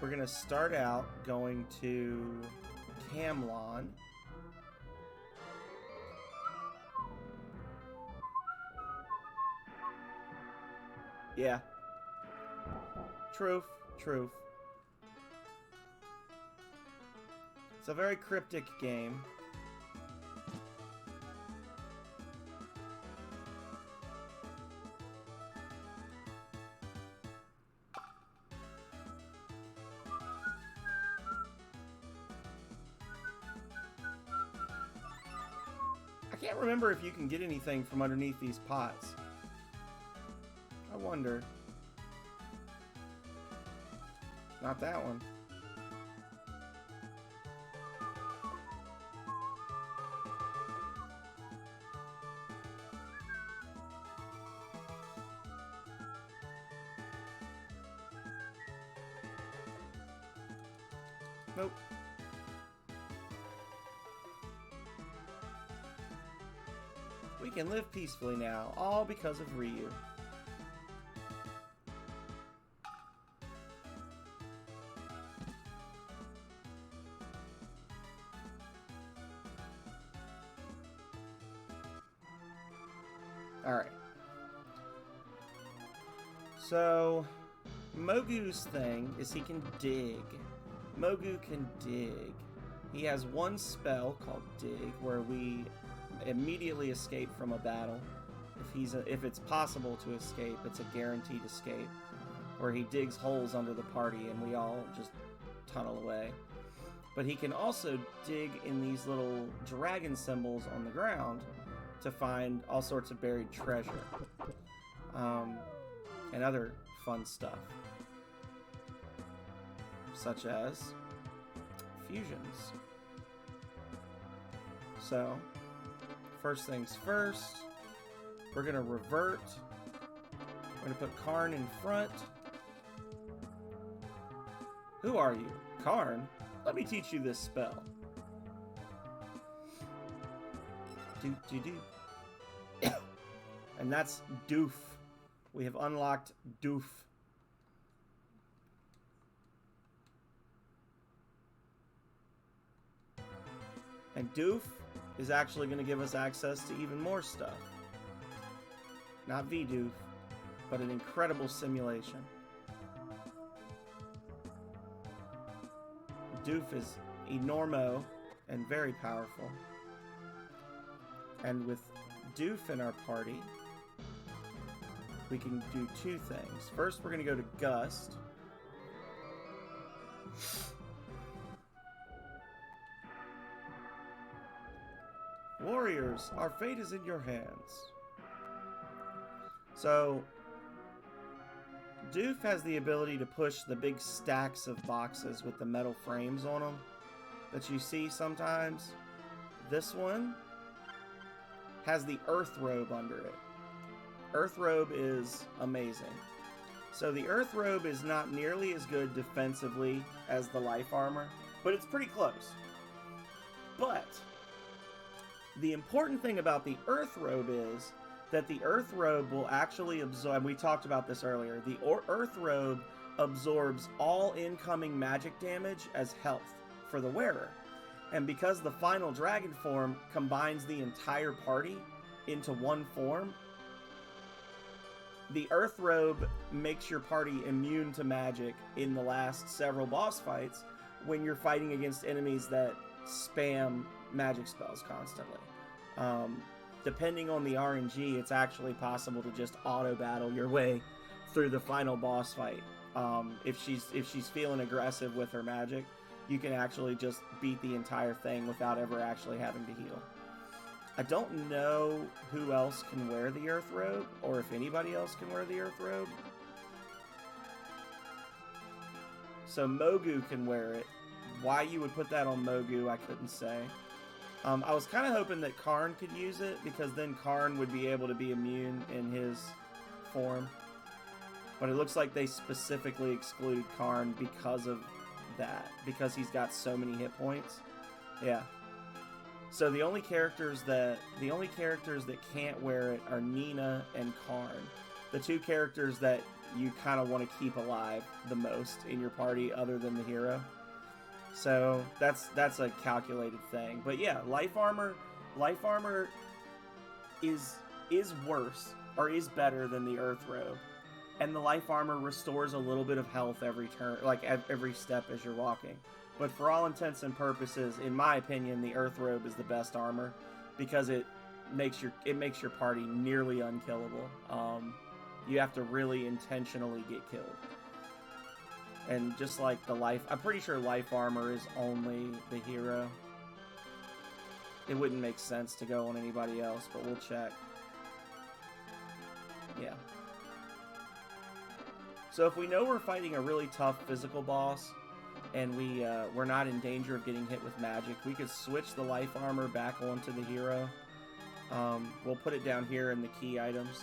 Speaker 1: We're gonna start out going to Camlon. Yeah. Truth. Truth. It's a very cryptic game. I can't remember if you can get anything from underneath these pots. I wonder. Not that one. Nope. We can live peacefully now, all because of Ryu. Alright. So, Mogu's thing is he can dig. Mogu can dig. He has one spell called Dig, where we immediately escape from a battle. If it's possible to escape, it's a guaranteed escape. Where he digs holes under the party and we all just tunnel away. But he can also dig in these little dragon symbols on the ground to find all sorts of buried treasure. And other fun stuff. Such as fusions. So, first things first, We're gonna revert. We're gonna put Karn in front. Who are you? Karn? Let me teach you this spell. Do. And that's Doof. We have unlocked Doof. And Doof is actually going to give us access to even more stuff. Not V-Doof, but an incredible simulation. Doof is enormo and very powerful. And with Doof in our party, we can do two things. First, we're going to go to Gust. Warriors, our fate is in your hands. So, Doof has the ability to push the big stacks of boxes with the metal frames on them that you see sometimes. This one has the Earth Robe under it. Earth Robe is amazing. So the Earth Robe is not nearly as good defensively as the Life Armor, but it's pretty close. But the important thing about the Earth Robe is that the Earth Robe will actually absorb, we talked about this earlier, the Earth Robe absorbs all incoming magic damage as health for the wearer. And because the final dragon form combines the entire party into one form, the Earth Robe makes your party immune to magic in the last several boss fights when you're fighting against enemies that spam magic spells constantly. Depending on the RNG, it's actually possible to just auto-battle your way through the final boss fight. If she's feeling aggressive with her magic, you can actually just beat the entire thing without ever actually having to heal. I don't know who else can wear the Earth Robe, or if anybody else can wear the Earth Robe. So Mogu can wear it. Why you would put that on Mogu, I couldn't say. I was kind of hoping that Karn could use it, because then Karn would be able to be immune in his form. But it looks like they specifically excluded Karn because of that, because he's got so many hit points. Yeah. So the only characters that can't wear it are Nina and Karn, the two characters that you kind of want to keep alive the most in your party, other than the hero. So that's a calculated thing. But yeah, life armor is worse, or is better than the Earth Robe. And the life armor restores a little bit of health every turn, like every step as you're walking. But for all intents and purposes, in my opinion, the Earth Robe is the best armor, because it makes your party nearly unkillable. You have to really intentionally get killed. And just like the life, I'm pretty sure life armor is only the hero. It wouldn't make sense to go on anybody else, but we'll check. Yeah. So if we know we're fighting a really tough physical boss, and we're not in danger of getting hit with magic, we could switch the life armor back onto the hero. We'll put it down here in the key items,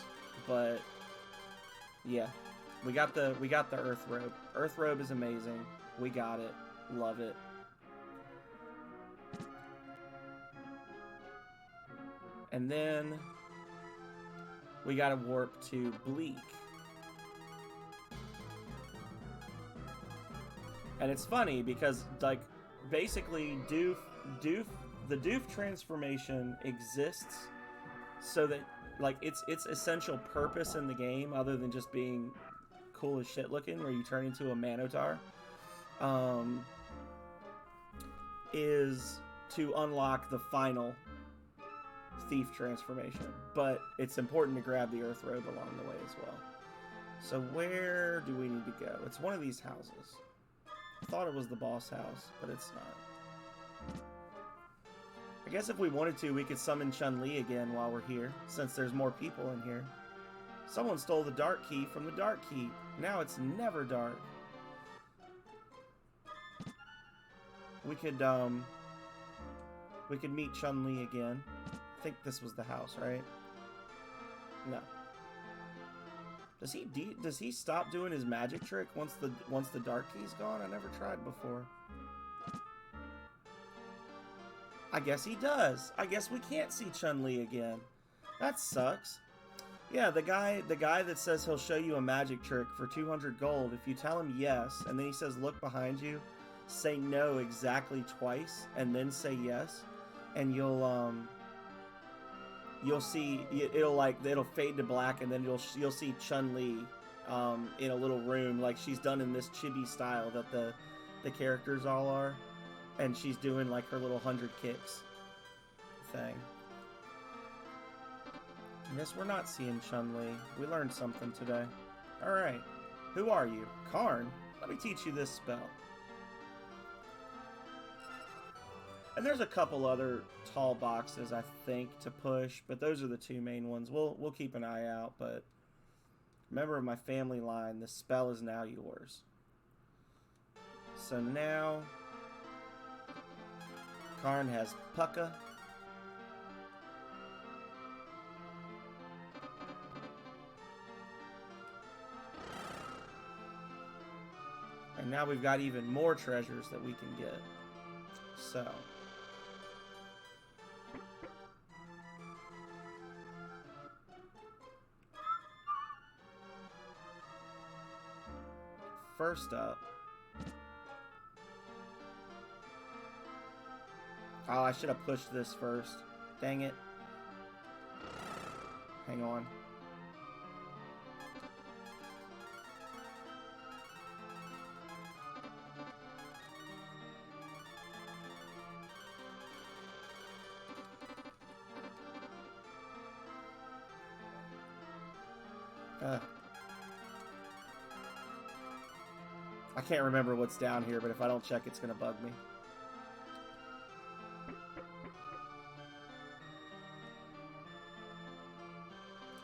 Speaker 1: but yeah. We got the Earth Robe. Earth Robe is amazing. We got it. Love it. And then we got to warp to Bleak. And it's funny because, like, basically the Doof transformation exists so that, like, its essential purpose in the game, other than just being cool as shit looking, where you turn into a Manotaur, is to unlock the final thief transformation. But it's important to grab the Earth Robe along the way as well. So where do we need to go? It's one of these houses. I thought it was the boss house, but it's not. I guess if we wanted to, we could summon Chun-Li again while we're here, since there's more people in here. Someone stole the dark key from the dark key. Now it's never dark. We could meet Chun-Li again. I think this was the house, right? No. Does he stop doing his magic trick once the dark key's gone? I never tried before. I guess he does. I guess we can't see Chun-Li again. That sucks. Yeah, the guy that says he'll show you a magic trick for 200 gold, if you tell him yes, and then he says look behind you, say no exactly twice, and then say yes, and you'll see it'll fade to black, and then you'll see Chun-Li in a little room like she's done in this chibi style that the characters all are, and she's doing like her little 100 kicks thing. I guess we're not seeing Chun-Li. We learned something today. Alright. Who are you? Karn? Let me teach you this spell. And there's a couple other tall boxes, I think, to push, but those are the two main ones. We'll keep an eye out, but member of my family line, the spell is now yours. So now Karn has Pucka. And now we've got even more treasures that we can get. So. First up. Oh, I should have pushed this first. Dang it. Hang on. I can't remember what's down here, but if I don't check, it's going to bug me.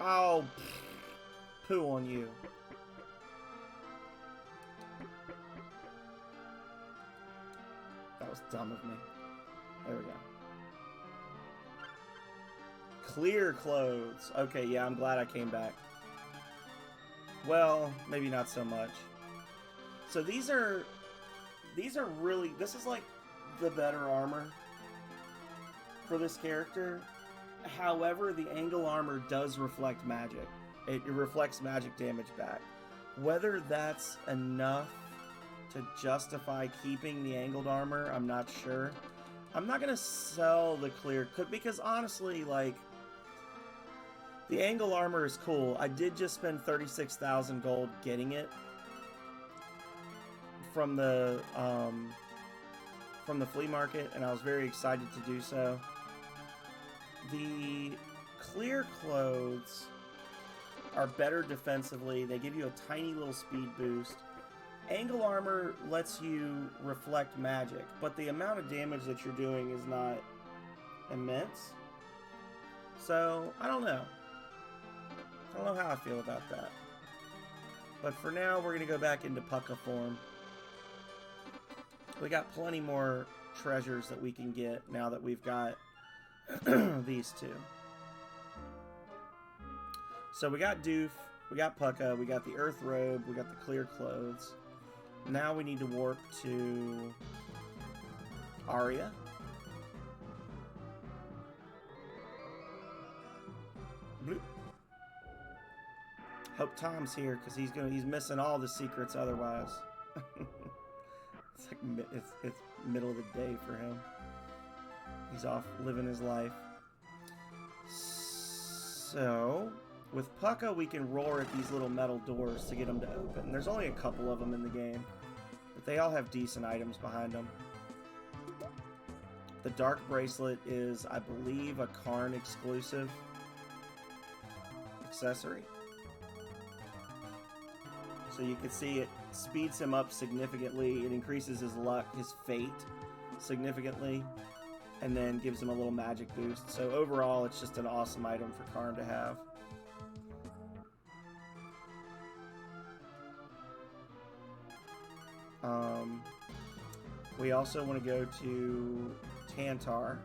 Speaker 1: Oh, poo on you. That was dumb of me. There we go. Clear clothes. Okay, yeah, I'm glad I came back. Well, maybe not so much. So these are really, this is like the better armor for this character. However, the angle armor does reflect magic. It reflects magic damage back. Whether that's enough to justify keeping the angled armor, I'm not sure. I'm not gonna sell the clear, because honestly, like, the angle armor is cool. I did just spend 36,000 gold getting it from the flea market, and I was very excited to do so. The clear clothes are better defensively. They give you a tiny little speed boost. Angle armor lets you reflect magic, but the amount of damage that you're doing is not immense. So, I don't know. I don't know how I feel about that. But for now, we're going to go back into Pucka form. We got plenty more treasures that we can get now that we've got these two. So we got Doof, we got Pucka, we got the Earth Robe, we got the clear clothes. Now we need to warp to Aria. Bloop. Hope Tom's here because he's missing all the secrets otherwise. It's middle of the day for him. He's off living his life. So, with Pucka, we can roar at these little metal doors to get them to open. There's only a couple of them in the game, but they all have decent items behind them. The Dark Bracelet is, I believe, a Karn exclusive accessory. So you can see it speeds him up significantly. It increases his luck, his fate significantly, and then gives him a little magic boost. So overall, it's just an awesome item for Karn to have. We also want to go to Tantar.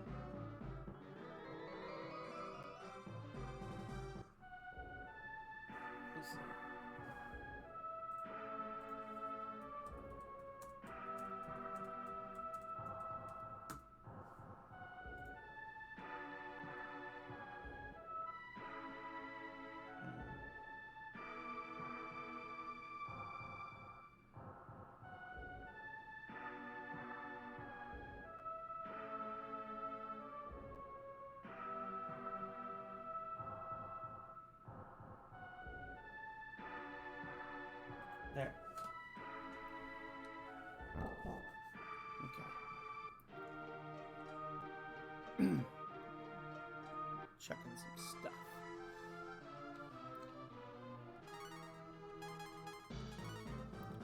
Speaker 1: checking some stuff.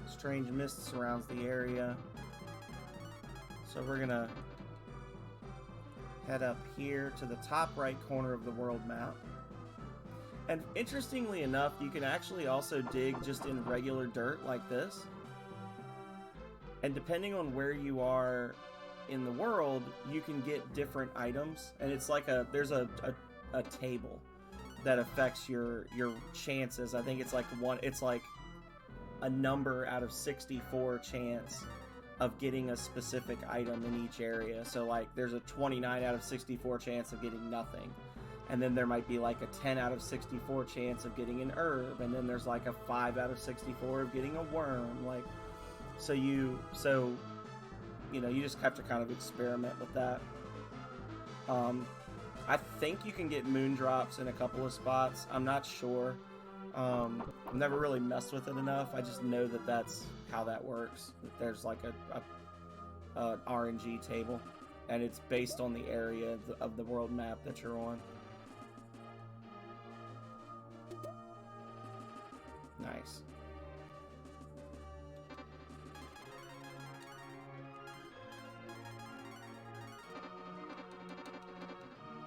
Speaker 1: Strange mist surrounds the area. So we're gonna head up here to the top right corner of the world map. And interestingly enough, you can actually also dig just in regular dirt like this. And depending on where you are in the world, you can get different items. And it's like there's a table that affects your chances. I think it's like a number out of 64 chance of getting a specific item in each area. So like there's a 29 out of 64 chance of getting nothing. And then there might be like a 10 out of 64 chance of getting an herb. And then there's like a 5 out of 64 of getting a worm. Like, so you just have to kind of experiment with that. I think you can get moon drops in a couple of spots. I'm not sure. I've never really messed with it enough. I just know that that's how that works. That there's like a RNG table, and it's based on the area of the world map that you're on. Nice.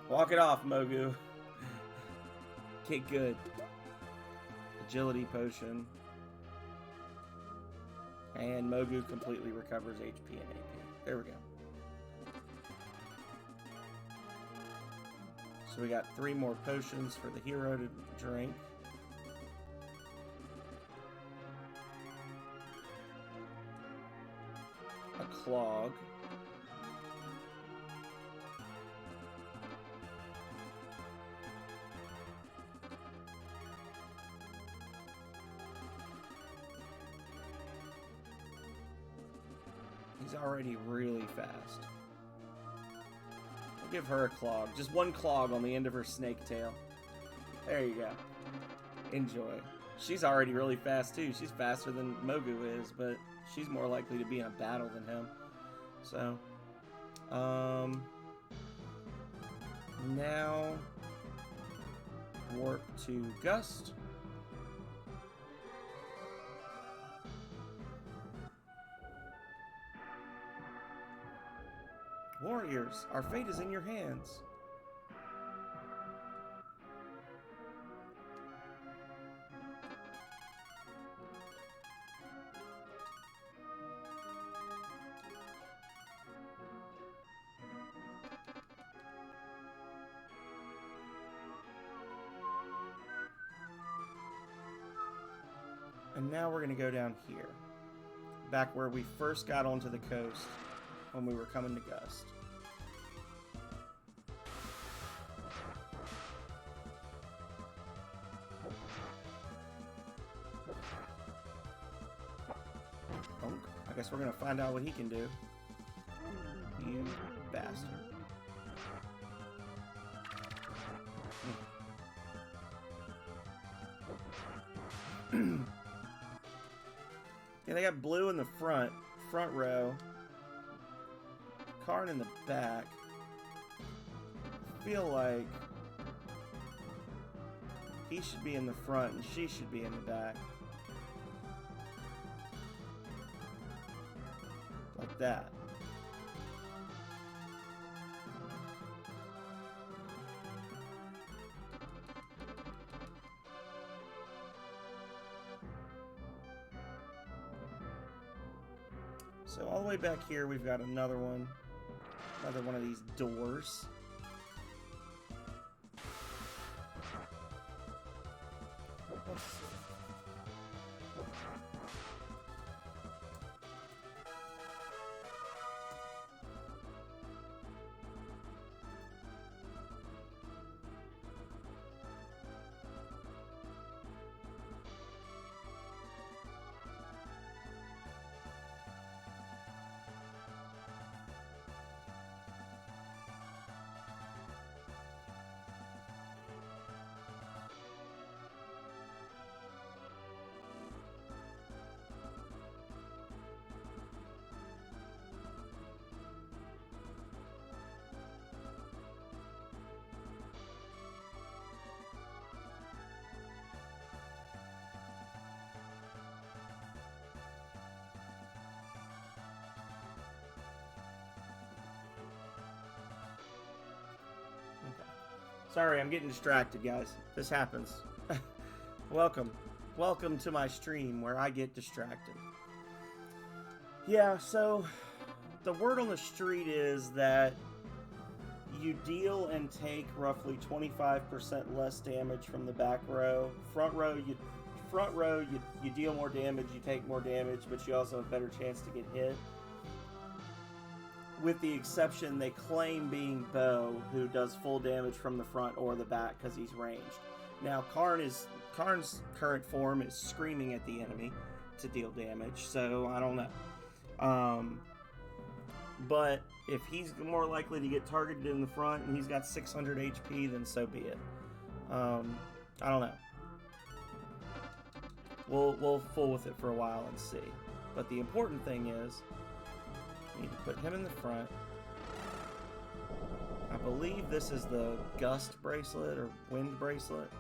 Speaker 1: Walk it off, Mogu. Okay, good. Agility potion. And Mogu completely recovers HP and AP. There we go. So we got 3 more potions for the hero to drink. A clog. He's already really fast. We'll give her a clog. Just one clog on the end of her snake tail. There you go. Enjoy. She's already really fast too. She's faster than Mogu is, but she's more likely to be in a battle than him. So, now warp to Gust. Warriors, our fate is in your hands. And now we're going to go down here. Back where we first got onto the coast when we were coming to Gust. I guess we're going to find out what he can do. You bastard. Yeah, they got blue in the front row. Karn in the back. I feel like he should be in the front and she should be in the back. Like that. So all the way back here, we've got another one of these doors. Sorry, I'm getting distracted, guys. This happens. Welcome. Welcome to my stream where I get distracted. Yeah, so the word on the street is that you deal and take roughly 25% less damage from the back row. Front row, you deal more damage, you take more damage, but you also have a better chance to get hit. With the exception, they claim, being Bo, who does full damage from the front or the back because he's ranged. Now, Karn's current form is screaming at the enemy to deal damage, so I don't know. But if he's more likely to get targeted in the front and he's got 600 HP, then so be it. I don't know. We'll fool with it for a while and see. But the important thing is, we need to put him in the front. I believe this is the Gust bracelet or Wind bracelet.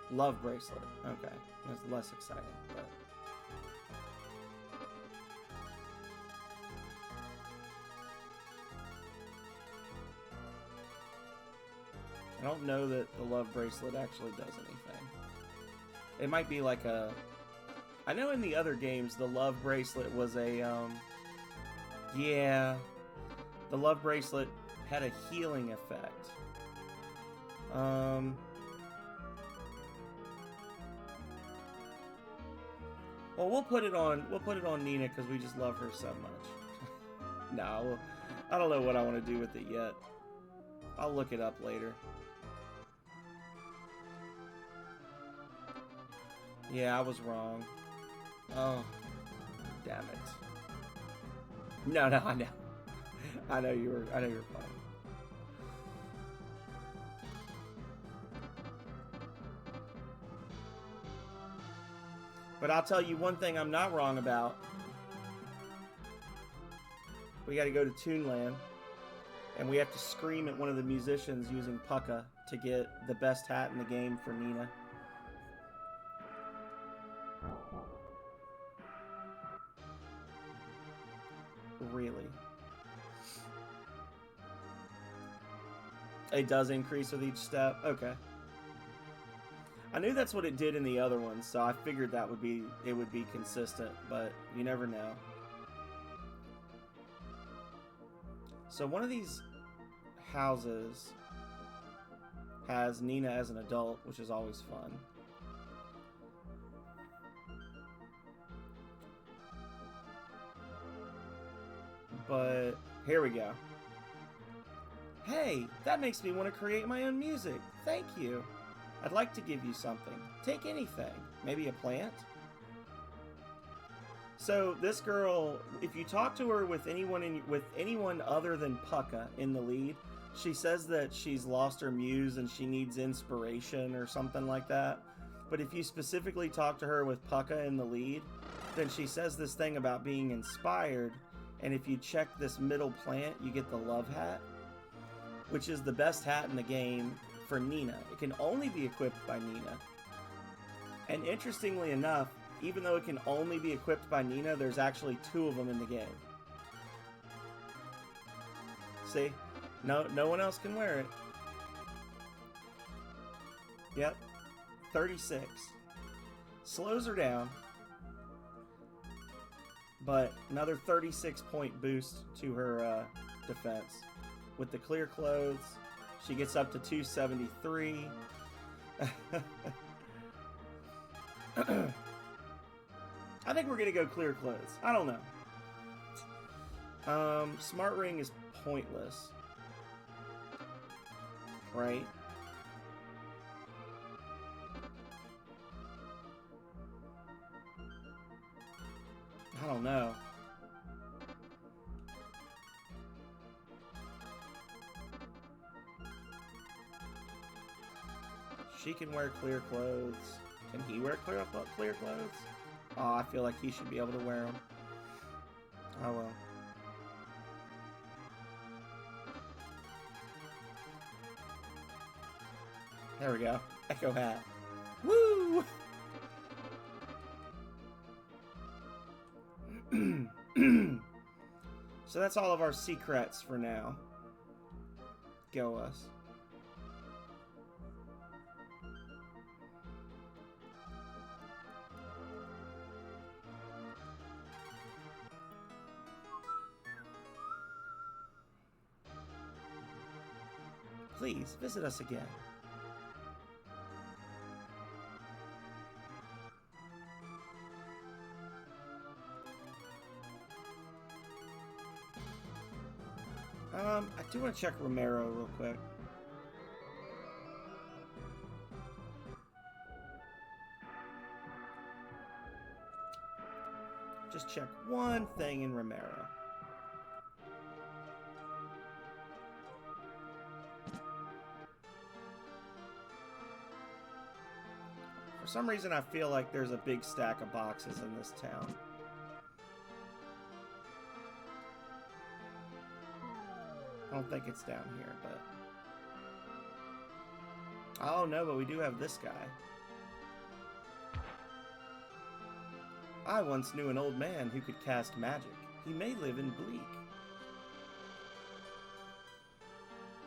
Speaker 1: Love bracelet. Okay, that's less exciting, but. I don't know that the love bracelet actually does anything. It might be like a... I know in the other games the love bracelet was a, yeah, the love bracelet had a healing effect. Well, we'll put it on Nina because we just love her so much. No, I don't know what I want to do with it yet. I'll look it up later. Yeah, I was wrong. Oh, damn it. No, I know. I know you were playing. But I'll tell you one thing I'm not wrong about. We gotta go to Toonland, and we have to scream at one of the musicians using Pucka to get the best hat in the game for Nina. Really? It does increase with each step? Okay. I knew that's what it did in the other ones, so I figured it would be consistent, but you never know. So one of these houses has Nina as an adult, which is always fun. But here we go. Hey, that makes me want to create my own music. Thank you. I'd like to give you something. Take anything. Maybe a plant? So this girl, if you talk to her with anyone other than Pucka in the lead, she says that she's lost her muse and she needs inspiration or something like that. But if you specifically talk to her with Pucka in the lead, then she says this thing about being inspired, and if you check this middle plant, you get the love hat, which is the best hat in the game for Nina. It can only be equipped by Nina. And interestingly enough, even though it can only be equipped by Nina, there's actually 2 of them in the game. See? No one else can wear it. Yep. 36. Slows her down. But another 36-point boost to her defense. With the clear clothes, she gets up to 273. I think we're going to go clear clothes. I don't know. Smart ring is pointless. Right? I don't know. She can wear clear clothes. Can he wear clear clothes? Oh, I feel like he should be able to wear them. Oh well. There we go. Echo hat. Woo! So that's all of our secrets for now. go us. Please visit us again. I do want to check Romero real quick. Just check one thing in Romero. For some reason, I feel like there's a big stack of boxes in this town. I don't think it's down here, but... Oh, no, but we do have this guy. I once knew an old man who could cast magic. He may live in Bleak.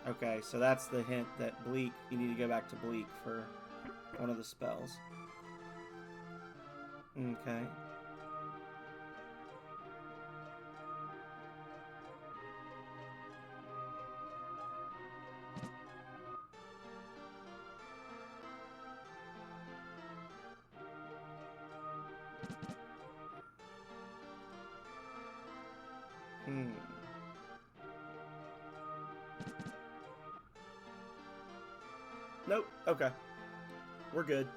Speaker 1: Okay, so that's the hint that Bleak, you need to go back to Bleak for one of the spells. Okay. Nope. Okay. We're good.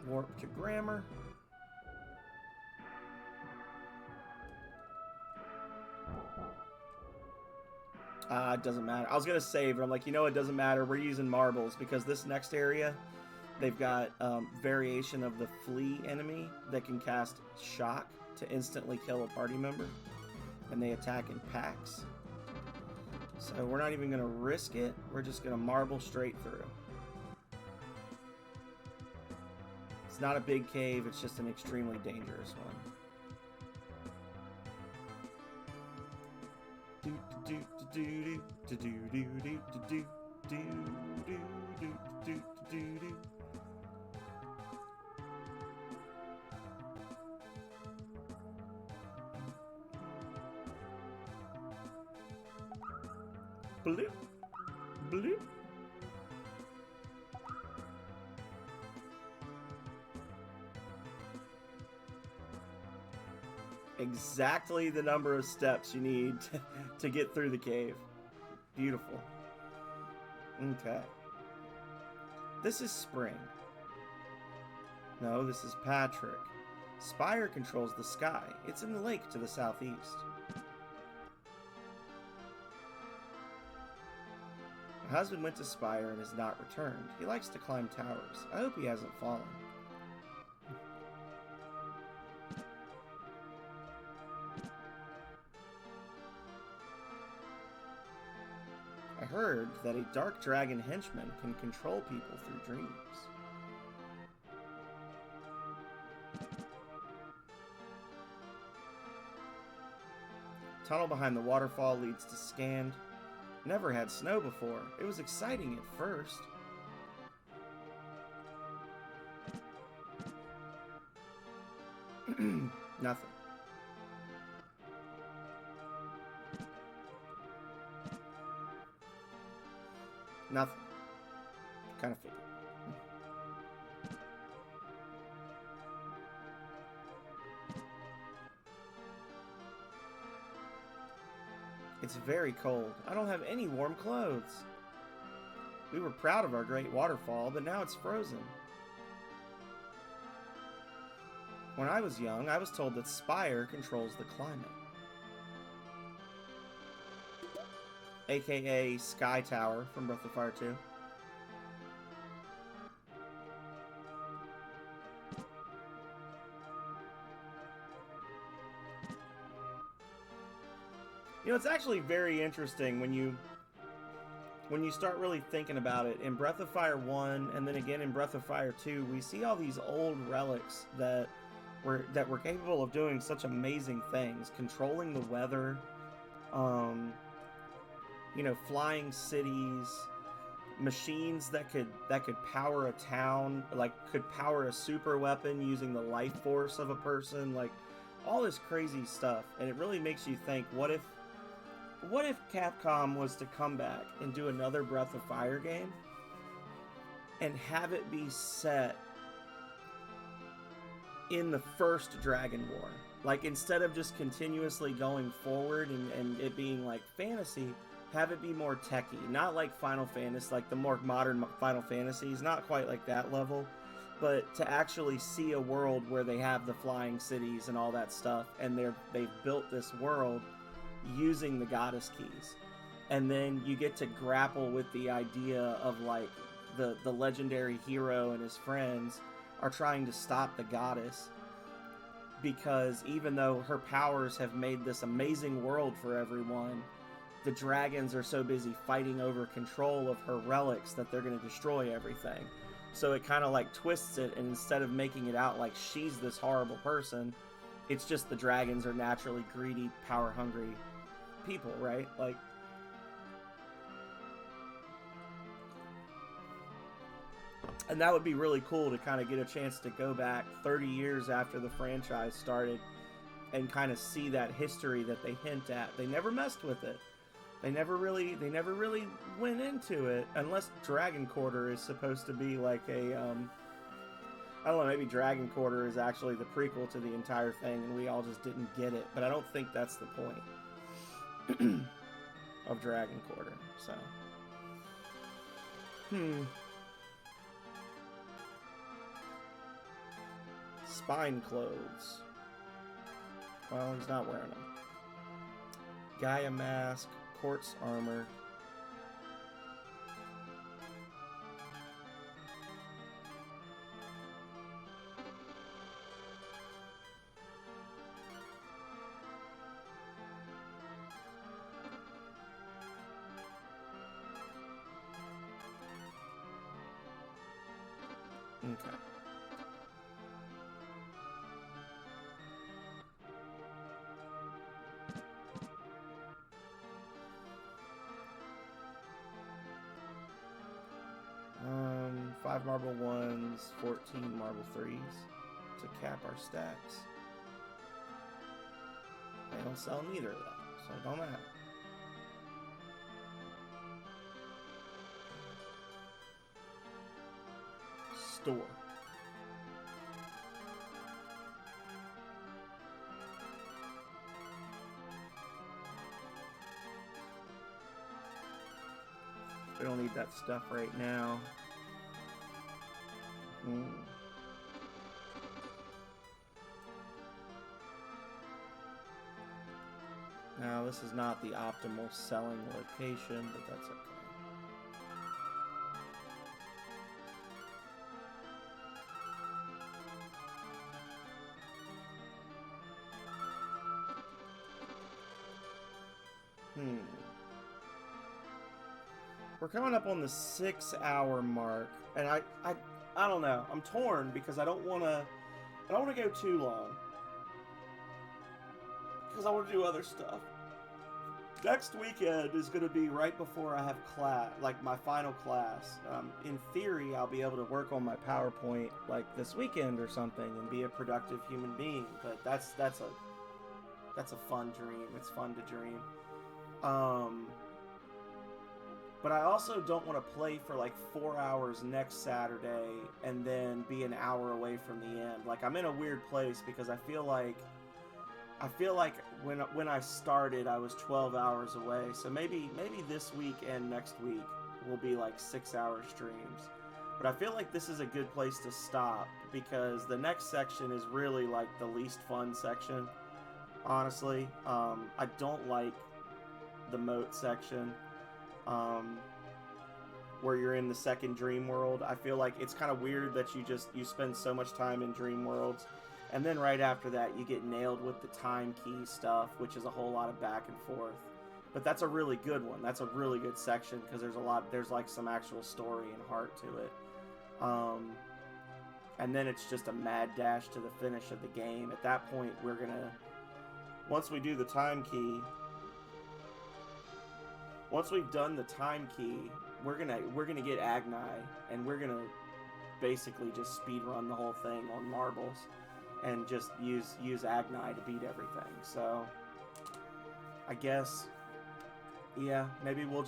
Speaker 1: Warp to grammar. It doesn't matter. I was going to save, but I'm like, you know, it doesn't matter. We're using marbles because this next area, they've got variation of the flea enemy that can cast shock to instantly kill a party member. And they attack in packs. So we're not even going to risk it. We're just going to marble straight through. It's not a big cave. It's just an extremely dangerous one. Bloop, bloop. Exactly the number of steps you need to get through the cave. Beautiful. Okay. This is Spring. No, this is Patrick. Spire controls the sky. It's in the lake to the southeast. My husband went to Spire and has not returned. He likes to climb towers. I hope he hasn't fallen. I heard that a dark dragon henchman can control people through dreams. Tunnel behind the waterfall leads to Scand. Never had snow before. It was exciting at first. Nothing. Nothing. Kind of figured. It's very cold. I don't have any warm clothes. We were proud of our great waterfall, but now it's frozen. When I was young, I was told that Spire controls the climate. AKA Sky Tower from Breath of Fire 2. It's actually very interesting when you start really thinking about it. In Breath of Fire 1 and then again in Breath of Fire 2, we see all these old relics that were capable of doing such amazing things, controlling the weather, flying cities, machines that could power a town, like could power a super weapon using the life force of a person, like all this crazy stuff. And it really makes you think, what if Capcom was to come back and do another Breath of Fire game and have it be set in the first Dragon War? Like, instead of just continuously going forward and it being like fantasy, have it be more techie. Not like Final Fantasy, like the more modern Final Fantasies, not quite like that level, but to actually see a world where they have the flying cities and all that stuff, and they've built this world using the goddess keys. And then you get to grapple with the idea of like the legendary hero and his friends are trying to stop the goddess, because even though her powers have made this amazing world for everyone, the dragons are so busy fighting over control of her relics that they're going to destroy everything. So it kind of like twists it, and instead of making it out like she's this horrible person, it's just the dragons are naturally greedy, power-hungry people, right? Like, and that would be really cool to kind of get a chance to go back 30 years after the franchise started and kind of see that history that they hint at. They never messed with it. They never really went into it, unless Dragon Quarter is supposed to be like a, I don't know, maybe Dragon Quarter is actually the prequel to the entire thing and we all just didn't get it. But I don't think that's the point of Dragon Quarter, so. Spine clothes. Well, he's not wearing them. Gaia mask, quartz armor. Okay. Five marble ones, 14 marble threes to cap our stacks. They don't sell neither of them, so it don't matter. Store. We don't need that stuff right now. Now, this is not the optimal selling location, but that's okay. We're coming up on the 6-hour mark, and I don't know. I'm torn because I don't want to go too long, because I want to do other stuff. Next weekend is going to be right before I have class, like my final class. In theory, I'll be able to work on my PowerPoint like this weekend or something and be a productive human being. But that's a fun dream. It's fun to dream. But I also don't want to play for like 4 hours next Saturday and then be an hour away from the end. Like, I'm in a weird place because I feel like when I started, I was 12 hours away. So maybe this week and next week will be like 6-hour streams. But I feel like this is a good place to stop because the next section is really like the least fun section, honestly. I don't like the moat section. Where you're in the second dream world. I feel like it's kind of weird that you spend so much time in dream worlds, and then right after that you get nailed with the time key stuff, which is a whole lot of back and forth. But that's a really good one. That's a really good section because there's like some actual story and heart to it. And then it's just a mad dash to the finish of the game. At that point, once we do the time key, once we've done the time key, we're gonna get Agni, and we're gonna basically just speed run the whole thing on marbles, and just use Agni to beat everything. So I guess, yeah, maybe we'll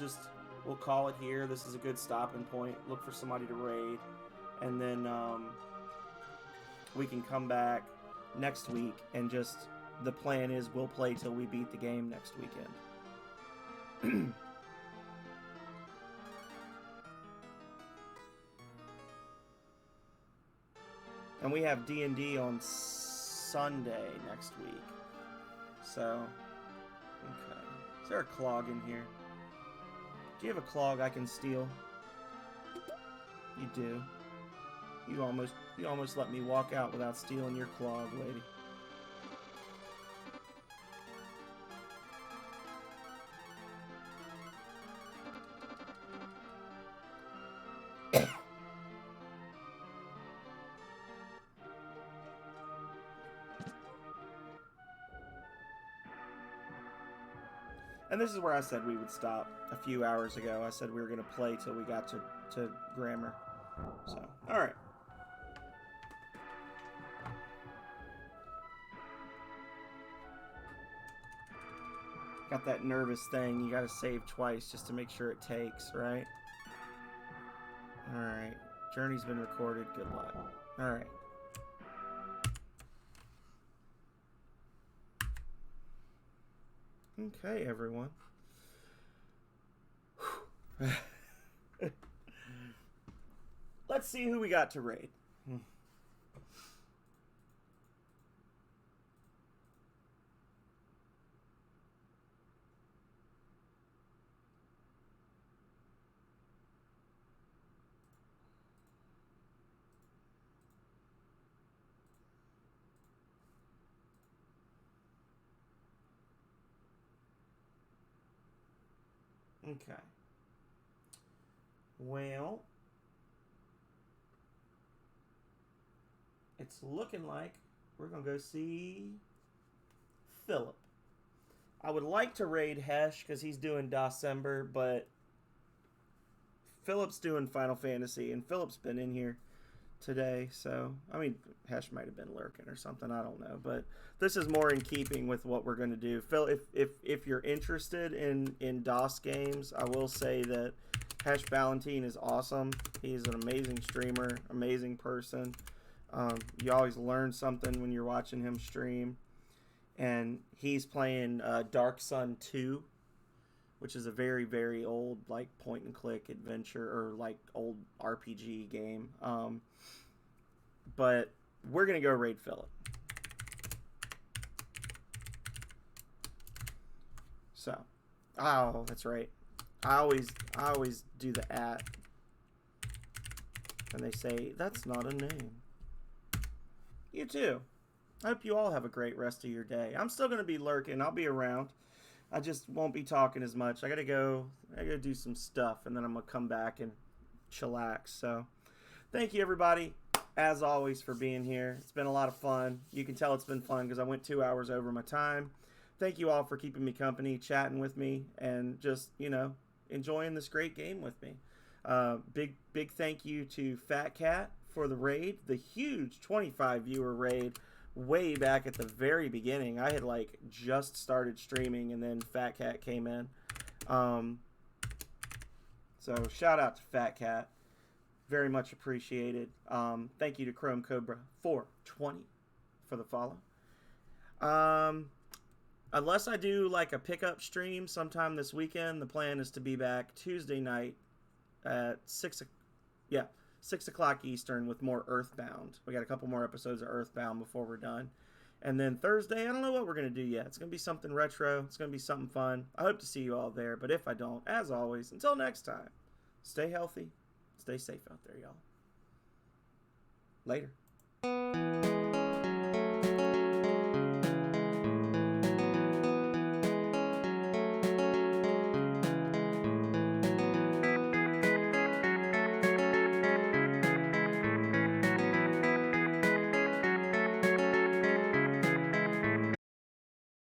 Speaker 1: call it here. This is a good stopping point. Look for somebody to raid, and then we can come back next week and the plan is we'll play till we beat the game next weekend. And we have D&D on Sunday next week. So, okay. Is there a clog in here? Do you have a clog I can steal? You do. You almost let me walk out without stealing your clog, lady. And this is where I said we would stop a few hours ago. I said we were going to play till we got to grammar. So, alright. Got that nervous thing. You got to save twice just to make sure it takes, right? Alright. Journey's been recorded. Good luck. Alright. Okay, everyone. Let's see who we got to raid. Okay. Well, it's looking like we're going to go see Philip. I would like to raid Hesh because he's doing December, but Philip's doing Final Fantasy, and Philip's been in here today, so I mean Hesh might have been lurking or something, I don't know, but this is more in keeping with what we're going to do. Phil, if you're interested in DOS games, I will say that Hesh Valentine is awesome. He's an amazing streamer, amazing person. You always learn something when you're watching him stream, and he's playing Dark Sun 2, which is a very, very old, like, point-and-click adventure, or, like, old RPG game. But we're going to go raid Philip. So, oh, that's right. I always do the @ and they say, that's not a name. You too. I hope you all have a great rest of your day. I'm still going to be lurking. I'll be around. I just won't be talking as much. I gotta go do some stuff, and then I'm gonna come back and chillax. So thank you, everybody, as always, for being here. It's been a lot of fun. You can tell it's been fun because I went 2 hours over my time. Thank you all for keeping me company, chatting with me, and just, enjoying this great game with me. Big thank you to Fat Cat for the raid, the huge 25 viewer raid. Way back at the very beginning. I had just started streaming, and then Fat Cat came in. So shout out to Fat Cat, very much appreciated. Thank you to Chrome Cobra 420 for the follow. Unless I do a pickup stream sometime this weekend, the plan is to be back Tuesday night at 6 o'clock Eastern with more Earthbound. We got a couple more episodes of Earthbound before we're done. And then Thursday, I don't know what we're going to do yet. It's going to be something retro. It's going to be something fun. I hope to see you all there. But if I don't, as always, until next time, stay healthy. Stay safe out there, y'all. Later.